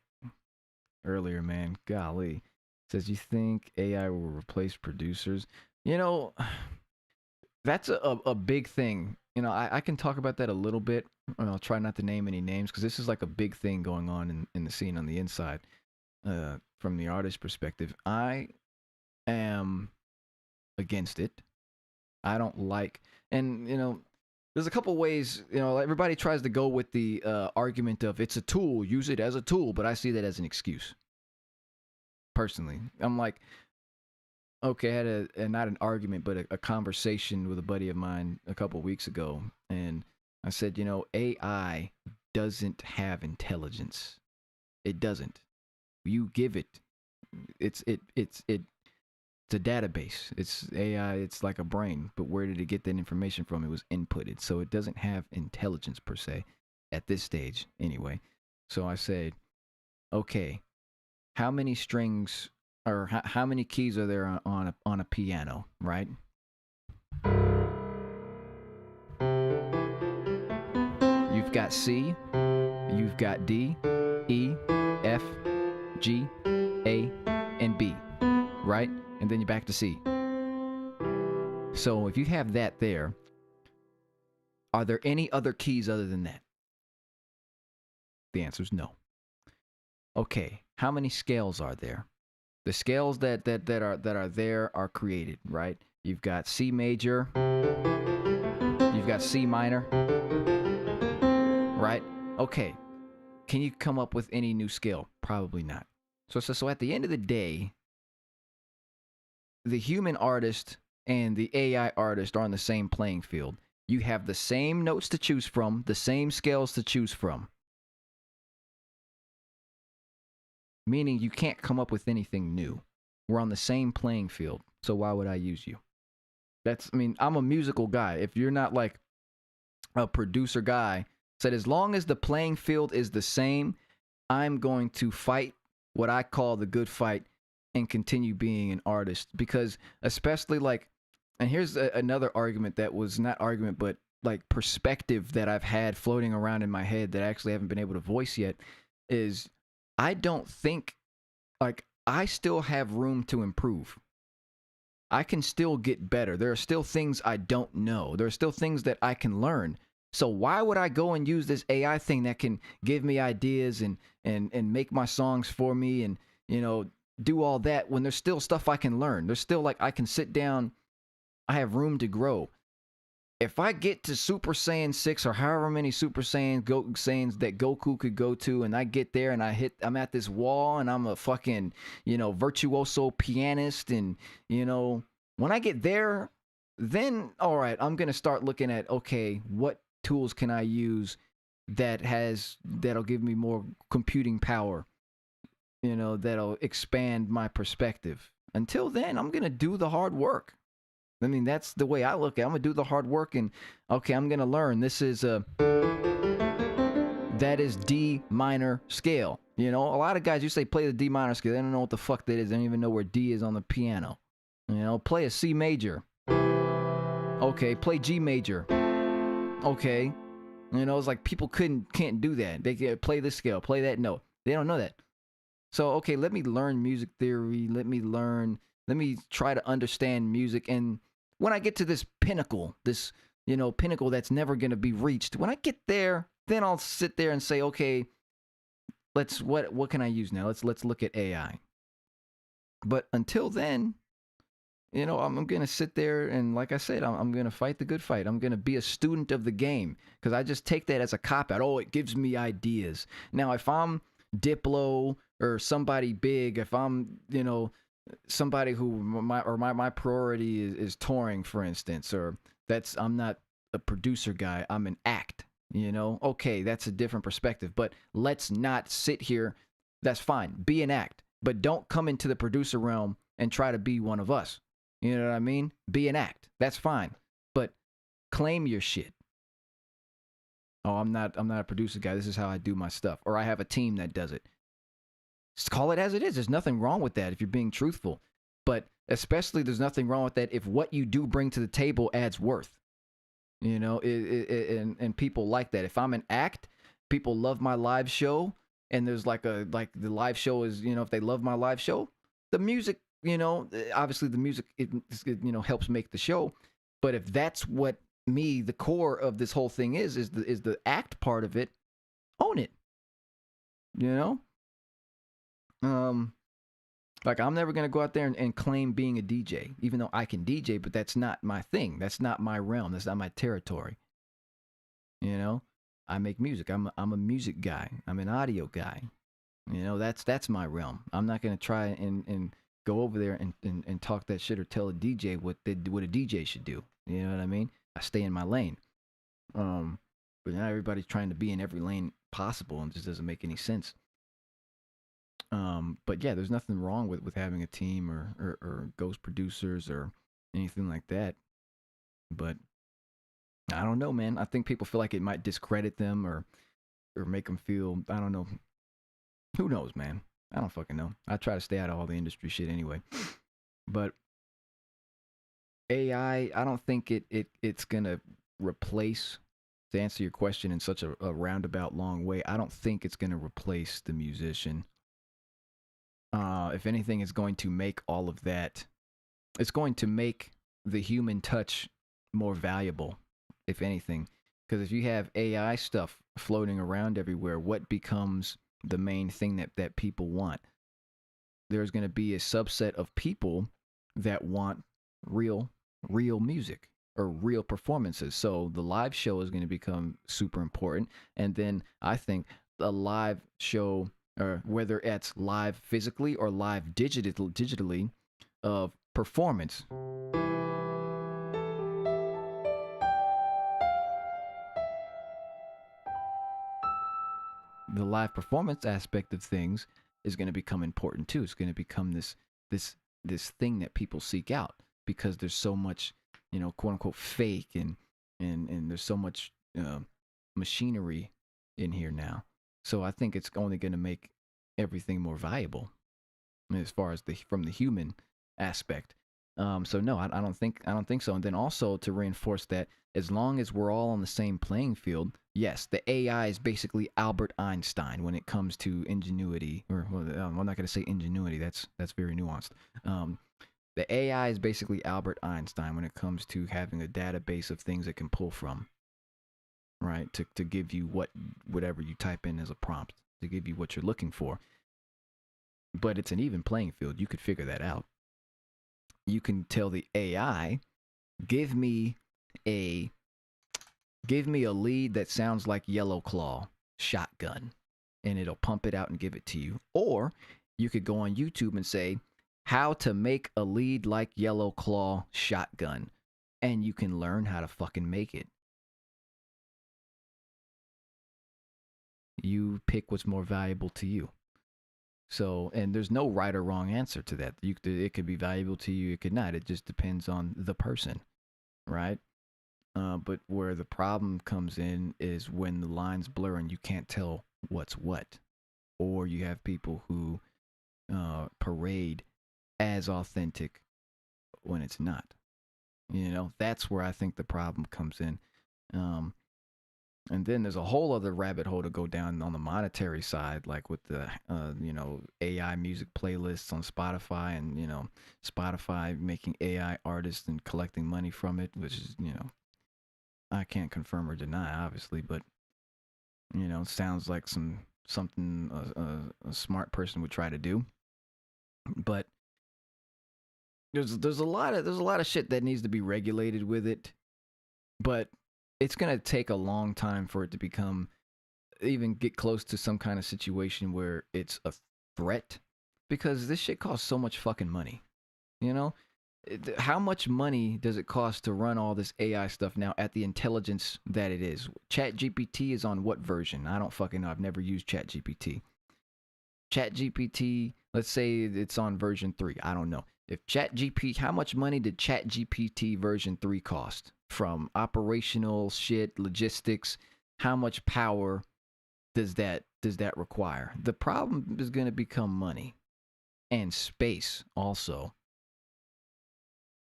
earlier, man. Golly. Says, you think AI will replace producers? You know, that's a big thing. You know, I can talk about that a little bit. And I'll try not to name any names because this is like a big thing going on in the scene on the inside. From the artist perspective, I am against it. I don't like, and you know, there's a couple ways. You know, everybody tries to go with the argument of it's a tool, use it as a tool, but I see that as an excuse. Personally, I'm like, okay, I had not an argument, but a conversation with a buddy of mine a couple weeks ago, and I said, you know, AI doesn't have intelligence. It doesn't. You give it, it's a database. It's AI. It's like a brain. But where did it get that information from? It was inputted, so it doesn't have intelligence per se at this stage, anyway. So I said, okay, how many strings or how many keys are there on a piano, right? You've got C, you've got D, E, F, G, A, and B, right? And then you're back to C. So if you have that there, are there any other keys other than that? The answer is no. Okay, how many scales are there? The scales that are there are created, right? You've got C major, you've got C minor, right? Okay. Can you come up with any new scale? Probably not. So at the end of the day, the human artist and the AI artist are on the same playing field. You have the same notes to choose from, the same scales to choose from. Meaning you can't come up with anything new. We're on the same playing field. So why would I use you? I'm a musical guy. If you're not like a producer guy, said as long as the playing field is the same, I'm going to fight what I call the good fight and continue being an artist. Because especially like, and here's another argument that was not argument, but like perspective that I've had floating around in my head that I actually haven't been able to voice yet, is I don't think, like, I still have room to improve. I can still get better. There are still things I don't know. There are still things that I can learn. So why would I go and use this AI thing that can give me ideas and make my songs for me and, you know, do all that when there's still stuff I can learn? There's still, like, I can sit down. I have room to grow. If I get to Super Saiyan 6 or however many Super Saiyans that Goku could go to, and I get there and I'm at this wall and I'm a fucking, you know, virtuoso pianist, and, you know, when I get there, then, all right, I'm going to start looking at, okay, what tools can I use that'll give me more computing power, you know, that'll expand my perspective. Until then, I'm going to do the hard work. I mean, that's the way I look at it. I'm going to do the hard work and, okay, I'm going to learn. That is D minor scale. You know, a lot of guys, you say play the D minor scale. They don't know what the fuck that is. They don't even know where D is on the piano. You know, play a C major. Okay, play G major. Okay. You know, it's like people can't do that. They can play this scale, play that note. They don't know that. So, okay, let me learn music theory. Let me try to understand music. And when I get to this pinnacle that's never going to be reached, when I get there, then I'll sit there and say, okay, what can I use now? Let's look at AI. But until then, you know, I'm going to sit there and, like I said, I'm going to fight the good fight. I'm going to be a student of the game, because I just take that as a cop-out. Oh, it gives me ideas. Now, if I'm Diplo or somebody big, if I'm, you know, somebody who my priority is touring, for instance, or I'm not a producer guy, I'm an act, you know, okay, that's a different perspective. But let's not sit here. That's fine. Be an act, but don't come into the producer realm and try to be one of us. You know what I mean? Be an act. That's fine. But claim your shit. Oh, I'm not a producer guy. This is how I do my stuff. Or I have a team that does it. Just call it as it is. There's nothing wrong with that if you're being truthful. But especially there's nothing wrong with that if what you do bring to the table adds worth. You know, and people like that. If I'm an act, people love my live show, and there's like the live show is, if they love my live show, the music, obviously the music it helps make the show. But if that's what the core of this whole thing is the act part of it, own it. Like, I'm never going to go out there and claim being a DJ, even though I can DJ, but that's not my thing. That's not my realm. That's not my territory. I make music. I'm a music guy. I'm an audio guy. That's my realm. I'm not going to try and go over there and talk that shit or tell a DJ what a DJ should do. You know what I mean? I stay in my lane. But now everybody's trying to be in every lane possible, and it just doesn't make any sense. But yeah, there's nothing wrong with having a team or ghost producers or anything like that. But I don't know, man. I think people feel like it might discredit them or make them feel, I don't know. Who knows, man? I don't fucking know. I try to stay out of all the industry shit anyway. But AI, I don't think it's gonna replace, to answer your question in such a roundabout long way, I don't think it's gonna replace the musician. If anything, it's going to make all of that. It's going to make the human touch more valuable, if anything. Because if you have AI stuff floating around everywhere, what becomes the main thing that people want? There's going to be a subset of people that want real music or real performances. So the live show is going to become super important. And then I think a live show, or whether it's live physically or live digitally, of performance. The live performance aspect of things is going to become important too. It's going to become this thing that people seek out, because there's so much, quote unquote fake and there's so much machinery in here now. So I think it's only going to make everything more valuable as far as from the human aspect. So no, I don't think so. And then also to reinforce that, as long as we're all on the same playing field, yes, the AI is basically Albert Einstein when it comes to ingenuity. Or well, I'm not going to say ingenuity. That's very nuanced. The AI is basically Albert Einstein when it comes to having a database of things it can pull from, right? To give you whatever you type in as a prompt, to give you what you're looking for. But it's an even playing field. You could figure that out. You can tell the AI, give me a lead that sounds like Yellow Claw shotgun, and it'll pump it out and give it to you. Or you could go on YouTube and say, how to make a lead like Yellow Claw shotgun, and you can learn how to fucking make it. You pick what's more valuable to you. So, and there's no right or wrong answer to that. It could be valuable to you, it could not. It just depends on the person, right? But where the problem comes in is when the lines blur and you can't tell what's what. Or you have people who parade as authentic when it's not. That's where I think the problem comes in. And then there's a whole other rabbit hole to go down on the monetary side, like with the, AI music playlists on Spotify, and, Spotify making AI artists and collecting money from it, which is, I can't confirm or deny, obviously, but, it sounds like something a smart person would try to do. But there's a lot of shit that needs to be regulated with it, but it's going to take a long time for it to even get close to some kind of situation where it's a threat, because this shit costs so much fucking money. How much money does it cost to run all this AI stuff now at the intelligence that it is? ChatGPT is on what version? I don't fucking know. I've never used ChatGPT. ChatGPT, let's say it's on version 3. I don't know. How much money did ChatGPT version 3 cost? From operational shit, logistics, how much power does that require? The problem is going to become money and space also.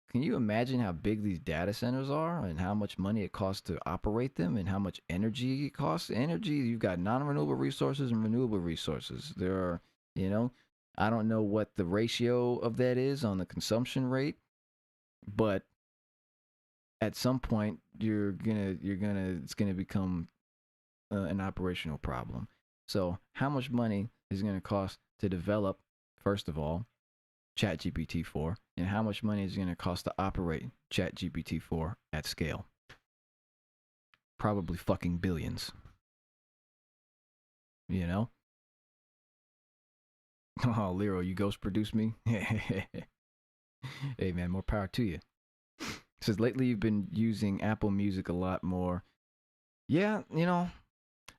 can you imagine how big these data centers are and how much money it costs to operate them and how much energy it costs? Energy, you've got non-renewable resources and renewable resources. There are, you know, I don't know what the ratio of that is on the consumption rate, but at some point it's gonna become an operational problem. So how much money is it gonna cost to develop, first of all, ChatGPT 4, and how much money is it going to cost to operate ChatGPT 4 at scale? Probably fucking billions. You know? Oh, Lero, you ghost produce me? Hey, man, more power to you. Says, lately you've been using Apple Music a lot more. Yeah, you know,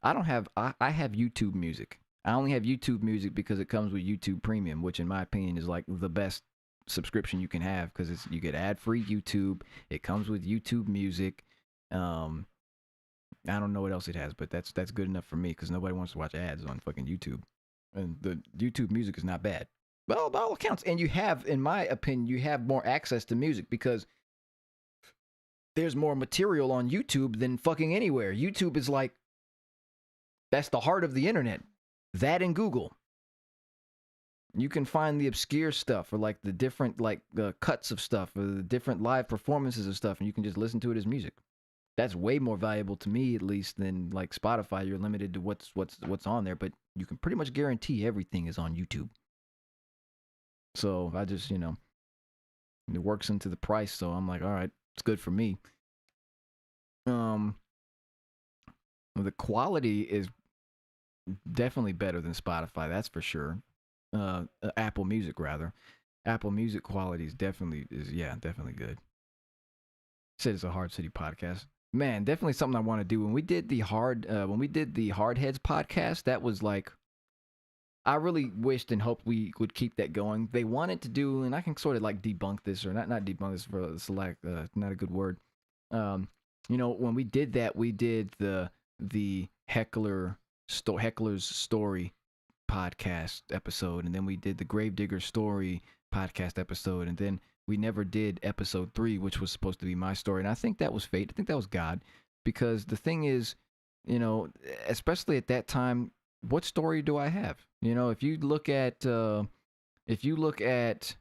I have YouTube Music. I only have YouTube Music because it comes with YouTube Premium, which in my opinion is like the best subscription you can have because you get ad-free YouTube. It comes with YouTube Music. I don't know what else it has, but that's good enough for me because nobody wants to watch ads on fucking YouTube. And the YouTube Music is not bad. Well, by all accounts. And you have, in my opinion, you have more access to music because there's more material on YouTube than fucking anywhere. YouTube is like, that's the heart of the internet. That and Google. You can find the obscure stuff or like the different like cuts of stuff or the different live performances of stuff and you can just listen to it as music. That's way more valuable to me at least than like Spotify. You're limited to what's on there, but you can pretty much guarantee everything is on YouTube. So I just, you know, it works into the price, so I'm like, all right, it's good for me. The quality is definitely better than Spotify, that's for sure. Apple Music rather. Apple Music quality is definitely good. Said it's a Hard City podcast. Man, definitely something I want to do. When we did the Hard Heads podcast, that was like, I really wished and hoped we would keep that going. They wanted to do, and I can sort of like debunk this or not debunk this for select, not a good word. You know, when we did that, we did the Heckler's Story podcast episode, and then we did the Gravedigger Story podcast episode, and then we never did episode 3, which was supposed to be my story. And I think that was fate. I think that was God, because the thing is, you know, especially at that time, what story do I have? You know, if you look at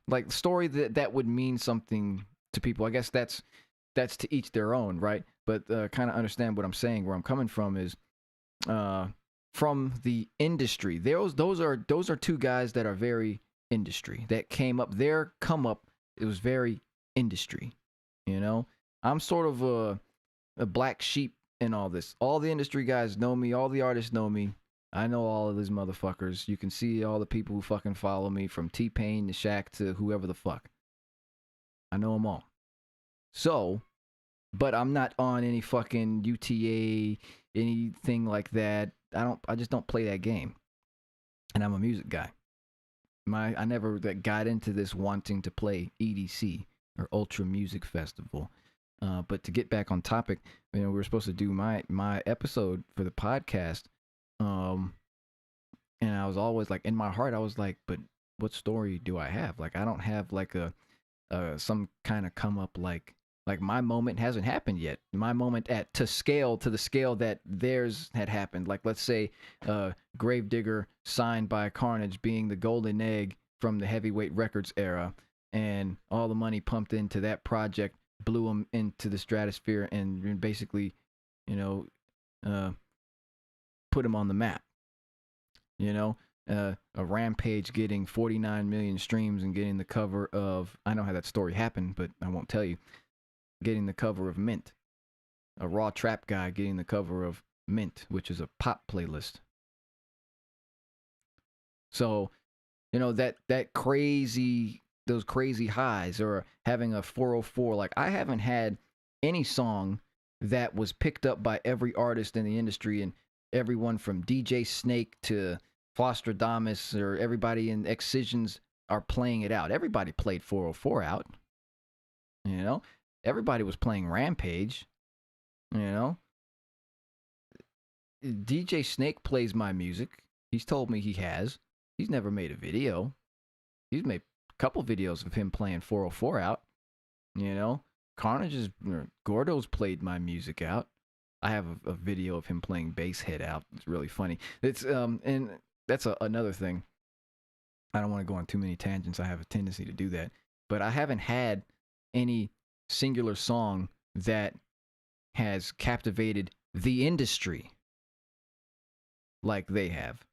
like story that would mean something to people, I guess that's to each their own, right? But kind of understand what I'm saying. Where I'm coming from is from the industry. Those are two guys that are very industry that came up. Their come up, it was very industry. You know, I'm sort of a black sheep in all this. All the industry guys know me. All the artists know me. I know all of these motherfuckers. You can see all the people who fucking follow me, from T-Pain to Shaq to whoever the fuck. I know them all. So, but I'm not on any fucking UTA, anything like that. I just don't play that game. And I'm a music guy. I never got into this wanting to play EDC or Ultra Music Festival. But to get back on topic, you know, we were supposed to do my episode for the podcast. And I was always like, in my heart, I was like, but what story do I have? Like, I don't have like some kind of come up like my moment hasn't happened yet. My moment to the scale that theirs had happened. Like, let's say, Gravedigger signed by Carnage being the golden egg from the Heavyweight Records era, and all the money pumped into that project blew him into the stratosphere and basically, you know, put him on the map. You know, a Rampage getting 49 million streams and getting the cover of, I know how that story happened, but I won't tell you, getting the cover of Mint. A RAWTRAP guy getting the cover of Mint, which is a pop playlist. So, you know, those crazy highs, or having a 404, like, I haven't had any song that was picked up by every artist in the industry, and everyone from DJ Snake to Fostradamus or everybody in Excisions are playing it out. Everybody played 404 out. You know? Everybody was playing Rampage. You know? DJ Snake plays my music. He's told me he has. He's never made a video. He's made a couple videos of him playing 404 out. You know, Carnage is Gordo's played my music out. I have a video of him playing bass head out. It's really funny. It's and that's another thing. I don't want to go on too many tangents. I have a tendency to do that. But I haven't had any singular song that has captivated the industry like they have.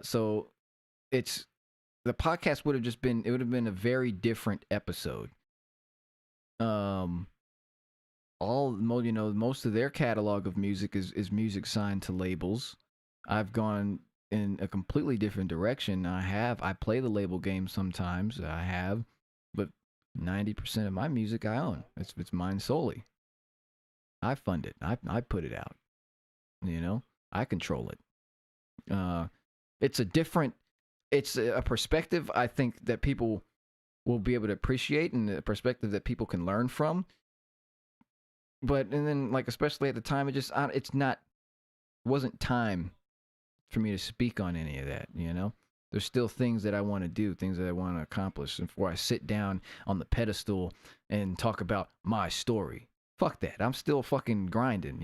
So it's the podcast would have been a very different episode. Most of their catalog of music is music signed to labels. I've gone in a completely different direction. I play the label game sometimes. But 90% of my music I own. It's mine solely. I fund it. I put it out. I control it. It's a perspective I think that people will be able to appreciate, and a perspective that people can learn from. And then especially at the time, wasn't time for me to speak on any of that. There's still things that I want to do, things that I want to accomplish, and before I sit down on the pedestal and talk about my story. Fuck that. I'm still fucking grinding,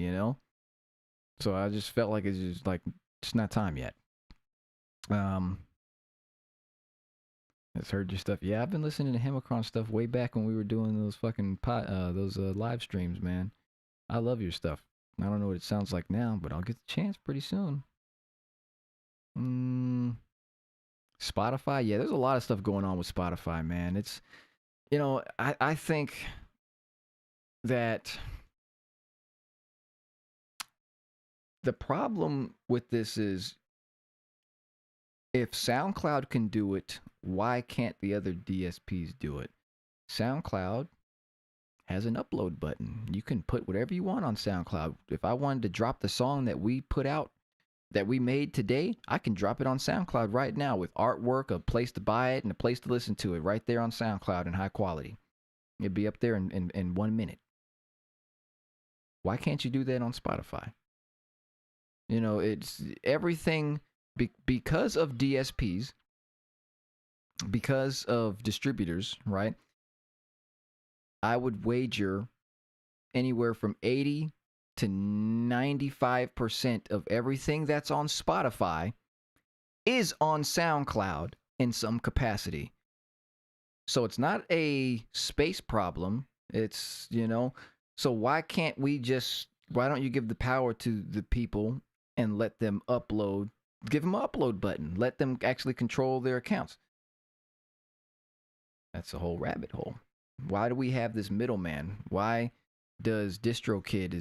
So I just felt like it's not time yet. Has heard your stuff. Yeah, I've been listening to Hemicron stuff way back when we were doing those fucking live streams, man. I love your stuff. I don't know what it sounds like now, but I'll get the chance pretty soon. Spotify, yeah, there's a lot of stuff going on with Spotify, man. It's, I think that the problem with this is, if SoundCloud can do it, why can't the other DSPs do it? SoundCloud has an upload button. You can put whatever you want on SoundCloud. If I wanted to drop the song that we put out, that we made today, I can drop it on SoundCloud right now with artwork, a place to buy it, and a place to listen to it right there on SoundCloud in high quality. It'd be up there in 1 minute. Why can't you do that on Spotify? It's everything because of DSPs, because of distributors, right? I would wager anywhere from 80 to 95% of everything that's on Spotify is on SoundCloud in some capacity. So it's not a space problem. It's, so why don't you give the power to the people and let them upload? Give them an upload button. Let them actually control their accounts. That's a whole rabbit hole. Why do we have this middleman? Why is DistroKid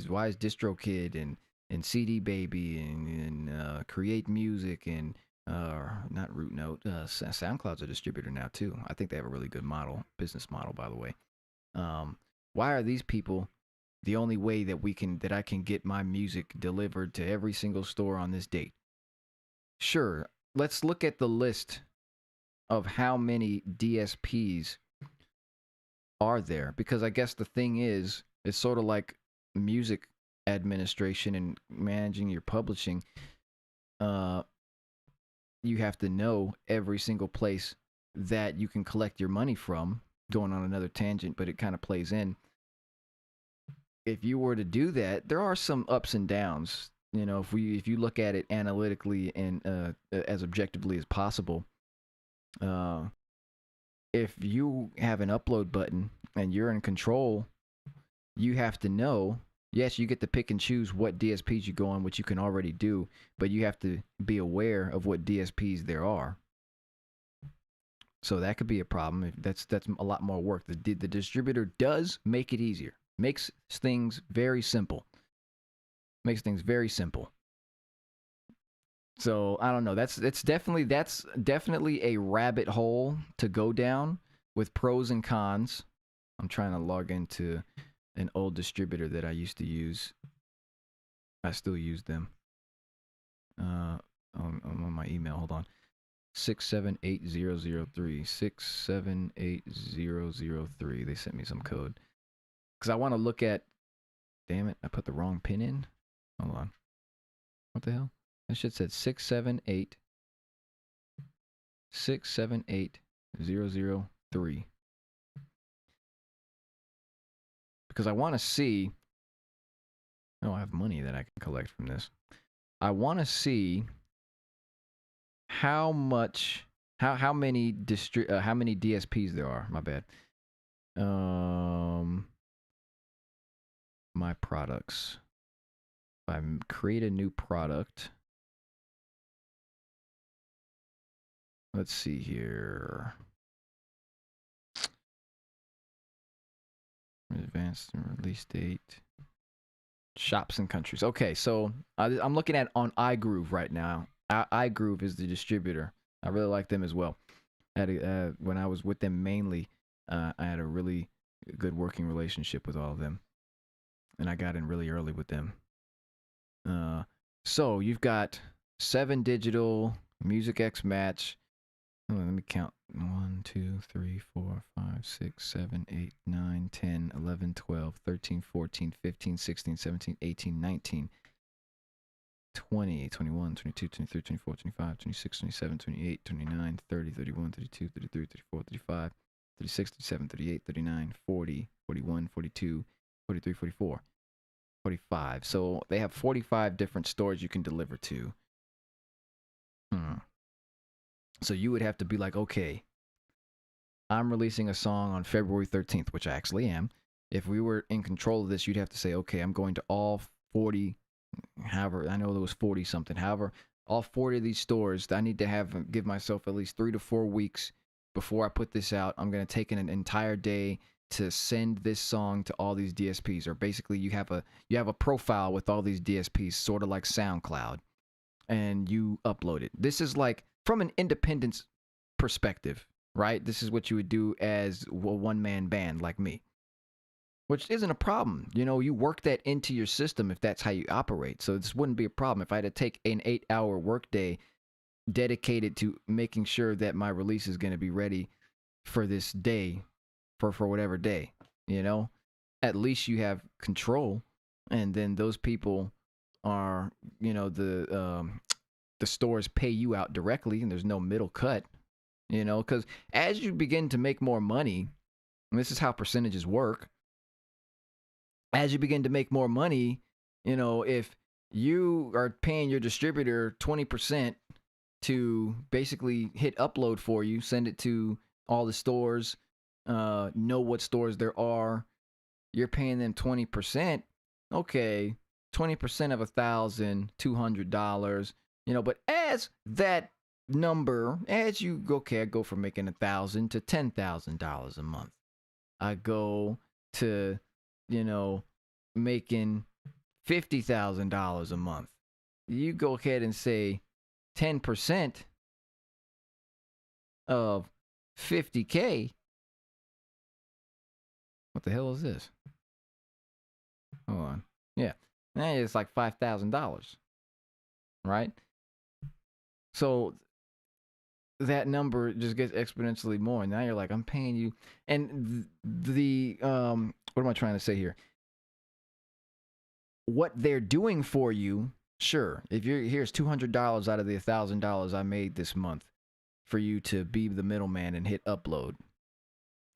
and CD Baby and Create Music and not Root Note? SoundCloud's a distributor now too. I think they have a really good business model, by the way. Why are these people the only way that I can get my music delivered to every single store on this date? Sure, let's look at the list of how many DSPs are there, because I guess the thing is, it's sort of like music administration and managing your publishing. You have to know every single place that you can collect your money from. Going on another tangent, but it kind of plays in. If you were to do that, there are some ups and downs. If you look at it analytically and as objectively as possible, if you have an upload button and you're in control, you have to know, yes, you get to pick and choose what DSPs you go on, which you can already do, but you have to be aware of what DSPs there are. So that could be a problem. That's a lot more work. The distributor does make it easier. Makes things very simple. So I don't know. That's definitely a rabbit hole to go down with pros and cons. I'm trying to log into an old distributor that I used to use. I still use them. I'm on my email. Hold on. 678003. 678003. They sent me some code. Because I want to look at... Damn it, I put the wrong pin in. Hold on. What the hell? That shit said 678003. because I want to see. Oh, I have money that I can collect from this. I want to see how much, how many how many DSPs there are. My bad. My products. If I create a new product, let's see here. Advanced release date. Shops and countries. Okay, so I'm looking at on iGroove right now. iGroove is the distributor. I really like them as well. When I was with them mainly, I had a really good working relationship with all of them, and I got in really early with them. So you've got 7 Digital, Music X Match. Let me count. 1, 2, 3, 4, 5, 6, 7, 8, 9, 10, 11, 12, 13, 14, 15, 16, 17, 18, 19, 20, 21, 22, 23, 24, 25, 26, 27, 28, 29, 30, 31, 32, 33, 34, 35, 36, 37, 38, 39, 40, 41, 42, 43, 44, 45. So they have 45 different stores you can deliver to. So you would have to be like, okay, I'm releasing a song on February 13th, which I actually am. If we were in control of this, you'd have to say, okay, I'm going to all 40, however, I know there was 40 something. However, all 40 of these stores, I need to give myself at least 3 to 4 weeks before I put this out. I'm going to take an entire day to send this song to all these DSPs. Or basically you have a profile with all these DSPs, sort of like SoundCloud, and you upload it. This is like from an independence perspective, right? This is what you would do as a one-man band like me, which isn't a problem. You know, you work that into your system if that's how you operate. So this wouldn't be a problem. If I had to take an 8-hour workday dedicated to making sure that my release is going to be ready for this day, for whatever day, you know, at least you have control. And then those people are, you know, the stores pay you out directly, and there's no middle cut, you know, because as you begin to make more money, and this is how percentages work, as you begin to make more money, you know, if you are paying your distributor 20% to basically hit upload for you, send it to all the stores, know what stores there are, you're paying them 20%, okay, 20% of $1,200, you know, but as that number, as you go, okay, I go from making $1,000 to $10,000 a month. I go to, you know, making $50,000 a month. You go ahead and say 10% of 50K. What the hell is this? Hold on. Yeah, now it's like $5,000, right? So that number just gets exponentially more. Now you're like, I'm paying you. And what am I trying to say here? What they're doing for you, sure. If here's $200 out of the $1,000 I made this month for you to be the middleman and hit upload.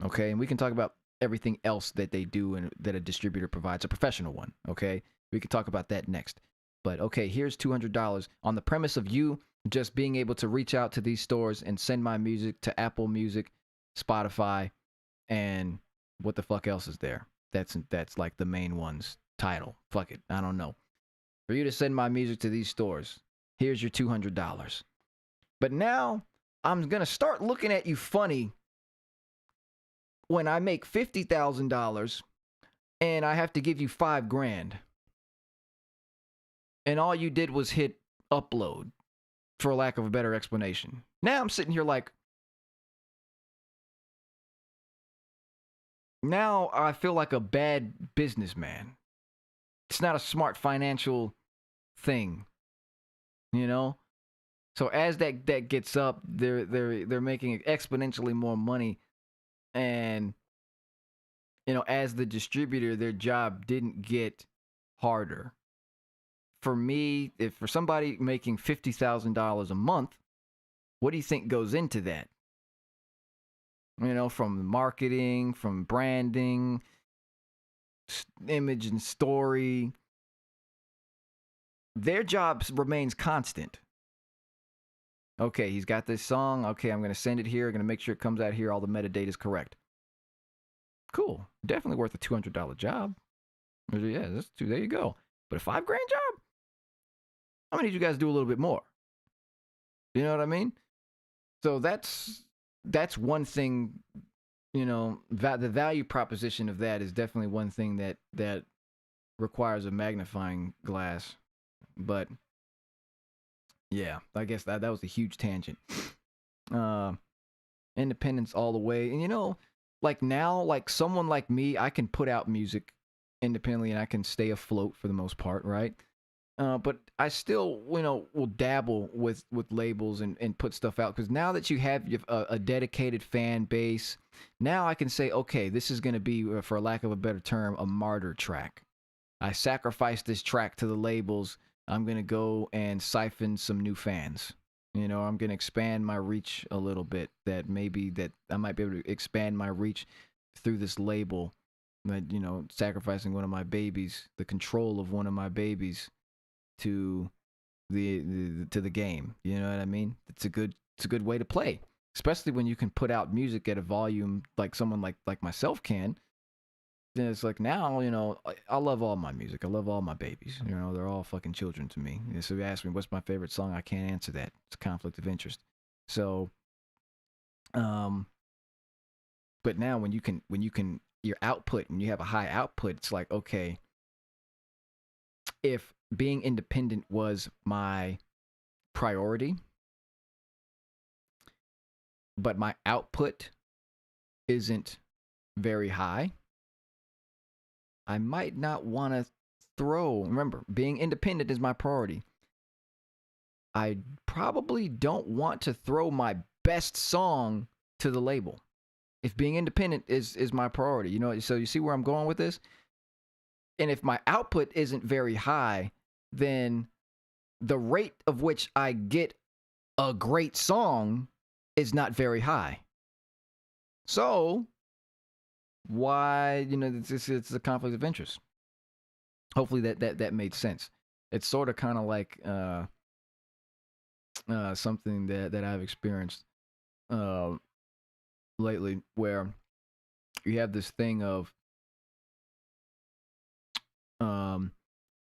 Okay, and we can talk about everything else that they do and that a distributor provides, a professional one. Okay, we can talk about that next. But okay, here's $200 on the premise of you just being able to reach out to these stores and send my music to Apple Music, Spotify, and what the fuck else is there? That's like the main ones. Title. Fuck it. I don't know. For you to send my music to these stores, here's your $200. But now I'm going to start looking at you funny when I make $50,000 and I have to give you $5,000. And all you did was hit upload, for lack of a better explanation. Now I'm sitting here like, now I feel like a bad businessman. It's not a smart financial thing, you know? So as that gets up, they're making exponentially more money. And, you know, as the distributor, their job didn't get harder. For me, for somebody making $50,000 a month, what do you think goes into that? You know, from marketing, from branding, image and story. Their job remains constant. Okay, he's got this song. Okay, I'm going to send it here. I'm going to make sure it comes out here. All the metadata is correct. Cool. Definitely worth a $200 job. Yeah, there you go. But a $5,000 job? I'm going to need you guys to do a little bit more. You know what I mean? So that's one thing, you know, the value proposition of that is definitely one thing that requires a magnifying glass. But yeah, I guess that was a huge tangent. Independence all the way. And you know, like now, like someone like me, I can put out music independently and I can stay afloat for the most part, right? But I still, you know, will dabble with labels and put stuff out. Because now that you have a dedicated fan base, now I can say, okay, this is going to be, for lack of a better term, a martyr track. I sacrificed this track to the labels. I'm going to go and siphon some new fans. You know, I'm going to expand my reach a little bit. That I might be able to expand my reach through this label. That, you know, sacrificing one of my babies, the control of one of my babies to the game. You know what I mean? It's a good way to play, especially when you can put out music at a volume like someone like myself can. Then it's like, now, you know, I love all my music. I love all my babies. You know, they're all fucking children to me. So you ask me what's my favorite song, I can't answer that. It's a conflict of interest. So, but now when you can your output, and you have a high output, it's like, okay, if being independent was my priority, but my output isn't very high, I might not want to remember, being independent is my priority. I probably don't want to throw my best song to the label if being independent is my priority. You know, so you see where I'm going with this? And if my output isn't very high, then the rate of which I get a great song is not very high. So why, you know, it's a conflict of interest. Hopefully that made sense. It's sort of kind of like something that I've experienced lately, where you have this thing of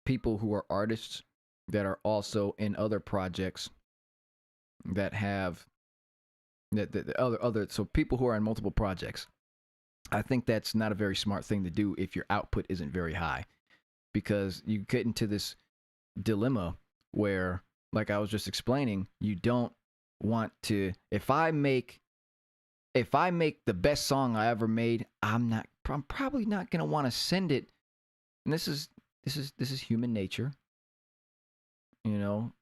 people who are artists that are also in other projects that have other so people who are in multiple projects. I think that's not a very smart thing to do if your output isn't very high, because you get into this dilemma where, like I was just explaining, you don't want to, if I make the best song I ever made, I'm probably not going to want to send it. And this is human nature, you know,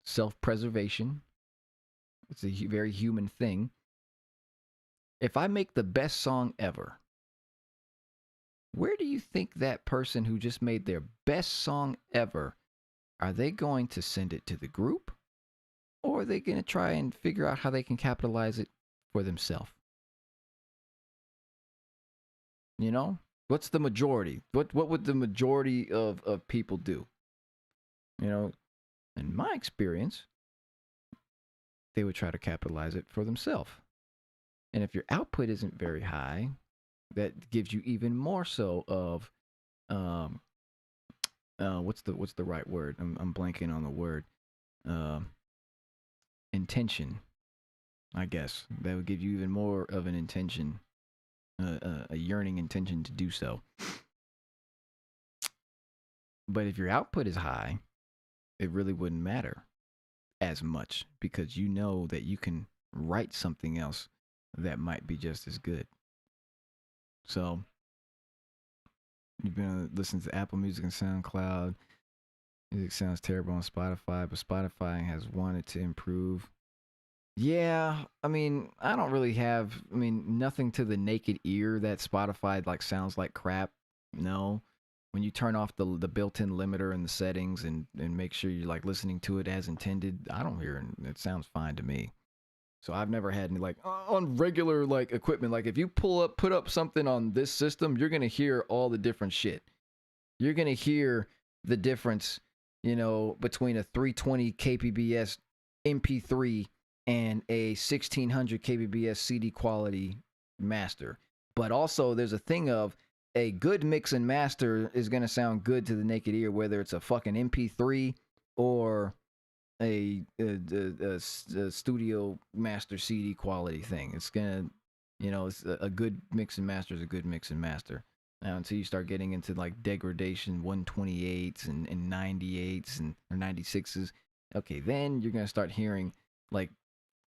self-preservation. It's a very human thing. If I make the best song ever, where do you think that person who just made their best song ever, are they going to send it to the group? Or are they going to try and figure out how they can capitalize it for themselves? You know? What's the majority? What would the majority of people do? You know, in my experience, they would try to capitalize it for themselves. And if your output isn't very high, that gives you even more so of what's the right word? I'm blanking on the word. Intention, I guess. That would give you even more of an intention, a yearning intention to do so. But if your output is high, it really wouldn't matter as much, because you know that you can write something else that might be just as good. So you've been listening to Apple Music and SoundCloud. Music sounds terrible on Spotify, but Spotify has wanted to improve. Yeah, I mean, I don't really have, nothing to the naked ear that Spotify like sounds like crap. No. When you turn off the built-in limiter in the settings and make sure you're like listening to it as intended, I don't hear it. It sounds fine to me. So I've never had any like on regular like equipment. Like if you put up something on this system, you're gonna hear all the different shit. You're gonna hear the difference, you know, between a 320 kbps MP3 and a 1600 kbps CD quality master. But also there's a thing of a good mix and master is gonna sound good to the naked ear, whether it's a fucking MP3 or a studio master CD quality thing. It's gonna, you know, it's a good mix and master is a good mix and master. Now, until you start getting into like degradation 128s and 98s and or 96s, okay, then you're gonna start hearing like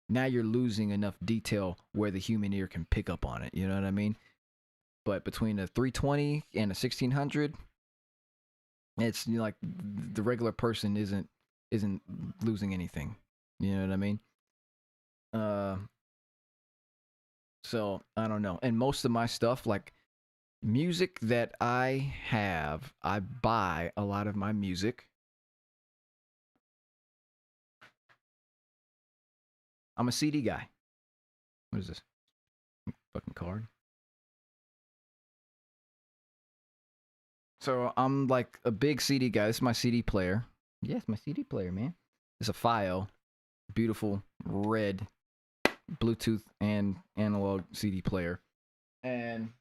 now you're losing enough detail where the human ear can pick up on it. You know what I mean? But between a 320 and a 1600, it's, you know, like the regular person isn't losing anything. You know what I mean? So I don't know. And most of my stuff, like music that I have, I buy a lot of my music. I'm a CD guy. What is this? Fucking card. So I'm like a big CD guy. This is my CD player. Yes, my CD player, man. It's a FiO, beautiful red Bluetooth and analog CD player. And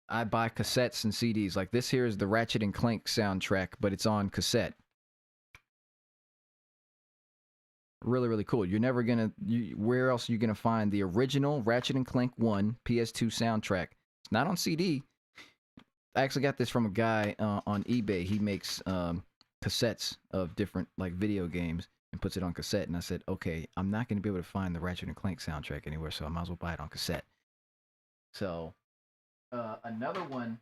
I buy cassettes and CDs. Like this here is the Ratchet and Clank soundtrack, but it's on cassette. Really, really cool. You're never gonna, where else are you gonna find the original Ratchet and Clank 1 PS2 soundtrack? It's not on CD. I actually got this from a guy on eBay. He makes cassettes of different like video games and puts it on cassette. And I said, okay, I'm not going to be able to find the Ratchet and Clank soundtrack anywhere, so I might as well buy it on cassette. So another one.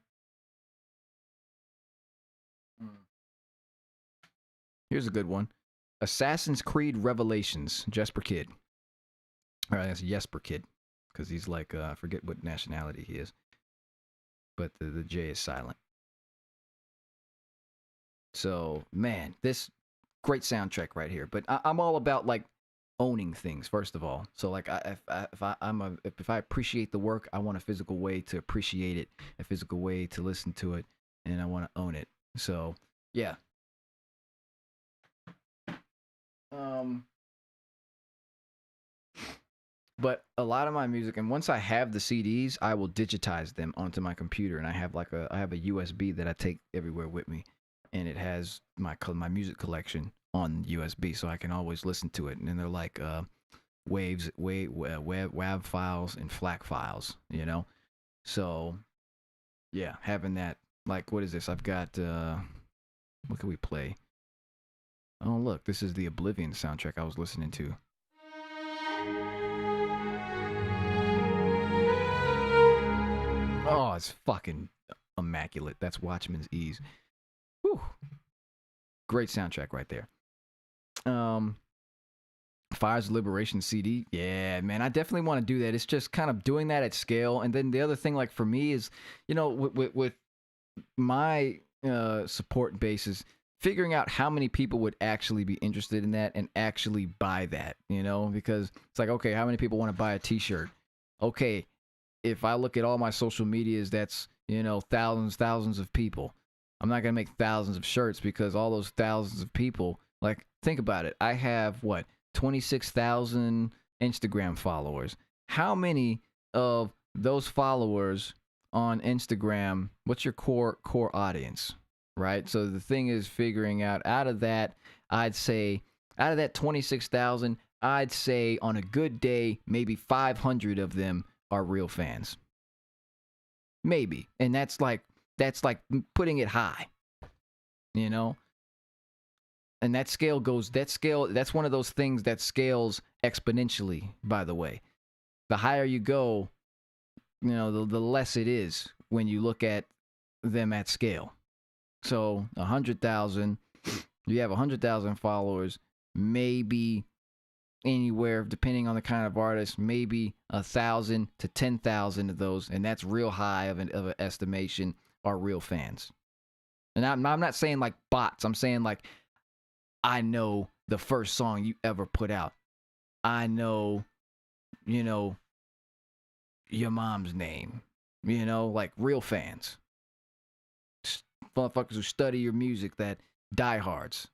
Here's a good one. Assassin's Creed Revelations, Jesper Kid. All right, that's Jesper Kid, because he's like, I forget what nationality he is. But the J is silent. So, man, this great soundtrack right here. But I'm all about like owning things first of all. So like if I appreciate the work, I want a physical way to appreciate it, a physical way to listen to it, and I want to own it. So yeah. But a lot of my music, and once I have the CDs, I will digitize them onto my computer, and I have a USB that I take everywhere with me, and it has my music collection on USB, so I can always listen to it. And then they're like WAV files and FLAC files, you know. So yeah, having that, like, what is this? I've got what can we play? Oh look, this is the Oblivion soundtrack I was listening to. Oh, it's fucking immaculate. That's Watchman's Ease. Whew. Great soundtrack right there. Fire's Liberation CD. Yeah, man, I definitely want to do that. It's just kind of doing that at scale. And then the other thing, like for me, is, you know, with my support bases, figuring out how many people would actually be interested in that and actually buy that, you know, because it's like, okay, how many people want to buy a t-shirt? Okay, if I look at all my social medias, that's, you know, thousands of people. I'm not going to make thousands of shirts because all those thousands of people, like, think about it. I have, what, 26,000 Instagram followers. How many of those followers on Instagram, what's your core audience, right? So the thing is figuring out of that, I'd say, out of that 26,000, I'd say on a good day, maybe 500 of them are real fans. Maybe. And that's like putting it high, you know? And that's one of those things that scales exponentially, by the way. The higher you go, you know, the less it is when you look at them at scale. So 100,000, you have 100,000 followers, maybe anywhere, depending on the kind of artist, maybe 1,000 to 10,000 of those, and that's real high of an estimation, are real fans. And I'm not saying like bots. I'm saying like, I know the first song you ever put out. I know, you know, your mom's name. You know, like real fans. Motherfuckers who study your music, that diehards.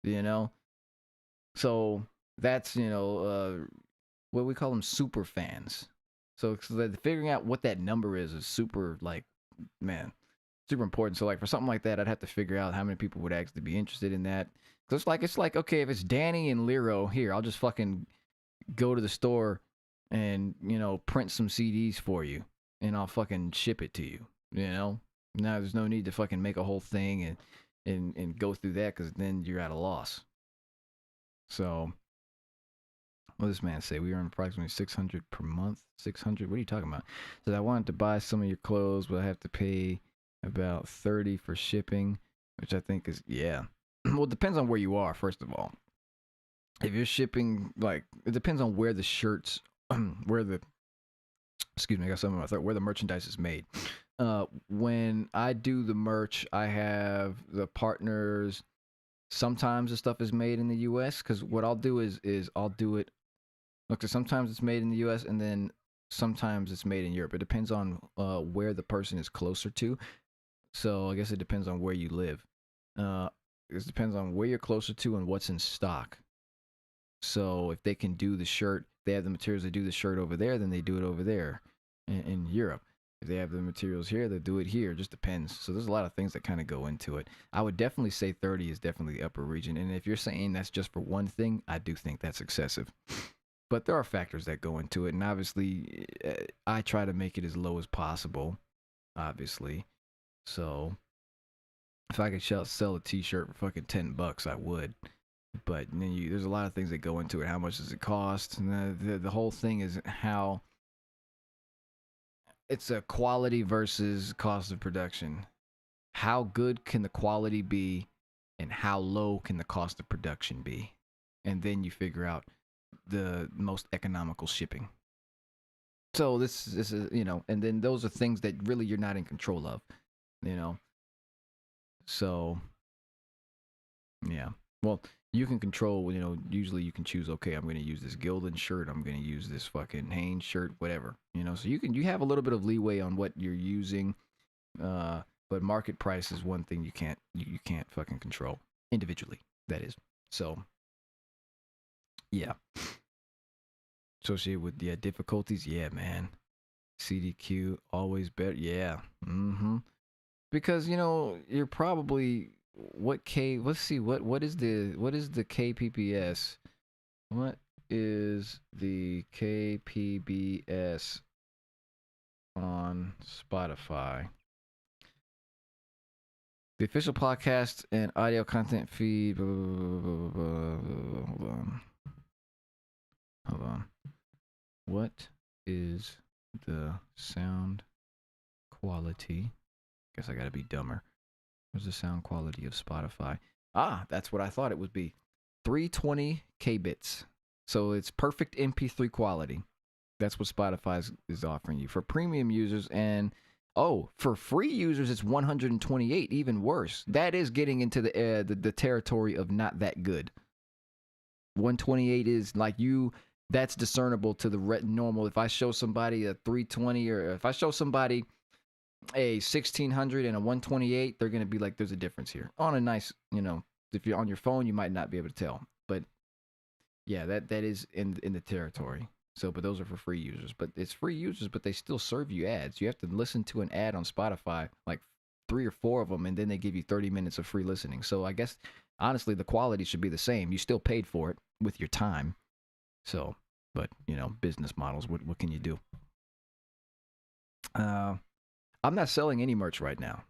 You know? So that's, what we call them, super fans. So figuring out what that number is super, like, man, super important. So like for something like that, I'd have to figure out how many people would actually be interested in that. Cause it's like okay, if it's Danny and Lero, here, I'll just fucking go to the store and print some CDs for you, and I'll fucking ship it to you. Now there's no need to fucking make a whole thing and go through that, because then you're at a loss. So what does this man say? We earn approximately $600 per month. 600? What are you talking about? Says I wanted to buy some of your clothes, but I have to pay about $30 for shipping, which I think is, yeah. Well, it depends on where you are, first of all. If you're shipping, like, it depends on where the shirts, where the merchandise is made. When I do the merch, I have the partners. Sometimes the stuff is made in the U.S. because what I'll do is I'll do it. Look, sometimes it's made in the U.S. and then sometimes it's made in Europe. It depends on where the person is closer to. So I guess it depends on where you live. It depends on where you're closer to and what's in stock. So if they can do the shirt, they have the materials to do the shirt over there, then they do it over there in Europe. If they have the materials here, they do it here. It just depends. So there's a lot of things that kind of go into it. I would definitely say 30 is definitely the upper region. And if you're saying that's just for one thing, I do think that's excessive. But there are factors that go into it. And obviously, I try to make it as low as possible, obviously. So if I could sell a t-shirt for fucking $10, I would. But then there's a lot of things that go into it. How much does it cost? And the whole thing is how it's a quality versus cost of production. How good can the quality be, and how low can the cost of production be? And then you figure out the most economical shipping. So this is, and then those are things that really you're not in control of, So, yeah. Well, you can control, usually you can choose, okay, I'm going to use this Gildan shirt. I'm going to use this fucking Hanes shirt, whatever, so you have a little bit of leeway on what you're using. But market price is one thing you can't fucking control individually. That is. So, yeah. Associated with, difficulties. Yeah, man. CDQ always better. Yeah. Because, you're probably, let's see, what is the KPBS? What is the KPBS on Spotify? The official podcast and audio content feed. Hold on. What is the sound quality? Guess I gotta be dumber. What's the sound quality of Spotify? That's what I thought it would be. 320 kbits. So it's perfect MP3 quality. That's what Spotify is offering you for premium users. And for free users, it's 128. Even worse. That is getting into the territory of not that good. 128 is like that's discernible to the normal. If I show somebody a 320, or if I show somebody a 1600 and a 128, they're going to be like, there's a difference here. On a nice, if you're on your phone, you might not be able to tell. But yeah, that is in the territory. So, but those are for free users. But it's free users, but they still serve you ads. You have to listen to an ad on Spotify, like 3 or 4 of them, and then they give you 30 minutes of free listening. So I guess, honestly, the quality should be the same. You still paid for it with your time. So, but, business models, what can you do? I'm not selling any merch right now.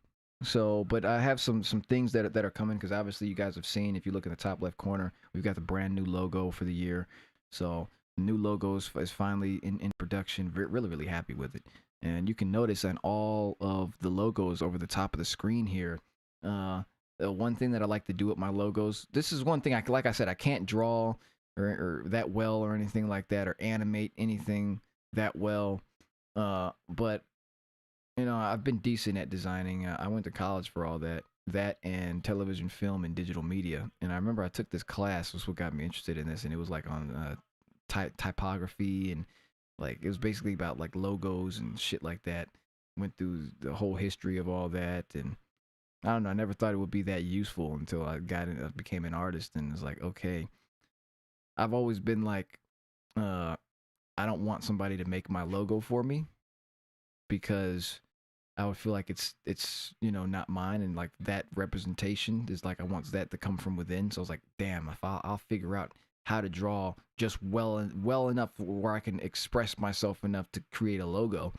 So, but I have some things that are coming, because obviously you guys have seen, if you look in the top left corner, we've got the brand new logo for the year. So the new logo is finally in production. Really, really happy with it. And you can notice on all of the logos over the top of the screen here, the one thing that I like to do with my logos, this is one thing, like I said, I can't draw or that well or anything like that, or animate anything that well. But I've been decent at designing. I went to college for all that and television, film, and digital media. And I remember I took this class, was what got me interested in this, and it was like on typography, and like it was basically about like logos and shit like that. Went through the whole history of all that, and I don't know. I never thought it would be that useful until I became an artist, and it's like, okay, I've always been like, I don't want somebody to make my logo for me because I would feel like it's not mine, and like that representation is like I want that to come from within. So I was like, damn, if I'll figure out how to draw just well enough where I can express myself enough to create a logo,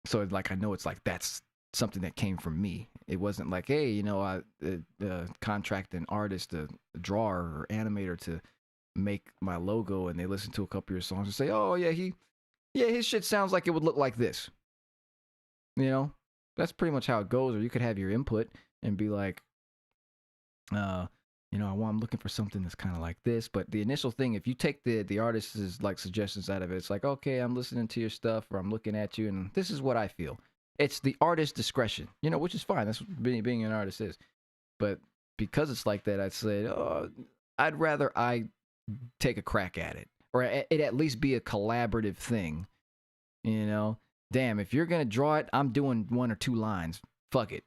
So like I know it's like that's something that came from me. It wasn't like, hey, I contract an artist, a drawer or animator to make my logo, and they listen to a couple of your songs and say, oh yeah, his shit sounds like it would look like this. That's pretty much how it goes. Or you could have your input and be like, I'm looking for something that's kind of like this. But the initial thing, if you take the artist's like suggestions out of it, it's like, okay, I'm listening to your stuff, or I'm looking at you, and this is what I feel. It's the artist's discretion, which is fine. That's what being an artist is. But because it's like that, I'd say, I'd rather I take a crack at it, or it at least be a collaborative thing. Damn, if you're gonna draw it, I'm doing 1 or 2 lines. Fuck it.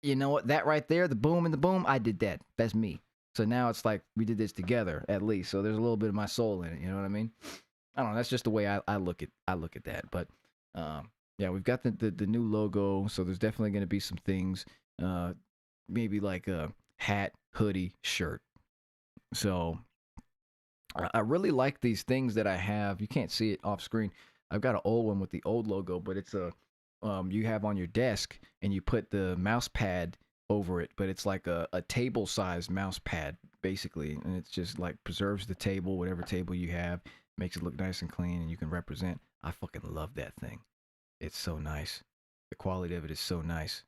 What, that right there, the boom and the boom, I did that. That's me. So now it's like we did this together at least. So there's a little bit of my soul in it. You know what I mean? I don't know. That's just the way I look at that. But yeah, we've got the new logo. So there's definitely gonna be some things. Maybe like a hat, hoodie, shirt. So I really like these things that I have. You can't see it off screen. I've got an old one with the old logo, but it's a you have on your desk, and you put the mouse pad over it, but it's like a table-sized mouse pad, basically, and it's just like preserves the table, whatever table you have, makes it look nice and clean, and you can represent. I fucking love that thing. It's so nice. The quality of it is so nice.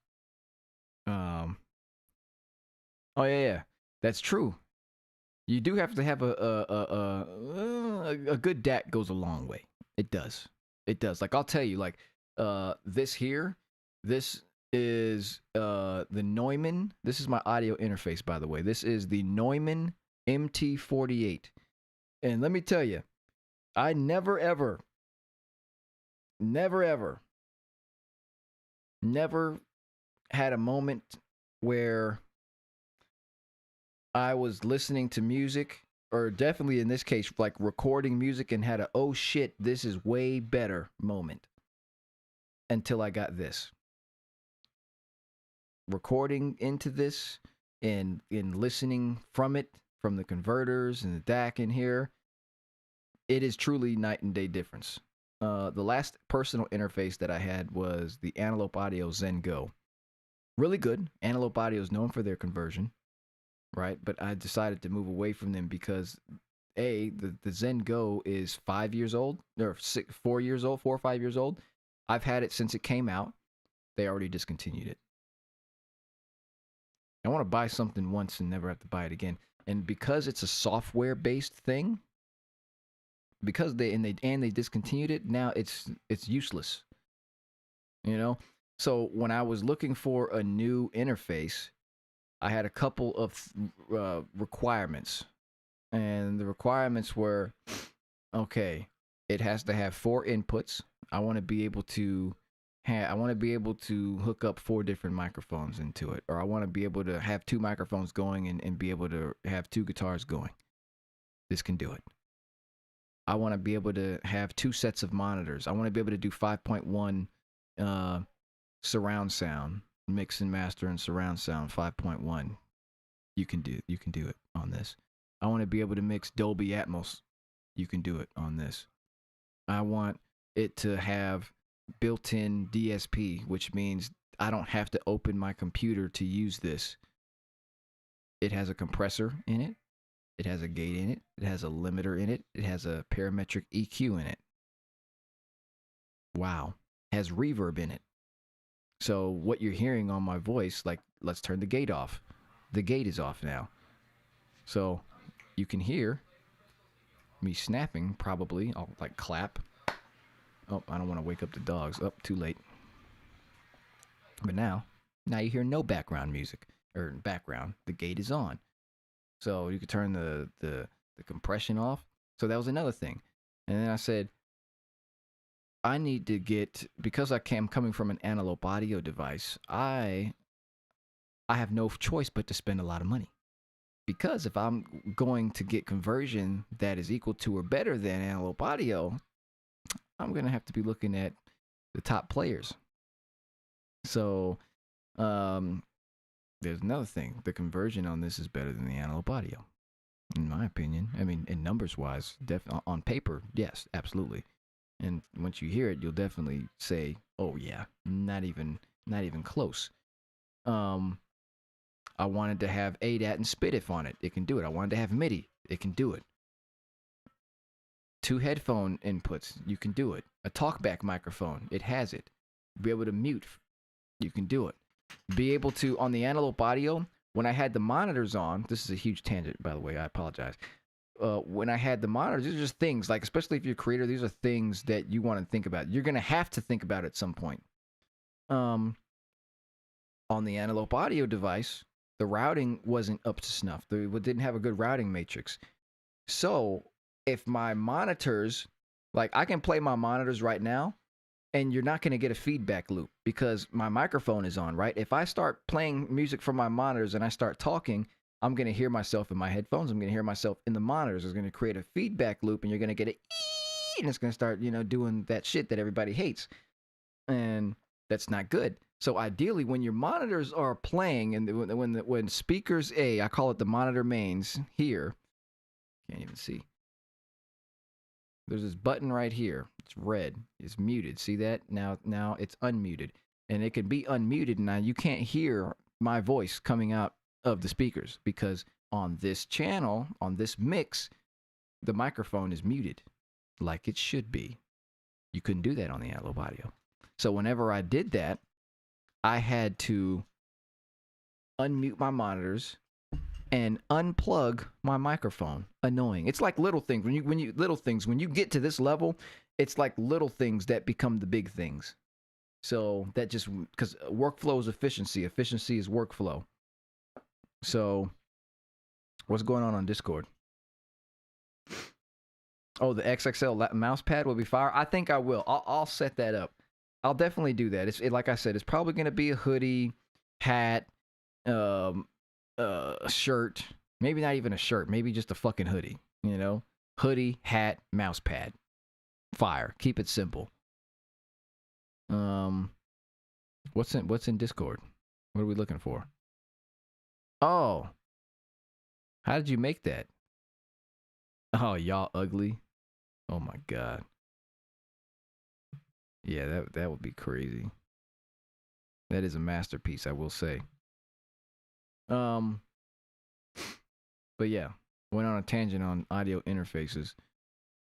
Oh yeah, that's true. You do have to have a good DAC goes a long way. It does. Like I'll tell you, like this here, this is the Neumann. This is my audio interface, by the way. This is the Neumann MT48. And let me tell you, I never had a moment where I was listening to music, or definitely in this case, like recording music, and had a, oh shit, this is way better moment, until I got this. Recording into this and listening from it, from the converters and the DAC in here, it is truly night and day difference. The last personal interface that I had was the Antelope Audio Zen Go. Really good. Antelope Audio is known for their conversion, right? But I decided to move away from them because the Zen Go is 5 years old, or 4 years old, 4 or 5 years old. I've had it since it came out. They already discontinued it. I want to buy something once and never have to buy it again. And because it's a software-based thing, because they discontinued it, now it's useless. So when I was looking for a new interface, I had a couple of requirements, and the requirements were, okay, it has to have 4 inputs. I want to be able to hook up 4 different microphones into it, or I want to be able to have 2 microphones going and be able to have 2 guitars going. This can do it. I want to be able to have 2 sets of monitors. I want to be able to do 5.1 surround sound, mix and master and surround sound 5.1. You can do it on this. I want to be able to mix Dolby Atmos. You can do it on this. I want it to have built-in DSP, which means I don't have to open my computer to use this. It has a compressor in it. It has a gate in it. It has a limiter in it. It has a parametric EQ in it. Wow. It has reverb in it. So what you're hearing on my voice, like, let's turn the gate off. The gate is off now. So you can hear me snapping, probably. I'll like clap. Oh, I don't want to wake up the dogs. Oh, too late. But now you hear no background music, or background. The gate is on. So you can turn the the compression off. So that was another thing. And then I said, I need to get, because I'm coming from an analog audio device, I have no choice but to spend a lot of money. Because if I'm going to get conversion that is equal to or better than analog audio, I'm going to have to be looking at the top players. So there's another thing. The conversion on this is better than the analog audio, in my opinion. I mean, in numbers wise, on paper, yes, absolutely. And once you hear it, you'll definitely say, "Oh yeah, not even close." I wanted to have ADAT and SPDIF on it. It can do it. I wanted to have MIDI. It can do it. 2 headphone inputs. You can do it. A talkback microphone. It has it. Be able to mute. You can do it. Be able to, on the analog audio, when I had the monitors on, this is a huge tangent, by the way, I apologize. When I had the monitors, these are just things, like, especially if you're a creator, these are things that you want to think about. You're going to have to think about at some point. On the analog audio device, the routing wasn't up to snuff. It didn't have a good routing matrix. So if my monitors, like, I can play my monitors right now, and you're not going to get a feedback loop because my microphone is on, right? If I start playing music from my monitors and I start talking, I'm going to hear myself in my headphones. I'm going to hear myself in the monitors. It's going to create a feedback loop, and you're going to get it, and it's going to start, doing that shit that everybody hates. And that's not good. So ideally, when your monitors are playing, and when speakers I call it the monitor mains here, can't even see. There's this button right here. It's red. It's muted. See that? Now it's unmuted. And it can be unmuted. Now you can't hear my voice coming out of the speakers because on this channel, on this mix, the microphone is muted like it should be. You couldn't do that on the analog audio. So whenever I did that, I had to unmute my monitors and unplug my microphone. Annoying. It's like little things. When you get to this level, it's like little things that become the big things. So that just, because workflow is efficiency. Efficiency is workflow. So what's going on Discord? Oh, the XXL mouse pad will be fire. I think I will. I'll set that up. I'll definitely do that. Like I said, it's probably going to be a hoodie, hat, a shirt, maybe not even a shirt, maybe just a fucking hoodie, hoodie, hat, mouse pad, fire. Keep it simple. What's in Discord? What are we looking for? Oh, how did you make that? Oh, y'all ugly. Oh my god. Yeah, that would be crazy. That is a masterpiece, I will say. But yeah, went on a tangent on audio interfaces.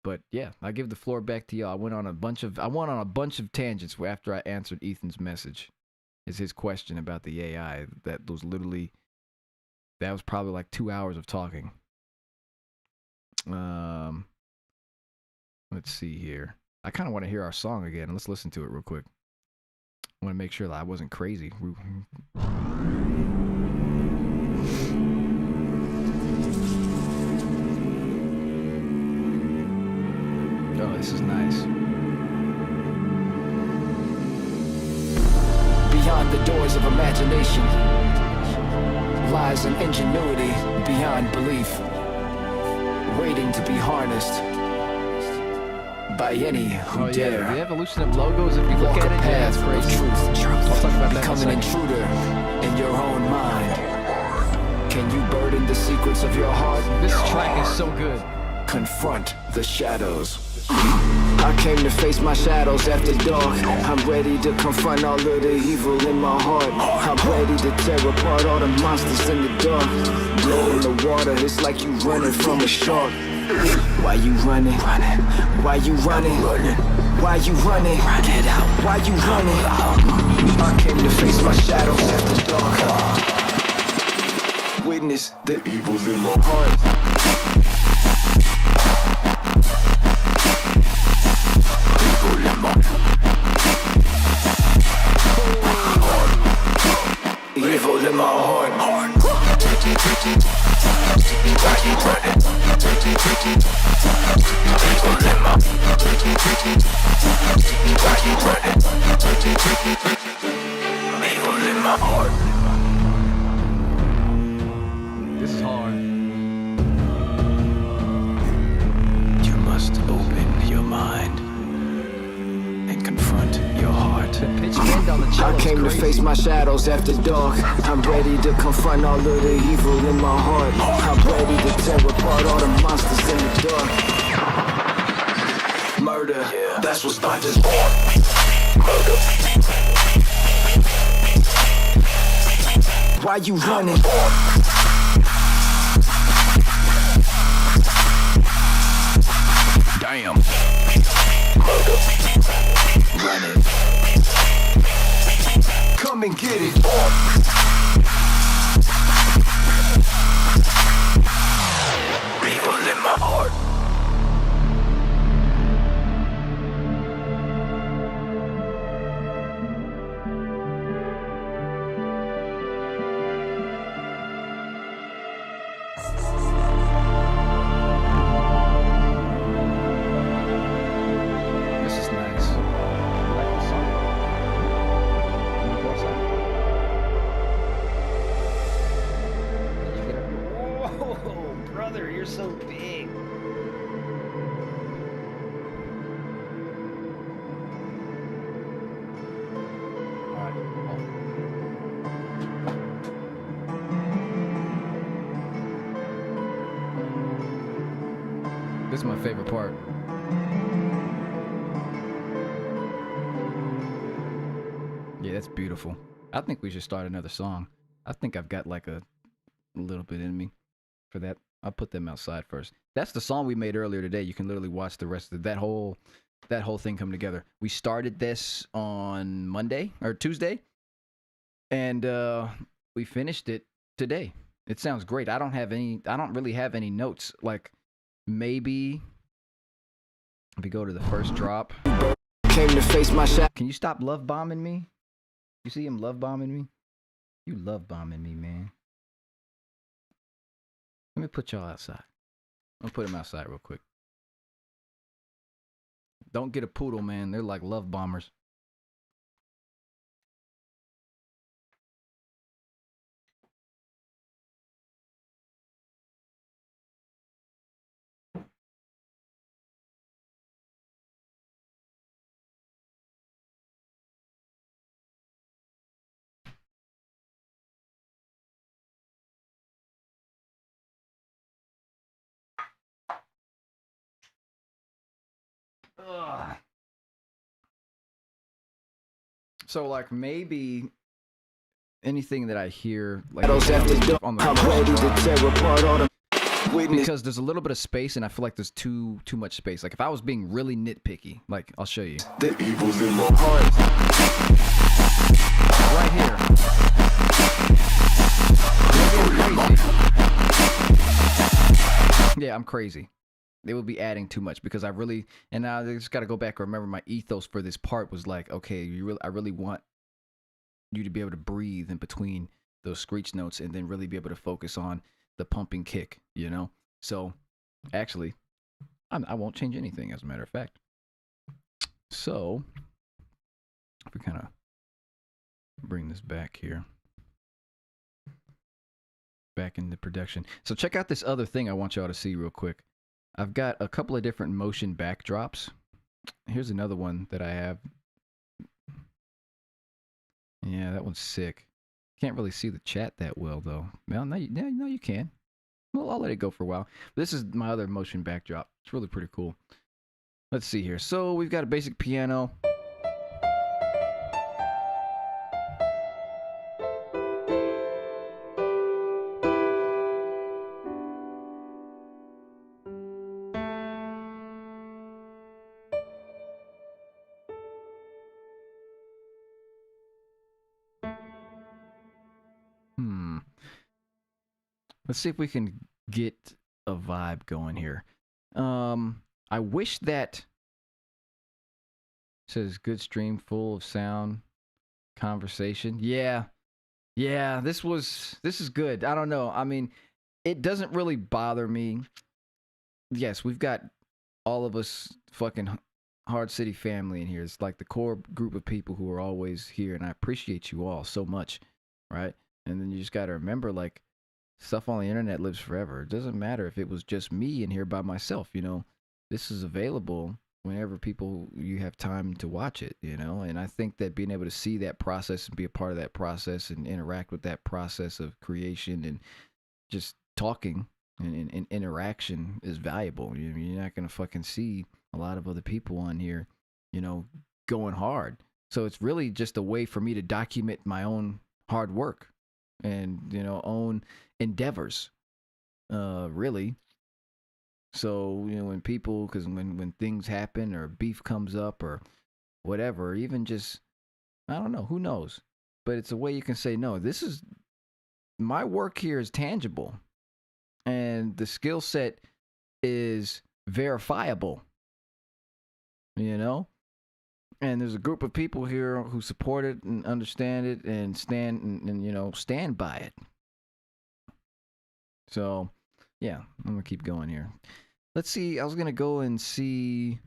But yeah, I give the floor back to y'all. I went on a bunch of tangents after I answered Ethan's message. It's his question about the AI. That was probably like 2 hours of talking. Let's see here. I kind of want to hear our song again. Let's listen to it real quick. I want to make sure that I wasn't crazy. Oh, this is nice. Beyond the doors of imagination lies an ingenuity beyond belief, waiting to be harnessed by any who dare. The evolution of logos, if you look at it, yeah, it's crazy. I'll talk about that. Become an intruder in your own mind. Can you burden the secrets of your heart? This track is so good. Confront the shadows. I came to face my shadows after dark. I'm ready to confront all of the evil in my heart. I'm ready to tear apart all the monsters in the dark. Blow in the water, it's like you running from a shark. Why you running? Why you running? Why you running? Get out. Why you running? I came to face my shadows after dark. Witness the evil in my heart. Evil in my heart. Why you running? Mello's came to crazy. face my shadows after dark. I'm ready to confront all of the evil in my heart. I'm ready to tear apart all the monsters in the dark. Murder, that's what's by this born. Why you running? Damn. Running. Come and get it. Evil in my heart. This is nice. I like this song. Wanna go outside? Did you get up? Whoa, brother, you're so big. All right. This is my favorite part. Yeah, that's beautiful. I think we should start another song. I think I've got like a little bit in me for that. I'll put them outside first. That's the song we made earlier today. You can literally watch the rest of that whole thing come together. We started this on Monday or Tuesday, and we finished it today. It sounds great. I don't really have any notes. Like maybe if we go to the first drop. Came to face my shadows. Can you stop love bombing me? You see him love bombing me? You love bombing me, man. Let me put y'all outside. I'm gonna put him outside real quick. Don't get a poodle, man. They're like love bombers. Ugh. So like maybe anything that I hear like on the I'm ready to tear apart all the witness. because there's a little bit of space and I feel like there's too much space. Like if I was being really nitpicky, like I'll show you. The evil's in my heart. Right here. Maybe I'm crazy. Yeah, I'm crazy. They would be adding too much because I really, and now I just got to go back and remember my ethos for this part was like, okay, I really want you to be able to breathe in between those screech notes and then really be able to focus on the pumping kick, you know? So actually, I won't change anything as a matter of fact. So if we kind of bring this back here. Back into production. So check out this other thing I want y'all to see real quick. I've got a couple of different motion backdrops. Here's another one that I have. Yeah, that one's sick. Can't really see the chat that well though. Well, no, you can. Well, I'll let it go for a while. This is my other motion backdrop. It's really pretty cool. Let's see here. So we've got a basic piano. Let's see if we can get a vibe going here. I wish that says good stream full of sound conversation. Yeah, this is good. I don't know. I mean, it doesn't really bother me. Yes, we've got all of us fucking Hard City family in here. It's like the core group of people who are always here, and I appreciate you all so much, right? And then you just got to remember, like, stuff on the internet lives forever. It doesn't matter if it was just me in here by myself, you know. This is available whenever you have time to watch it, you know. And I think that being able to see that process and be a part of that process and interact with that process of creation and just talking and interaction is valuable. You're not gonna fucking see a lot of other people on here, you know, going hard. So it's really just a way for me to document my own hard work and, you know, own endeavors, really. So, you know, when people, because when things happen or beef comes up or whatever, or even just, I don't know, who knows? But it's a way you can say, no, this is, my work here is tangible. And the skill set is verifiable, you know? And there's a group of people here who support it and understand it and stand and you know, stand by it. So, yeah, I'm going to keep going here. Let's see. I was going to go and see.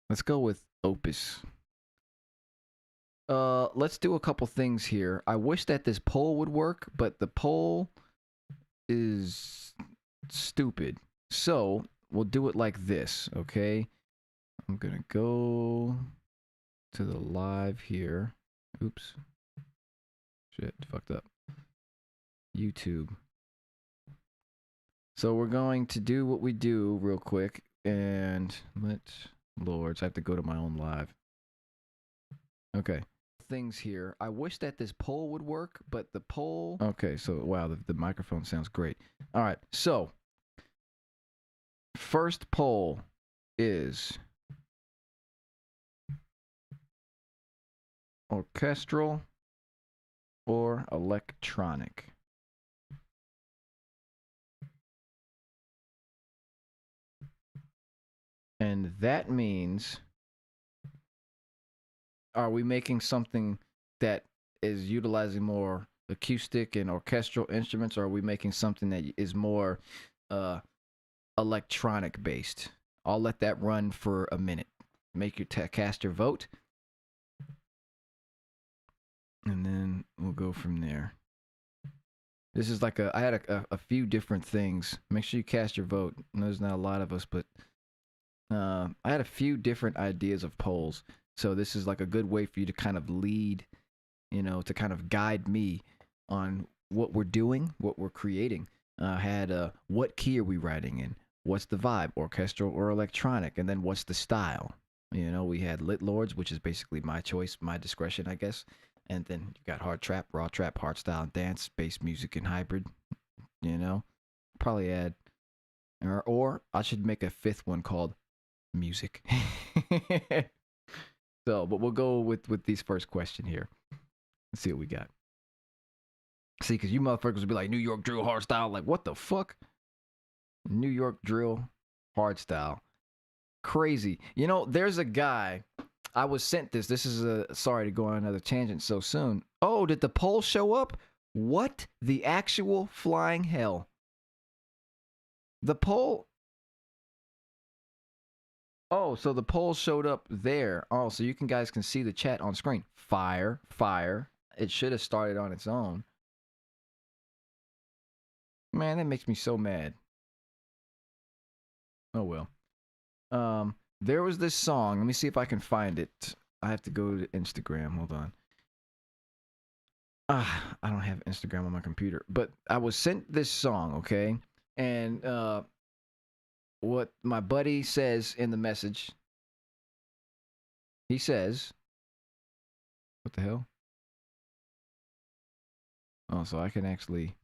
Let's go with Opus. Let's do a couple things here. I wish that this poll would work, but the poll is stupid. So, we'll do it like this, okay? I'm going to go to the live here. Oops. Shit, fucked up. YouTube. So we're going to do what we do real quick, and Lords, I have to go to my own live. Okay. Things here. I wish that this poll would work, but the poll... Okay, so wow, the microphone sounds great. All right, so first poll is orchestral or electronic. And that means, are we making something that is utilizing more acoustic and orchestral instruments, or are we making something that is more electronic based? I'll let that run for a minute. Make your cast your vote. And then we'll go from there. This is like I had a few different things. Make sure you cast your vote. I know there's not a lot of us, but I had a few different ideas of polls. So this is like a good way for you to kind of lead, you know, to kind of guide me on what we're doing, what we're creating. I had what key are we writing in? What's the vibe, orchestral or electronic? And then what's the style? You know, we had Lit Lords, which is basically my choice, my discretion, I guess. And then you got hard trap, raw trap, hardstyle and dance, bass music and hybrid. You know, probably add, or I should make a fifth one called music. So, but we'll go with these first question here. Let's see what we got. See, because you motherfuckers would be like, New York drill hardstyle. Like, what the fuck? New York drill hardstyle. Crazy. You know, there's a guy. I was sent this. This is sorry to go on another tangent so soon. Oh, did the poll show up? What the actual flying hell? The poll. Oh, so the poll showed up there. Oh, so you guys can see the chat on screen. Fire, fire. It should have started on its own. Man, that makes me so mad. Oh well. There was this song. Let me see if I can find it. I have to go to Instagram. Hold on. I don't have Instagram on my computer, but I was sent this song, okay? And what my buddy says in the message, he says, what the hell? Oh, so I can actually,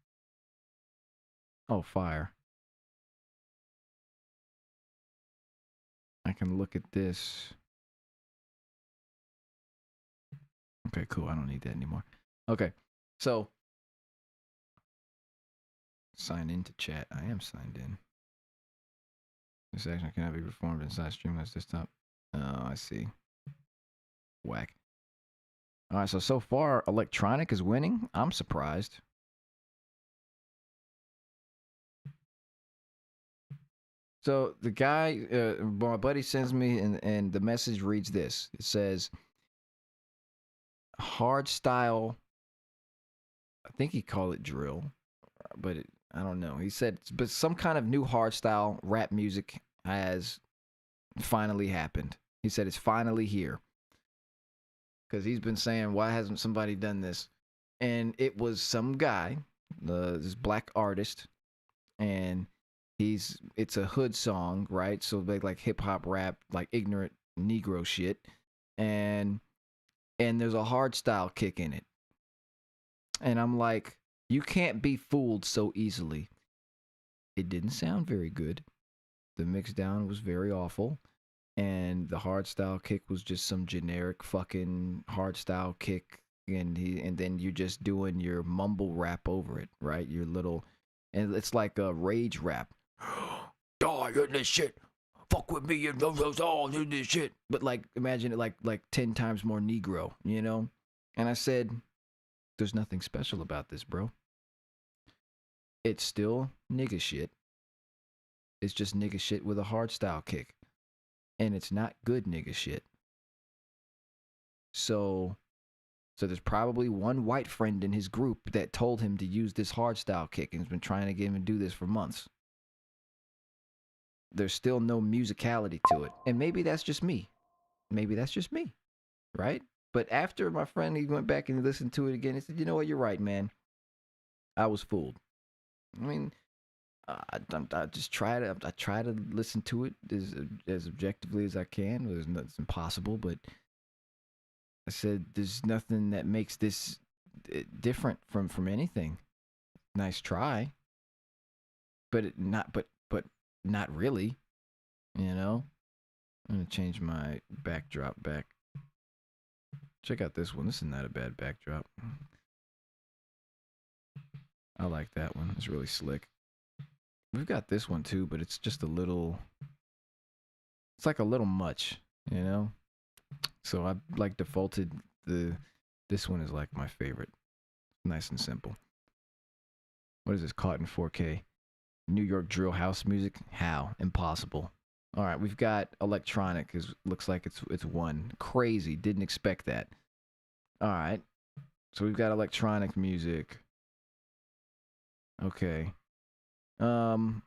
oh, fire. I can look at this. Okay, cool. I don't need that anymore. Okay, so sign into chat. I am signed in. This action cannot be performed inside Streamlabs desktop. Oh, I see. Whack. All right, so far, electronic is winning. I'm surprised. So the guy, my buddy sends me, and the message reads this. It says, hard style, I think he called it drill, but I don't know. He said, but some kind of new hard style rap music has finally happened. He said it's finally here. Because he's been saying, why hasn't somebody done this? And it was some guy, this black artist, and it's a hood song, right? So like hip hop rap, like ignorant Negro shit. And there's a hard style kick in it. And I'm like, you can't be fooled so easily. It didn't sound very good. The mix down was very awful. And the hard style kick was just some generic fucking hard style kick. And then you're just doing your mumble rap over it, right? Your little, and it's like a rage rap. Die in this shit. Fuck with me and those all in this shit. But like, imagine it like 10 times more Negro, you know? And I said, there's nothing special about this, bro. It's still nigga shit. It's just nigga shit with a hard style kick. And it's not good nigga shit. So there's probably one white friend in his group that told him to use this hard style kick and has been trying to get him to do this for months. There's still no musicality to it. And maybe that's just me. Maybe that's just me. Right? But after my friend, he went back and listened to it again. He said, you know what? You're right, man. I was fooled. I mean, I just try to listen to it as objectively as I can. It's impossible, but I said there's nothing that makes this different from anything. Nice try, but not really. You know, I'm gonna change my backdrop back. Check out this one. This is not a bad backdrop. I like that one. It's really slick. We've got this one too, but it's just a little, it's like a little much, you know? So I like defaulted this one is like my favorite. Nice and simple. What is this? Caught in 4K. New York drill house music? How? Impossible. All right, we've got electronic. Looks like it's one. Crazy. Didn't expect that. All right. So we've got electronic music. Okay. UK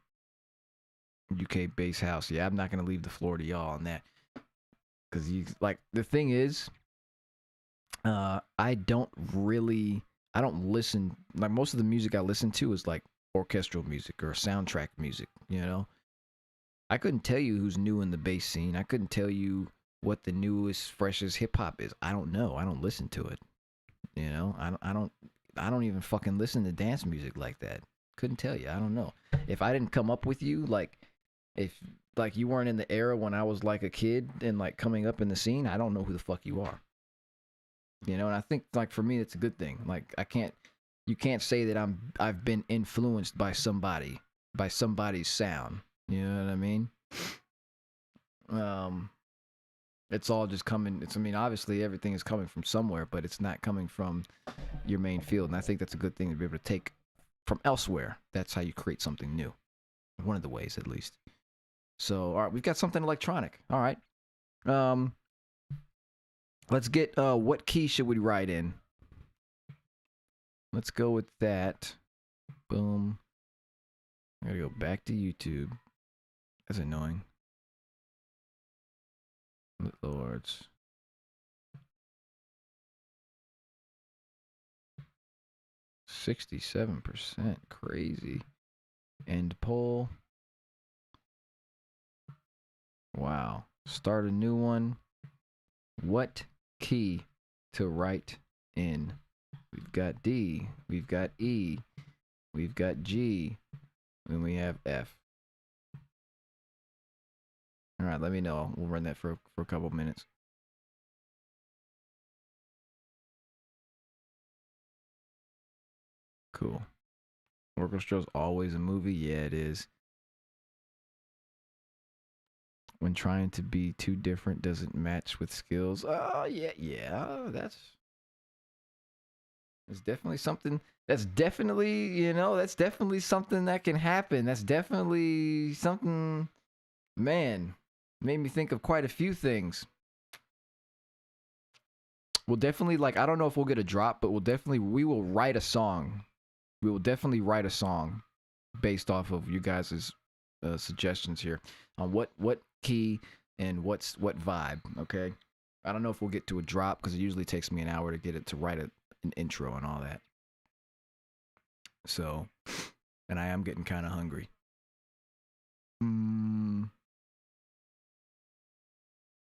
bass house. Yeah, I'm not gonna leave the floor to y'all on that. Cause the thing is, I don't listen, like most of the music I listen to is like orchestral music or soundtrack music, you know? I couldn't tell you who's new in the bass scene. I couldn't tell you what the newest, freshest hip hop is. I don't know. I don't listen to it. You know, I don't even fucking listen to dance music like that. Couldn't tell you. I don't know. If I didn't come up with you, if you weren't in the era when I was like a kid and like coming up in the scene, I don't know who the fuck you are. You know, and I think like for me it's a good thing. Like you can't say that I've been influenced by somebody's sound. You know what I mean? It's all just coming. Obviously everything is coming from somewhere, but it's not coming from your main field. And I think that's a good thing to be able to take from elsewhere. That's how you create something new. One of the ways, at least. So, all right, we've got something electronic. All right. Let's get, what key should we write in? Let's go with that. Boom. I gotta go back to YouTube. That's annoying. Lords. %, crazy. End poll. Wow. Start a new one. What key to write in? We've got D. We've got E. We've got G. And we have F. All right, let me know. We'll run that for a couple minutes. Cool. Orchestral's always a movie? Yeah, it is. When trying to be too different doesn't match with skills. Oh, yeah. That's definitely something. That's definitely, that's definitely something that can happen. That's definitely something, man, made me think of quite a few things. We'll definitely, I don't know if we'll get a drop, but we will write a song. We will definitely write a song based off of you guys' suggestions here on what key and what vibe. Okay, I don't know if we'll get to a drop because it usually takes me an hour to get it to write an intro and all that. So, and I am getting kind of hungry.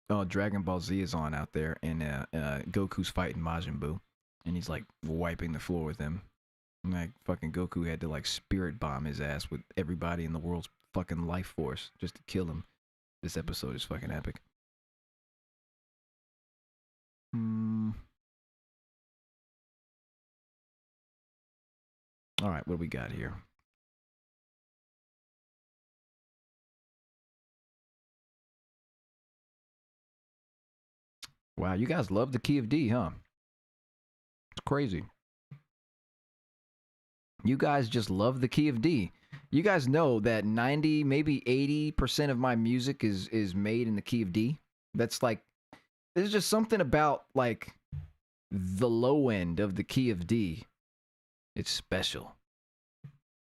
Oh, Dragon Ball Z is on out there, and Goku's fighting Majin Buu, and he's like wiping the floor with him. And, like fucking Goku had to like spirit bomb his ass with everybody in the world's fucking life force just to kill him. This episode is fucking epic. All right, what do we got here? Wow, you guys love the key of D, huh? It's crazy. You guys just love the key of D. You guys know that 90, maybe 80% of my music is made in the key of D. That's like, there's just something about like the low end of the key of D. It's special.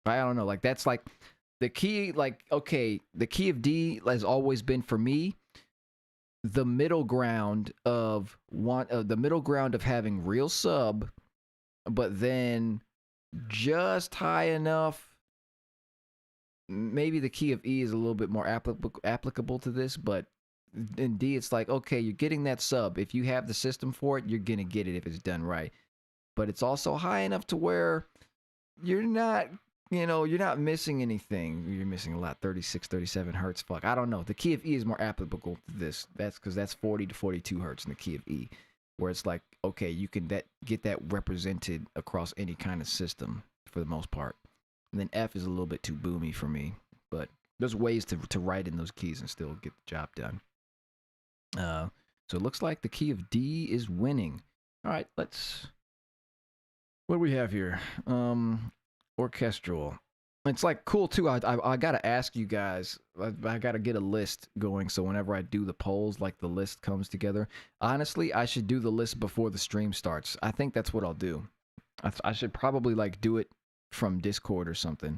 I don't know, like that's like the key, like, okay, the key of D has always been for me the middle ground of having real sub, but then just high enough. Maybe the key of E is a little bit more applicable to this, but in D it's like, okay, you're getting that sub. If you have the system for it, you're gonna get it if it's done right. But it's also high enough to where you're not, you're not missing anything. You're missing a lot. 36, 37 hertz. Fuck, I don't know. The key of E is more applicable to this. That's because that's 40 to 42 hertz in the key of E, where it's like, okay, you can get that represented across any kind of system for the most part. And then F is a little bit too boomy for me, but there's ways to write in those keys and still get the job done. So it looks like the key of D is winning. All right, what do we have here? Orchestral. It's like cool too. I gotta ask you guys. I gotta get a list going so whenever I do the polls, like the list comes together. Honestly, I should do the list before the stream starts. I think that's what I'll do. I should probably like do it from Discord or something.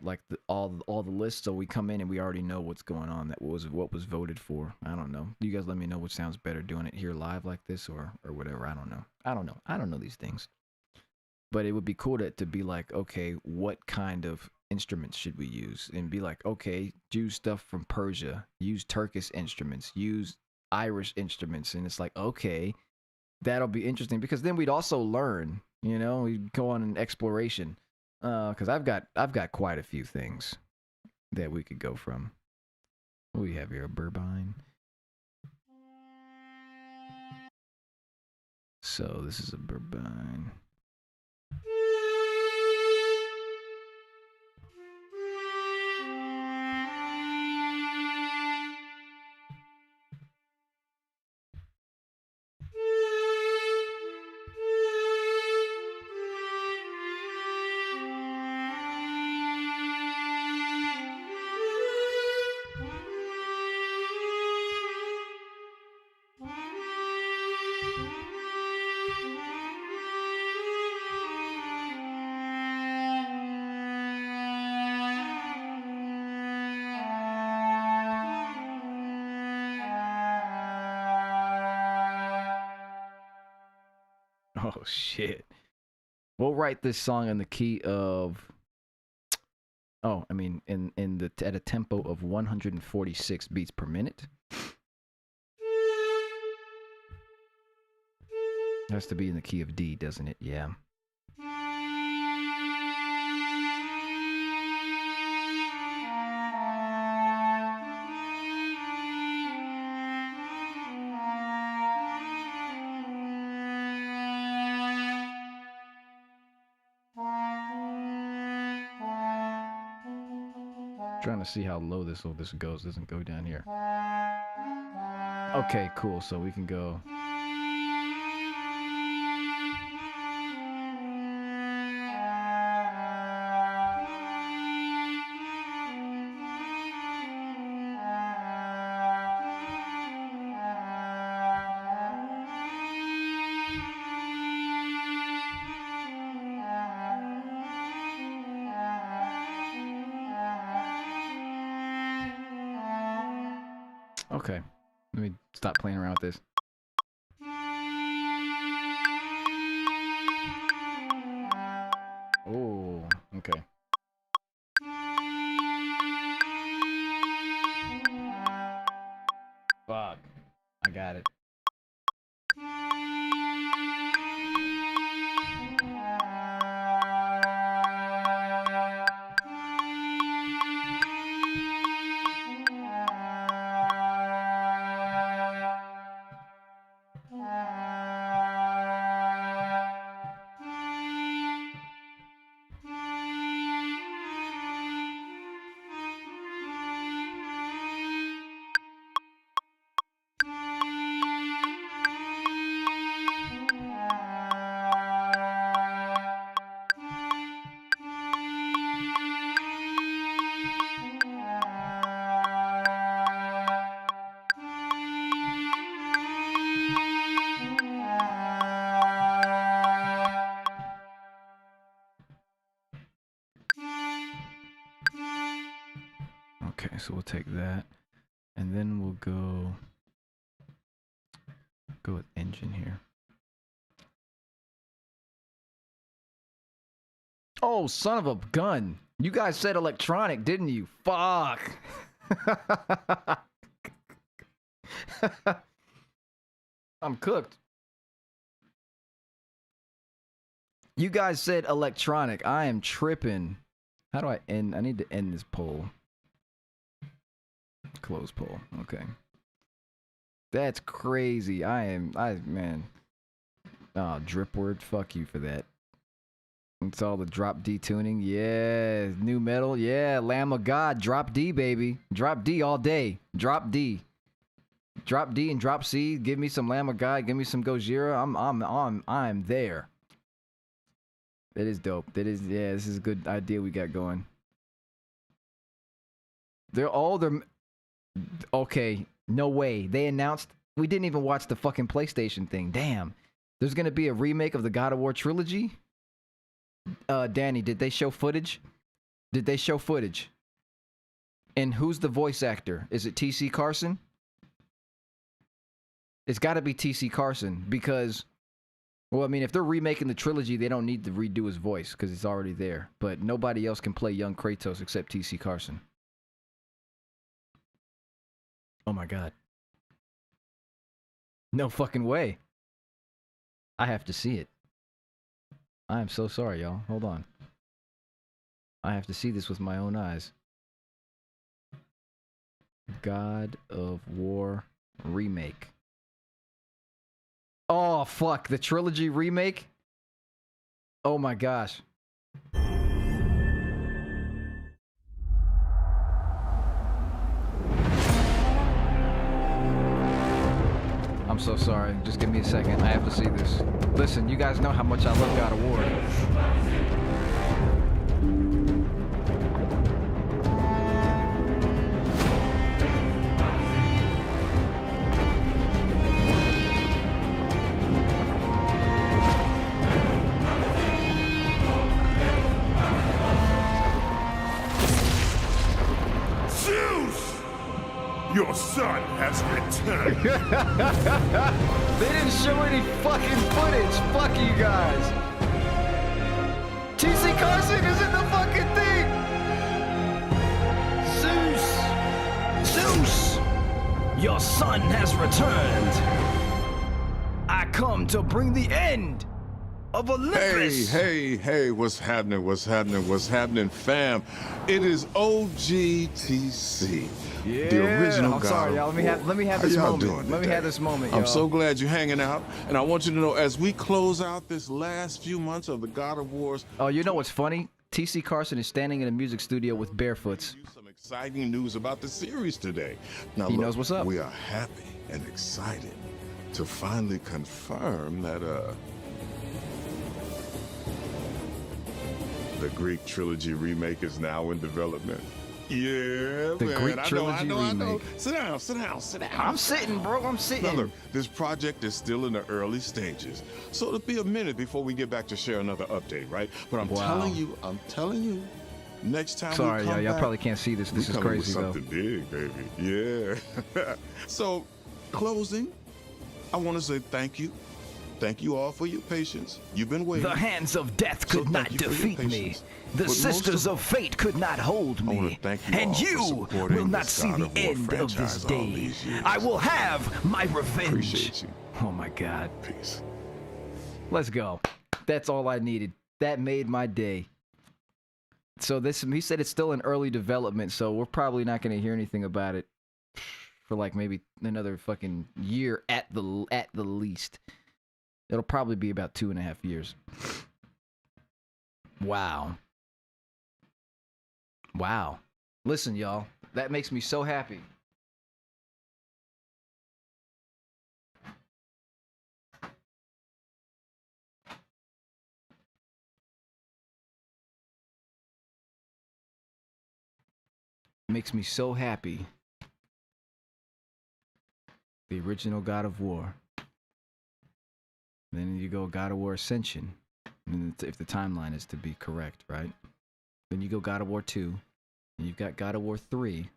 Like all the lists, so we come in and we already know what's going on. That was what was voted for. I don't know. You guys let me know what sounds better, doing it here live like this or whatever. I don't know. I don't know these things. But it would be cool to be like, okay, what kind of instruments should we use? And be like, okay, use stuff from Persia, use Turkish instruments, use Irish instruments. And it's like, okay, that'll be interesting because then we'd also learn, we'd go on an exploration. Because I've got quite a few things that we could go from. What do we have here? A Burbine. So this is a Burbine. Oh shit. We'll write this song in the key of at a tempo of 146 beats per minute. It has to be in the key of D, doesn't it? Yeah. Trying to see how low this goes. Doesn't go down here. Okay, cool. So we can go. Okay. Let me stop playing around with this. Oh, okay. Fuck. I got it. Okay, so we'll take that, and then we'll go with engine here. Oh, son of a gun! You guys said electronic, didn't you? Fuck! I'm cooked. You guys said electronic. I am tripping. How do I end? I need to end this poll. Close poll. Okay. That's crazy. Man. Oh, drip word. Fuck you for that. It's all the drop D tuning. Yeah. New metal. Yeah. Lamb of God. Drop D, baby. Drop D all day. Drop D. Drop D and drop C. Give me some Lamb of God. Give me some Gojira. I'm there. That is dope. That is, yeah, this is a good idea we got going. Okay, no way. They announced, we didn't even watch the fucking PlayStation thing. Damn. There's gonna be a remake of the God of War trilogy? Danny, did they show footage? Did they show footage? And who's the voice actor? Is it T.C. Carson? It's gotta be T.C. Carson because, well, I mean, if they're remaking the trilogy, they don't need to redo his voice because it's already there. But nobody else can play young Kratos except T.C. Carson. Oh my god. No fucking way. I have to see it. I am so sorry, y'all. Hold on. I have to see this with my own eyes. God of War remake. Oh, fuck. The trilogy remake? Oh my gosh. I'm so sorry. Just give me a second. I have to see this. Listen, you guys know how much I love God of War. Your son has returned. They didn't show any fucking footage. Fuck you guys. T.C. Carson is in the fucking thing. Zeus, your son has returned. I come to bring the end of Olympus. Hey, what's happening, fam? It is OGTC. Yeah, the original I'm God sorry, y'all. Let me have this moment. Let me have this moment, y'all. I'm so glad you're hanging out, and I want you to know as we close out this last few months of the God of Wars. Oh, you know what's funny? T.C. Carson is standing in a music studio with barefoots. Some exciting news about the series today. Now, he look, knows what's up. We are happy and excited to finally confirm that the Greek trilogy remake is now in development. Yeah, the man. Greek trilogy remake. Sit down. I'm sitting, bro. I'm sitting. Now look, this project is still in the early stages, so it'll be a minute before we get back to share another update, right? But I'm telling you, Next time Sorry, we come y'all back, probably can't see this. This we is coming with crazy though. something big, baby. Yeah. So, closing, I want to say thank you. Thank you all for your patience. You've been waiting. The hands of death So could not thank you for your defeat me. patience. The But most sisters of of fate could not hold I want me. to thank you all And for you supporting will not this see God the of War end of this franchise all day. these years. I will have my revenge. Appreciate you. Oh my God. Peace. Let's go. That's all I needed. That made my day. So this, he said it's still in early development, so we're probably not going to hear anything about it for like maybe another fucking year at the least. It'll probably be about 2.5 years. Wow. Wow. Listen, y'all. That makes me so happy. Makes me so happy. The original God of War. Then you go God of War Ascension. And if the timeline is to be correct, right? Then you go God of War 2. And you've got God of War 3.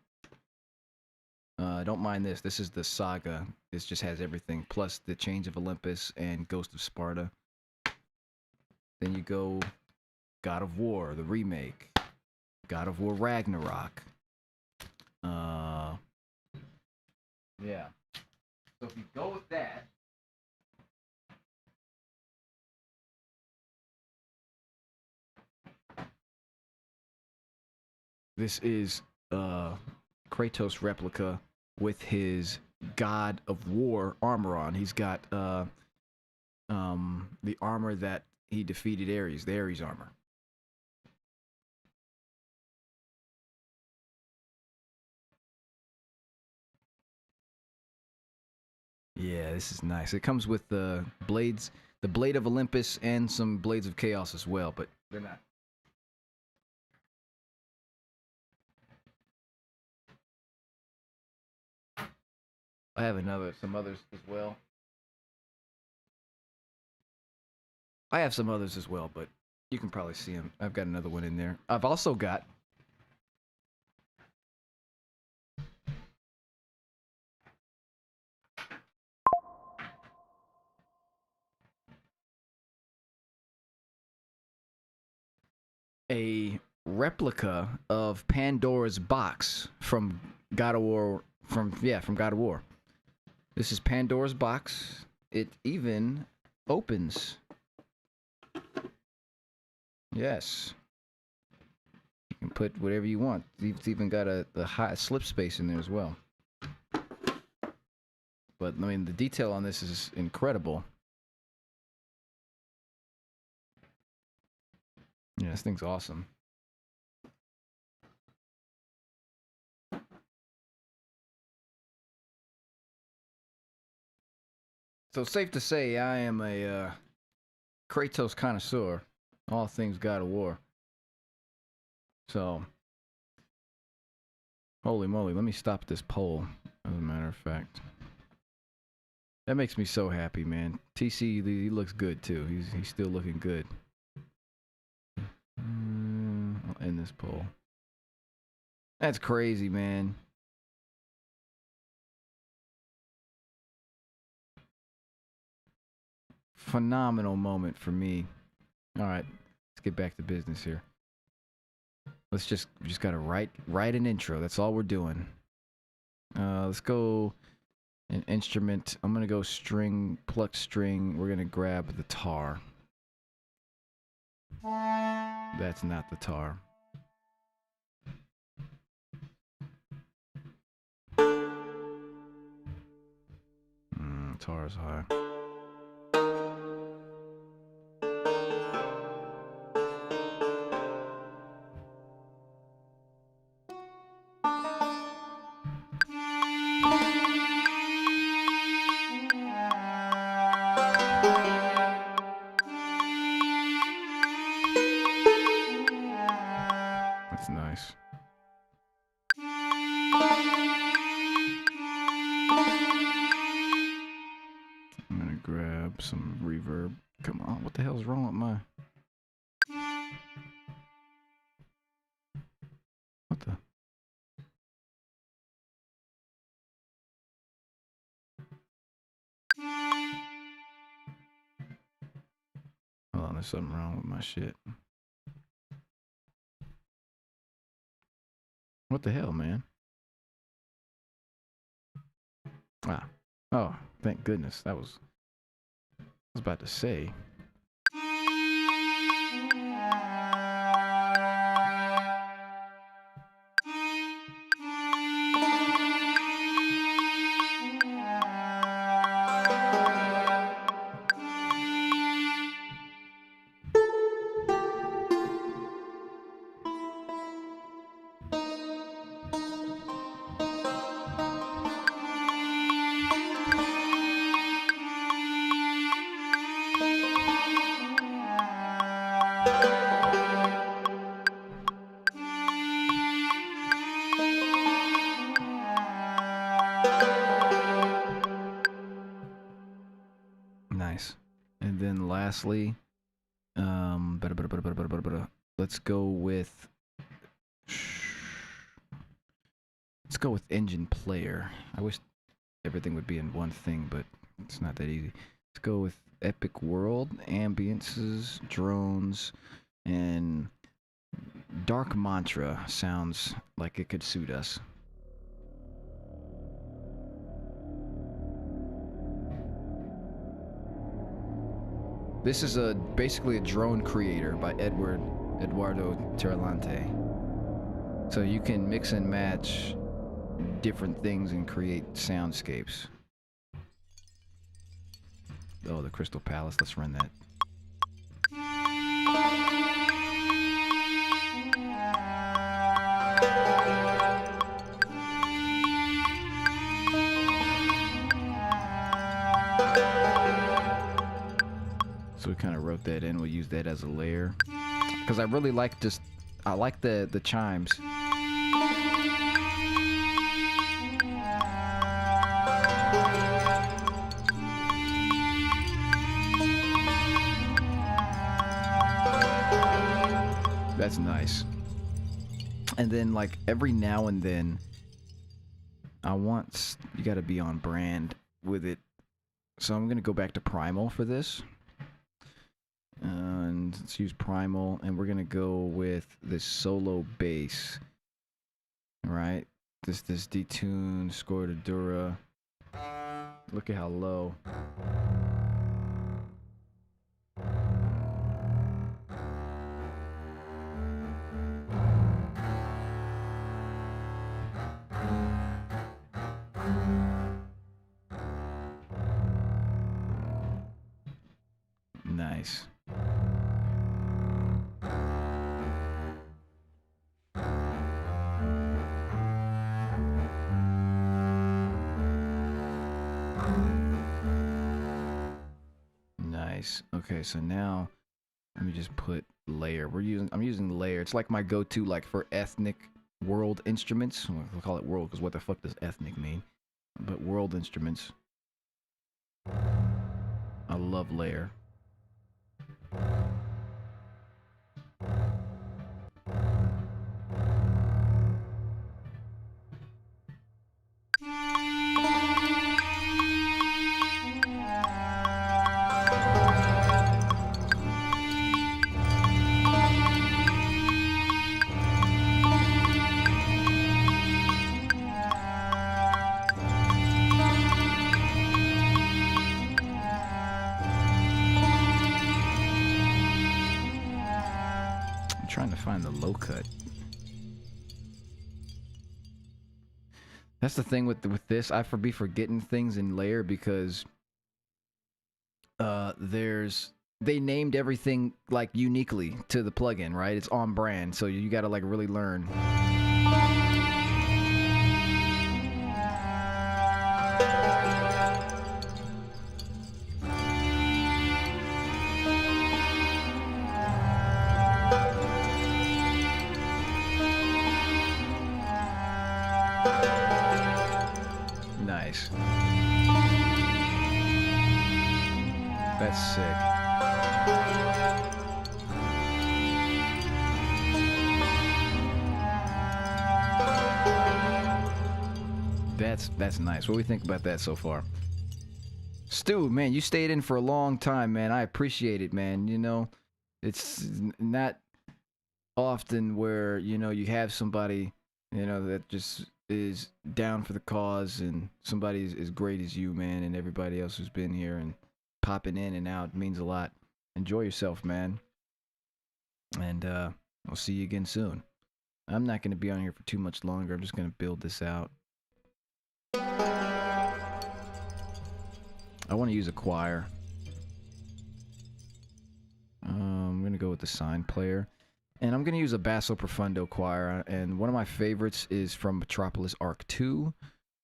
Don't mind this. This is the saga. This just has everything. Plus the Change of Olympus and Ghost of Sparta. Then you go God of War, the remake. God of War Ragnarok. Yeah. So if you go with that, this is Kratos replica with his God of War armor on. He's got the armor that he defeated Ares, the Ares armor. Yeah, this is nice. It comes with the blades, the Blade of Olympus, and some Blades of Chaos as well, but they're not. I have some others as well. I have some others as well, but you can probably see them. I've got another one in there. I've also got a replica of Pandora's box from God of War. From God of War. This is Pandora's box. It even opens. Yes. You can put whatever you want. It's even got a high slip space in there as well. But I mean, the detail on this is incredible. Yeah, this thing's awesome. So safe to say, I am a Kratos connoisseur. All things God of War. So, holy moly, let me stop this poll, as a matter of fact. That makes me so happy, man. TC, he looks good, too. He's still looking good. I'll end this poll. That's crazy, man. Phenomenal moment for me. All right, let's get back to business here. We just gotta write an intro. That's all we're doing. Let's go an instrument. I'm gonna go string, pluck string. We're gonna grab the tar. That's not the tar. Tar's high. That's nice. I'm gonna grab some reverb. Come on, what the hell's wrong with my... there's something wrong with my shit. What the hell, man? Ah. Oh, thank goodness. I was about to say. Nice. And then lastly, let's go with engine player. I wish everything would be in one thing, but it's not that easy. Let's go with epic world, ambiances, drones, and dark mantra. Sounds like it could suit us. This is basically a drone creator by Eduardo Terralante. So you can mix and match different things and create soundscapes. Oh, the Crystal Palace. Let's run that. So we kind of wrote that in. We'll use that as a layer because I really like I like the chimes. That's nice. And then like every now and then you got to be on brand with it. So I'm going to go back to Primal for this. And let's use Primal, and we're gonna go with this solo bass. Right? This detuned score to Dura. Look at how low. Nice. Nice. Okay, so now let me just put layer. I'm using layer. It's like my go-to like for ethnic world instruments. We'll call it world because what the fuck does ethnic mean? But world instruments. I love layer. Trying to find the low cut. That's the thing with this. I be forgetting things in layer because they named everything like uniquely to the plugin, right? It's on brand, so you gotta like really learn. Nice. That's sick. That's nice. What do we think about that so far? Stu, man, you stayed in for a long time, man. I appreciate it, man. You know, It's not often where, you know, you have somebody, you know, that just is down for the cause, and somebody as great as you, man, and everybody else who's been here and popping in and out means a lot. Enjoy yourself, man. And I'll see you again soon. I'm not going to be on here for too much longer. I'm just going to build this out. I want to use a choir. I'm going to go with the sign player. And I'm going to use a basso profundo choir. And one of my favorites is from Metropolis Arc 2.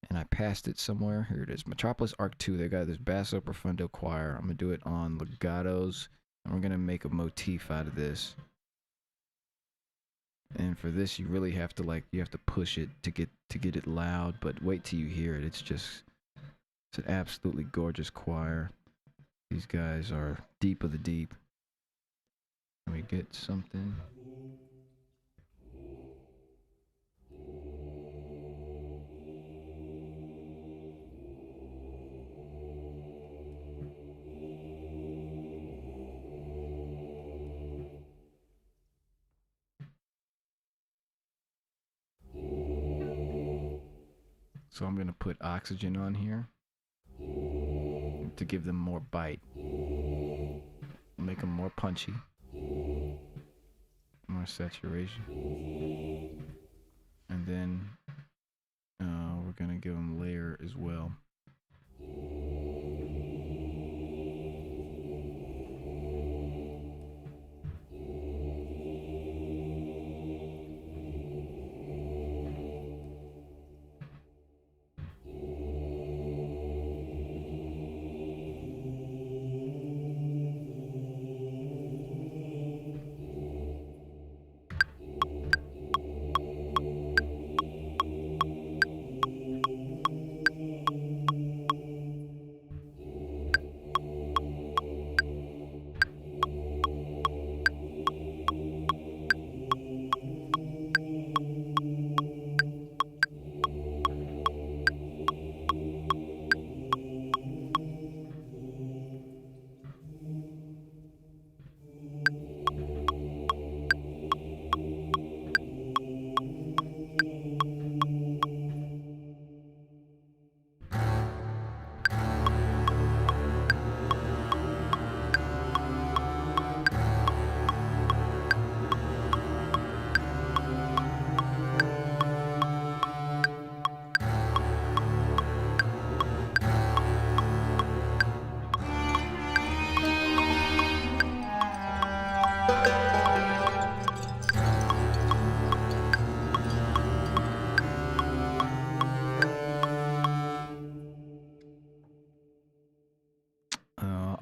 And I passed it somewhere. Here it is. Metropolis Arc 2. They got this basso profundo choir. I'm going to do it on legatos. And we're going to make a motif out of this. And for this, you really have to, like, you have to push it to get it loud. But wait till you hear it. It's an absolutely gorgeous choir. These guys are deep of the deep. Let me get something. So I'm going to put oxygen on here to give them more bite. Make them more punchy. More saturation. And then we're going to give them layer as well.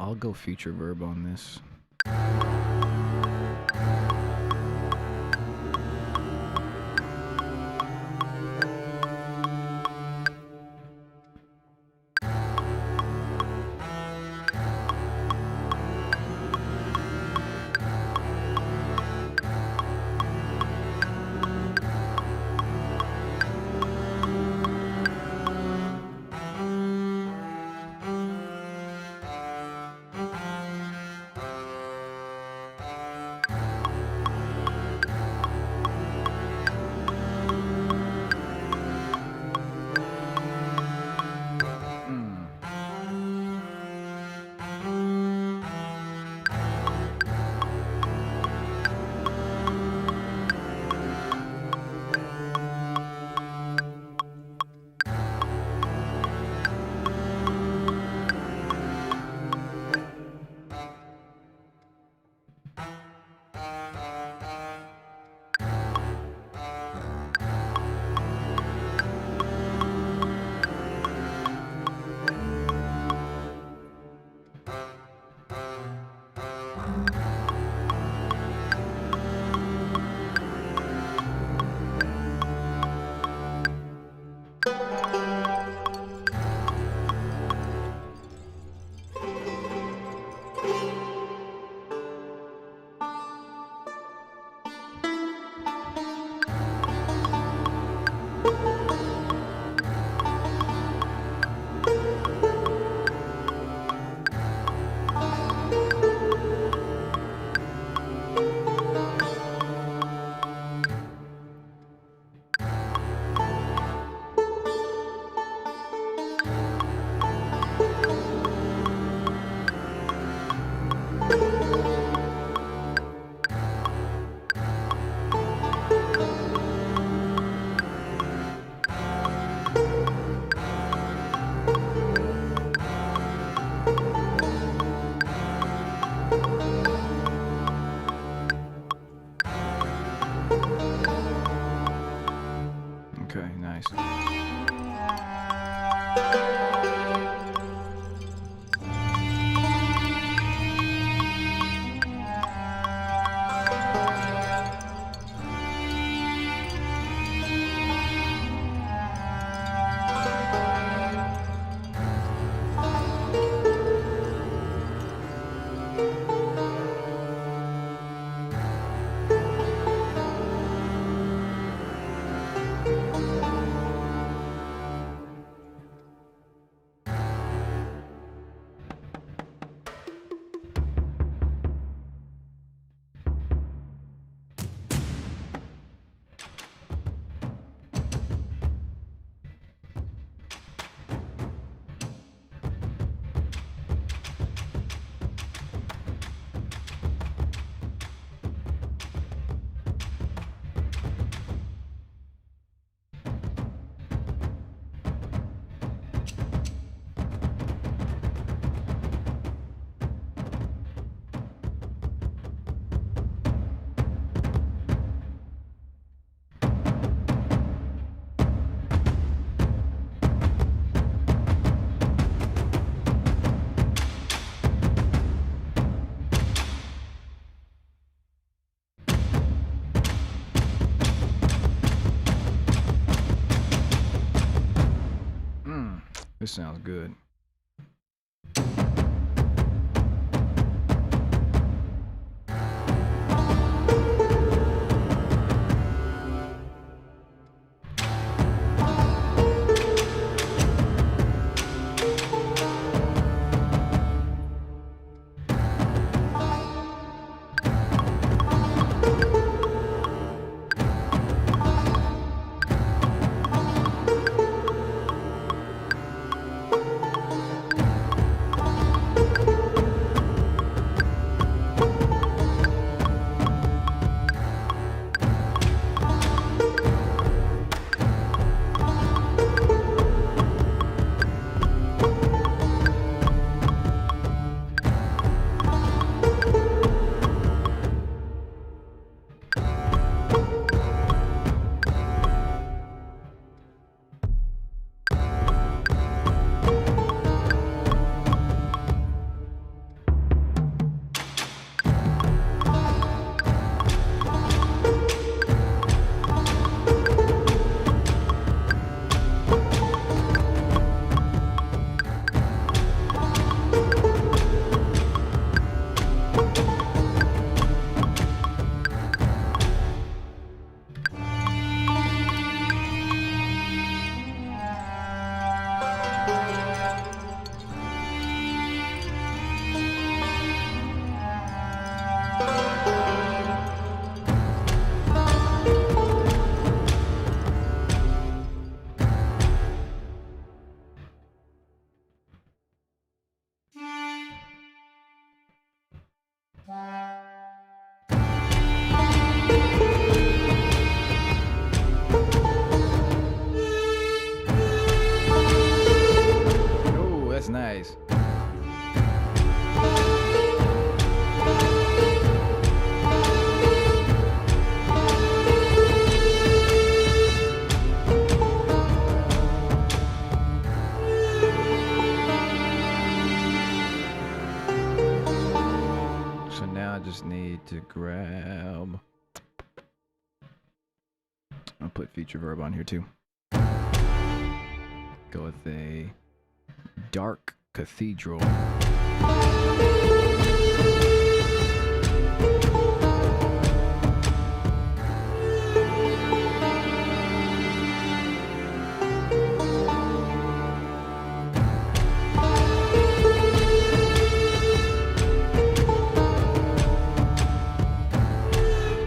I'll go future verb on this. This sounds good. Oh, that's nice. So now I just need to grab. I'll put feature verb on here too. Go with a dark cathedral.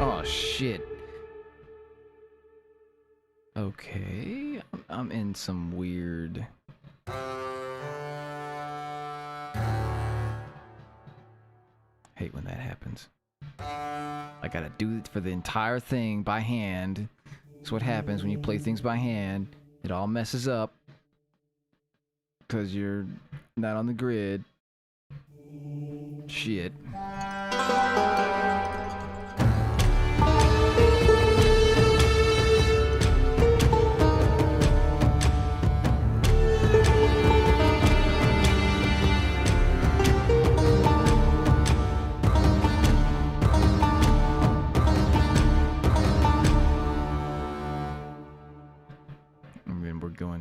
Oh shit. Okay, I'm in some weird. Hate when that happens. I gotta do it for the entire thing by hand. That's what happens when you play things by hand. It all messes up because you're not on the grid. Shit.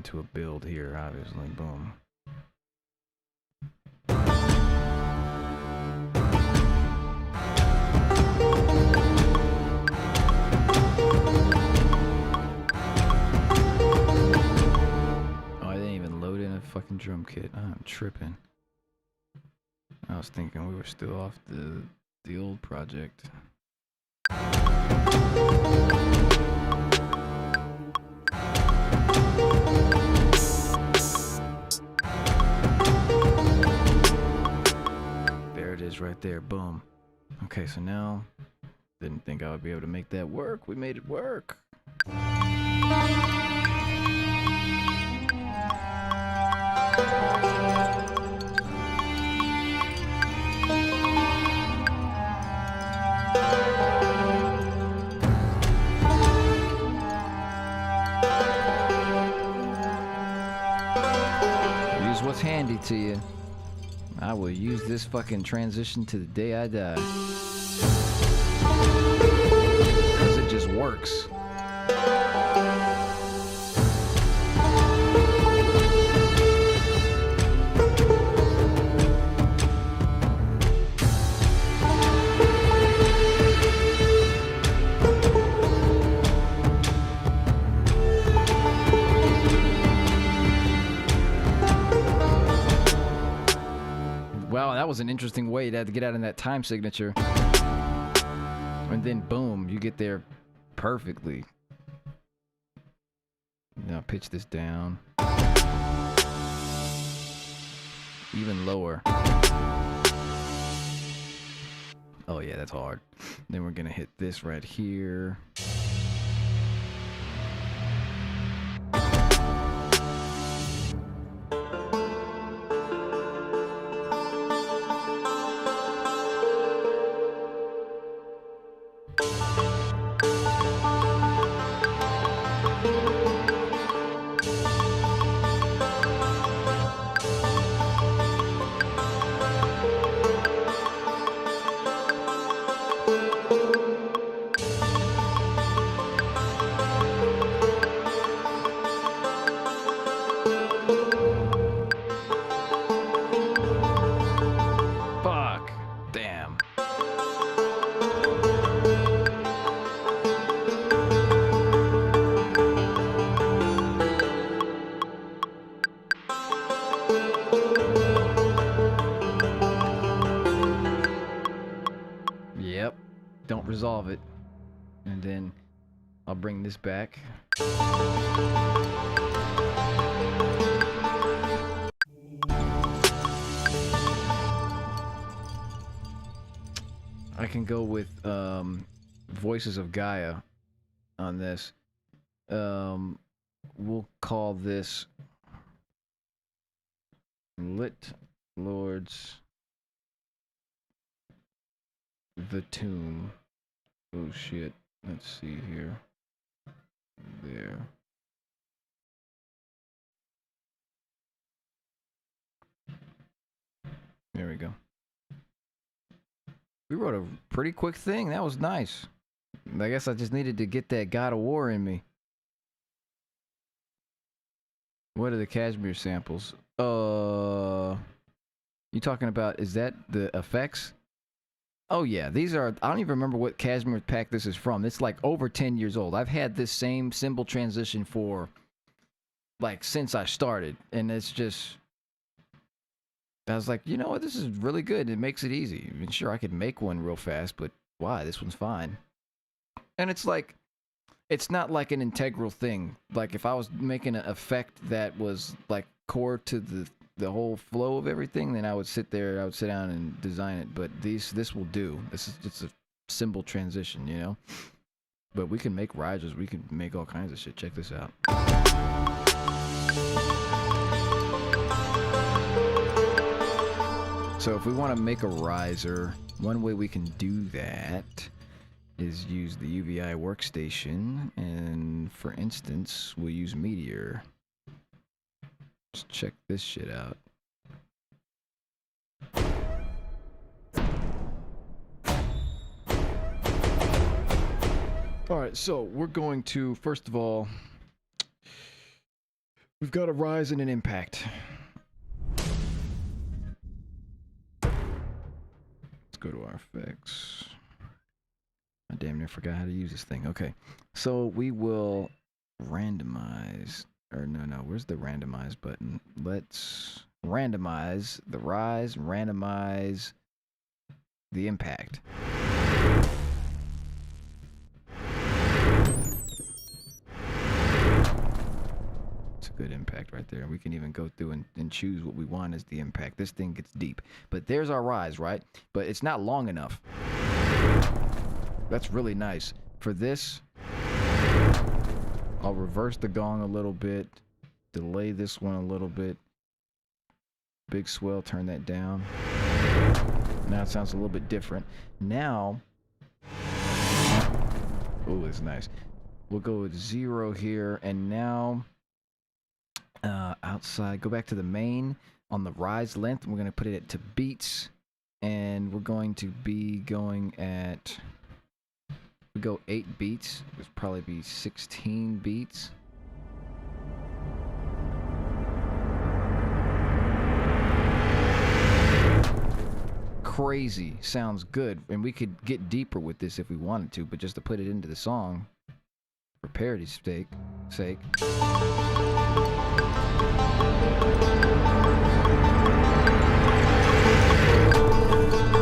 into a build here, obviously. Boom. Oh, I didn't even load in a fucking drum kit. I'm tripping. I was thinking we were still off the old project. There it is right there. Boom. Okay, so now, didn't think I would be able to make that work. We made it work. Use what's handy to you. I will use this fucking transition to the day I die. Because it just works. Wow, that was an interesting way to get out in that time signature. And then boom, you get there perfectly. Now pitch this down. Even lower. Oh yeah, that's hard. Then we're gonna hit this right here. Fuck. Damn. Yep. Don't resolve it. And then I'll bring this back. I can go with Voices of Gaia on this. We'll call this Lit Lords the Tomb. Oh shit. Let's see here. There. There we go. We wrote a pretty quick thing. That was nice. I guess I just needed to get that God of War in me. What are the Kashmir samples? You talking about, is that the effects? Oh yeah, these are, I don't even remember what Kashmir pack this is from. It's like over 10 years old. I've had this same cymbal transition for, like, since I started. And it's just, I was like, you know what, this is really good. It makes it easy. I mean, sure, I could make one real fast, but why? This one's fine. And it's like, it's not like an integral thing. Like, if I was making an effect that was, like, core to the whole flow of everything, then I would sit down and design it. But this will do. This is just a cymbal transition, you know? But we can make risers. We can make all kinds of shit. Check this out. So if we want to make a riser, one way we can do that is use the UVI workstation, and for instance, we'll use Meteor. Let's check this shit out. All right, so we're going to, first of all, We've got a rise and an impact. Let's go to our effects. I damn near forgot how to use this thing. Okay, so we will randomize, or no, where's the randomize button? Let's randomize the rise, randomize the impact. It's a good impact right there. We can even go through and choose what we want as the impact. This thing gets deep. But there's our rise, right? But it's not long enough. That's really nice. For this, I'll reverse the gong a little bit. Delay this one a little bit. Big swell, turn that down. Now it sounds a little bit different. Now, oh, it's nice. We'll go with 0 here, and now outside, go back to the main. On the rise length, we're going to put it to beats, and we're going to be going at, we go 8 beats. It would probably be 16 beats. Crazy, sounds good, and we could get deeper with this if we wanted to, but just to put it into the song for parity's sake.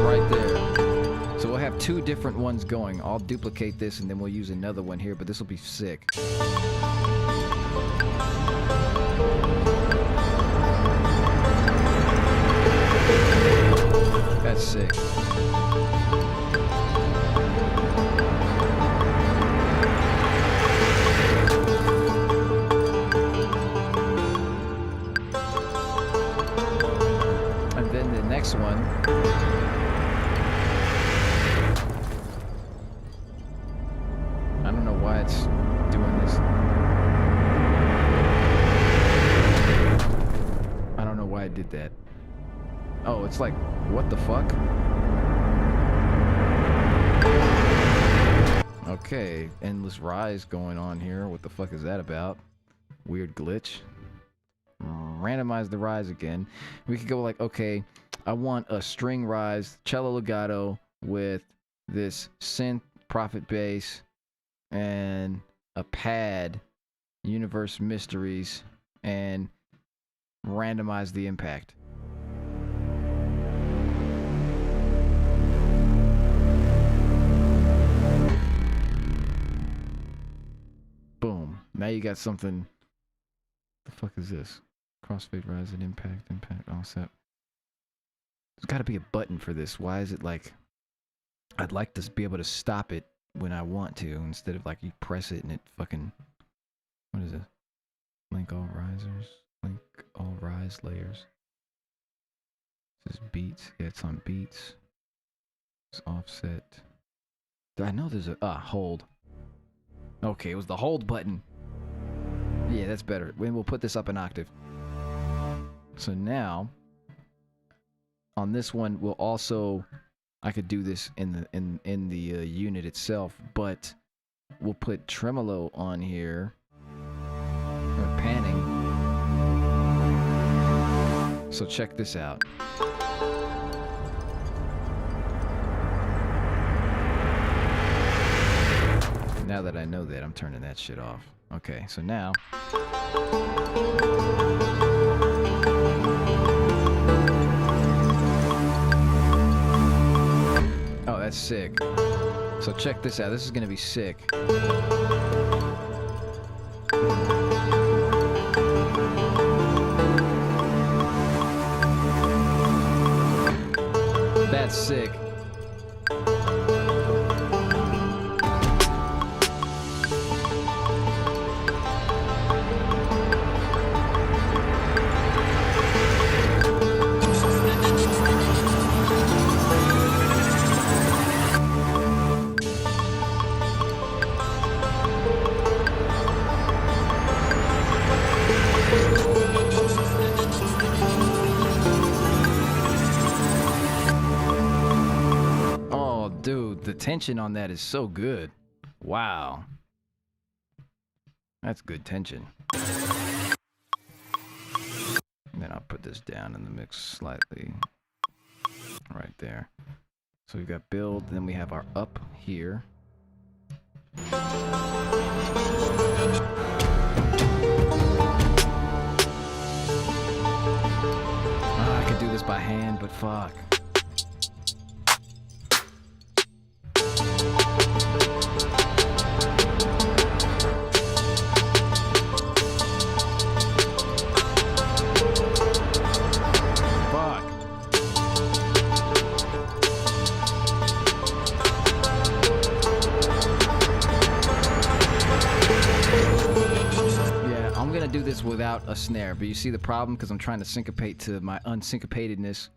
Right there. So we'll have 2 different ones going. I'll duplicate this and then we'll use another one here, but this will be sick. That's sick. And then the next one, I don't know why it's doing this. I don't know why I did that. Oh, it's like, what the fuck? Okay, endless rise going on here. What the fuck is that about? Weird glitch. Randomize the rise again. We could go like, okay, I want a string rise, cello legato with this synth prophet bass and a pad, universe mysteries, and randomize the impact. Boom. Now you got something. The fuck is this? Crossfade, rise, and impact, offset. There's got to be a button for this. Why is it like... I'd like to be able to stop it when I want to, instead of like you press it and it fucking... What is it? Link all risers. Link all rise layers. This is beats. Yeah, it's on beats. It's offset. I know there's a... hold. Okay, it was the hold button. Yeah, that's better. We'll put this up an octave. So now, on this one, we'll also... I could do this in the unit itself, but we'll put tremolo on here, or panning. So check this out. Now that I know that, I'm turning that shit off. Okay, so now... Oh, that's sick. So check this out. This is gonna be sick. That's sick. The tension on that is so good. Wow. That's good tension. put this down in the mix slightly. Right there. So we've got build, then we have our up here. I could do this by hand, but fuck. Do this without a snare, but you see the problem because I'm trying to syncopate to my unsyncopatedness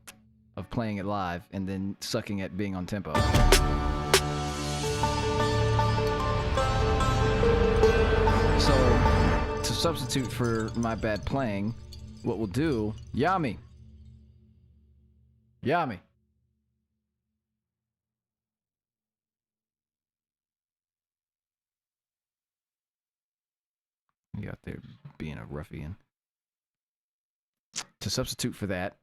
of playing it live and then sucking at being on tempo. So to substitute for my bad playing, what we'll do, Yami. You out there being a ruffian. To substitute for that,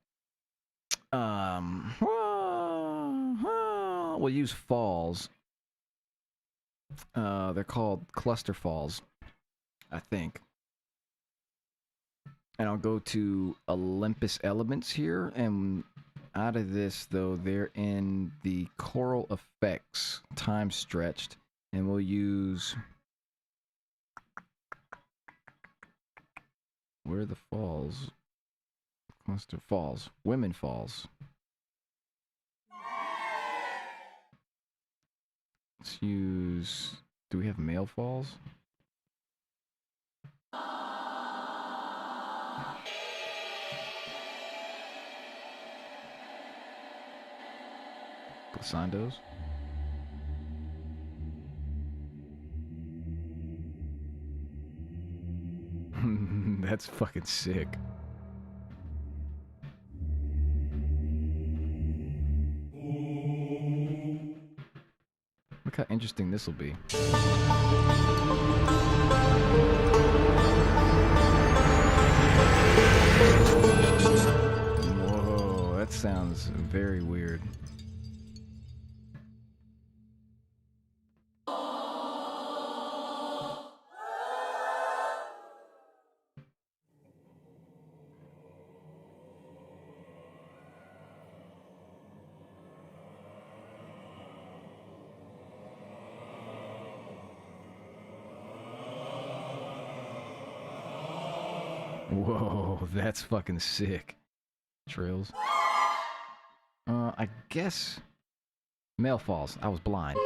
we'll use falls. They're called cluster falls, I think. And I'll go to Olympus Elements here, and out of this, though, they're in the choral effects, time stretched, and we'll use... Where are the falls? Cluster falls. Women falls. Let's use... Do we have male falls? Glissandos? That's fucking sick. Look how interesting this will be. Whoa, that sounds very weird. Whoa, that's fucking sick. Trills. I guess male falls. I was blind.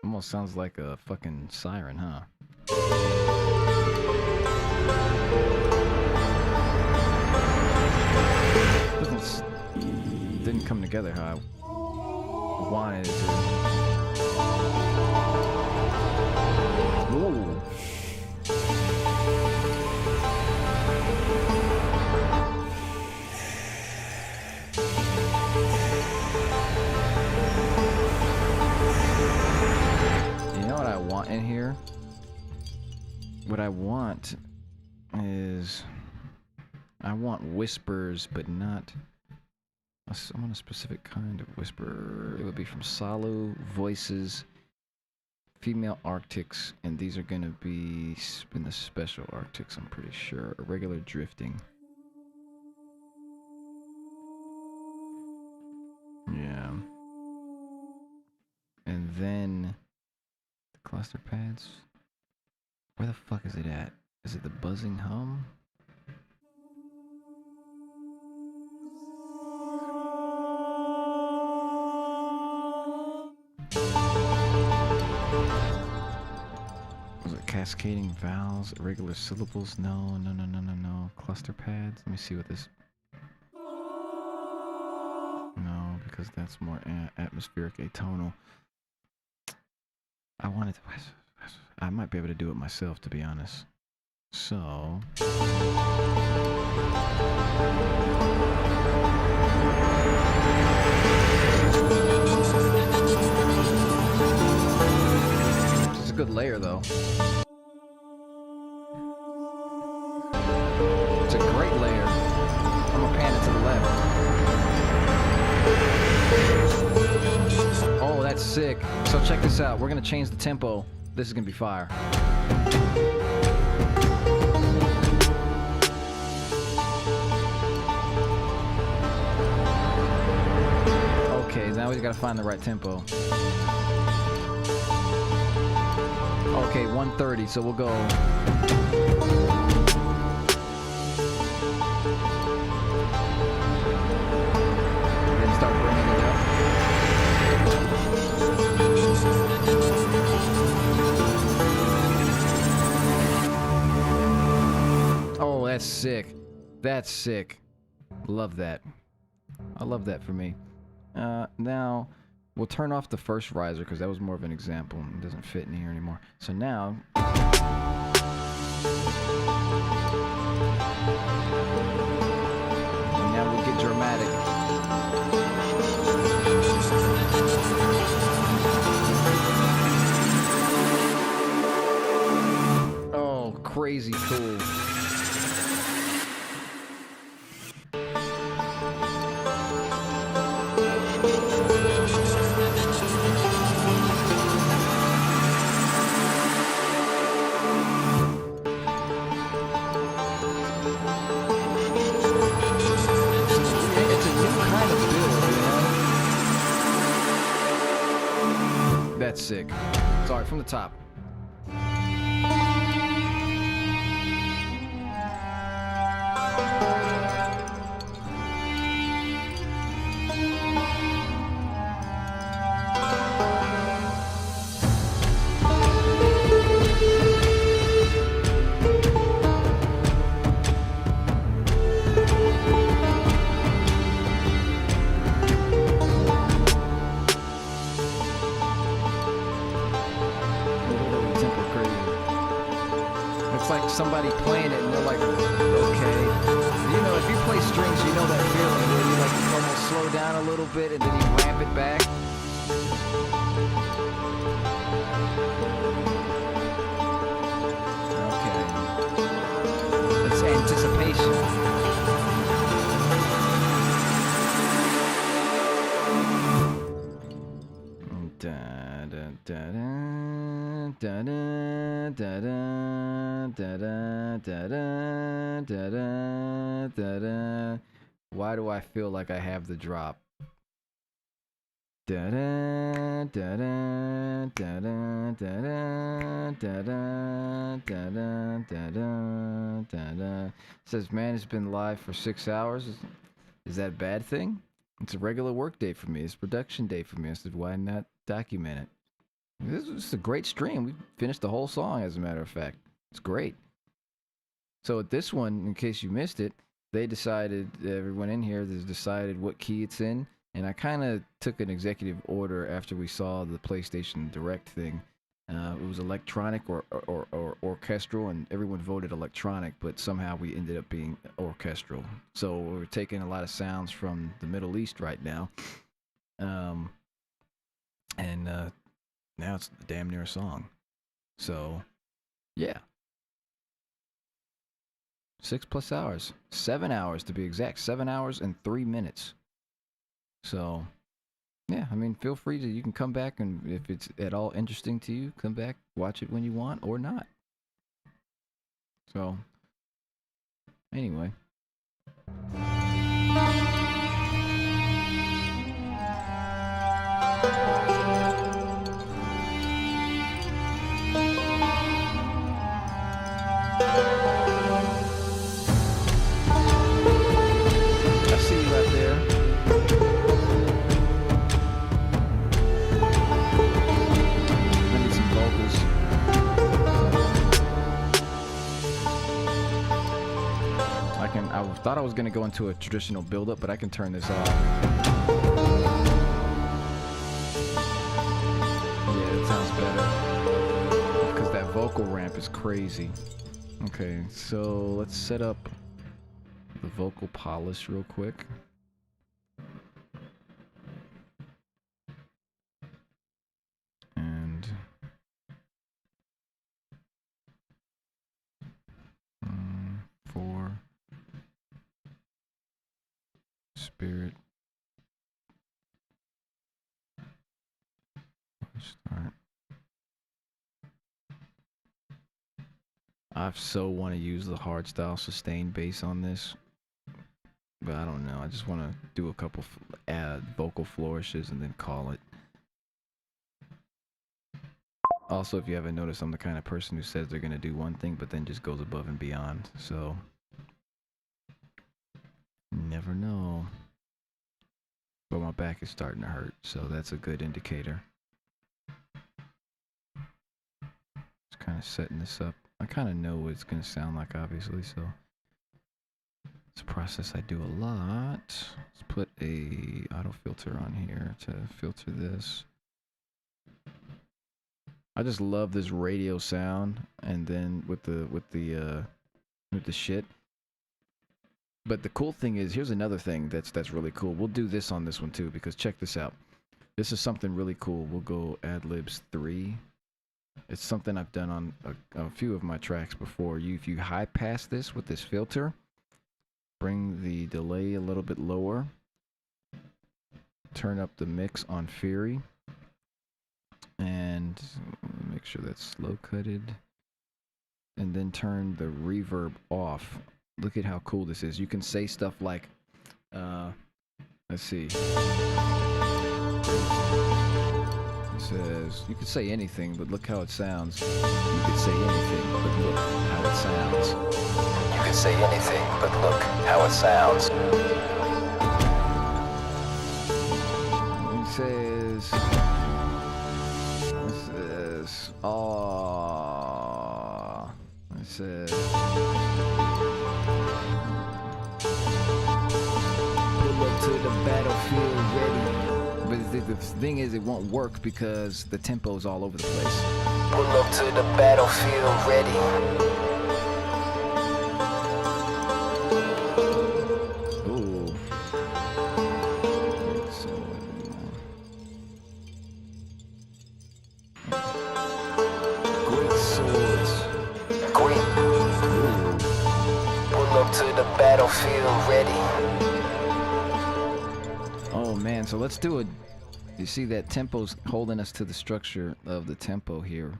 Almost sounds like a fucking siren, huh? Didn't come together how I wanted it to. Whoa. You know what I want in here? What I want is... I want whispers, but not... I want a specific kind of whisper. It would be from Salu, voices, female arctics, and these are going to be in the special arctics, I'm pretty sure. Irregular drifting. Yeah. And then the cluster pads. Where the fuck is it at? Is it the buzzing hum? Was it cascading vowels, irregular syllables? No. Cluster pads. Let me see what this... No, because that's more atmospheric atonal. I wanted to... I might be able to do it myself, to be honest. So... It's a good layer, though. That's sick. So check this out. We're gonna change the tempo. This is gonna be fire. Okay, now we gotta find the right tempo. Okay, 130, so we'll go. Then start bringing it up. Oh, that's sick. That's sick. Love that. I love that for me. Now, we'll turn off the first riser because that was more of an example. It doesn't fit in here anymore. So now... And now we'll get dramatic. Oh, crazy cool. That's sick. Sorry, from the top. Somebody playing it and they're like, okay. You know, if you play strings, you know that feeling where you like almost slow down a little bit and then you ramp it back. Okay. It's anticipation. Da da da da da da da da da da da da. Why do I feel like I have the drop? Da da da da da da da da da da da. Says, man, it's been live for 6 hours. Is that a bad thing? It's a regular work day for me. It's a production day for me. I said, why not document it? This is a great stream. We finished the whole song, as a matter of fact. It's great. So at this one, in case you missed it, they decided, everyone in here has decided what key it's in. And I kind of took an executive order after we saw the PlayStation Direct thing. It was electronic or orchestral, and everyone voted electronic, but somehow we ended up being orchestral. So we're taking a lot of sounds from the Middle East right now. Now it's damn near a song. So, yeah. 6+ hours. 7 hours to be exact. 7 hours and 3 minutes. So, yeah, I mean, feel free to, you can come back, and if it's at all interesting to you, come back, watch it when you want, or not. So, anyway. I see you out there. I need some vocals. I thought I was going to go into a traditional build-up, but I can turn this off. Yeah, it sounds better. Because that vocal ramp is crazy. Okay, so let's set up the vocal polish real quick. And for spirit I so want to use the hardstyle sustain bass on this, but I don't know. I just want to do a couple vocal flourishes and then call it. Also, if you haven't noticed, I'm the kind of person who says they're going to do one thing, but then just goes above and beyond. So, never know. But my back is starting to hurt, so that's a good indicator. Just kind of setting this up. I kind of know what it's going to sound like, obviously, so it's a process I do a lot. Let's put a auto filter on here to filter this. I just love this radio sound, and then with the shit. But the cool thing is, here's another thing that's really cool. We'll do this on this one too, because check this out. This is something really cool. We'll go Adlibs 3. It's something I've done on a few of my tracks before. If you high pass this with this filter, bring the delay a little bit lower, turn up the mix on Fury, and make sure that's slow cutted, and then turn the reverb off. Look at how cool this is. You can say stuff like, let's see. It says, you could say anything, but look how it sounds. You could say anything, but look how it sounds. You could say anything, but look how it sounds. It says, oh, it says, pull up to the battlefield ready. But the thing is, it won't work because the tempo's all over the place. Pull up to the battlefield ready. Ooh. So, great swords. Great. Ooh. Pull up to the battlefield ready. Oh man, so let's do it. You see that tempo's holding us to the structure of the tempo here,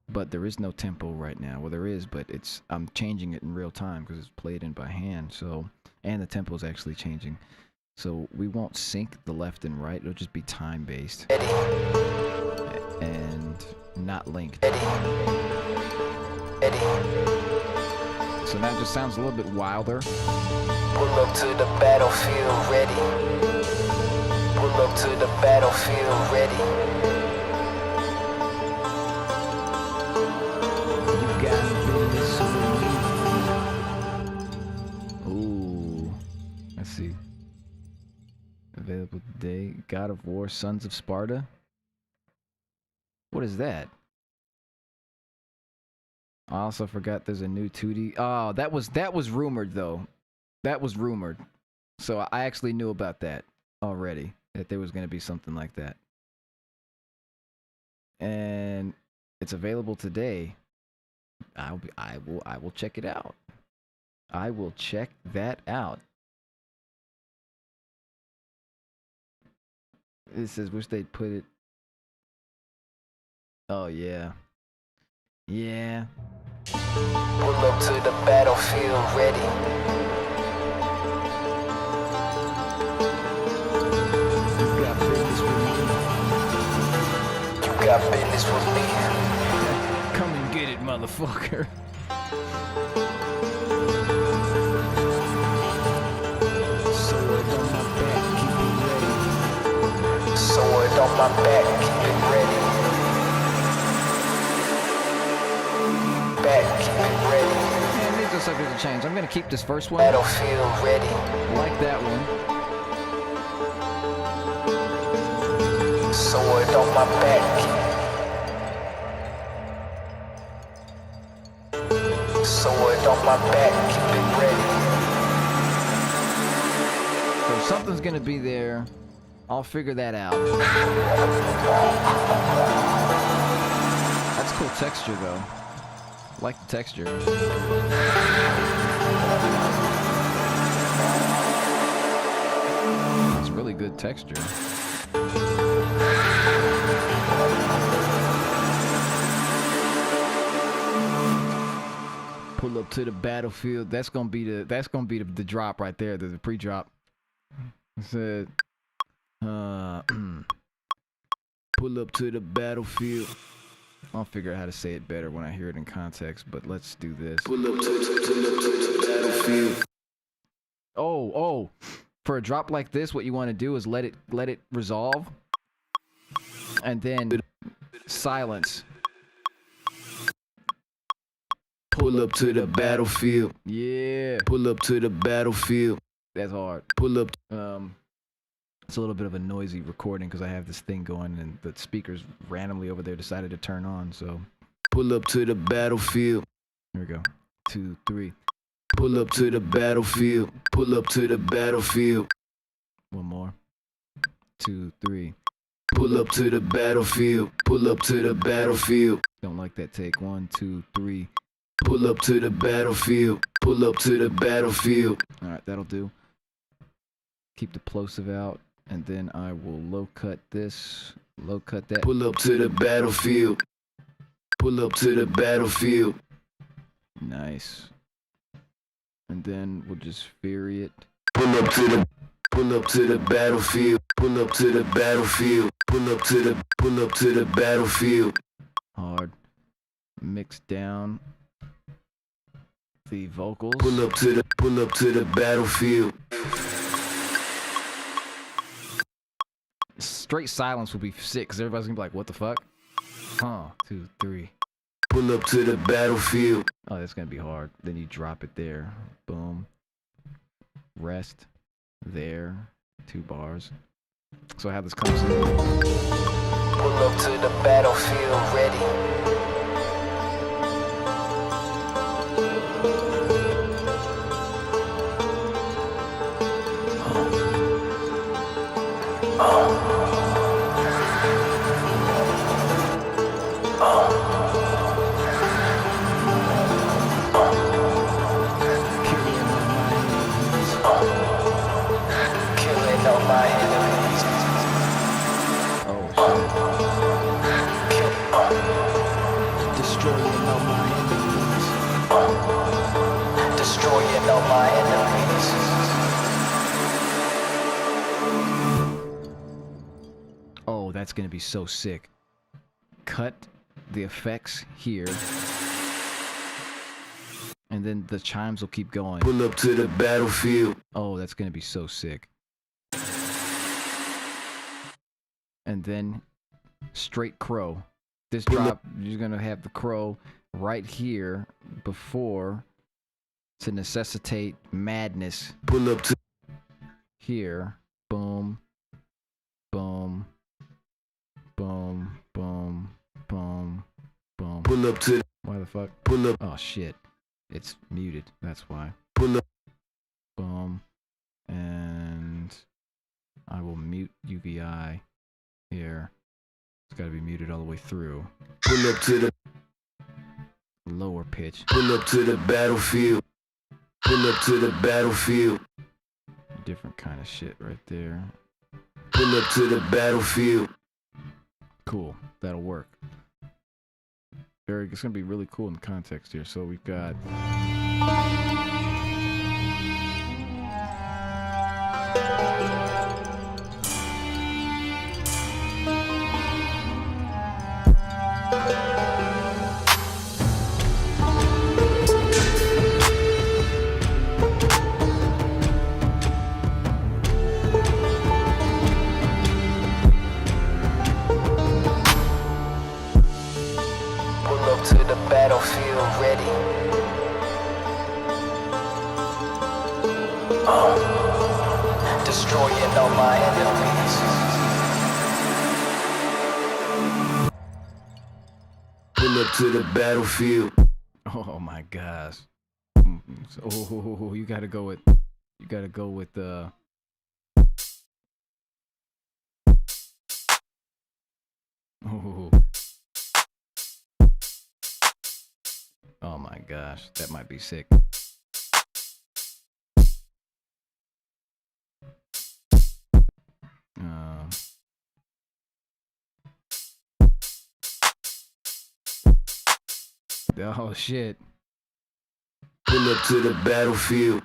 but there is no tempo right now. Well, there is, but I'm changing it in real time because it's played in by hand. So, and the tempo's actually changing. So we won't sync the left and right. It'll just be time based and not linked. So now it just sounds a little bit wilder. Pull up to the battlefield ready. Pull up to the battlefield ready. You got business with me. Ooh. Let's see. Available today. God of War, Sons of Sparta. What is that? I also forgot there's a new 2D. Oh, that was rumored though. That was rumored. So I actually knew about that already, that there was going to be something like that. And it's available today. I will check it out. I will check that out. It says wish they'd put it. Oh yeah. Yeah. Pull up to the battlefield ready. You got business with me. You got business with me. Come and get it, motherfucker. Sword on my back, keep it ready. Sword on my back, keep it ready. Back, keep it ready. Man, these are subject to change. I'm gonna keep this first one. Battlefield ready. Like that one. Sword on my back. Sword on my back, keep it ready. So something's gonna be there. I'll figure that out. That's cool texture though. Like the texture. It's really good texture. Pull up to the battlefield. That's gonna be the drop right there. The pre-drop. It said, pull up to the battlefield. I'll figure out how to say it better when I hear it in context, but let's do this. Pull up to the battlefield. Oh. For a drop like this, what you want to do is let it resolve. And then silence. Pull up to the battlefield. Yeah. Pull up to the battlefield. That's hard. Pull up. It's a little bit of a noisy recording because I have this thing going and the speakers randomly over there decided to turn on. So pull up to the battlefield. Here we go. 2, 3. Pull up to the battlefield. Pull up to the battlefield. One more. 2, 3. Pull up to the battlefield. Pull up to the battlefield. Don't like that take. 1, 2, 3. Pull up to the battlefield. Pull up to the battlefield. All right, that'll do. Keep the plosive out, and then I will low cut this. Low cut that. Pull up to the battlefield. Pull up to the battlefield. Nice. And then we'll just vary it. Pull up to the battlefield. Pull up to the battlefield. Pull up to the battlefield. Hard. Mix down the vocals. Pull up to the battlefield. Straight silence would be sick because everybody's gonna be like, what the fuck? 2, 3. Pull up to the battlefield. Oh, that's gonna be hard. Then you drop it there. Boom. Rest. There. 2 bars. So I have this concept. Pull up to the battlefield ready. Destroying all my enemies. Oh, that's gonna be so sick. Cut the effects here. And then the chimes will keep going. Pull up to the battlefield. Oh, that's gonna be so sick. And then straight crow. This drop, you're gonna have the crow right here before to necessitate madness. Pull up to here. Boom. Boom. Boom. Boom. Boom. Boom. Pull up to. Why the fuck? Pull up. Oh shit. It's muted. That's why. Pull up. Boom. And I will mute UVI here. It's gotta be muted all the way through. Pull up to the lower pitch. Pull up to the battlefield. Pull up to the battlefield. Different kind of shit right there. Pull up to the battlefield. Cool. That'll work. It's gonna be really cool in the context here. So we've got. Battlefield ready. Destroying all my enemies. Pull up to the battlefield. Oh my gosh. Oh, you gotta go with Oh. Oh my gosh, that might be sick. Oh shit. Pull up to the battlefield.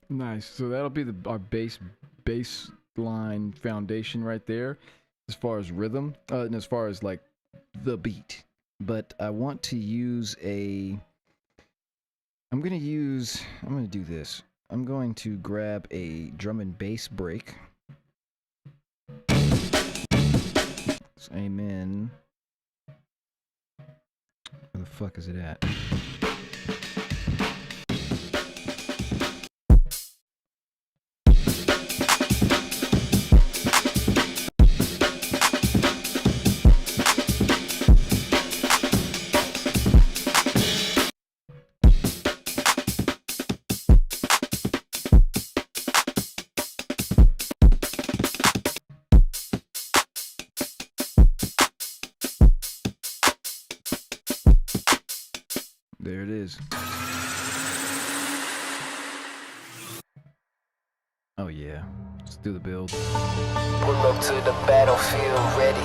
Nice. So that'll be our baseline foundation right there, as far as rhythm, and as far as like the beat. But I want to use I'm gonna do this. I'm going to grab a drum and bass break. Let's aim in. Where the fuck is it at? There it is. Oh yeah, let's do the build. Pull up to the battlefield ready.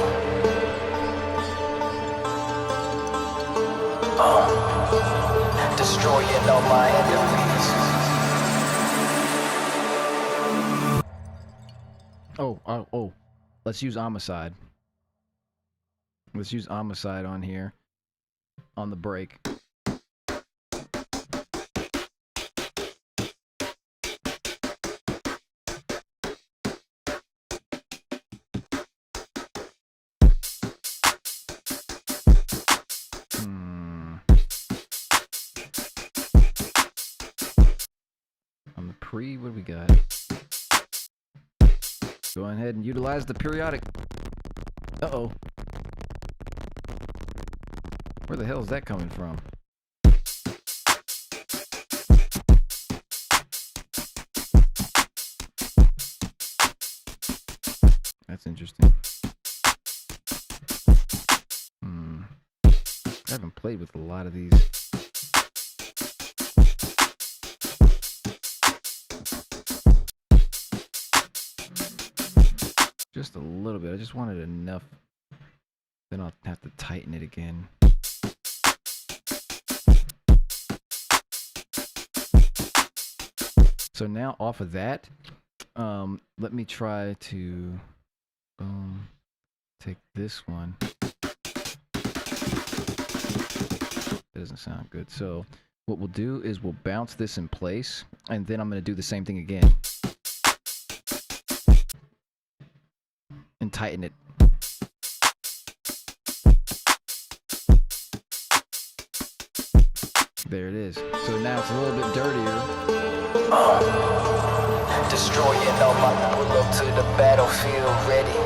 Destroying all my enemies. Oh, let's use homicide. Let's use homicide on here, on the break. What do we got? Go ahead and utilize the periodic. Uh-oh. Where the hell is that coming from? That's interesting. I haven't played with a lot of these. Just a little bit. I just wanted enough. Then I'll have to tighten it again. So now off of that, let me try to take this one. That doesn't sound good. So what we'll do is we'll bounce this in place, and then I'm going to do the same thing again. And tighten it. There it is. So now it's a little bit dirtier. Destroying all my pull up to the battlefield ready.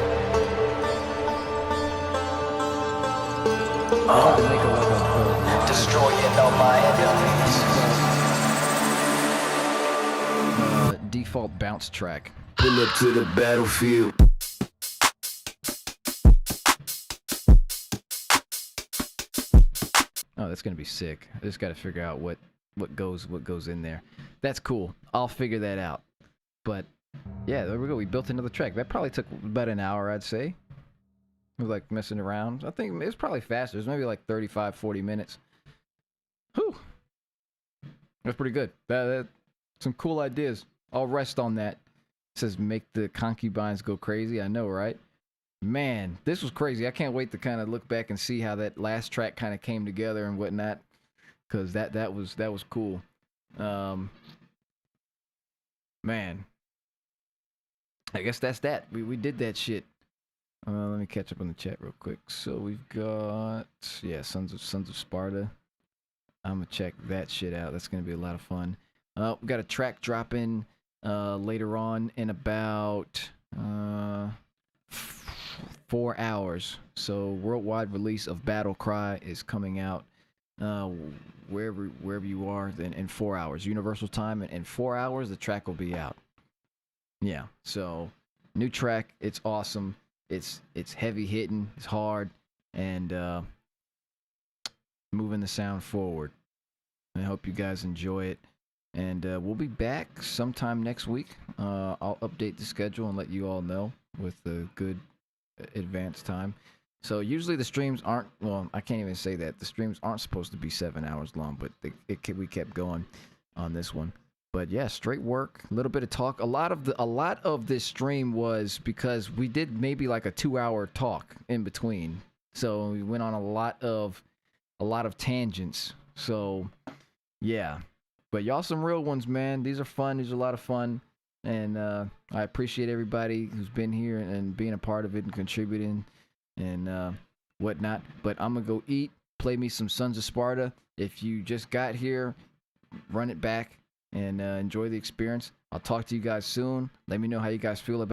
Destroying all my enemies. Default bounce track. Pull up to the battlefield. Oh, that's gonna be sick. I just gotta figure out what goes in there. That's cool. I'll figure that out. But yeah, there we go. We built another track. That probably took about an hour, I'd say. We were like messing around. I think it was probably faster. It was maybe like 35, 40 minutes. Whew. That's pretty good. That some cool ideas. I'll rest on that. It says make the concubines go crazy. I know, right? Man, this was crazy. I can't wait to kind of look back and see how that last track kind of came together and whatnot, because that was cool. Man, I guess that's that. We did that shit. Let me catch up on the chat real quick. So we've got Sons of Sparta. I'm gonna check that shit out. That's gonna be a lot of fun. We got a track dropping later on in about 4 hours. So worldwide release of Battle Cry is coming out wherever you are in 4 hours. Universal time, and in 4 hours the track will be out. Yeah. So new track. It's awesome. It's heavy hitting. It's hard and moving the sound forward. I hope you guys enjoy it. And we'll be back sometime next week. I'll update the schedule and let you all know with a good advance time. So usually the streams aren't, well, I can't even say that. The streams aren't supposed to be 7 hours long, but we kept going on this one. But yeah, straight work, a little bit of talk. A lot of this stream was because we did maybe like a 2-hour talk in between. So we went on a lot of tangents. So yeah, but y'all some real ones, man. These are fun. These are a lot of fun. And I appreciate everybody who's been here and being a part of it and contributing and whatnot. But I'm gonna go eat, play me some Sons of Sparta. If you just got here, run it back and enjoy the experience. I'll talk to you guys soon. Let me know how you guys feel about